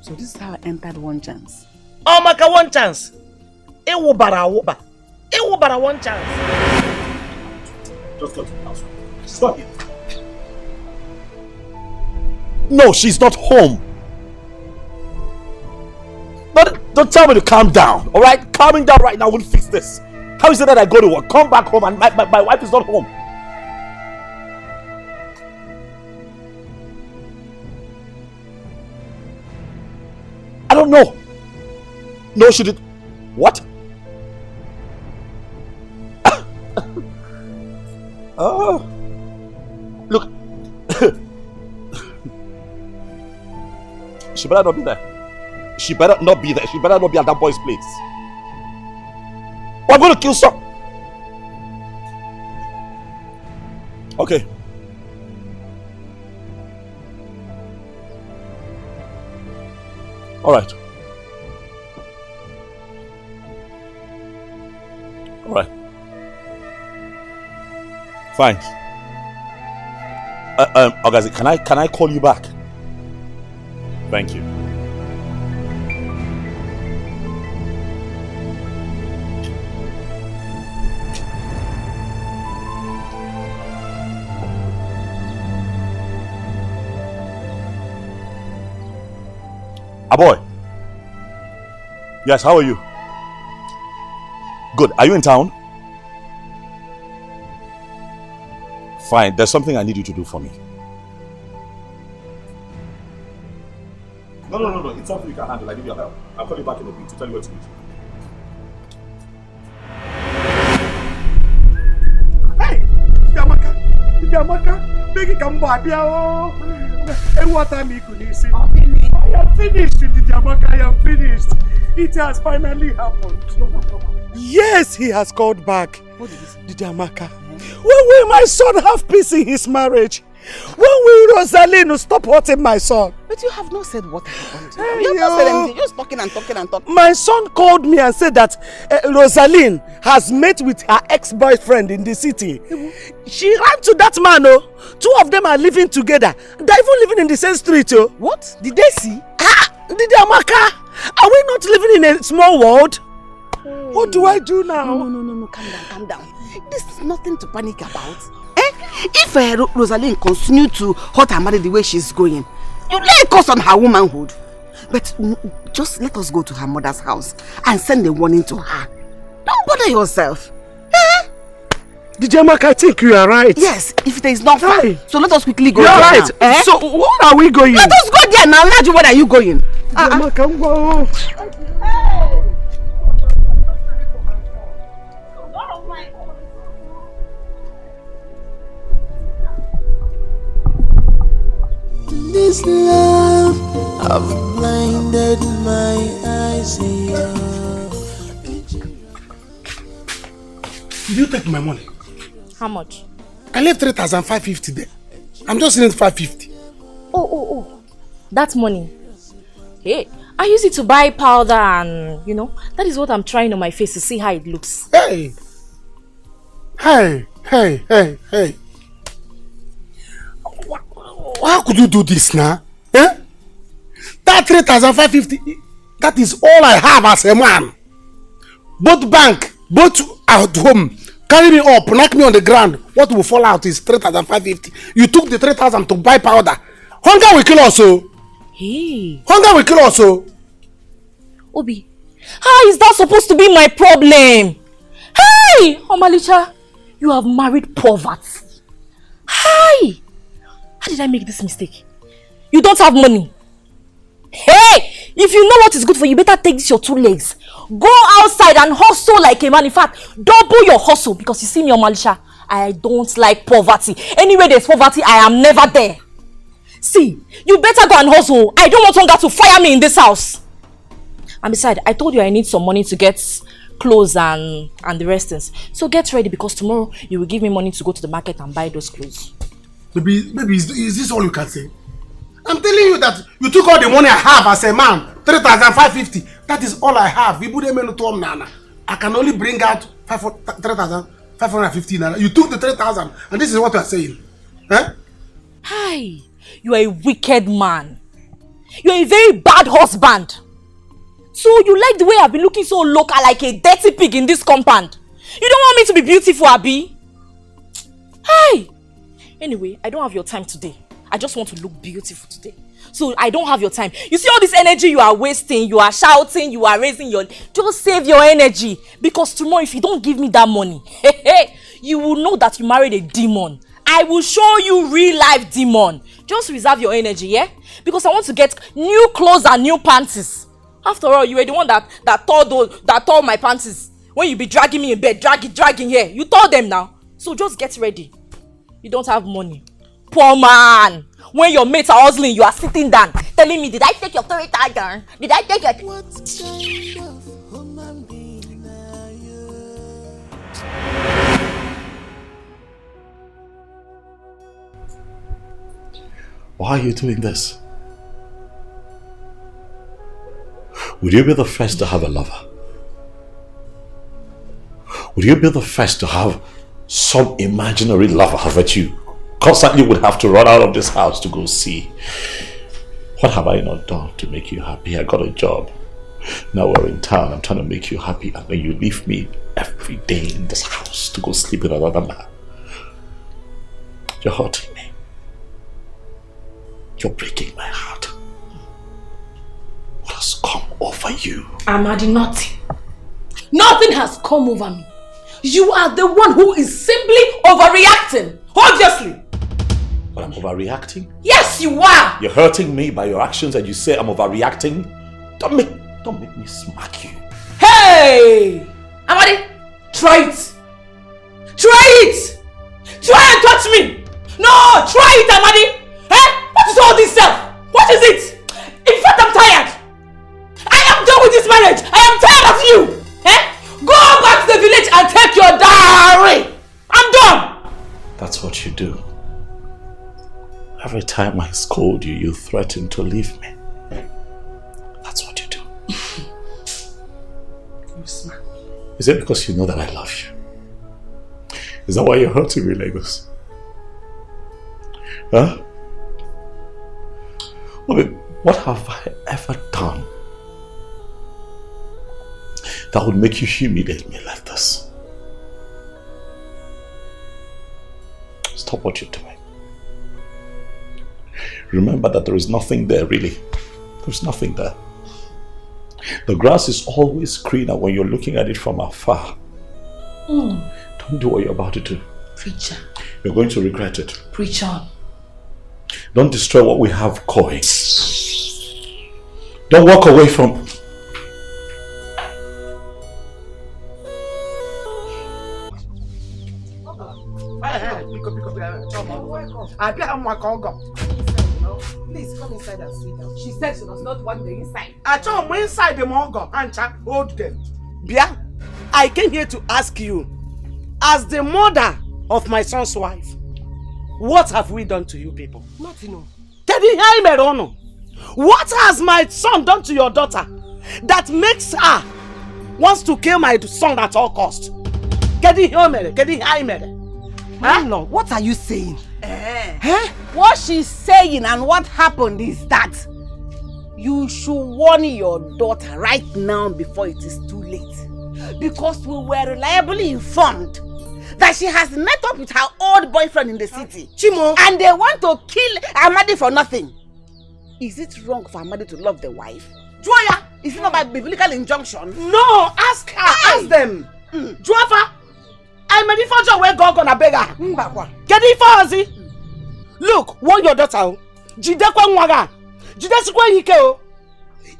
Speaker 15: So this is how I entered one chance.
Speaker 10: Oh, Maka, one chance. Ewubara one chance.
Speaker 4: Just go to the house. Stop it. No, she's not home. Don't tell me to calm down, alright? Calming down right now will fix this. How is it that I go to work, come back home and my wife is not home? I don't know. No, she did. What? Oh. Look. She better not be there. She better not be there. She better not be at that boy's place. Or I'm going to kill some. Okay. All right. All right. Fine. Ogazi, can I call you back? Thank you.
Speaker 2: boy. Yes, how are you? Good. Are you in town? Fine. There's something I need you to do for me. No. It's something you can handle. I need your help. I'll call you back in a bit to tell you what to do.
Speaker 1: Hey! Yamaka! Big Kambabia! And what time you could see? I am finished, Yamaka. I am finished. It has finally happened. Yes, he has called back. What did he say? Yamaka. When will my son have peace in his marriage? When will Rosaline stop hurting my son?
Speaker 5: But you have not said what happened. You have not said anything. You're just talking.
Speaker 1: My son called me and said that Rosaline has met with her ex-boyfriend in the city. She ran to that man. Two of them are living together. They're even living in the same street.
Speaker 5: What? Did they see?
Speaker 1: Did Amaka? Are we not living in a small world? What do I do now?
Speaker 5: No. Calm down. This is nothing to panic about. If Rosaline continues to hurt her mother the way she's going, you lay a curse on her womanhood. But just let us go to her mother's house and send a warning to her. Don't bother yourself.
Speaker 1: DJ Mark, I think you are right.
Speaker 5: Yes, if it is not far. So let us quickly go.
Speaker 1: You are right.
Speaker 5: Now.
Speaker 1: So where are we going?
Speaker 5: Let us go there now. Naju, where are you going?
Speaker 1: DJ Mark, come go.
Speaker 8: This love have blinded my eyes here.
Speaker 1: Did you take my money?
Speaker 3: How much?
Speaker 1: I left 3,550 there. I'm just in 550.
Speaker 3: Oh. That money. Hey, I use it to buy powder and, that is what I'm trying on my face to see how it looks.
Speaker 1: Hey. How could you do this now? That 3,550, that is all I have as a man. Both bank, both at home, carry me up, knock me on the ground. What will fall out is 3,550. You took the 3,000 to buy powder. Hunger will kill us.
Speaker 3: Hey.
Speaker 1: Hunger will kill us.
Speaker 3: Obi, how is that supposed to be my problem? Hey, Omalicha, you have married poverty. Hi. How did I make this mistake? You don't have money. Hey! If you know what is good for you, better take this your 2 legs. Go outside and hustle like a man. In fact, double your hustle. Because you see me, Omalisha, I don't like poverty. Anywhere there's poverty, I am never there. See, you better go and hustle. I don't want hunger to fire me in this house. And besides, I told you I need some money to get clothes and the rest things. So get ready because tomorrow you will give me money to go to the market and buy those clothes.
Speaker 1: Baby, is this all you can say? I'm telling you that you took all the money I have as a man, 3,550. That is all I have. I can only bring out 3,550 nana. You took the 3,000 and this is what you are saying.
Speaker 3: Hi, you are a wicked man. You are a very bad husband. So you like the way I've been looking so local like a dirty pig in this compound. You don't want me to be beautiful, Abi? Hi. Anyway, I don't have your time today. I just want to look beautiful today. So I don't have your time. You see all this energy you are wasting, you are shouting, you are raising your... Just save your energy. Because tomorrow if you don't give me that money, you will know that you married a demon. I will show you real life demon. Just reserve your energy, yeah? Because I want to get new clothes and new panties. After all, you were the one that tore my panties. When you be dragging me in bed, dragging here. You tore them now. So just get ready. You don't have money. Poor man. When your mates are hustling, you are sitting down telling me, did I take your 3,000? Did I take your...
Speaker 8: What kind of human being are you?
Speaker 2: Why are you doing this? Would you be the first to have a lover? Would you be the first to have some imaginary lover that you constantly would have to run out of this house to go see? What have I not done to make you happy? I got a job. Now we're in town. I'm trying to make you happy, and then you leave me every day in this house to go sleep with another man. You're hurting me. You're breaking my heart. offer you?
Speaker 12: Amadi, nothing. Nothing has come over me. You are the one who is simply overreacting. Obviously.
Speaker 2: But I'm overreacting?
Speaker 12: Yes, you are.
Speaker 2: You're hurting me by your actions and you say I'm overreacting? Don't make me smack you.
Speaker 12: Hey! Amadi, try it. Try it. Try and touch me. No, try it, Amadi. Eh? What is all this stuff? What is it? In fact, I'm tired. I am done with this marriage. I am tired of you. Eh? Go back to the village and take your diary. I'm done.
Speaker 2: That's what you do. Every time I scold you, you threaten to leave me. That's what you do.
Speaker 12: You're smart.
Speaker 2: Is it because you know that I love you? Is that why you're hurting me like this? Huh? What have I ever done that would make you humiliate me like this? Stop what you're doing. Remember that there is nothing there, really. There's nothing there. The grass is always greener when you're looking at it from afar. Don't do what you're about to do.
Speaker 12: Preacher.
Speaker 2: You're going to regret it.
Speaker 12: Preach on.
Speaker 2: Don't destroy what we have going. Don't walk away from...
Speaker 5: Please come inside and sit down. She said she does not want the inside.
Speaker 10: I told me inside the mongo and hold them. Bia, I came here to ask you, as the mother of my son's wife, what have we done to you people?
Speaker 5: Nothing.
Speaker 10: What has my son done to your daughter that makes her wants to kill my son at all cost?
Speaker 5: Huh? What are you saying?
Speaker 19: What she's saying and what happened is that you should warn your daughter right now before it is too late. Because we were reliably informed that she has met up with her old boyfriend in the city.
Speaker 5: Chimo.
Speaker 19: And they want to kill Amadi for nothing. Is it wrong for Amadi to love the wife? Joya, is it not by biblical injunction?
Speaker 10: No, ask her, ask them. Joafa, I'm ready for your way go gonna beg her. Get it for us. Look, warn your daughter.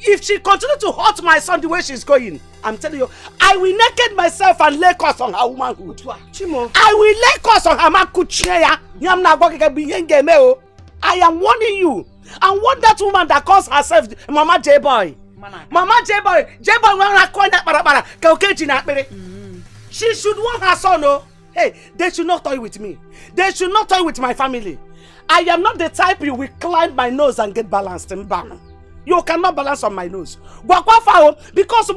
Speaker 10: If she continues to hurt my son the way she's going, I'm telling you, I will naked myself and lay curse on her womanhood.
Speaker 5: Chimo.
Speaker 10: I will lay curse on her makuchia. I am warning you. And warn that woman that calls herself Mama J-Boy. Mama J-Boy. J-Boy wanna call that para. She should warn her son, oh. Hey, they should not toy with me. They should not toy with my family. I am not the type you will climb my nose and get balanced in bang. You cannot balance on my nose. Because they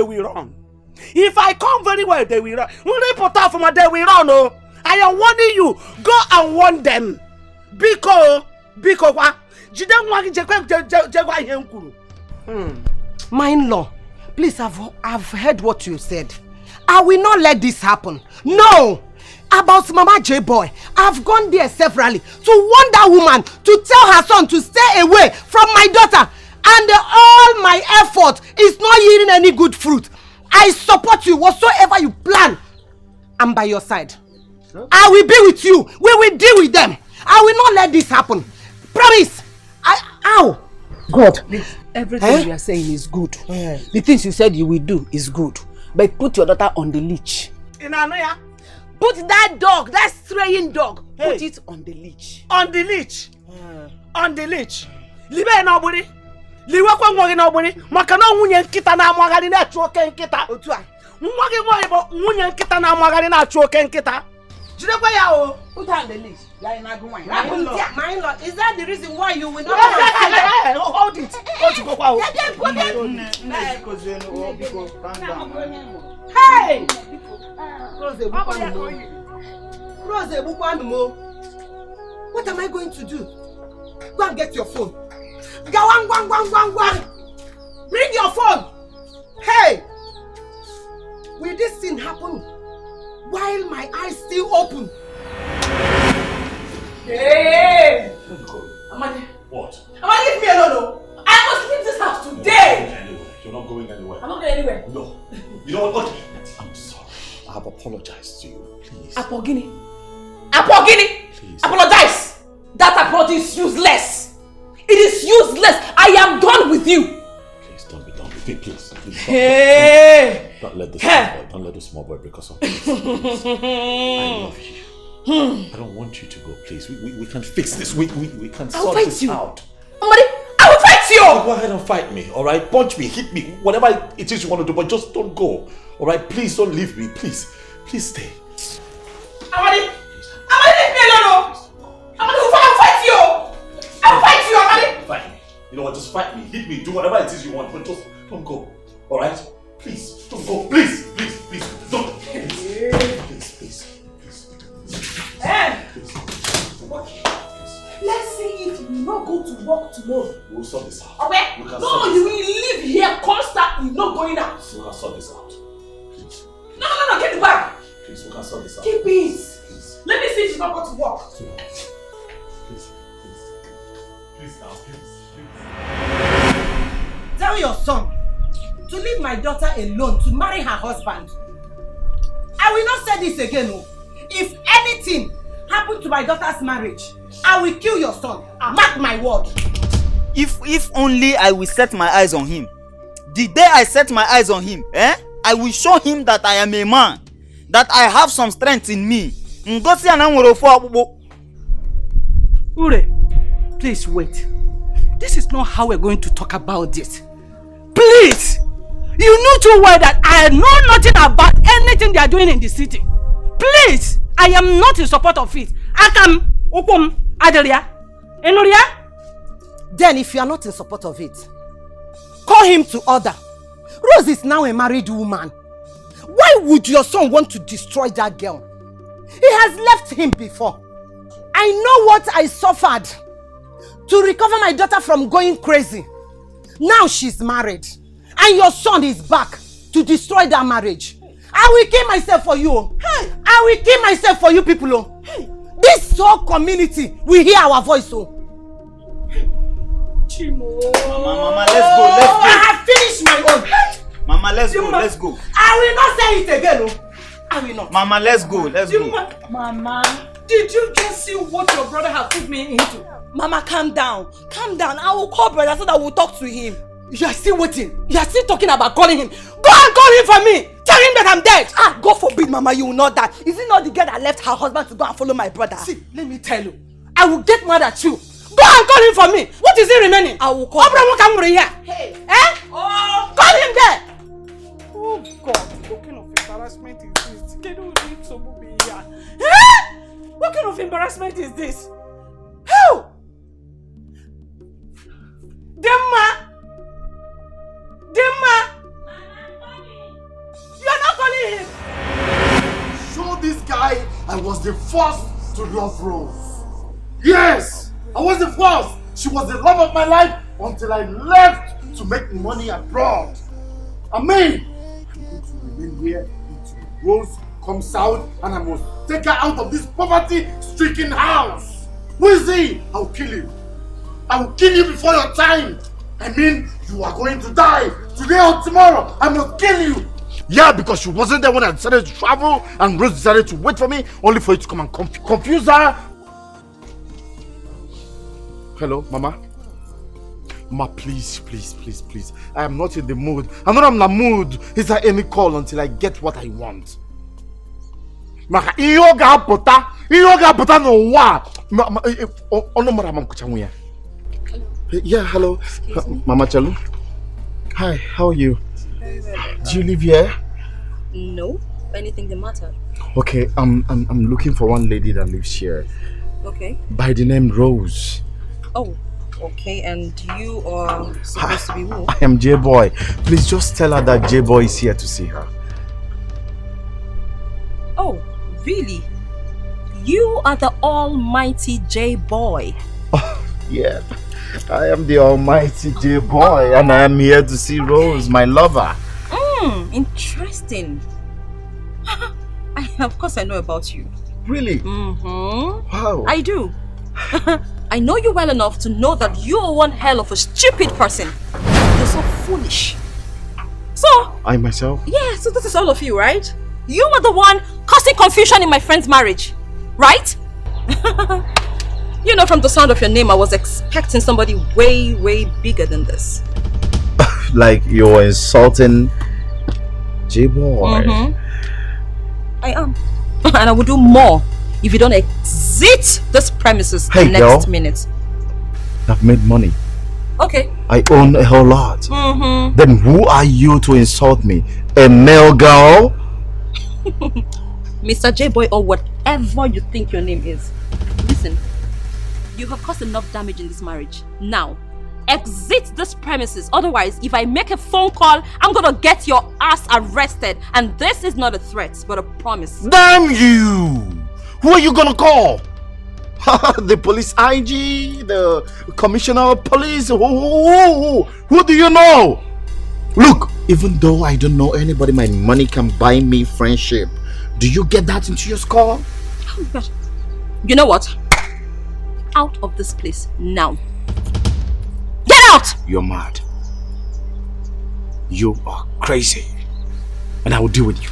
Speaker 10: will run. If I come very well, they will run. When they put off from they will run. Oh, I am warning you. Go and warn them. Because
Speaker 5: my in-law, please, I've heard what you said. I will not let this happen. No! About Mama J-Boy, I've gone there severally to warn that woman to tell her son to stay away from my daughter. And all my effort is not yielding any good fruit. I support you whatsoever you plan. I'm by your side. I will be with you. We will deal with them. I will not let this happen. Promise. Ow! God. Everything you are saying is good. The things you said you will do is good. But put your daughter on the leash.
Speaker 19: Put that dog, that straying dog, put it on the leash.
Speaker 10: On the leash? On the leash. Libe na oburi. Liwe kwa ngwagi na oburi. Maka na nwunye nkita na amagari na achu oke nkita.
Speaker 19: Otu a.
Speaker 10: Nwagi nwa ibo nwunye nkita na amagari na achu oke nkita. Jide kwa ya o.
Speaker 19: Put her on the leash. My
Speaker 5: in-law, is that the reason why you will not
Speaker 10: hold it?
Speaker 5: Hey! What am I going to do? Go and get your phone. Bring your phone. Hey! Will this thing happen while my eyes still open?
Speaker 12: Hey! Amadi.
Speaker 2: What?
Speaker 12: Amadi, leave me alone. I must leave this house
Speaker 2: Day! You're not going anywhere.
Speaker 12: I'm not going anywhere.
Speaker 2: No. You know what? Okay. I'm sorry. I have apologized to you. Please.
Speaker 12: Apogini. Please. Apologize. That apology is useless. It is useless. I am done with you.
Speaker 2: Please don't be done with me. Please.
Speaker 12: Hey.
Speaker 2: Don't let the small boy break us up. Please. I love you. I don't want you to go. Please. We can fix this. We can sort this out.
Speaker 12: Somebody, I will fight you.
Speaker 2: Go ahead and fight me. All right. Punch me. Hit me. Whatever it is you want to do. But just don't go. All right. Please don't leave me. Please. Please stay.
Speaker 12: Amadi, leave me alone. Amadi, I'll fight you. I'll fight you, Amadi.
Speaker 2: Fight me. You know what? Just fight me. Hit me. Do whatever it is you want. But just don't go. All right. Please. Don't go. Please. Don't. Please.
Speaker 12: Let's see if you will not go to work tomorrow.
Speaker 2: We'll sort this out.
Speaker 12: Okay? No, you will live here constantly, not going out.
Speaker 2: We can sort this out. Please.
Speaker 12: No, get it back.
Speaker 2: Please, we can sort this out.
Speaker 12: Keep it. Please. Let me see if you not go to work.
Speaker 2: Please now, please.
Speaker 5: Tell your son to leave my daughter alone to marry her husband. I will not say this again. No. If anything happened to my daughter's marriage, I will kill your son. Mark my word.
Speaker 17: If only I will set my eyes on him. The day I set my eyes on him, I will show him that I am a man, that I have some strength in me.
Speaker 5: Ure, please wait. This is not how we're going to talk about this. Please! You know too well that I know nothing about anything they are doing in the city. Please! I am not in support of it. Akam, Opom, Adelia, Enoria. Then if you are not in support of it, call him to order. Rose is now a married woman. Why would your son want to destroy that girl? He has left him before. I know what I suffered to recover my daughter from going crazy. Now she's married. And your son is back to destroy that marriage. I will kill myself for you. Hey. I will kill myself for you people. Hey. This whole community will hear our voice.
Speaker 17: Chimo. Mama, let's go.
Speaker 5: I have finished my own.
Speaker 17: Mama, let's go.
Speaker 5: I will not say it again. I will not.
Speaker 17: Mama, let's go.
Speaker 12: Mama, did you just see what your brother has put me into? Mama, calm down. I will call brother so that we'll talk to him.
Speaker 5: You are still waiting. You are still talking about calling him. Go and call him for me. Tell him that I'm dead.
Speaker 12: God forbid, Mama, you will not die. Is it not the girl that left her husband to go and follow my brother?
Speaker 5: See, let me tell you. I will get mad at you. Go and call him for me. What is he remaining?
Speaker 12: I will call him.
Speaker 5: Hey. Oh. Call him there.
Speaker 12: Oh God, what kind of embarrassment is this? They don't need to be here. What kind of embarrassment is this? How? Demma! You are not calling him!
Speaker 1: Show this guy I was the first to love Rose. Yes! I was the first! She was the love of my life until I left to make money abroad. I'm going to remain here until Rose comes out and I must take her out of this poverty-stricken house. Who is he? I'll kill you. I will kill you before your time. I mean, you are going to die today or tomorrow. I must kill you. Yeah, because she wasn't there when I decided to travel and Rose decided to wait for me only for you to come and confuse her. Hello, Mama? Mama, please. I am not in the mood. I'm not in the mood. Is there any call until I get what I want? Mama, yeah, hello. Mama Chalu. Hi, how are you?
Speaker 9: Very well.
Speaker 1: Do you live here?
Speaker 9: No. Anything the matter?
Speaker 1: Okay, I'm looking for one lady that lives here.
Speaker 9: Okay.
Speaker 1: By the name Rose.
Speaker 9: Oh, okay. And you are supposed to be who?
Speaker 1: I am J-Boy. Please just tell her that J-Boy is here to see her.
Speaker 9: Oh, really? You are the almighty J-Boy.
Speaker 1: Oh, yeah. I am the almighty J-Boy and I am here to see Rose, my lover.
Speaker 9: Interesting. Of course I know about you.
Speaker 1: Really? Wow.
Speaker 9: I do. I know you well enough to know that you are one hell of a stupid person. You're so foolish. So...
Speaker 4: I myself?
Speaker 9: Yeah, so this is all of you, right? You were the one causing confusion in my friend's marriage, right? You know, from the sound of your name, I was expecting somebody way, way bigger than this.
Speaker 4: Like you're insulting J-Boy.
Speaker 9: I am. And I will do more if you don't exit this premises the next minute.
Speaker 4: I've made money.
Speaker 9: Okay.
Speaker 4: I own a whole lot. Then who are you to insult me? A male girl?
Speaker 9: Mr. J-Boy or whatever you think your name is. Listen, you have caused enough damage in this marriage. Now, exit this premises. Otherwise, if I make a phone call, I'm gonna get your ass arrested. And this is not a threat, but a promise.
Speaker 4: Damn you! Who are you gonna call? The police IG? The commissioner of police? Who do you know? Look, even though I don't know anybody, my money can buy me friendship. Do you get that into your skull?
Speaker 9: Oh my God. You know what? Out of this place now. Get out!
Speaker 4: You're mad. You are crazy. And I will deal with you.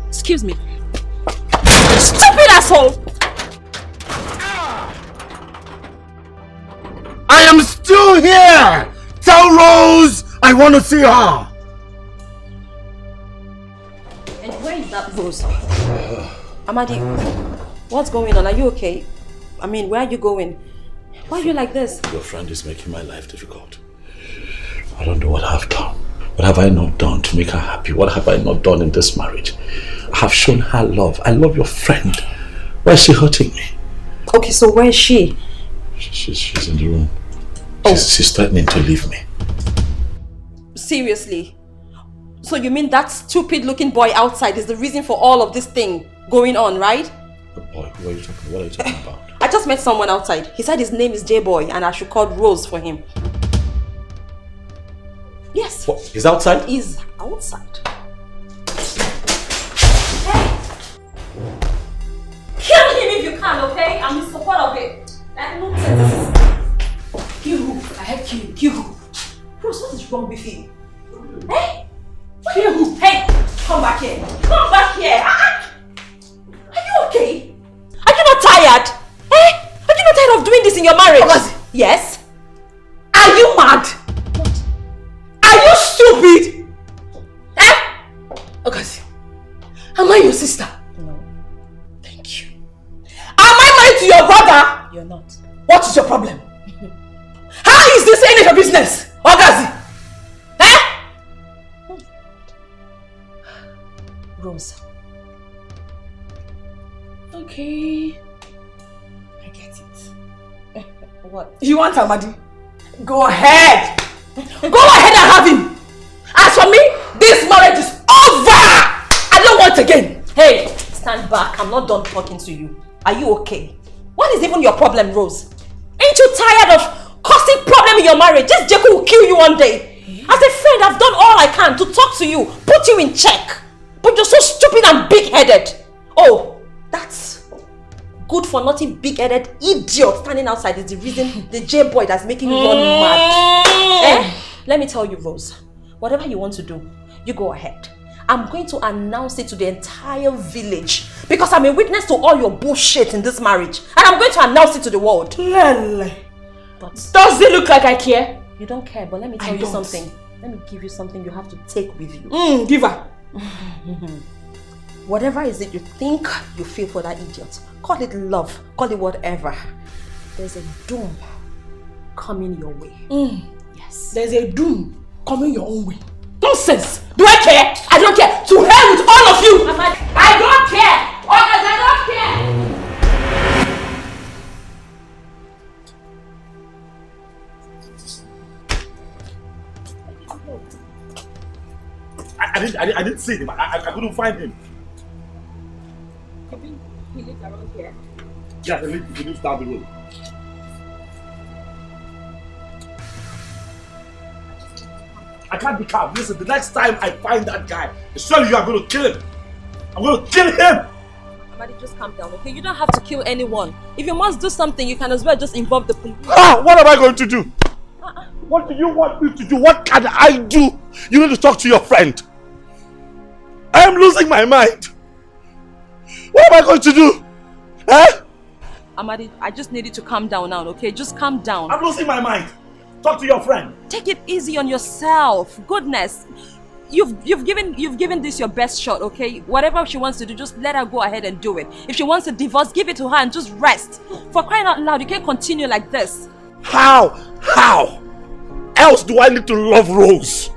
Speaker 9: Excuse me. Stupid asshole!
Speaker 4: I am still here! Tell Rose I want to see her!
Speaker 9: And where is that Rose? Amadi, what's going on? Are you okay? I mean, where are you going? Why are you like this?
Speaker 2: Your friend is making my life difficult. I don't know what I've done. What have I not done to make her happy? What have I not done in this marriage? I have shown her love. I love your friend. Why is she hurting me?
Speaker 9: Okay, so where is she?
Speaker 2: She's in the room. She's threatening to leave me.
Speaker 9: Seriously? So you mean that stupid looking boy outside is the reason for all of this thing going on, right?
Speaker 2: Boy, what are you talking about?
Speaker 9: I just met someone outside. He said his name is J-Boy and I should call Rose for him. Yes.
Speaker 2: What? He's outside?
Speaker 9: He's outside. Kill him if you can, okay? I'm in support of it. Like nonsense. Kill who? I have killed. Kill who? Rose, what is wrong with you? Hey? Kill who? Hey! Come back here. Come back here. Are you okay? Are you not tired? Eh? Are you not tired of doing this in your marriage?
Speaker 5: Ogazi.
Speaker 9: Yes?
Speaker 5: Are you mad? What? Are you stupid? Eh? Ogazi, am I your sister?
Speaker 9: No.
Speaker 5: Thank you. Am I married to your brother?
Speaker 9: You're not.
Speaker 5: What is your problem? How is this any of your business? Ogazi? Eh?
Speaker 9: Rose.
Speaker 5: Okay.
Speaker 9: I get it. What?
Speaker 5: You want Amadi? Go ahead. Go ahead and have him. As for me, this marriage is over. I don't want again.
Speaker 9: Hey, stand back. I'm not done talking to you. Are you okay? What is even your problem, Rose? Ain't you tired of causing problem in your marriage? This Jekyll will kill you one day. As a friend, I've done all I can to talk to you, put you in check. But you're so stupid and big-headed. Oh, that's good for nothing big-headed idiot standing outside is the reason the J-boy that's making you run mad. Eh? Let me tell you, Rose, whatever you want to do, you go ahead. I'm going to announce it to the entire village because I'm a witness to all your bullshit in this marriage. And I'm going to announce it to the world.
Speaker 5: Lele.
Speaker 9: But
Speaker 5: does it look like I care?
Speaker 9: You don't care, but let me tell you something. Let me give you something you have to take with you.
Speaker 5: Give her.
Speaker 9: Whatever is it you think you feel for that idiot, call it love, call it whatever. There's a doom coming your way. Yes.
Speaker 5: There's a doom coming your own way. Nonsense! Do I care? I don't care. To hell with all of you! I don't care! Others, I don't care!
Speaker 2: I didn't see him. I couldn't find him.
Speaker 9: He lives around here.
Speaker 2: Yeah, he lives down the road. I can't be calm. Listen, the next time I find that guy, surely you are going to kill him. I'm going to kill him.
Speaker 9: Amadi, just calm down, okay? You don't have to kill anyone. If you must do something, you can as well just involve the police.
Speaker 2: What am I going to do? What do you want me to do? What can I do? You need to talk to your friend. I am losing my mind. What am I going to do?
Speaker 9: Amadi, I just need you to calm down now, okay? Just calm down.
Speaker 2: I'm losing my mind. Talk to your friend.
Speaker 9: Take it easy on yourself. Goodness. You've given this your best shot, okay? Whatever she wants to do, just let her go ahead and do it. If she wants a divorce, give it to her and just rest. For crying out loud, you can't continue like this.
Speaker 2: How else do I need to love Rose?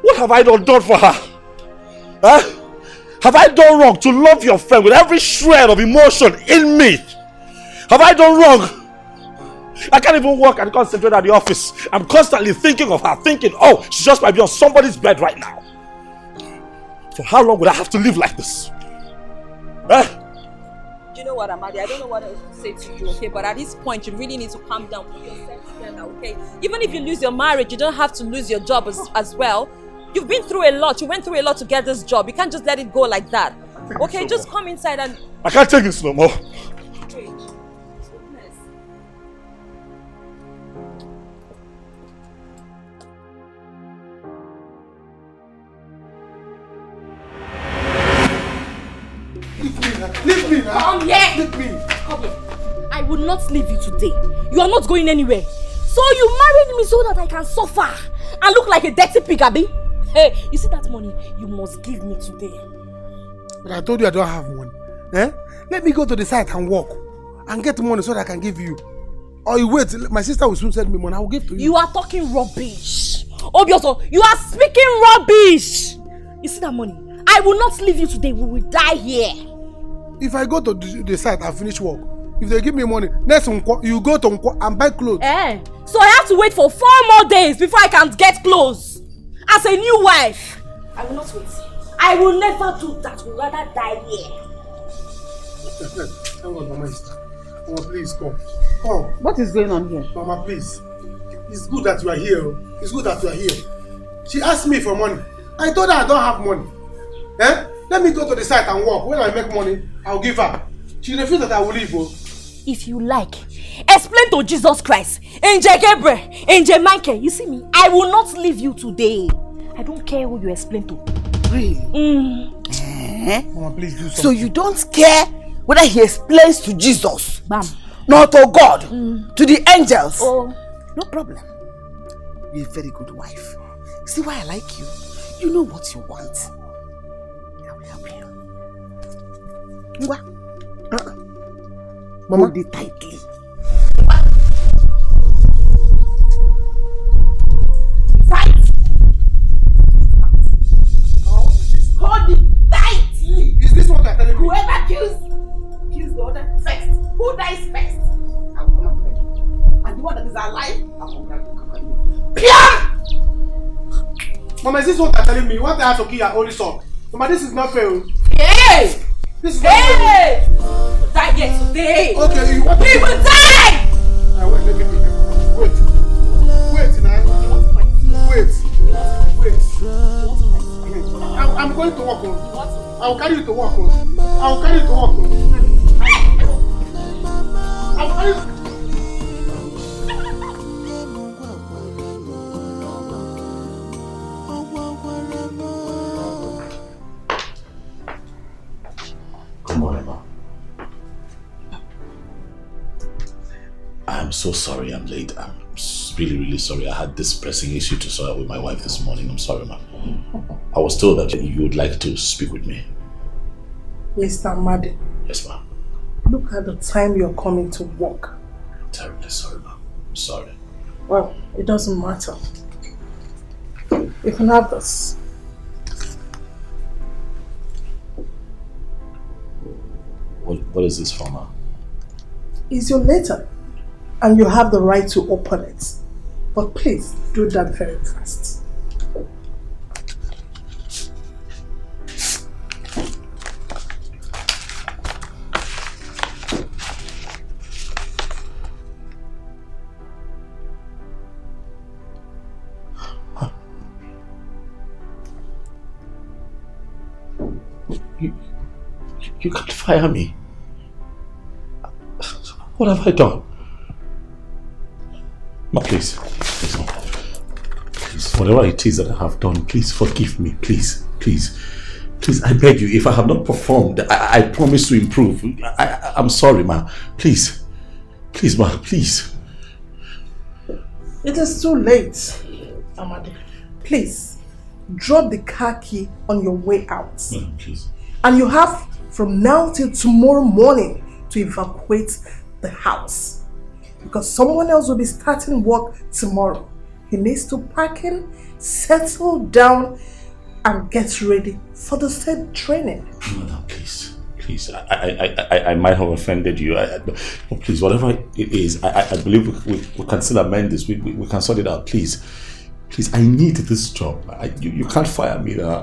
Speaker 2: What have I not done for her? Have I done wrong to love your friend with every shred of emotion in me? Have I done wrong? I can't even work and concentrate at the office. I'm constantly thinking of her, thinking, oh, she just might be on somebody's bed right now. For how long would I have to live like this?
Speaker 9: You know what, Amadi? I don't know what else to say to you, okay? But at this point, you really need to calm down, put yourself together, okay? Even if you lose your marriage, you don't have to lose your job as well. You've been through a lot. You went through a lot to get this job. You can't just let it go like that. Okay, just come inside and...
Speaker 2: I can't take this no more.
Speaker 1: Leave me now.
Speaker 12: Come here.
Speaker 1: Leave me.
Speaker 12: Come here. I will not leave you today. You are not going anywhere. So you married me so that I can suffer and look like a dirty pig, Abi? Hey, you see that money? You must give me today.
Speaker 1: But I told you I don't have money. Let me go to the site and work and get money so that I can give you. Or you wait, my sister will soon send me money. I will give to you.
Speaker 12: You are talking rubbish. Obviously, you are speaking rubbish. You see that money? I will not leave you today. We will die here.
Speaker 1: If I go to the site and finish work, if they give me money, next you go to and buy clothes.
Speaker 12: So I have to wait for 4 more days before I can get clothes. As a new wife. I will not wait. I will never do that. We rather die here.
Speaker 1: Hang on, Mama. Mama, please come. Come.
Speaker 5: What is going on here?
Speaker 1: Mama, please. It's good that you are here. It's good that you are here. She asked me for money. I told her I don't have money. Let me go to the site and work. When I make money, I'll give her. She refused that I will leave.
Speaker 12: If you like, explain to Jesus Christ, Angel Gabriel, Angel Michael. You see me? I will not leave you today. I don't care who you explain to.
Speaker 10: Really?
Speaker 1: Mama, please do something.
Speaker 10: So you don't care whether he explains to Jesus,
Speaker 12: Bam,
Speaker 10: nor to God, to the angels?
Speaker 12: Oh,
Speaker 10: no problem. You're a very good wife. See why I like you? You know what you want. I will help you.
Speaker 1: Mama,
Speaker 10: hold it tightly. Fight! Hold it tightly.
Speaker 1: Is this what I'm telling you?
Speaker 10: Whoever kills the other first. Who dies first? I'll come and get you. And the one that is alive, I'll come and get you.
Speaker 1: Mama, is this what I'm telling me? You want to have to kill your only son? Mama, this is not fair.
Speaker 12: Hey!
Speaker 1: This is not fair.
Speaker 12: Die here today.
Speaker 1: Okay, you want to...
Speaker 12: We will die!
Speaker 1: Wait, let me be. Wait now. Wait. I'm going to work on. I'll carry you to work on. I'll carry you to work on. I'll carry you.
Speaker 2: Come on, Emma. I'm so sorry I'm late. I'm really sorry. I had this pressing issue to sort out with my wife this morning. I'm sorry, ma'am. I was told that you would like to speak with me.
Speaker 14: Mr. Amadi.
Speaker 2: Yes, ma'am.
Speaker 14: Look at the time you're coming to work.
Speaker 2: I'm terribly sorry, ma'am. I'm sorry.
Speaker 14: Well, it doesn't matter. You can have this.
Speaker 2: What is this for, ma'am?
Speaker 14: It's your letter. And you have the right to open it. But please, do that very fast.
Speaker 2: You can't fire me. What have I done? Ma, please. Please, Ma. Please, whatever it is that I have done, please forgive me. Please, please. Please, I beg you, if I have not performed, I promise to improve. I'm sorry, Ma. Please. Please, Ma, please.
Speaker 14: It is too late, Amadi. Please, drop the car key on your way out.
Speaker 2: No, please.
Speaker 14: And you have from now till tomorrow morning to evacuate the house. Because someone else will be starting work tomorrow. He needs to pack in, settle down, and get ready for the said training.
Speaker 2: No, please. Please, I might have offended you. Please, whatever it is, I believe we can still amend this. We can sort it out. Please, please, I need this job. You can't fire me now.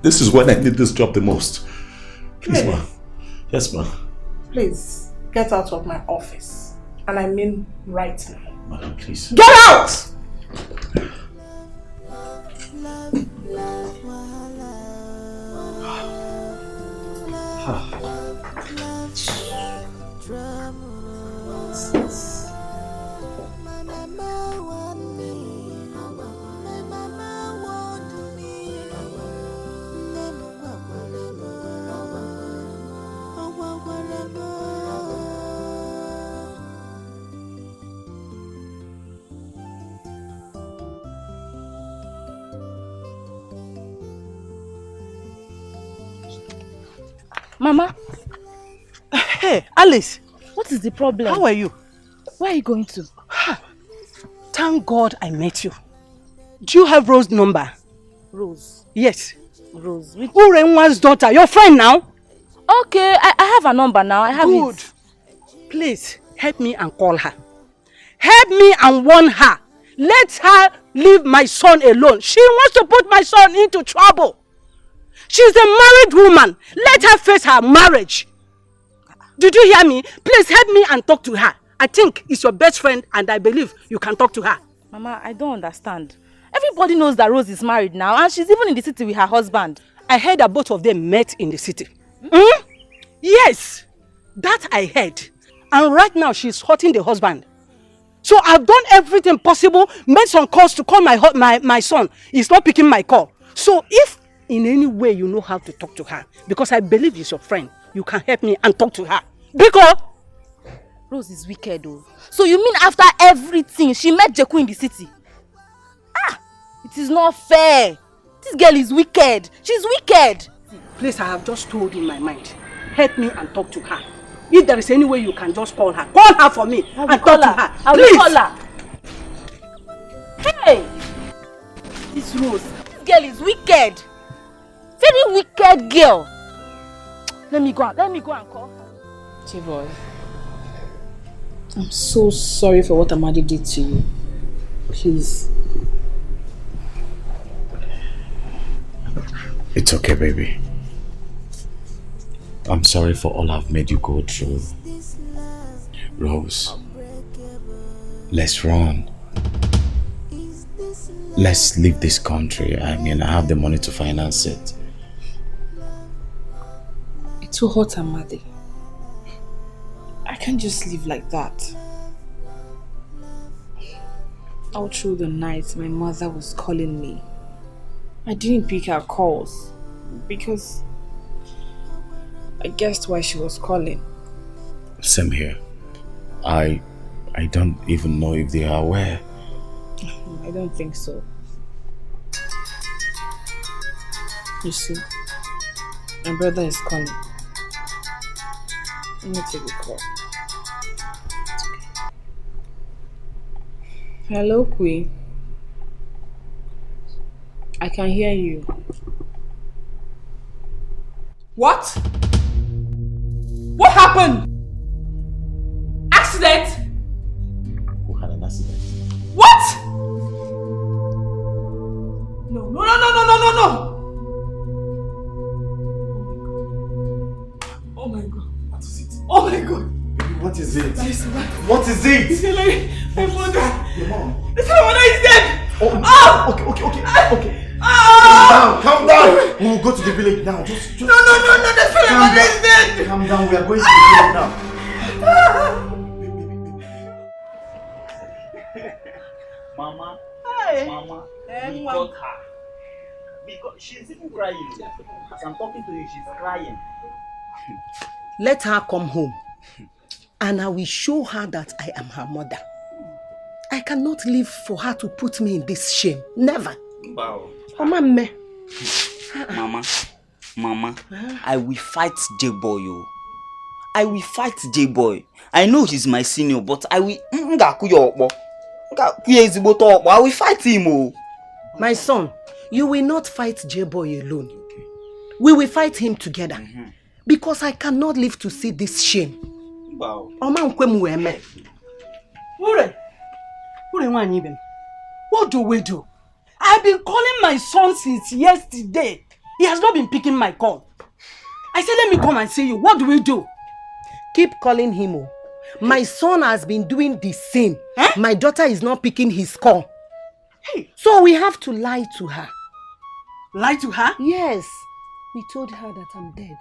Speaker 2: This is when I need this job the most. Please,
Speaker 14: Really?
Speaker 2: Ma. Yes, Ma.
Speaker 14: Please, get out of my office. And I mean right now.
Speaker 2: Madam, please.
Speaker 14: Get out!
Speaker 3: Mama.
Speaker 5: Hey, Alice.
Speaker 3: What is the problem?
Speaker 5: How are you?
Speaker 3: Where are you going to?
Speaker 5: Thank God I met you. Do you have Rose's number?
Speaker 3: Rose.
Speaker 5: Yes.
Speaker 3: Rose.
Speaker 5: Urenwa's daughter, your friend now?
Speaker 3: Okay, I have a number now. I have
Speaker 5: Good.
Speaker 3: it.
Speaker 5: Please, help me and call her. Help me and warn her. Let her leave my son alone. She wants to put my son into trouble. She's a married woman. Let her face her marriage. Did you hear me? Please help me and talk to her. I think it's your best friend and I believe you can talk to her.
Speaker 3: Mama, I don't understand. Everybody knows that Rose is married now and she's even in the city with her husband.
Speaker 5: I heard that both of them met in the city. Hmm? Yes, that I heard. And right now she's hurting the husband. So I've done everything possible, made some calls to call my son. He's not picking my call. So if in any way you know how to talk to her, because I believe he's your friend, you can help me and talk to her. Because
Speaker 3: Rose is wicked though. So you mean after everything, she met Jeku in the city? Ah! It is not fair. This girl is wicked. She's wicked.
Speaker 5: Please, I have just told you my mind. Help me and talk to her. If there is any way you can just call her for me and talk to her.
Speaker 3: I will call her. Hey! This Rose, this girl is wicked. Very wicked girl. Let me go and call her.
Speaker 11: J-boy, I'm so sorry for what Amadi did to you. Please.
Speaker 4: It's okay, baby. I'm sorry for all I've made you go through. Rose, let's run. Let's leave this country. I mean, I have the money to finance it.
Speaker 11: It's too hot, Amadi. I can't just live like that. All through the night, my mother was calling me. I didn't pick her calls because I guessed why she was calling.
Speaker 4: Same here. I don't even know if they are aware.
Speaker 11: I don't think so. You see, my brother is calling. Let me take the call. It's okay. Hello, Queen. I can hear you.
Speaker 20: What? What happened? Accident?
Speaker 4: Who had an accident?
Speaker 20: What? No. Oh my god. What is it? Oh my god.
Speaker 2: What is it?
Speaker 20: Listen,
Speaker 2: What is it?
Speaker 20: It's like my mother.
Speaker 2: Your mom.
Speaker 20: My mother is dead.
Speaker 2: Oh. Okay.
Speaker 4: Calm down. We will go to the village now. Just
Speaker 19: No, the mother is dead.
Speaker 4: Calm down. We are going to the village now.
Speaker 17: Mama,
Speaker 19: Hey.
Speaker 17: Mama,
Speaker 19: Eh,
Speaker 17: we
Speaker 19: Mama.
Speaker 17: got her. Because she's even crying. As I'm talking to you, she's crying.
Speaker 5: Let her come home. And I will show her that I am her mother. I cannot live for her to put me in this shame. Never.
Speaker 17: Wow.
Speaker 5: Mama,
Speaker 17: Mama, I will fight J-Boy. I will fight J-Boy. I know he's my senior, but I will... I will fight him.
Speaker 5: My son, you will not fight J-Boy alone. We will fight him together. Because I cannot live to see this shame.
Speaker 17: Wow.
Speaker 5: What do we do? I've been calling my son since yesterday. He has not been picking my call. I said, let me come and see you. What do we do? Keep calling him. My son has been doing the same. My daughter is not picking his call. So we have to lie to her. Lie to her? Yes. We told her that I'm dead.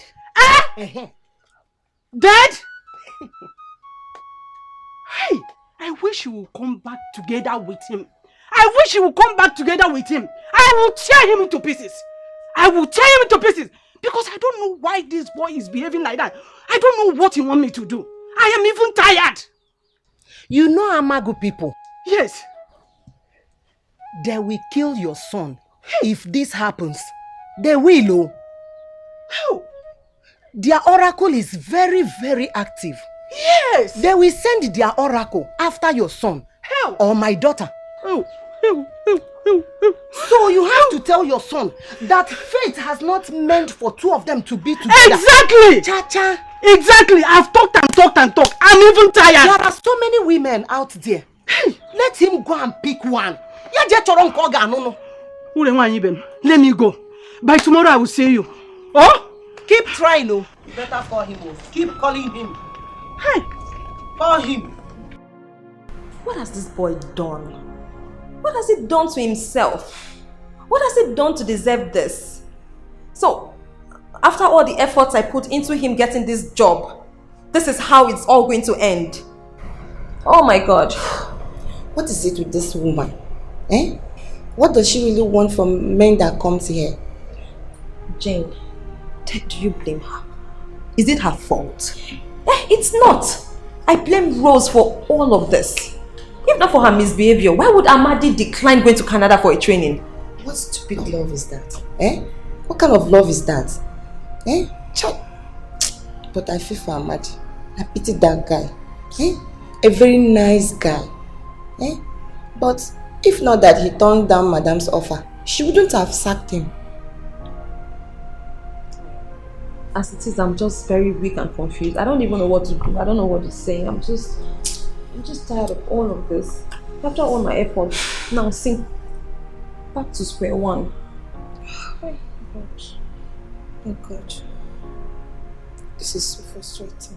Speaker 5: Dead? Hey, I wish you will come back together with him. I wish you will come back together with him. I will tear him into pieces. I will tear him into pieces. Because I don't know why this boy is behaving like that. I don't know what he wants me to do. I am even tired. You know Amagu people? Yes. They will kill your son. If this happens, they will. How? Their oracle is very, very active. Yes. They will send their oracle after your son. How? Or my daughter. So you have to tell your son that fate has not meant for two of them to be together. Exactly. Cha-cha. Exactly. I've talked and talked and talked. I'm even tired. There are so many women out there. Let him go and pick one. Let me go. By tomorrow I will see you. Oh? Keep trying, oh. You better call him, oh. Keep calling him. Hey, call him.
Speaker 9: What has this boy done? What has he done to himself? What has he done to deserve this? So, after all the efforts I put into him getting this job, this is how it's all going to end. Oh my God.
Speaker 21: What is it with this woman? Eh? What does she really want from men that comes here?
Speaker 9: Jane, do you blame her? Is it her fault? It's not. I blame Rose for all of this. If not for her misbehavior, why would Amadi decline going to Canada for a training?
Speaker 21: What stupid love is that? Eh? What kind of love is that? Eh? But I feel for Amadi. I pity that guy. Eh? A very nice guy. Eh? But if not that he turned down Madam's offer, she wouldn't have sacked him.
Speaker 9: As it is, I'm just very weak and confused. I don't even know what to do. I don't know what to say. I'm just tired of all of this. After all my efforts, now sink back to square one.
Speaker 21: Oh God. Oh God. This is so frustrating.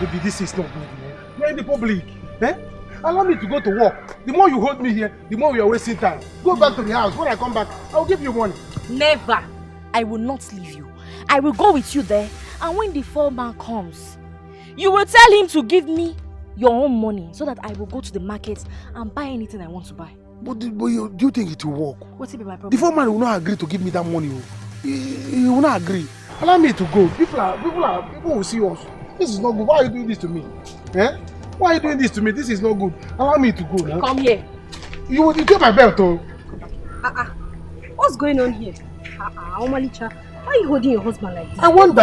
Speaker 1: Baby, this is not good. We're in the public. Eh? Allow me to go to work. The more you hold me here, the more we are wasting time. Go back to the house. When I come back, I'll give you money.
Speaker 12: Never. I will not leave you. I will go with you there. And when the foreman comes, you will tell him to give me your own money so that I will go to the market and buy anything I want to buy.
Speaker 1: But do you think it will work?
Speaker 12: What's it be my problem?
Speaker 1: The foreman will not agree to give me that money. He will not agree. Allow me to go. People will see us. This is not good. Why are you doing this to me? Eh? Why are you doing this to me? This is not good. Allow me to go now.
Speaker 12: Come here.
Speaker 1: You take my belt, oh.
Speaker 12: What's going on here? Omalicha, why are you holding your husband like this?
Speaker 1: I wonder.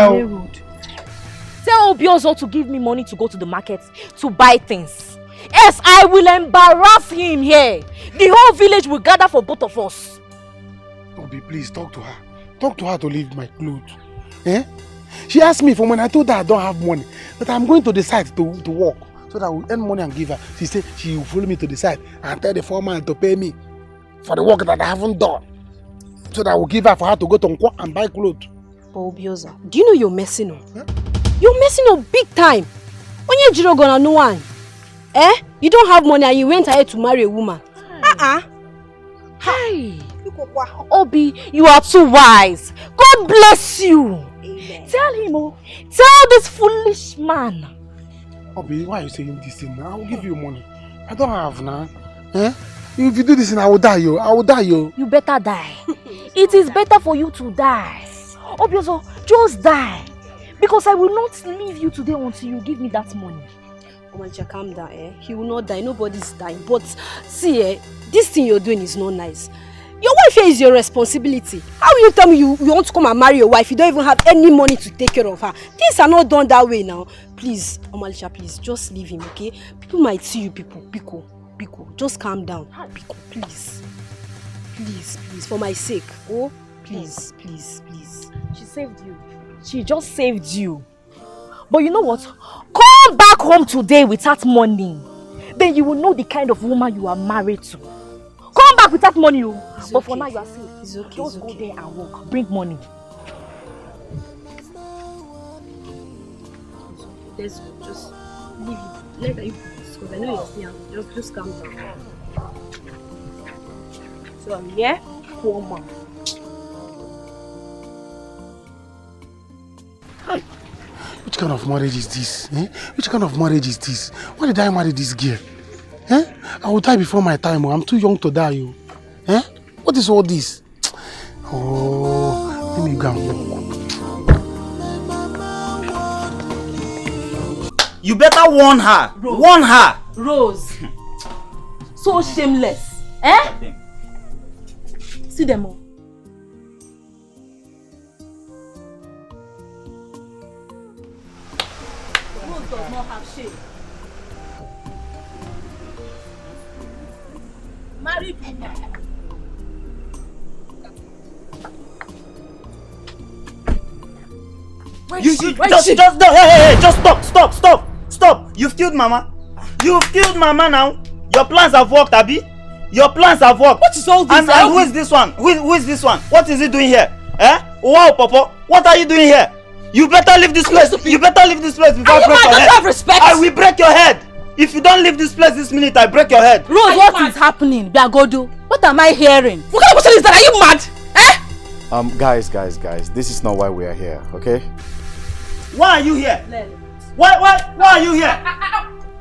Speaker 3: Tell Obiozo to give me money to go to the market to buy things. Yes, I will embarrass him here. The whole village will gather for both of us.
Speaker 1: Obi, please talk to her. Talk to her to leave my clothes. Eh? She asked me for money. I told her I don't have money. But I'm going to the site to work so that I will earn money and give her. She said she will follow me to the site and tell the foreman to pay me for the work that I haven't done. So that I will give her for her to go to Nkwo and buy clothes.
Speaker 12: But Obioza, do you know you're messing up? Huh? You're messing up big time. When you're Jiro gonna know one. Eh? You don't have money and you went ahead to marry a woman.
Speaker 3: Hey. Obi, you are too wise. God bless you. Amen. Tell him, tell this foolish man.
Speaker 1: Obi, why are you saying this thing now? I will give you money. I don't have now. Eh? If you do this, I will die, yo. I will die, yo.
Speaker 3: You better die. It is better for you to die. Obiozo, just die. Because I will not leave you today until you give me that money.
Speaker 12: Omalicha, calm down, eh? He will not die. Nobody's dying. But see, this thing you're doing is not nice. Your wife here is your responsibility. How will you tell me you want to come and marry your wife? You don't even have any money to take care of her. Things are not done that way now. Please, Omalicha, please, just leave him, okay? People might see you, people. Biko, just calm down. Biko, please. Please, for my sake. Oh, please.
Speaker 3: She saved you. She just saved you. But you know what? Come back home today without money. Then you will know the kind of woman you are married to. Come back without money, but okay. For now you are safe.
Speaker 12: It's okay.
Speaker 3: Just go there and work. Bring money.
Speaker 12: Let's go. Just leave it. Let you because I know you're still angry. Just calm down. So I'm here. Poor man.
Speaker 1: Hi. Which kind of marriage is this? Eh? Which kind of marriage is this? Why did I marry this girl? Eh? I will die before my time. I'm too young to die. Eh? What is all this? Oh, let me go and walk.
Speaker 17: You better warn her.
Speaker 3: Rose.
Speaker 17: Warn her.
Speaker 3: Rose. So shameless. Eh? See them all. Rose does not have shame. Married woman.
Speaker 17: Just stop. You've killed Mama. Now. Your plans have worked, Abi. Your plans have worked.
Speaker 11: What is all this?
Speaker 17: And who is this one? Who is this one? What is he doing here? Eh? Wow, Papa. What are you doing here? You better leave this place. You better leave this place before I break your head.
Speaker 11: Have respect.
Speaker 17: I will break your head. If you don't leave this place this minute, I break your head.
Speaker 3: Rose, what is happening? Biagodo, what am I hearing?
Speaker 11: What kind of question is that? Are you mad?
Speaker 4: Guys, this is not why we are here, okay?
Speaker 17: Why are you here? Why are you here?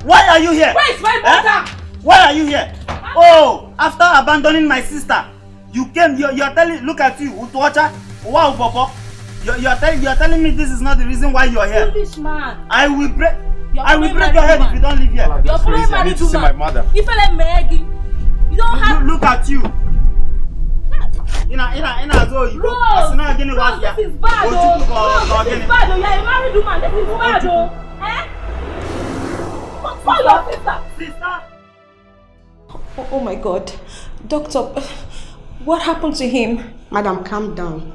Speaker 17: Why are you here?
Speaker 11: Where is my mother?
Speaker 17: Why are you here? Oh, after abandoning my sister, you came. You're telling. Look at you, Utuacha. Wow, Papa. You're telling me this is not the reason why you're here.
Speaker 3: Foolish man.
Speaker 17: I will break your head if you don't leave here.
Speaker 3: You're following married
Speaker 4: to see my mother.
Speaker 3: You feel like Meg. You don't have.
Speaker 17: Look at you. Ina zo you.
Speaker 3: Rose, this is bad. Rose, this is bad. You're a married woman. This is bad. Eh? Call your sister.
Speaker 12: Oh my God. Doctor, what happened to him?
Speaker 5: Madam, calm down.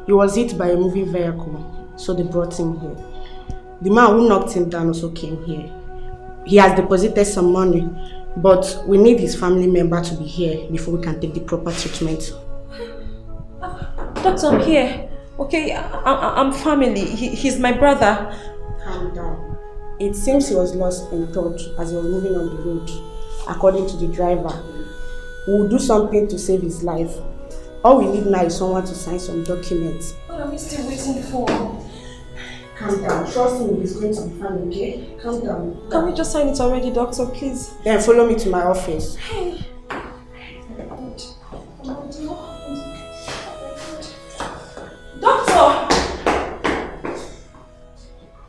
Speaker 5: He was hit by a moving vehicle, so they brought him here. The man who knocked him down also came here. He has deposited some money, but we need his family member to be here before we can take the proper treatment.
Speaker 12: Doctor, I'm here. Okay, I'm family. He's my brother.
Speaker 5: Calm down. It seems he was lost in touch as he was moving on the road. According to the driver, we will do something to save his life. All we need now is someone to sign some documents.
Speaker 12: What are we still waiting for?
Speaker 5: Calm down. Trust me, it's going to be fine, okay? Calm down.
Speaker 12: Can we just sign it already, doctor, please?
Speaker 5: Then follow me to my office.
Speaker 12: Hey. Doctor!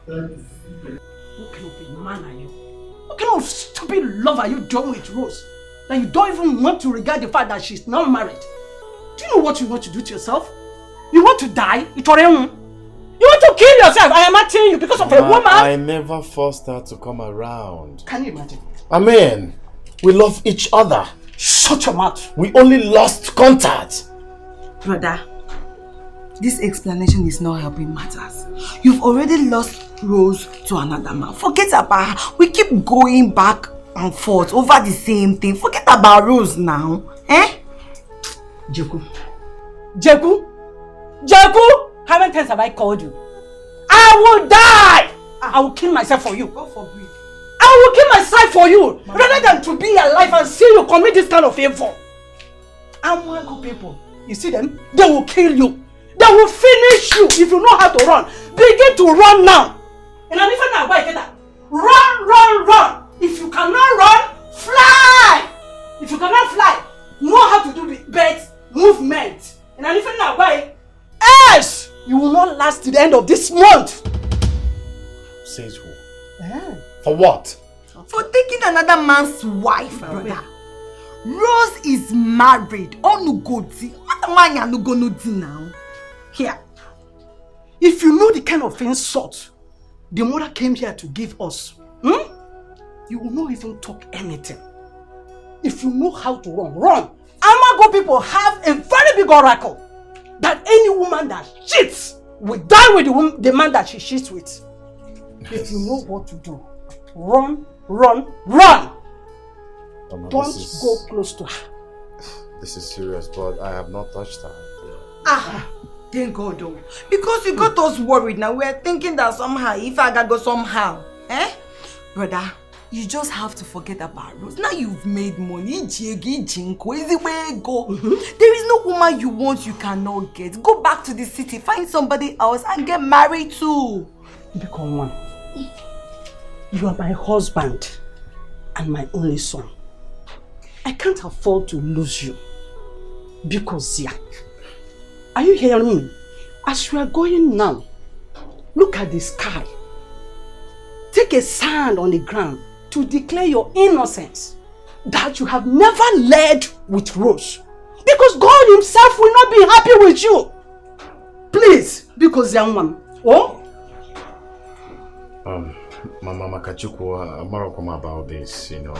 Speaker 5: What kind of a man are you? What kind of stupid love are you doing with Rose? That you don't even want to regard the fact that she's not married. Do you know what you want to do to yourself? You want to die? You want to kill yourself? I am asking you because of a woman?
Speaker 4: I never forced her to come around.
Speaker 5: Can you imagine?
Speaker 4: I mean, we love each other.
Speaker 5: Shut your mouth.
Speaker 4: We only lost contact.
Speaker 6: Brother, this explanation is not helping matters. You've already lost Rose to another man. Forget about her. We keep going back and forth over the same thing. Forget about Rose now. Eh?
Speaker 5: Jeku. How many times have I called you? I will die! I will kill myself for you.
Speaker 6: God forbid.
Speaker 5: I will kill myself for you, rather than to be alive and see you commit this kind of evil. Good people, you see them? They will kill you. They will finish you if you know how to run. Begin to run now. And I'm even now, run. If you cannot run, fly. If you cannot fly, know how to do the birth movement. And I'm even now, else you will not last to the end of this month.
Speaker 4: Says who? For what?
Speaker 6: For taking another man's wife, brother. Rose is married. Onugoti. What am I gonna do now?
Speaker 5: Here. If you know the kind of insult the mother came here to give us, you will not even talk anything. If you know how to run. Amago people have a very big oracle that any woman that cheats will die with the man that she cheats with. If you know what to do, run. Don't go close to her.
Speaker 4: This is serious, but I have not touched her.
Speaker 6: Thank God though. Because you got us worried now. We're thinking that somehow, if I gotta go somehow. Brother, you just have to forget about Rose. Now you've made money. There is no woman you want you cannot get. Go back to the city, find somebody else and get married too.
Speaker 5: Become one. You are my husband and my only son. I can't afford to lose you. Because are you hearing me? As we are going now, look at the sky. Take a sand on the ground to declare your innocence, that you have never led with Rose. Because God himself will not be happy with you. Please, because young one.
Speaker 4: Mama Makachukwu, I'm not come about this, you know.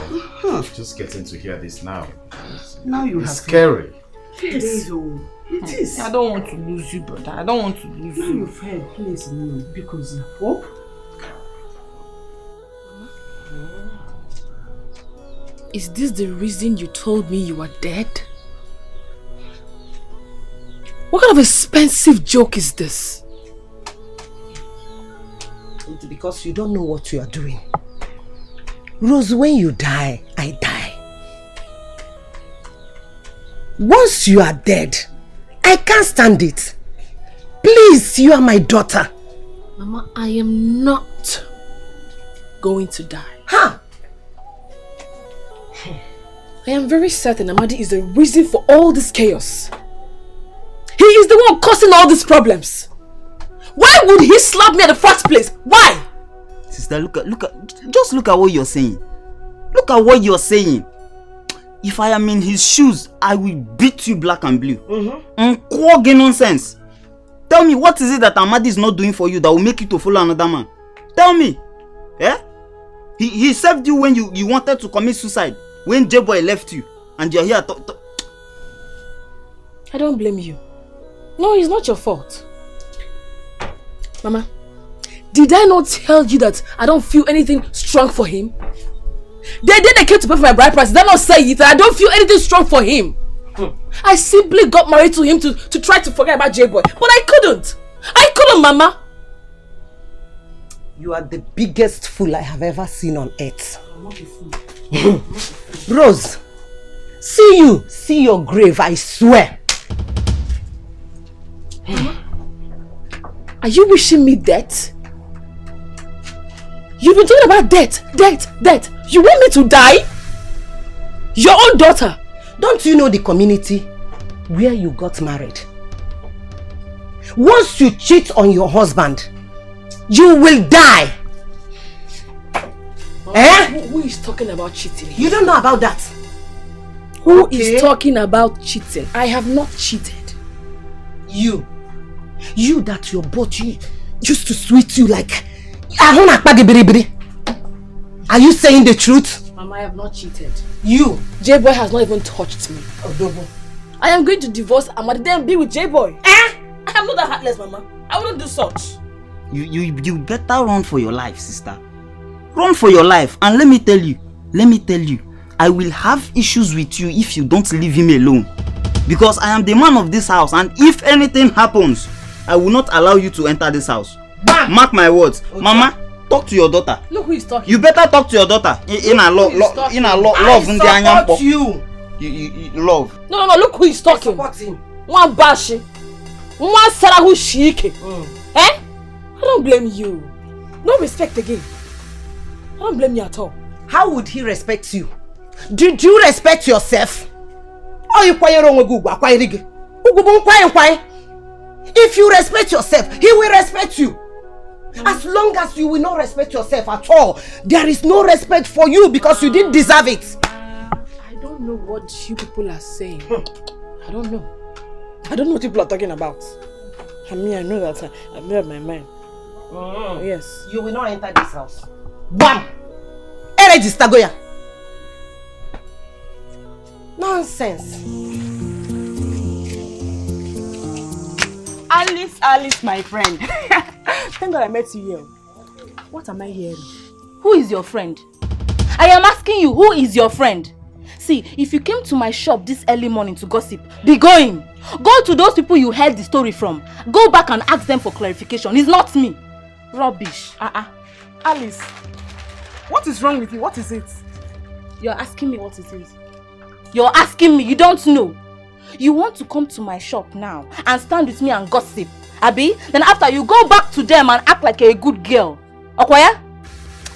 Speaker 4: Just getting to hear this now.
Speaker 5: Now you
Speaker 4: it's scary.
Speaker 5: Yes. It is.
Speaker 6: I don't want to lose you, brother. I don't want to lose you.
Speaker 5: You've heard, please, because you hope.
Speaker 11: Is this the reason you told me you were dead? What kind of expensive joke is this?
Speaker 15: It's because you don't know what you are doing. Rose, when you die, I die. Once you are dead, I can't stand it. Please, you are my daughter.
Speaker 11: Mama, I am not going to die. I am very certain Amadi is the reason for all this chaos. He is the one causing all these problems. Why would he slap me in the first place? Why?
Speaker 17: Sister, just look at what you're saying. Look at what you're saying. If I am in his shoes, I will beat you black and blue. Unquaggy nonsense. Tell me, what is it that Amadi is not doing for you that will make you to follow another man? Tell me. He saved you when you wanted to commit suicide. When J-Boy left you. And you're here.
Speaker 11: I don't blame you. No, it's not your fault. Mama, did I not tell you that I don't feel anything strong for him? They came to pay for my bride price. Did I not say it? That I don't feel anything strong for him. I simply got married to him to try to forget about J-Boy. But I couldn't. Mama.
Speaker 15: You are the biggest fool I have ever seen on earth. Rose, see your grave, I swear.
Speaker 11: Are you wishing me death? You've been talking about death. You want me to die? Your own daughter.
Speaker 15: Don't you know the community where you got married? Once you cheat on your husband,
Speaker 5: You will die.
Speaker 11: Who is talking about cheating?
Speaker 5: You don't know about that.
Speaker 11: Who is talking about cheating? I have not cheated.
Speaker 5: You that your body used to sweet you like. Are you saying the truth?
Speaker 11: Mama, I have not cheated.
Speaker 5: You.
Speaker 11: J-Boy has not even touched me.
Speaker 5: Odobo.
Speaker 11: I am going to divorce Amadi, then be with J-Boy. I am not that heartless, Mama. I wouldn't do such.
Speaker 17: You better run for your life, sister. Run for your life. And let me tell you, I will have issues with you if you don't leave him alone. Because I am the man of this house, and if anything happens, I will not allow you to enter this house. Bam! Mark my words. Okay. Mama, talk to your daughter.
Speaker 11: Look who is talking.
Speaker 17: You better talk to your daughter. In a love.
Speaker 5: I support you.
Speaker 17: You love.
Speaker 11: No, look who is talking.
Speaker 5: I support him.
Speaker 11: One bashi. One sarahu shike. I don't blame you. No respect again. I don't blame you at all.
Speaker 5: How would he respect you? Did you respect yourself? If you respect yourself, he will respect you. As long as you will not respect yourself at all, there is no respect for you because you didn't deserve it.
Speaker 11: I don't know what you people are saying. I don't know. I don't know what people are talking about. I know that I made up my mind. Yes.
Speaker 5: You will not enter this house. Bam! Goya. Nonsense.
Speaker 6: Alice, my friend. Thank God I met you here. What am I hearing?
Speaker 3: Who is your friend? I am asking you, who is your friend? See, if you came to my shop this early morning to gossip, be going. Go to those people you heard the story from. Go back and ask them for clarification. It's not me. Rubbish.
Speaker 6: Alice, what is wrong with you? What is it?
Speaker 3: You're asking me what it is. You're asking me, you don't know. You want to come to my shop now and stand with me and gossip, Abi? Then after you go back to them and act like a good girl. Okoya?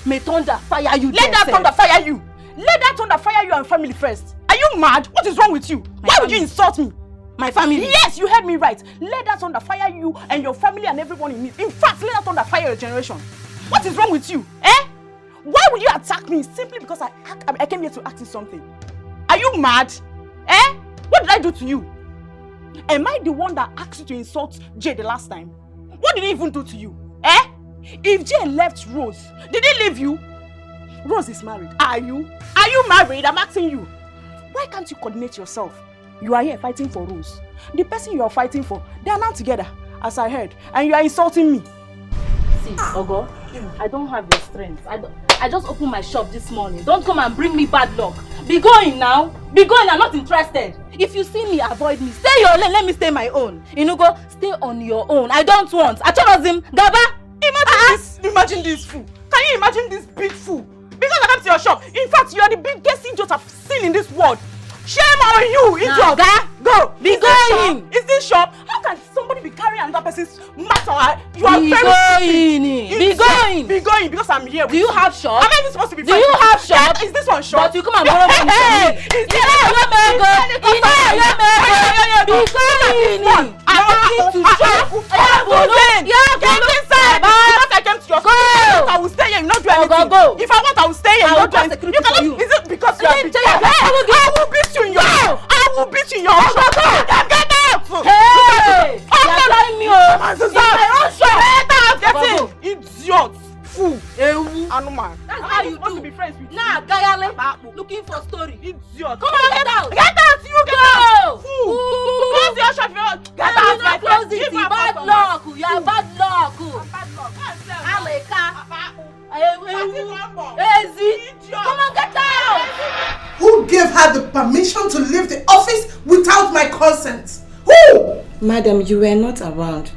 Speaker 3: May thunder fire you.
Speaker 6: Let that thunder fire you. Let that thunder fire you and family first. Are you mad? What is wrong with you? Why would you insult me?
Speaker 3: My family?
Speaker 6: Yes, you heard me right. Let that thunder fire you and your family and everyone in it. In fact, let that thunder fire your generation. What is wrong with you? Why would you attack me simply because I came here to ask you something? Are you mad? What did I do to you? Am I the one that asked you to insult Jay the last time? What did he even do to you? If Jay left Rose, did he leave you? Rose is married. Are you? Are you married? I'm asking you. Why can't you coordinate yourself? You are here fighting for Rose. The person you are fighting for, they are now together, as I heard, and you are insulting me.
Speaker 3: See, Ogo, I don't have your strength. I just opened my shop this morning. Don't come and bring me bad luck. Be going now. Be going. I'm not interested. If you see me, avoid me. Stay your lane. Let me stay my own. Go stay on your own. I don't want. Achorazim, Gaba.
Speaker 6: Imagine this fool. Can you imagine this big fool? Because I come to your shop. In fact, you are the biggest idiot I've seen in this world. Shame on you, idiot. Go.
Speaker 3: Be going.
Speaker 6: Is this shop? How can somebody be carrying another person's matter? You are
Speaker 3: Be going.
Speaker 6: Be going because I'm here.
Speaker 3: Do you have shop?
Speaker 6: Am I even supposed to be?
Speaker 3: Do you have shop?
Speaker 6: Is this one shop?
Speaker 3: But you come and borrow money from me.
Speaker 6: Is this one?
Speaker 3: Be going. Nothing to shop.
Speaker 6: Get inside. Because I came to your shop. I will stay here and not do anything.
Speaker 3: Go.
Speaker 6: If I want, I will stay here and not do anything. You cannot. Is it because you are? I will beat you in your house. I will beat you in your house. Get out.
Speaker 3: Hey. You're telling me. It's my own shop.
Speaker 6: Get in. Idiot. Fool. Animal.
Speaker 3: That's how you
Speaker 6: supposed to be friends with
Speaker 3: Nah, Gayale. Looking for story.
Speaker 6: Idiot.
Speaker 3: Come on, get out.
Speaker 6: Get out. You get out. Fool. Close your shop. Get out.
Speaker 3: Not close it. Bad luck. You are bad luck. Aleka. Come on, get out.
Speaker 14: Who gave her the permission to leave the office without my consent? Who?
Speaker 21: Madam, you were not around.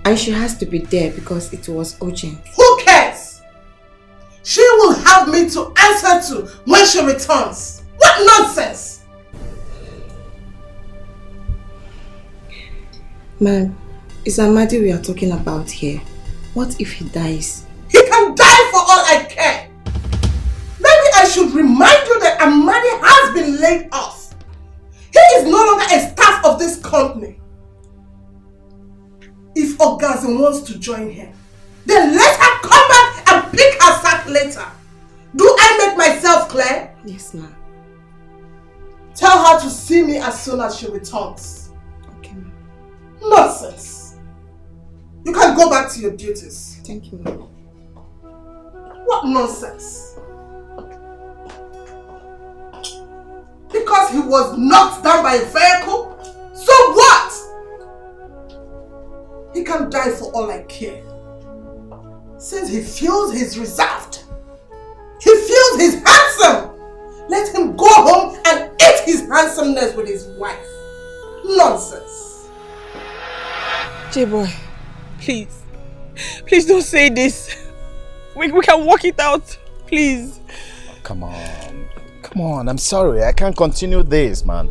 Speaker 21: And she has to be there because it was urgent.
Speaker 14: Who cares? She will have me to answer to when she returns. What nonsense!
Speaker 21: Ma'am, it's Amadi we are talking about here. What if he dies?
Speaker 14: He can die for all I care. Maybe I should remind you that Amadi has been laid off. He is no longer a staff of this company. If Ogazin wants to join him, Then let her come back and pick her sack later. Do I make myself clear?
Speaker 21: Yes, ma'am.
Speaker 14: Tell her to see me as soon as she returns.
Speaker 21: Okay, ma'am.
Speaker 14: Nonsense. You can go back to your duties.
Speaker 21: Thank you, ma'am.
Speaker 14: What nonsense? Because he was knocked down by a vehicle? So what? He can die for all I care. Since he feels he's reserved, he feels he's handsome, let him go home and eat his handsomeness with his wife. Nonsense.
Speaker 11: J-boy, please. Please don't say this. We can work it out. Please.
Speaker 4: Come on. Come on, I'm sorry. I can't continue this, man.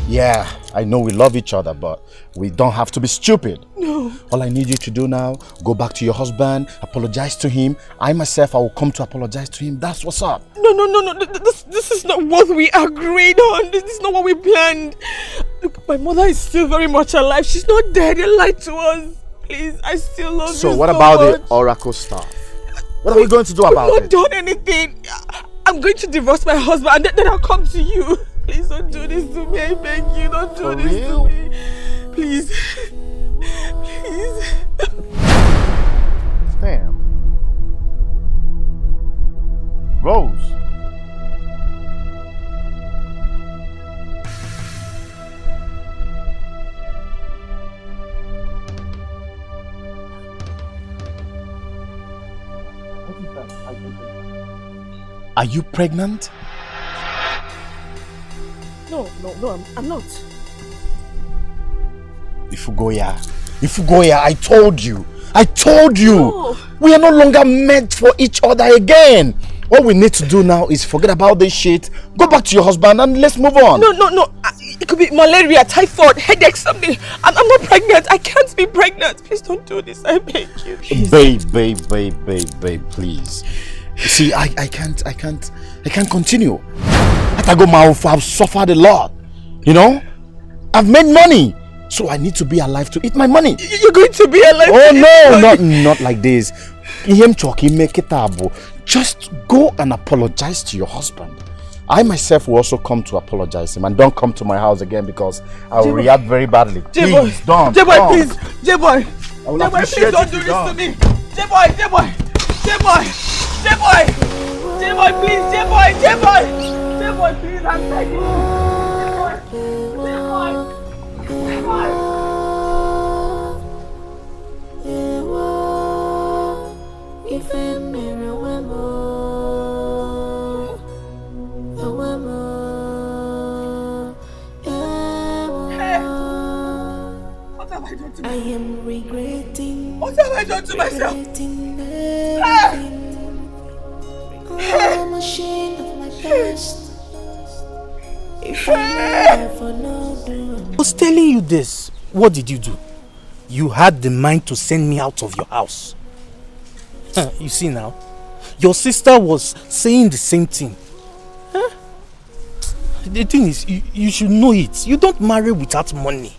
Speaker 4: Yeah, I know we love each other, but we don't have to be stupid.
Speaker 11: No.
Speaker 4: All I need you to do now, go back to your husband, apologize to him. I myself, I will come to apologize to him. That's what's up.
Speaker 11: No. This is not what we agreed on. This is not what we planned. Look, my mother is still very much alive. She's not dead. They lied to us. Please, I still love you so much.
Speaker 4: So what about the oracle stuff? What are we going to do about it?
Speaker 11: I've not done anything. I'm going to divorce my husband and then I'll come to you. Please don't do this to me. I beg you, don't do this to me. Please. Please.
Speaker 4: Damn. Rose. Are you pregnant?
Speaker 11: No, I'm not.
Speaker 4: Ifugoya, I told you.
Speaker 11: No.
Speaker 4: We are no longer meant for each other again. All we need to do now is forget about this shit, go back to your husband and let's move on.
Speaker 11: No. It could be malaria, typhoid, headache, something. I'm not pregnant. I can't be pregnant. Please don't do this. I beg you. Please.
Speaker 4: Babe, please. You see, I can't continue. I've suffered a lot. You know? I've made money. So I need to be alive to eat my money.
Speaker 11: You're going to be alive
Speaker 4: to
Speaker 11: eat
Speaker 4: no,
Speaker 11: money?
Speaker 4: not like this. Just go and apologize to your husband. I myself will also come to apologize to him, and don't come to my house again because I will react very badly. Please, don't.
Speaker 11: J-boy, please. J-boy.
Speaker 4: I will
Speaker 11: J-boy, please don't do this to me. J-boy, please. J-boy, please, I'm begging you.
Speaker 8: I am regretting.
Speaker 11: What have I done to myself?
Speaker 8: I'm ashamed of my past. If I never know
Speaker 7: I was telling you this. What did you do? You had the mind to send me out of your house. You see now, your sister was saying the same thing. The thing is, you should know it. You don't marry without money.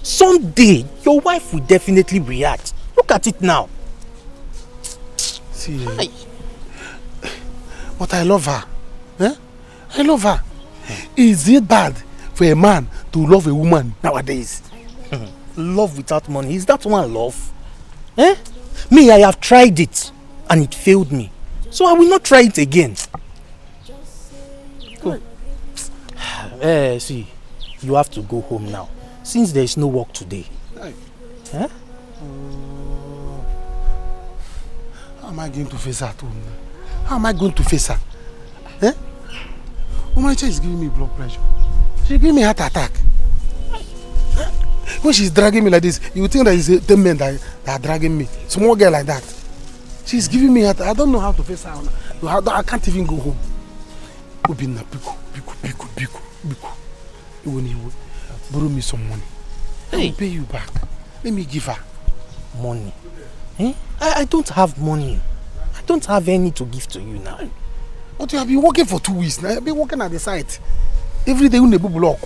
Speaker 7: Someday, your wife will definitely react. Look at it now.
Speaker 1: See, but I love her. I love her. Is it bad for a man to love a woman nowadays?
Speaker 7: Love without money, is that one love? Me, I have tried it and it failed me. So I will not try it again. Go. See, you have to go home now. Since there is no work today.
Speaker 1: How am I going to face her too? How am I going to face her? Umacha is giving me blood pressure. She's giving me heart attack. When she's dragging me like this, you would think that it's 10 men that are dragging me. Small girl like that. She's giving me heart. I don't know how to face her. I can't even go home. Ubina, Biku. When you borrow me some money, I will pay you back. Let me give her
Speaker 7: money. I don't have money. I don't have any to give to you now.
Speaker 1: But you have been working for 2 weeks now. You have been working at the site. Every day you need to block.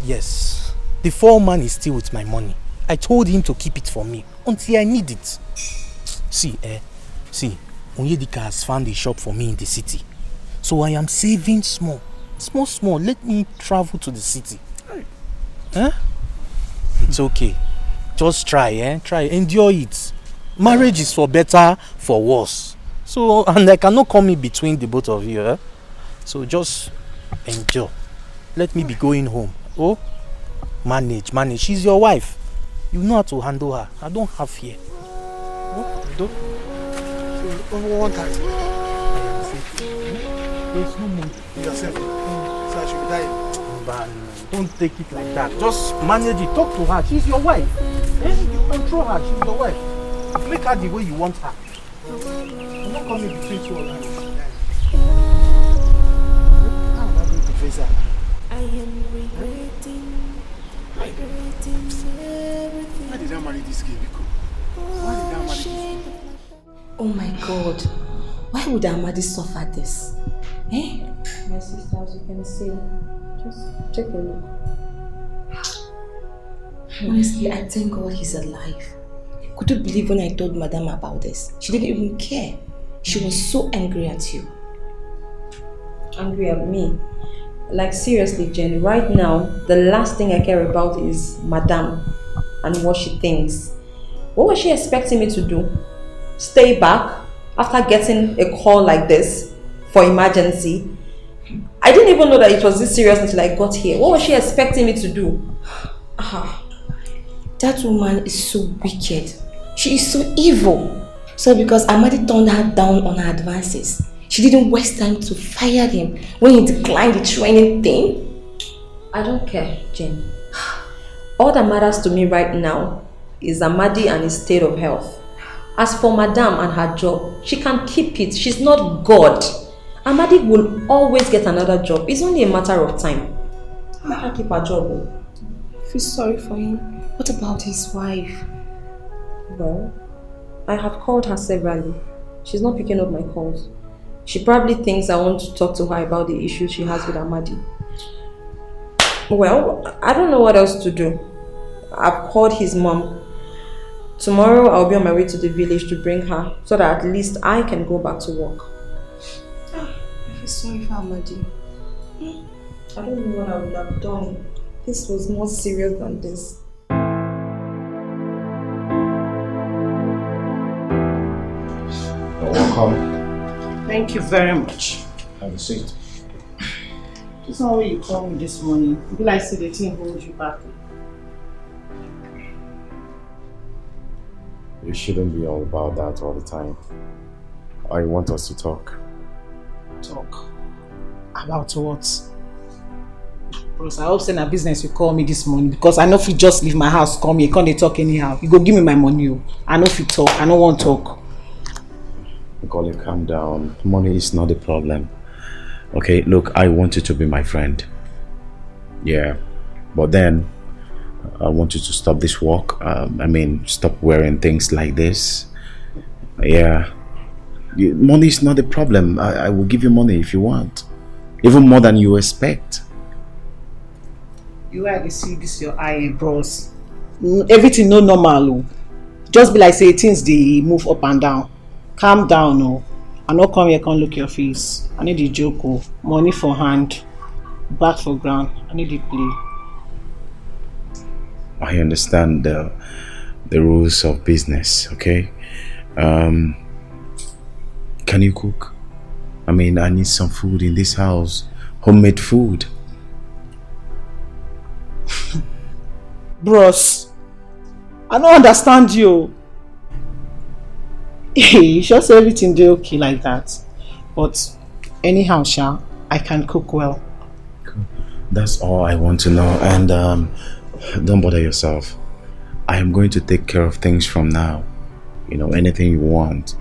Speaker 7: Yes. The foreman is still with my money. I told him to keep it for me until I need it. See, Onyedika has found a shop for me in the city. So I am saving small. Small. Let me travel to the city. Huh? It's okay. Just try, Try. Endure it. Marriage is for better, for worse. So, and I cannot come in between the both of you, So just endure. Let me be going home. Oh, manage. She's your wife. You know how to handle her. I don't have fear. Oh, don't.
Speaker 1: One time.
Speaker 7: There's no money.
Speaker 1: Yourself. So I should be dying.
Speaker 7: But don't take it like that. Just manage it. Talk to her. She's your wife. You control her. She's your wife. Make her the way you want her. I'm not coming between two of them. How am I going to face her?
Speaker 8: I am regretting everything.
Speaker 1: Why did I marry this girl, Biko? Why did I marry this girl?
Speaker 21: Oh my God. Why would Amadi suffer this?
Speaker 3: My sister, as you can see, just take a look.
Speaker 21: Honestly, I thank God he's alive. Could you believe when I told Madame about this? She didn't even care. She was so angry at you.
Speaker 9: Angry at me? Like seriously, Jenny, right now, the last thing I care about is Madame and what she thinks. What was she expecting me to do? Stay back after getting a call like this for emergency? I didn't even know that it was this serious until I got here. What was she expecting me to do?
Speaker 21: That woman is so wicked. She is so evil. So because Amadi turned her down on her advances, she didn't waste time to fire him when he declined the training thing?
Speaker 9: I don't care, Jane. All that matters to me right now is Amadi and his state of health. As for Madame and her job, she can keep it. She's not God. Amadi will always get another job. It's only a matter of time. Let her keep her job.
Speaker 21: I feel sorry for him. What about his wife?
Speaker 9: Well, I have called her severally. She's not picking up my calls. She probably thinks I want to talk to her about the issues she has with Amadi. Well, I don't know what else to do. I've called his mom. Tomorrow I'll be on my way to the village to bring her so that at least I can go back to work.
Speaker 21: I feel sorry for Amadi.
Speaker 9: I don't know what I would have done. This was more serious than this.
Speaker 4: Welcome.
Speaker 5: Thank you very much.
Speaker 4: Have a seat.
Speaker 5: This one way you called me this morning. Will I see the thing hold you back?
Speaker 4: You shouldn't be all about that all the time. I want us to talk.
Speaker 5: Talk? About what? Bros, I hope say na business you call me this morning because I know if you just leave my house, call me, you can't talk anyhow. You go give me my money. I know if you talk, I don't want to talk.
Speaker 4: Nicole, calm down. Money is not the problem. Okay, look, I want you to be my friend. Yeah, but then I want you to stop this walk. Stop wearing things like this. Yeah, money is not the problem. I will give you money if you want, even more than you expect.
Speaker 5: You have to see this your eye, bros. Everything no normal. Just be like say things they move up and down. Calm down, I no come here, can't look your face. I need the joke, money for hand, back for ground. I need the play.
Speaker 4: I understand the rules of business, okay? Can you cook? I need some food in this house. Homemade food.
Speaker 5: Bros, I don't understand you. You just say everything do okay like that. But anyhow, Sha, I can cook well.
Speaker 4: That's all I want to know. And don't bother yourself. I am going to take care of things from now. Anything you want.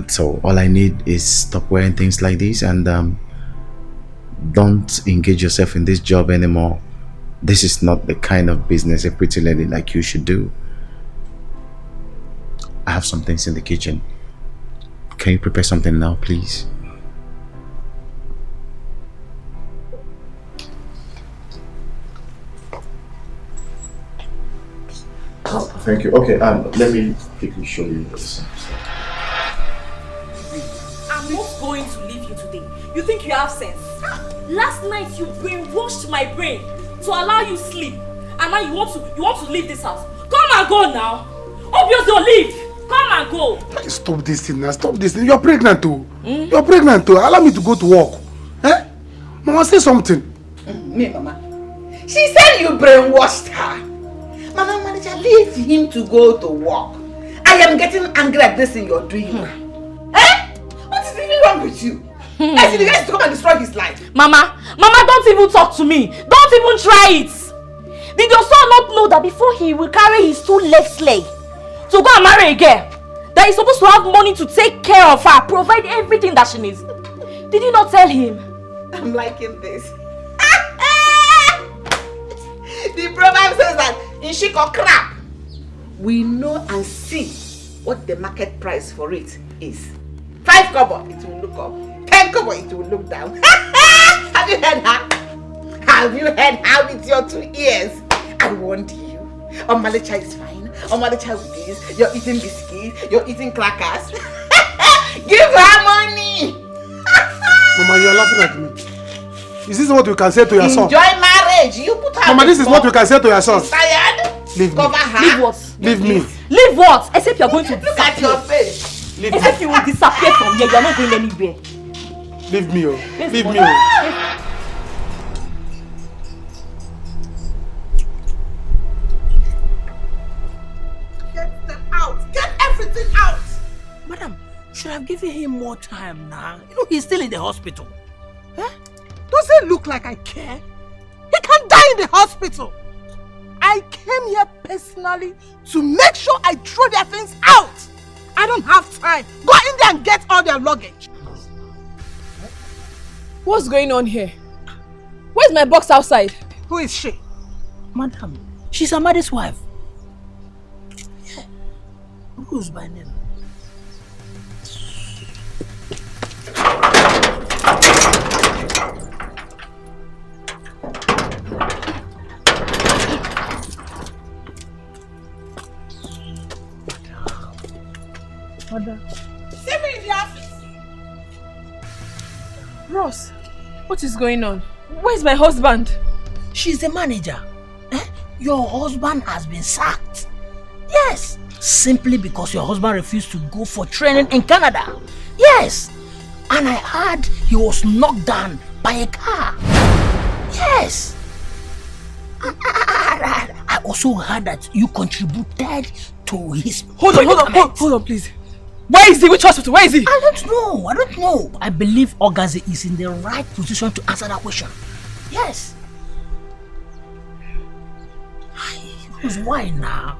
Speaker 4: So all I need is stop wearing things like this and don't engage yourself in this job anymore. This is not the kind of business a pretty lady like you should do. I have some things in the kitchen. Can you prepare something now, please? Oh, thank you. Okay, let me quickly show you this.
Speaker 12: going to leave you today. You think you have sense? Last night you brainwashed my brain to allow you sleep. And now you want to leave this house. Come and go now. Obviously leave. Come and go.
Speaker 1: Stop this thing now. Stop this thing. You're pregnant too. You're pregnant too. Allow me to go to work. Eh? Mama, say something.
Speaker 19: Me, Mama. She said you brainwashed her. Mama, manager, leave him to go to work. I am getting angry at this thing you're doing now. Eh? What is really wrong with you? I see the guy to come and destroy his life.
Speaker 12: Mama, don't even talk to me. Don't even try it. Did your son not know that before he will carry his 2 left leg to go and marry a girl, that he's supposed to have money to take care of her, provide everything that she needs? Did you not tell him?
Speaker 19: I'm liking this. The proverb says that in shik or crap, we know and see what the market price for it is. 5 kobo, it will look up. 10 kobo, it will look down. Have you heard her? Have you heard her with your 2 ears? I warned you. Omalicha is fine. Omalicha with this. You're eating biscuits. You're eating crackers. Give her money.
Speaker 1: Mama, you're laughing at me. Is this what you can say to your son?
Speaker 19: Enjoy marriage. You put her.
Speaker 1: Mama, this is what you can say to your son.
Speaker 19: She's tired.
Speaker 1: Leave me.
Speaker 19: Cover her.
Speaker 12: Leave what?
Speaker 1: Leave me.
Speaker 12: Leave what? Except you're going to
Speaker 19: look at your face.
Speaker 1: Leave
Speaker 12: Except you will disappear from here. You're not going anywhere.
Speaker 1: Leave me, oh. Leave me,
Speaker 12: oh.
Speaker 19: Get them out. Get everything out.
Speaker 16: Madam, should have given him more time now. You know, he's still in the hospital.
Speaker 14: Eh? Does it look like I care? He can die in the hospital. I came here personally to make sure I throw their things out. I don't have time. Go in there and get all their luggage.
Speaker 11: What's going on here? Where's my box outside?
Speaker 14: Who is she?
Speaker 16: Madam, she's Amadi's wife. Who's by name?
Speaker 11: Mother.
Speaker 14: See me in the office.
Speaker 11: Ross, what is going on? Where's my husband?
Speaker 16: She's the manager. Eh? Your husband has been sacked. Yes, simply because your husband refused to go for training in Canada. Yes, and I heard he was knocked down by a car. Yes. I also heard that you contributed to his...
Speaker 11: Hold on, please. Where is he? Which hospital? Where is he?
Speaker 16: I don't know. I believe Ogazi is in the right position to answer that question. Yes. Why now?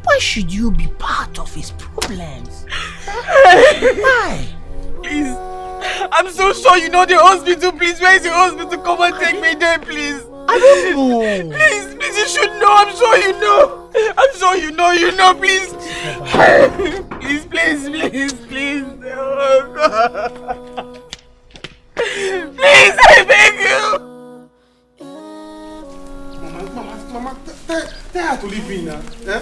Speaker 16: Why should you be part of his problems? Why?
Speaker 11: Please. I'm so sure you know the hospital. Please, where is the hospital? Come and take me there, please.
Speaker 16: I don't know.
Speaker 11: Please, you should know. I'm sure you know. Please. Please. Oh, God. Please, I beg you.
Speaker 1: Mama, tell her to leave me now. Eh?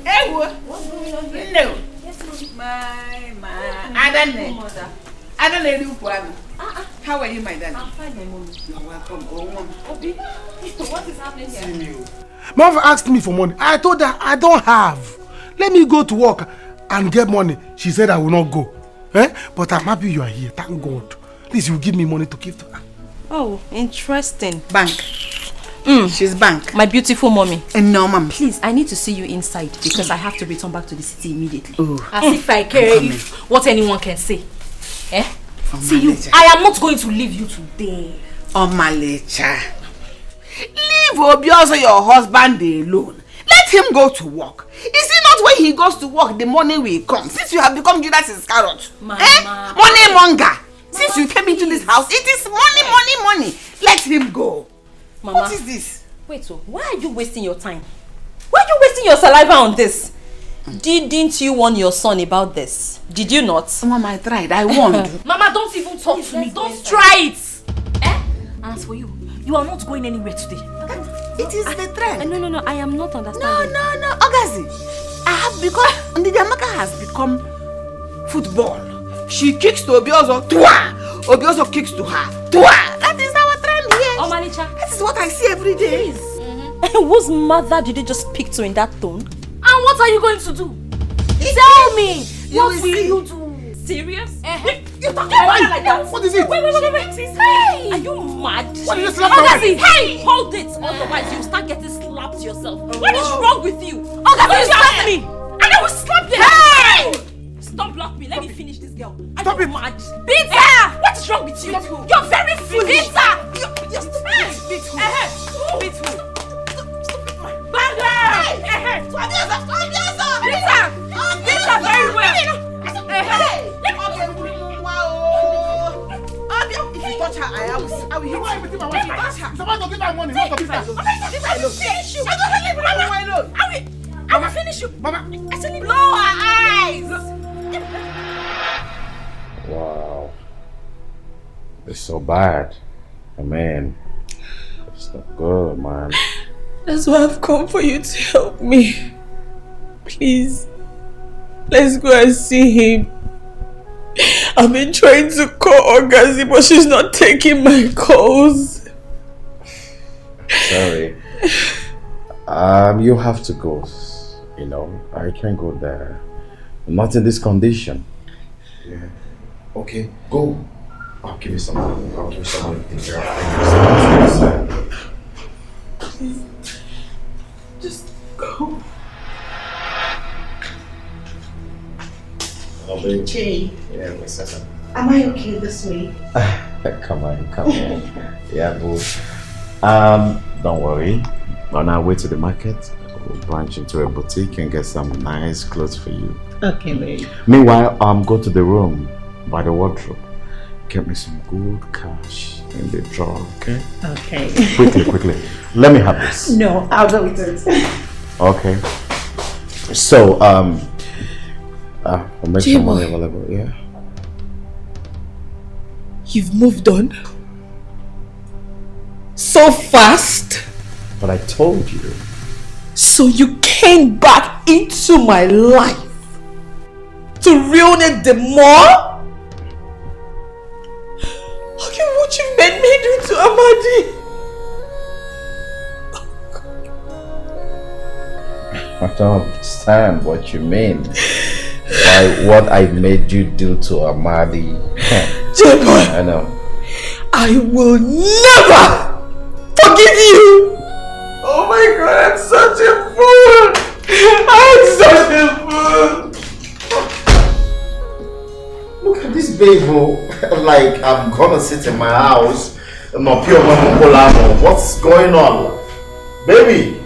Speaker 19: Hey, what's going on here? No. Yes, my. I don't know you. How are you, my darling?
Speaker 12: I'm fine, my mommy.
Speaker 19: You're welcome. Go on.
Speaker 12: Obi, what is happening here?
Speaker 1: Mama asked me for money. I told her I don't have. Let me go to work and get money. She said I will not go. Eh? But I'm happy you are here. Thank God. Please, you give me money to give to her.
Speaker 12: Oh, interesting.
Speaker 19: Bank. She's bank.
Speaker 12: My beautiful mommy.
Speaker 19: No, ma'am.
Speaker 12: Please, I need to see you inside because I have to return back to the city immediately.
Speaker 19: Ooh.
Speaker 12: As if I care if what anyone can say. Eh? See you. I am not going to leave you today.
Speaker 19: Oh, Malecha. Leave Obioso, your husband, alone. Let him go to work. Is it not when he goes to work the money will come? Since you have become Judas Iscariot. Money monger. Since you came into this house, it is money. Let him go.
Speaker 12: Mama,
Speaker 19: what is this?
Speaker 12: Wait, so why are you wasting your time? Why are you wasting your saliva on this? Didn't you warn your son about this? Did you not?
Speaker 19: Mama, I tried. I warned.
Speaker 12: Mama, don't even talk to me. Don't try it. Eh? And as for you, you are not going anywhere today.
Speaker 19: It is the trend.
Speaker 12: No. I am not understanding.
Speaker 19: No. Ogazi, I have become... Ndidi Amaka has become football. She kicks to Obiozo, twa! Obiozo kicks to her, twa! That is our trend here.
Speaker 9: Oh, Manicha.
Speaker 19: That is what I see every day.
Speaker 9: Whose mother did you just speak to in that tone?
Speaker 12: And what are you going to do? Tell me! What will you do?
Speaker 9: Serious?
Speaker 12: You talking about it like that?
Speaker 1: What is it?
Speaker 9: Wait. Hey! Are you mad?
Speaker 1: What did you slap
Speaker 9: Ogazi, hey! Hold it! Otherwise you start getting slapped yourself. What is wrong with you? Ogazi, you slap me! And I will slap you! Hey! Stop blocking me. Let me finish this girl. Are you mad? Beat her! What is wrong with you? You're very foolish. Beat her! You're stupid. Beat who? Beat who? Bang her! Beat her! Beat her very well!
Speaker 19: If you touch her, I will hit you. If you touch her,
Speaker 1: It's about to give her money, not to beat her.
Speaker 9: I will finish you. I will finish you.
Speaker 1: Mama.
Speaker 9: I said blow her eyes.
Speaker 4: Wow. It's so bad. I mean, it's not good, man.
Speaker 11: That's why I've come for you to help me. Please, let's go and see him. I've been trying to call Ogazi, but she's not taking my calls.
Speaker 4: Sorry. You have to go. You know, I can't go there. I'm not in this condition. Yeah. Okay, go. I'll give you something. I'll give you something to take care of.
Speaker 11: Please, just go.
Speaker 21: Jay,
Speaker 4: Yeah, what's up?
Speaker 21: am I okay this way?
Speaker 4: Come on. Yeah, boo. Don't worry. On our way to the market, we'll branch into a boutique and get some nice clothes for you.
Speaker 21: Okay, babe.
Speaker 4: Meanwhile, go to the room by the wardrobe. Get me some good cash in the drawer, okay?
Speaker 21: Okay.
Speaker 4: Quickly. Let me have this.
Speaker 21: No, I'll go with it.
Speaker 4: Okay. So, I'll make some money available, yeah?
Speaker 11: You've moved on? So fast?
Speaker 4: But I told you.
Speaker 11: So you came back into my life to ruin it the more? Look at what you made me do to Amadi.
Speaker 4: I don't understand what you mean by what I made you do to Amadi.
Speaker 11: J-boy,
Speaker 4: I know.
Speaker 11: I will never forgive you. Oh my God, I'm such a fool. I'm such a fool.
Speaker 4: Look at this baby. Like I'm gonna sit in my house. No pure mama. What's going on? Baby!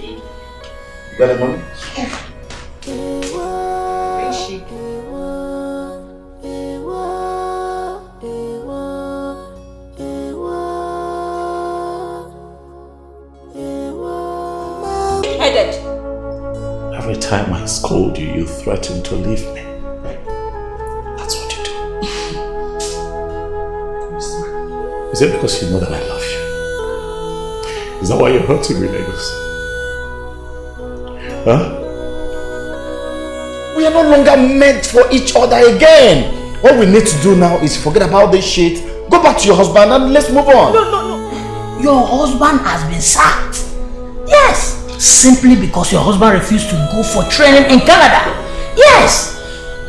Speaker 4: You got the money?
Speaker 21: Where is she?
Speaker 9: Headed.
Speaker 2: Every time I scold you, you threaten to leave me. That's what you do. Is it because you know that I love you? Is that why you're hurting me, Lagos? Huh?
Speaker 4: We are no longer meant for each other again. What we need to do now is forget about this shit. Go back to your husband and let's move on.
Speaker 16: No. Your husband has been sacked. Yes. Simply because your husband refused to go for training in Canada. Yes.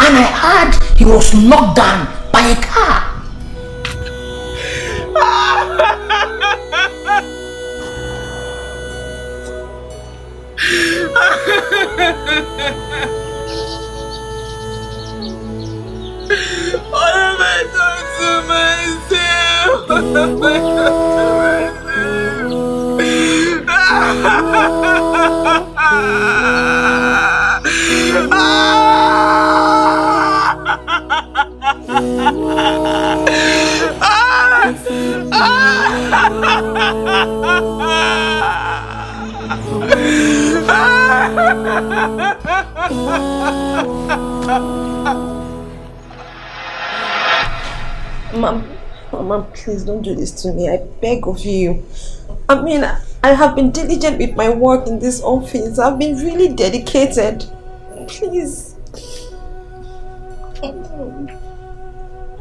Speaker 16: And I heard he was knocked down by a car.
Speaker 11: What have I done to myself? What have I done Mom, please don't do this to me. I beg of you. I mean, I have been diligent with my work in this office. I've been really dedicated. Please.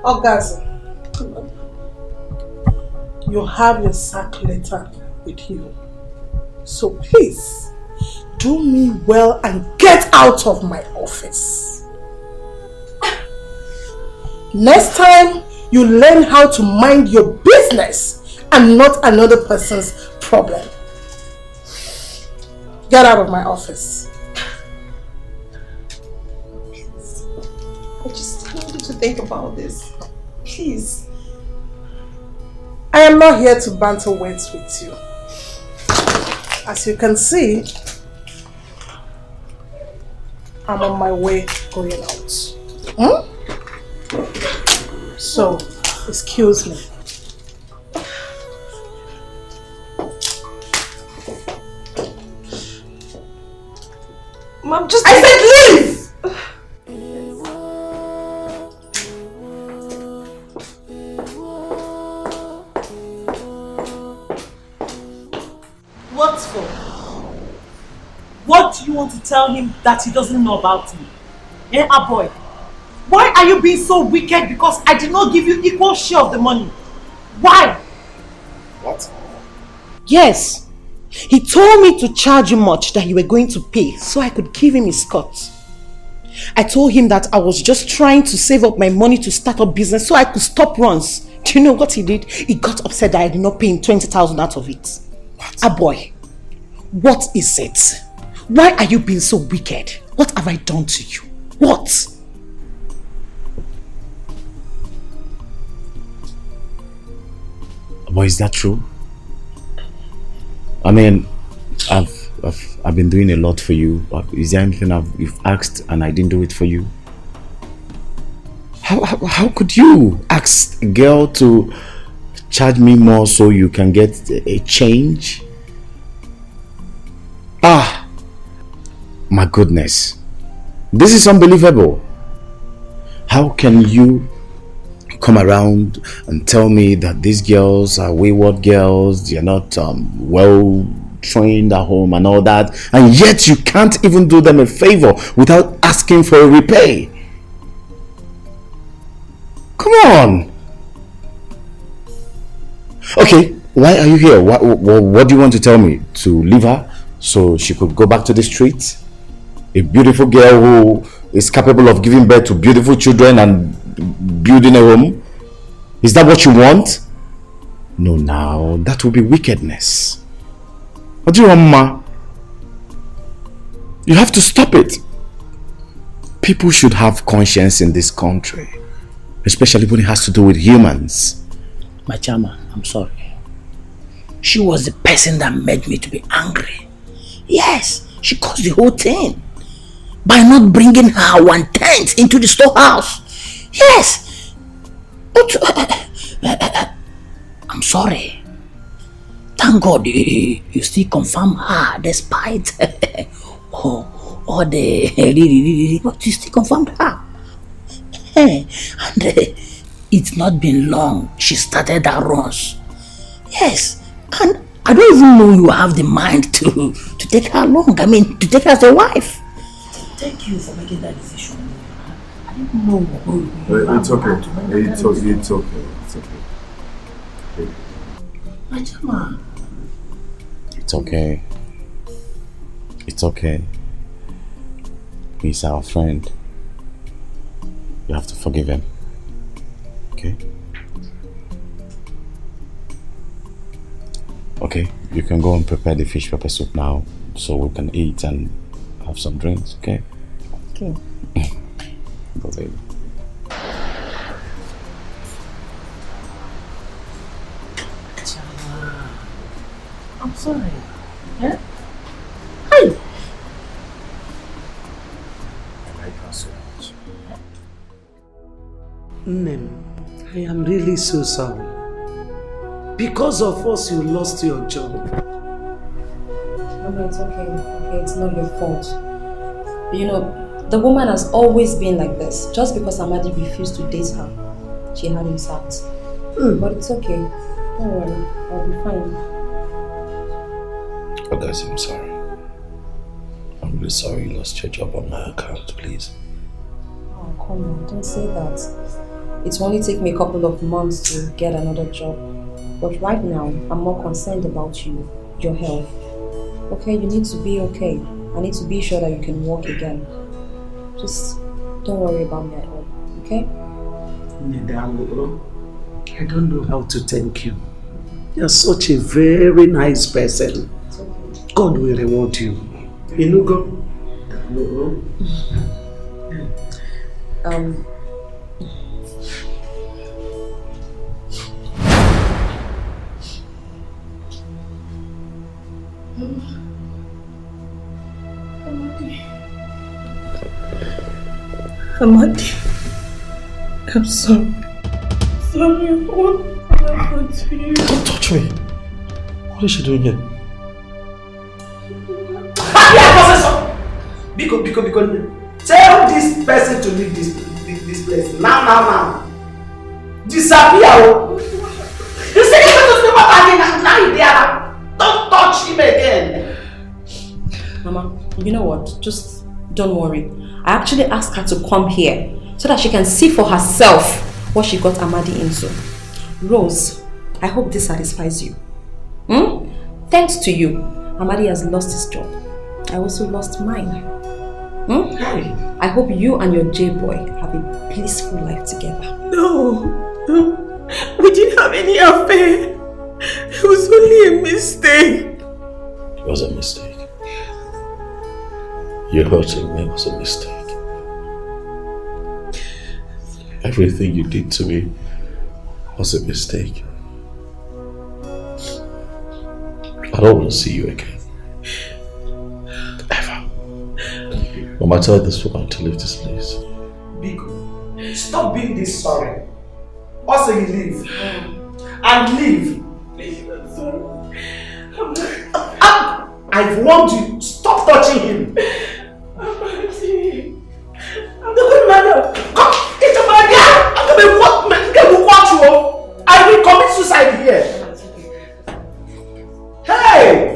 Speaker 14: Ogazi, you have your sack letter with you. So please, do me well and get out of my office. Next time, you learn how to mind your business and not another person's problem. Get out of my office.
Speaker 11: I just need you to think about this. Please.
Speaker 14: I am not here to banter words with you. As you can see, I'm on my way going out. So, excuse me.
Speaker 11: Mom, just...
Speaker 14: I said leave!
Speaker 13: What for? What do you want to tell him that he doesn't know about me? Eh, boy? Why are you being so wicked because I did not give you equal share of the money? Why?
Speaker 10: What? Yes. He told me to charge you much that you were going to pay so I could give him his cut. I told him that I was just trying to save up my money to start up business so I could stop runs. Do you know what he did? He got upset that I did not pay him 20,000 out of it. What? Boy, what is it? Why are you being so wicked? What have I done to you? What?
Speaker 4: Boy, is that true? I mean, I've been doing a lot for you. Is there anything you've asked and I didn't do it for you? How could you ask a girl to charge me more so you can get a change? Ah, my goodness, this is unbelievable. How can you come around and tell me that these girls are wayward girls, they're not well trained at home and all that, and yet you can't even do them a favor without asking for a repay? Come on. Okay, why are you here? What do you want to tell me? To leave her so she could go back to the streets? A beautiful girl who is capable of giving birth to beautiful children and building a home? Is that what you want? No, now that would be wickedness. What do you want, Ma? You have to stop it. People should have conscience in this country, especially when it has to do with humans.
Speaker 16: My Chama, I'm sorry. She was the person that made me to be angry. Yes, she caused the whole thing by not bringing her 1/10 into the storehouse. Yes, but I'm sorry. Thank God you still confirm her despite all the but you still confirmed her. And it's not been long she started her runs. Yes, and I don't even know you have the mind to take her along. I mean, to take her as a wife. Thank you for making that decision. I didn't know.
Speaker 2: It's okay. It's okay. It's okay. It's okay.
Speaker 16: Majama.
Speaker 4: It's okay. It's okay. He's our friend. You have to forgive him. Okay? Okay, you can go and prepare the fish pepper soup now so we can eat and have some drinks, okay?
Speaker 16: Okay.
Speaker 4: Go, baby.
Speaker 16: I'm sorry. Yeah? Hi.
Speaker 2: I like her so much.
Speaker 10: Nem, I am really so sorry. Because of us, you lost your job.
Speaker 3: Mama, it's okay. Okay, it's not your fault. You know, the woman has always been like this. Just because Amadi refused to date her, she had him sacked. But it's okay. Don't worry. I'll be fine.
Speaker 2: Oh guys, I'm sorry. I'm really sorry you lost your job on my account, please.
Speaker 3: Oh, come on. Don't say that.
Speaker 18: It will only take me a couple of months to get another job. But right now, I'm more concerned about you, your health. Okay, you need to be okay. I need to be sure that you can walk again. Just don't worry about me at all, okay?
Speaker 10: Nedalo, I don't know how to thank you. You're such a very nice person. God will reward you. Inugo.
Speaker 11: Amadi, I'm sorry. Sorry, what happened to you?
Speaker 2: Don't touch me. What is she doing here?
Speaker 10: Because tell this person to leave this place. Now. Disappear. You see this person to me now he's there. Don't touch him again.
Speaker 18: Mama, you know what? Just don't worry. I actually asked her to come here so that she can see for herself what she got Amadi into. Rose, I hope this satisfies you. Thanks to you, Amadi has lost his job. I also lost mine. I hope you and your J-boy have a peaceful life together.
Speaker 11: No. We didn't have any affair. It was only a mistake.
Speaker 2: It was a mistake. You hurting me was a mistake. Everything you did to me was a mistake. I don't want to see you again. Ever. Mama, tell this woman to leave this place.
Speaker 10: Biko, stop being this sorry. Also you leave. And leave.
Speaker 11: Please, I'm sorry.
Speaker 10: I've warned you. Stop touching him.
Speaker 11: Amadi.
Speaker 10: The good man. Come, it's a man. I will commit suicide here. Hey!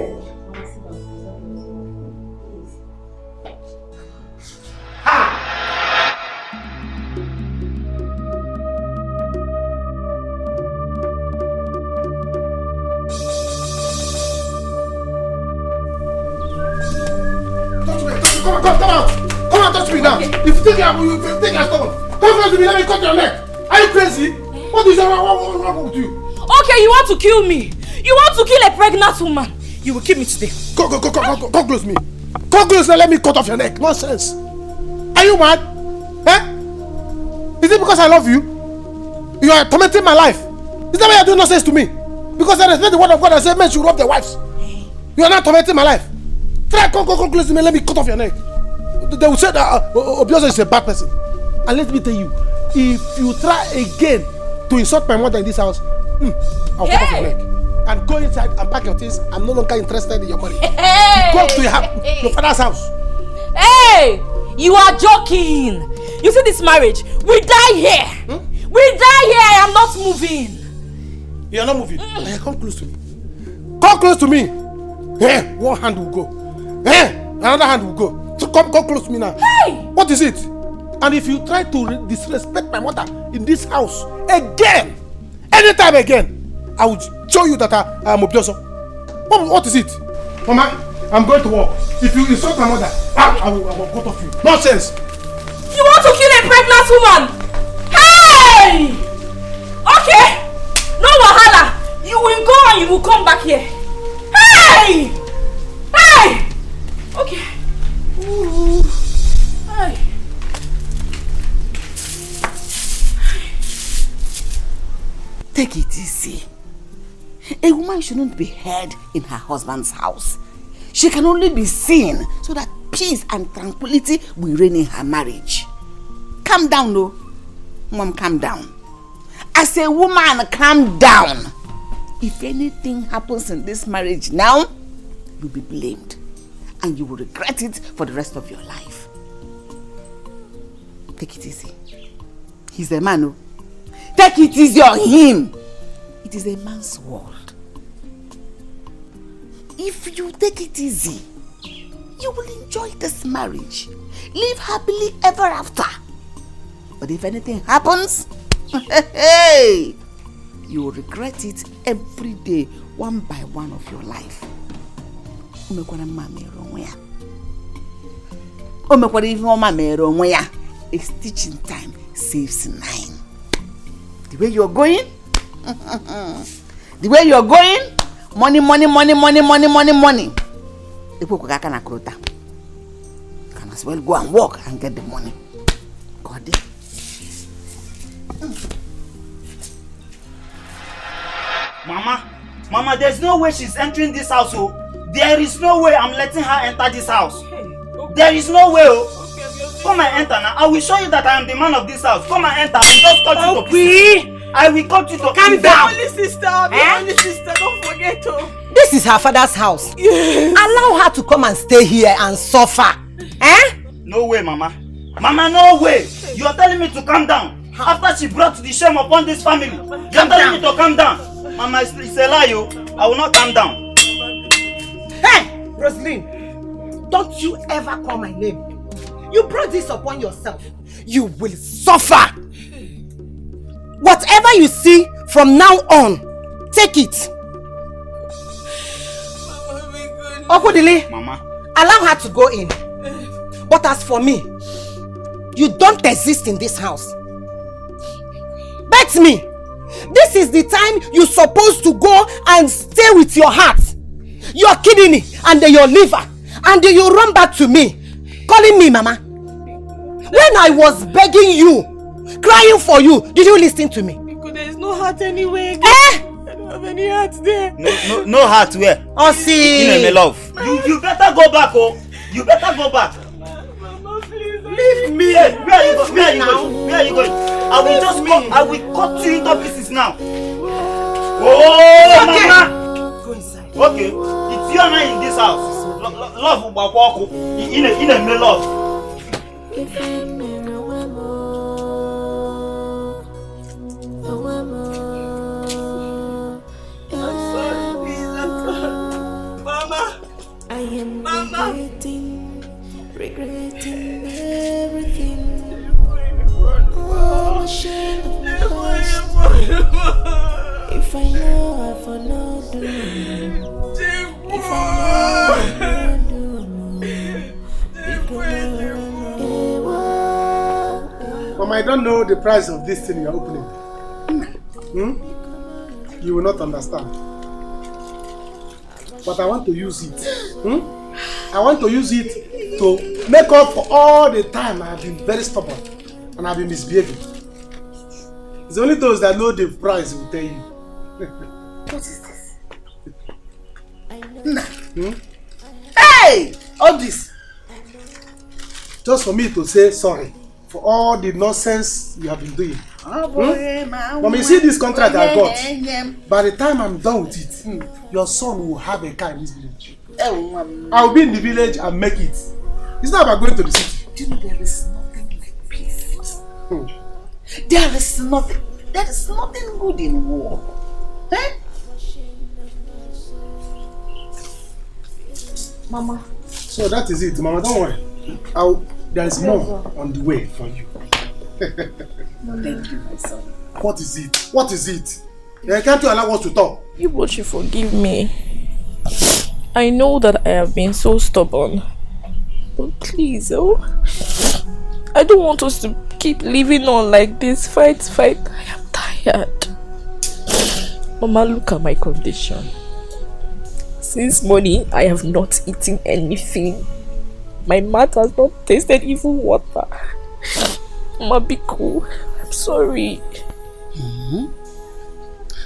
Speaker 1: Come on, touch me now. If you think I'm stubborn, come close to me, let me cut your neck. Are you crazy? What is wrong with you?
Speaker 3: Okay, you want to kill me? You want to kill a pregnant woman? You will kill me today.
Speaker 1: Come close to me. Come close and let me cut off your neck. Nonsense. Are you mad? Is it because I love you? You are tormenting my life. Is that why you are doing nonsense to me? Because I respect the word of God and say men should rob their wives. You are not tormenting my life. Try come close to me and let me cut off your neck. They will say that Obioso is a bad person. And let me tell you, if you try again to insult my mother in this house, I'll cut off your neck. And go inside and pack your things. I'm no longer interested in your money. Go to your father's house.
Speaker 3: Hey! You are joking. You see this marriage? We die here. We die here. I am not moving.
Speaker 1: You are not moving. Come close to me. Come close to me. Hey, one hand will go. Hey, another hand will go. So come close to me now.
Speaker 3: Hey!
Speaker 1: What is it? And if you try to disrespect my mother in this house again, anytime again, I will show you that I am Obioso. What is it? Mama, I'm going to work. If you insult my mother, I will cut off you. Nonsense.
Speaker 3: You want to kill a pregnant woman? Hey! Okay. No wahala. You will go and you will come back here. Hey! Hey! Okay. Ooh. Hey.
Speaker 19: Take it easy. A woman shouldn't be heard in her husband's house. She can only be seen so that peace and tranquility will reign in her marriage. Calm down, no. Mom, calm down. As a woman, calm down. If anything happens in this marriage now, you'll be blamed. And you will regret it for the rest of your life. Take it easy. He's a man, no? Take it easy on him. It is a man's world. If you take it easy, you will enjoy this marriage. Live happily ever after. But if anything happens,
Speaker 10: Hey! You will regret it every day, one by one of your life. A stitch in time saves 9. The way you're going, money. Can as well go and work and get the money. God damn.
Speaker 17: Mama, there's no way she's entering this house, oh. There is no way I'm letting her enter this house. There is no way, oh. Come and enter now. I will show you that I am the man of this house. Come and enter. I will just cut you to pieces. I will cut you to pieces.
Speaker 5: Calm down.
Speaker 11: Only sister, don't forget to.
Speaker 5: This is her father's house. Yes. Allow her to come and stay here and suffer.
Speaker 17: No way, Mama. Mama, no way. You are telling me to calm down. After she brought the shame upon this family. You are telling me to calm down. Mama, it's a lie, yo. I will not calm down.
Speaker 5: Hey, Rosaline, don't you ever call my name. You brought this upon yourself. You will suffer. Whatever you see from now on, take it. Okudili,
Speaker 17: Mama,
Speaker 5: allow her to go in. But as for me, you don't exist in this house. Bet me, this is the time you're supposed to go and stay with your heart, your kidney, and your liver, and then you run back to me, calling me Mama. When I was begging you, crying for you, did you listen to me?
Speaker 11: Because there is no heart anywhere.
Speaker 5: I
Speaker 11: don't have any heart there.
Speaker 17: No heart where?
Speaker 5: Oh, see.
Speaker 17: My love. You better go back, oh. You better go back.
Speaker 11: Mama, please.
Speaker 5: Leave me.
Speaker 17: Hey, where are you going? Where are you going? I will cut you into pieces now. Oh, okay. Mama.
Speaker 5: Go inside.
Speaker 17: Okay. It's you and I in this house. Love, in a love.
Speaker 8: I am regretting everything. Oh, shame of my past. If I know I've not done, if I know
Speaker 1: Mama, I don't know the price of this thing you're opening. You will not understand. But I want to use it. I want to use it to make up for all the time I have been very stubborn and I have been misbehaving. It's only those that know the price will tell you.
Speaker 10: What is this? Hey! All this.
Speaker 1: Just for me to say sorry for all the nonsense you have been doing. But you see this contract I got. By the time I'm done with it, your son will have a car in this village. I'll be in the village and make it. It's not about going to the city.
Speaker 10: Do you know there is nothing like peace? There is nothing good in war.
Speaker 5: Mama.
Speaker 1: So that is it, Mama. Don't worry. There is more on the way for you.
Speaker 10: Thank you, my son.
Speaker 1: What is it? What is it? Can't you allow us to talk?
Speaker 11: You both should forgive me. I know that I have been so stubborn. But please, I don't want us to keep living on like this. Fight. I am tired. Mama, look at my condition. Since morning, I have not eaten anything. My mouth has not tasted even water. Mama, be cool. I'm sorry.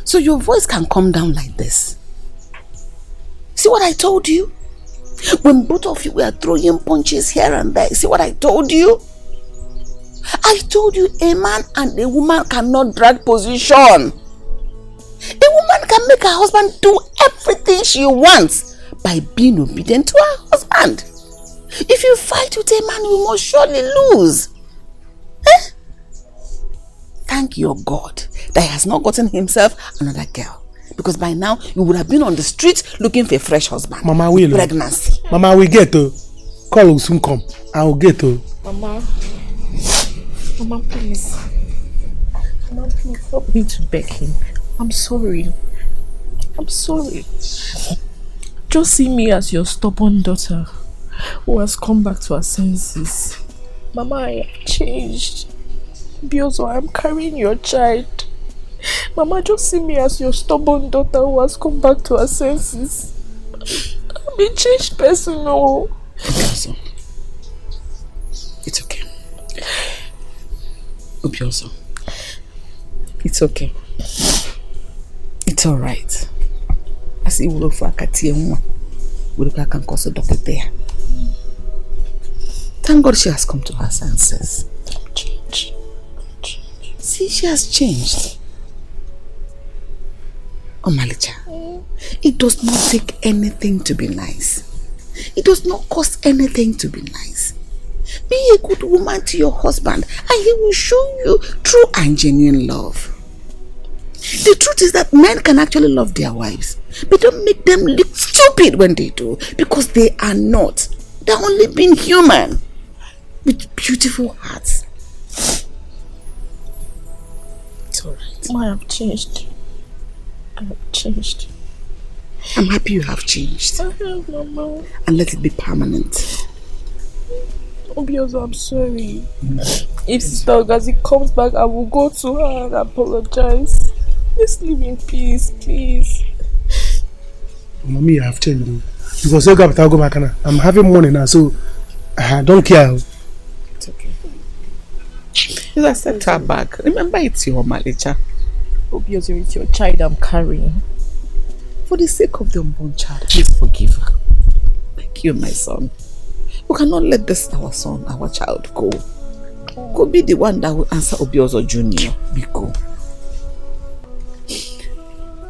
Speaker 10: So your voice can come down like this. See what I told you? When both of you were throwing punches here and there, see what I told you? I told you a man and a woman cannot drag position. A woman can make her husband do everything she wants by being obedient to her husband. If you fight with a man, you must surely lose. Thank your God that he has not gotten himself another girl. Because by now, you would have been on the street looking for a fresh husband.
Speaker 1: Mama will.
Speaker 10: Pregnancy.
Speaker 1: Mama will get to. Call will soon come. I will get to.
Speaker 11: Mama, please. Mama, please help me to beg him. I'm sorry. I'm sorry. Just see me as your stubborn daughter who has come back to her senses. Mama, I have changed. Biozo, I'm carrying your child. Mama, just see me as your stubborn daughter who has come back to her senses. I'm a changed person, no.
Speaker 10: Biozo, it's okay. Biozo, it's okay. It's alright. I see you look for a Katia. We look like a doctor there. Thank God she has come to her senses. Change. See, she has changed. Oh, Malicha, it does not take anything to be nice. It does not cost anything to be nice. Be a good woman to your husband and he will show you true and genuine love. The truth is that men can actually love their wives, but don't make them look stupid when they do, because they are not. They're only being human with beautiful hearts. It's alright.
Speaker 11: I have changed. I have changed.
Speaker 10: I'm happy you have changed.
Speaker 11: I have, Mama.
Speaker 10: And let it be permanent.
Speaker 11: Obiozo, I'm sorry. If Sister Ogazi comes back, I will go to her and apologize. Just leave in peace, please.
Speaker 1: Mommy, I have changed. Because I go back and I'm having money now, so I don't care.
Speaker 10: It's okay. Just accept her back. Remember, it's your Malicha.
Speaker 11: Obiozo, it's your child I'm carrying.
Speaker 10: For the sake of the unborn child, please forgive her. Thank you, my son. We cannot let this our son, our child go. Go be the one that will answer Obiozo Jr. Biko.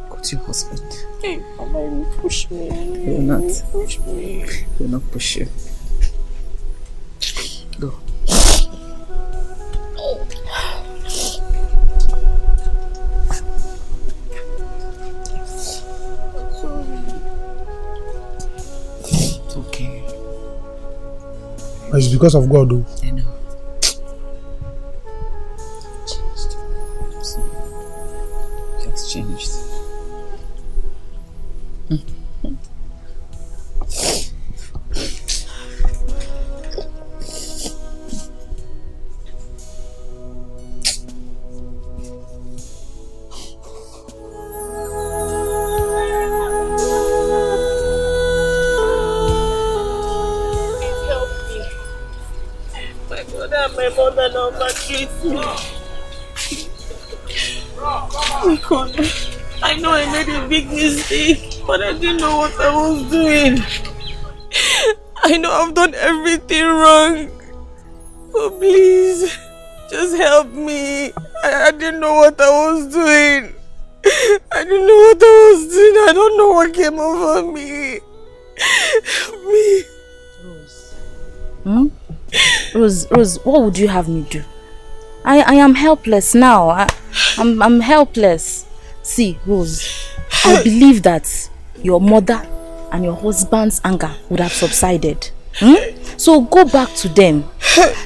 Speaker 10: Go to your husband.
Speaker 11: Hey, Mama, you push me.
Speaker 10: He will not.
Speaker 11: Push me.
Speaker 10: He will not push you. Go. It's okay.
Speaker 1: It's because of God, though.
Speaker 10: I know. Just changed.
Speaker 11: My mother now maltreats me. God, I know I made a big mistake, but I didn't know what I was doing. I know I've done everything wrong. But please, just help me. I didn't know what I was doing. I didn't know what I was doing. I don't know what came over me. Help me.
Speaker 3: Rose, what would you have me do? I am helpless now. I'm helpless. See, Rose, I believe that your mother and your husband's anger would have subsided. So go back to them.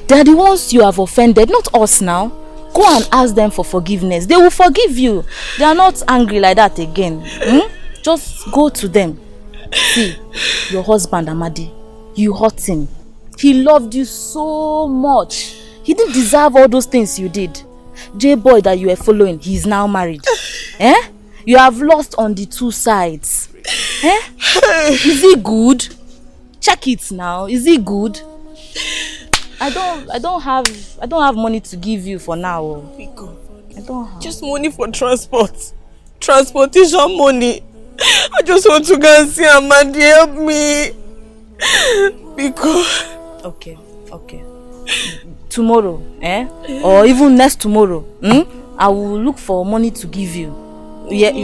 Speaker 3: They are the ones you have offended, not us now. Go and ask them for forgiveness. They will forgive you. They are not angry like that again. Just go to them. See, your husband Amadi, you hurt him. He loved you so much. He didn't deserve all those things you did. J-boy that you were following, he is now married. You have lost on the two sides. Is he good? Check it now. Is he good? I don't have money to give you for now. I don't have.
Speaker 11: Just money for transport. Transportation money. I just want to go and see Amadi. Help me. Because
Speaker 3: Okay. Tomorrow, or even next tomorrow, I will look for money to give you.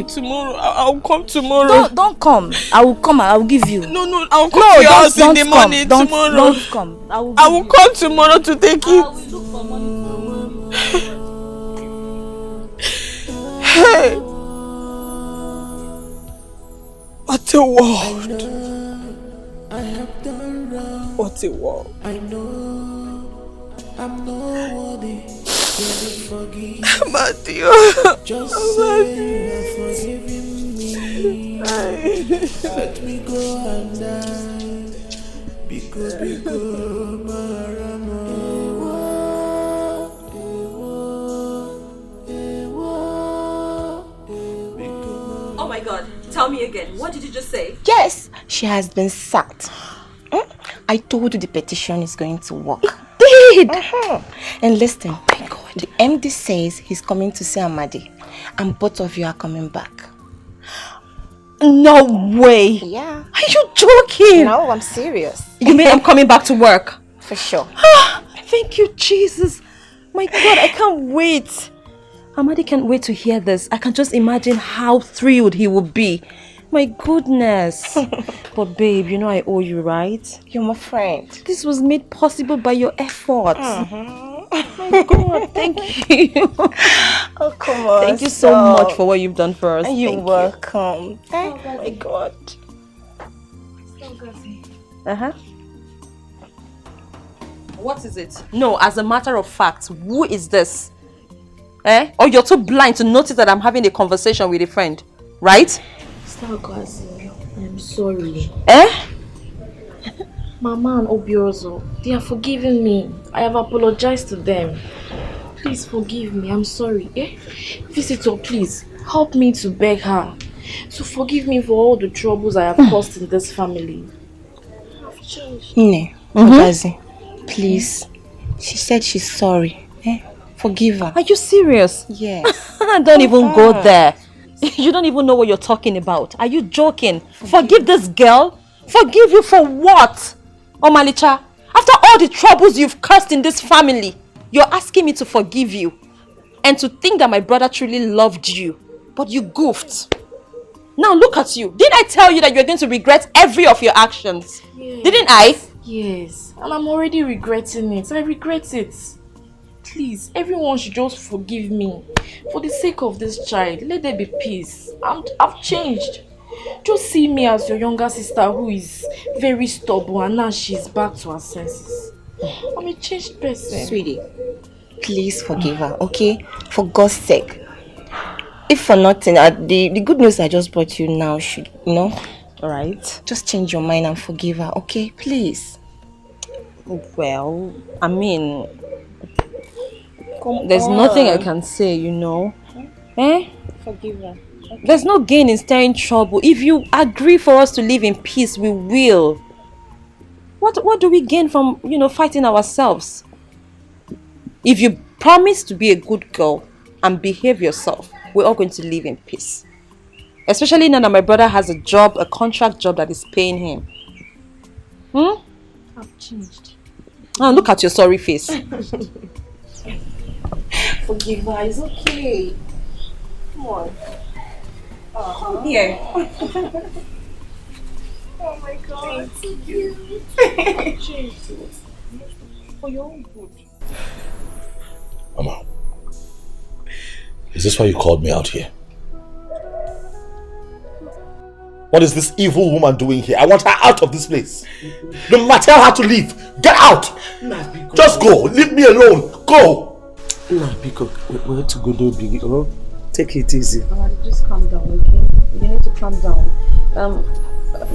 Speaker 11: Tomorrow, I'll come tomorrow.
Speaker 3: Don't come. I will come. I will give you.
Speaker 11: No, I'll come to your house in the morning tomorrow.
Speaker 3: Don't come. I will
Speaker 11: come tomorrow to take it.
Speaker 3: I will look for money
Speaker 11: Hey, what a world! What a world!
Speaker 8: I know I'm not worthy.
Speaker 11: Amadi,
Speaker 8: just say you are forgiving me. Let me go and die. Because Marama.
Speaker 9: Oh my God, tell me again. What did you just say?
Speaker 21: Yes, she has been sacked. I told you the petition is going to work.
Speaker 9: It did!
Speaker 21: And listen, oh my God. The MD says he's coming to see Amadi, and both of you are coming back.
Speaker 9: No way!
Speaker 21: Yeah.
Speaker 9: Are you joking?
Speaker 21: No, I'm serious.
Speaker 9: You mean I'm coming back to work?
Speaker 21: For sure.
Speaker 9: Thank you, Jesus. My God, I can't wait. Amadi can't wait to hear this. I can just imagine how thrilled he will be. My goodness. But babe, you know I owe you, right?
Speaker 21: You're my friend.
Speaker 9: This was made possible by your efforts. My God, thank you.
Speaker 21: Oh, come on.
Speaker 9: Thank you so much for what you've done for us.
Speaker 21: You're welcome.
Speaker 9: Oh my God. Uh-huh. What is it? No, as a matter of fact, who is this? Eh? Or you're too blind to notice that I'm having a conversation with a friend, right?
Speaker 12: I'm sorry.
Speaker 9: Eh?
Speaker 12: Mama and Obiozo, they have forgiven me. I have apologized to them. Please forgive me. I'm sorry. Eh? Visitor, please help me to beg her to forgive me for all the troubles I have caused in this family. I've changed.
Speaker 21: Ogazi, please. She said she's sorry. Forgive her.
Speaker 9: Are you serious?
Speaker 21: Yes.
Speaker 9: Don't even go there. You don't even know what you're talking about. Are you joking? Forgive this girl? Forgive you for what? Omalicha, after all the troubles you've caused in this family, you're asking me to forgive you. And to think that my brother truly loved you. But you goofed. Now look at you. Didn't I tell you that you're going to regret every of your actions?
Speaker 12: Yes.
Speaker 9: Didn't I?
Speaker 12: Yes. And I'm already regretting it. I regret it. Please, everyone should just forgive me. For the sake of this child, let there be peace. I've changed. Just see me as your younger sister who is very stubborn and now she's back to her senses. I'm a changed person.
Speaker 21: Sweetie, please forgive her, okay? For God's sake. If for nothing, the good news I just brought you now should,
Speaker 9: Alright.
Speaker 21: Just change your mind and forgive her, okay? Please.
Speaker 9: Well, I mean, there's nothing I can say, Eh?
Speaker 21: Forgive her. Okay.
Speaker 9: There's no gain in stirring trouble. If you agree for us to live in peace, we will. What do we gain from, fighting ourselves? If you promise to be a good girl and behave yourself, we're all going to live in peace. Especially now that my brother has a contract job that is paying him.
Speaker 12: I've changed.
Speaker 9: Oh, look at your sorry face.
Speaker 12: Forgive her, it's okay. Come on.
Speaker 9: Come here.
Speaker 12: Oh my God. Thank you. Change it. For your own good.
Speaker 2: Mama, is this why you called me out here? What is this evil woman doing here? I want her out of this place. No matter, tell her to leave. Get out. Just go. Leave me alone. Go.
Speaker 20: Nah, Pico, we're to go do big. Oh, take it easy.
Speaker 12: Just calm down, okay? You need to calm down.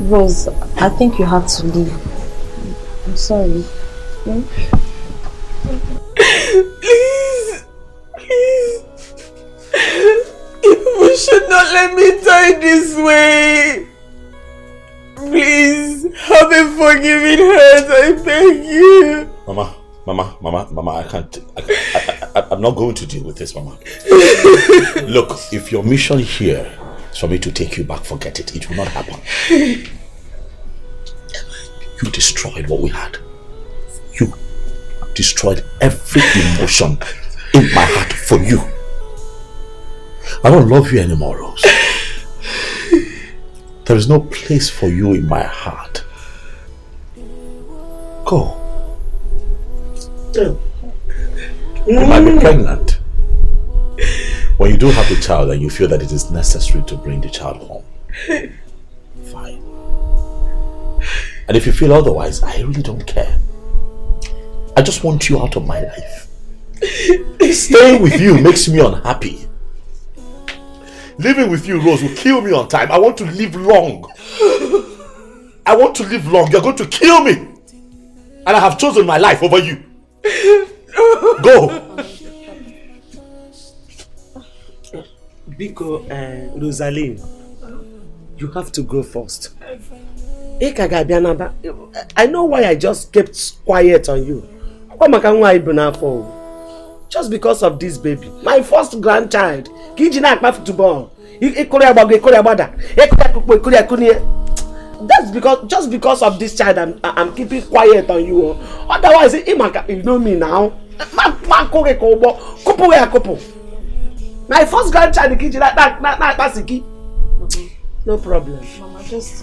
Speaker 12: Rose, I think you have to leave. I'm sorry.
Speaker 11: Please. You should not let me die this way. Please, have a forgiving heart, I beg you.
Speaker 2: Mama, I can't. I'm not going to deal with this, Mama. Look, if your mission here is for me to take you back, forget it. It will not happen. You destroyed what we had. You destroyed every emotion in my heart for you. I don't love you anymore, Rose. There is no place for you in my heart. Go. You might be pregnant. When you do have the child and you feel that it is necessary to bring the child home, fine. And if you feel otherwise, I really don't care. I just want you out of my life.
Speaker 4: Staying with you makes me unhappy. Living with you, Rose, will kill me on time. I want to live long. I want to live long. You're going to kill me. And I have chosen my life over you. Go.
Speaker 10: Biko, Rosaline, you have to go first. I know why I just kept quiet on you. Just because of this baby, my first grandchild. That's because of this child I'm keeping quiet on you. Otherwise, you know me now. My first grandchild, that's the key. No problem.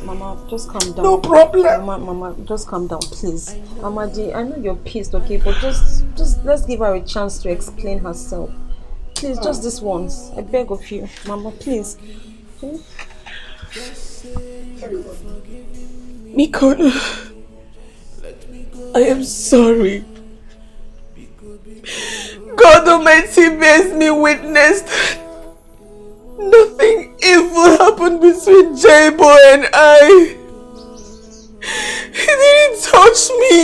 Speaker 18: Mama, just calm down.
Speaker 10: No problem.
Speaker 18: Mama, just calm down, please. Mama D, I know you're pissed, okay, but just let's give her a chance to explain herself. Please, just this once. I beg of you, Mama, please. Okay?
Speaker 11: Mikona, I am sorry. God Almighty bears me witness that nothing evil happened between J-Boy and I. He didn't touch me.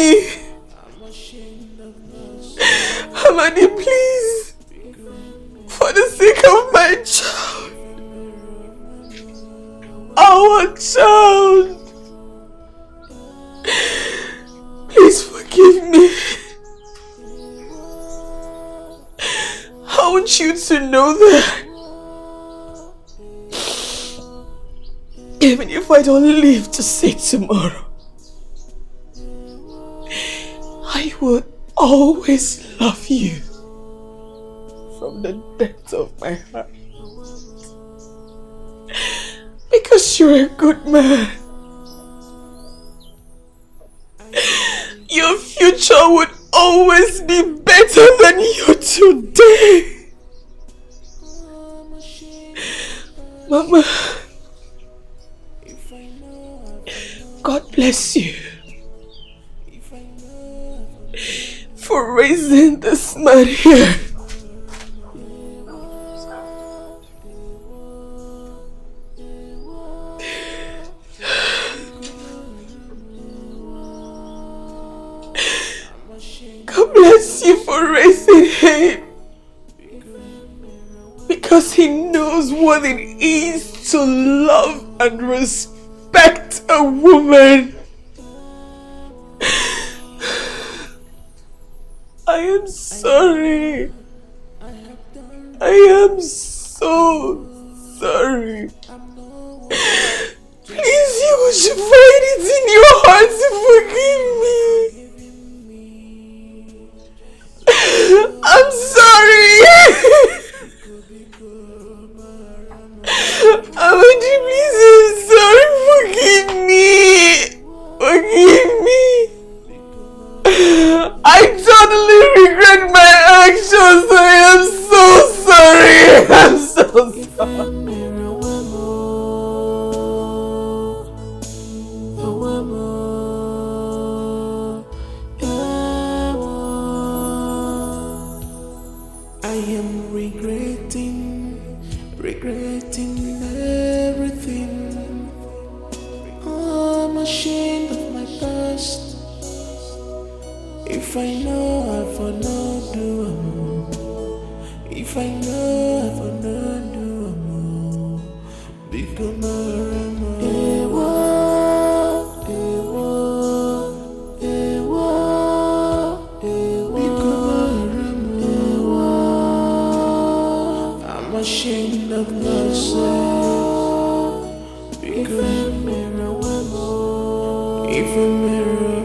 Speaker 11: Amadi, please, for the sake of my child, our child, please forgive me. I want you to know that even if I don't live to see tomorrow, I will always love you from the depths of my heart. Because you're a good man. Your future would always be better than you today. Mama, God bless you for raising this man here. God bless you for raising him, because he knows what it is to love and respect a woman. I am sorry. I am so sorry. Please, you should find it in your heart to forgive me. I'm sorry. Amadi, please, I'm sorry. Forgive me. Forgive me. I totally regret my actions. I am so sorry. I'm so sorry.
Speaker 8: I am regretting everything. I'm ashamed of my past. If I know I for not do more. If I know I for not do more. Because I'm ashamed of myself. Because if a mirror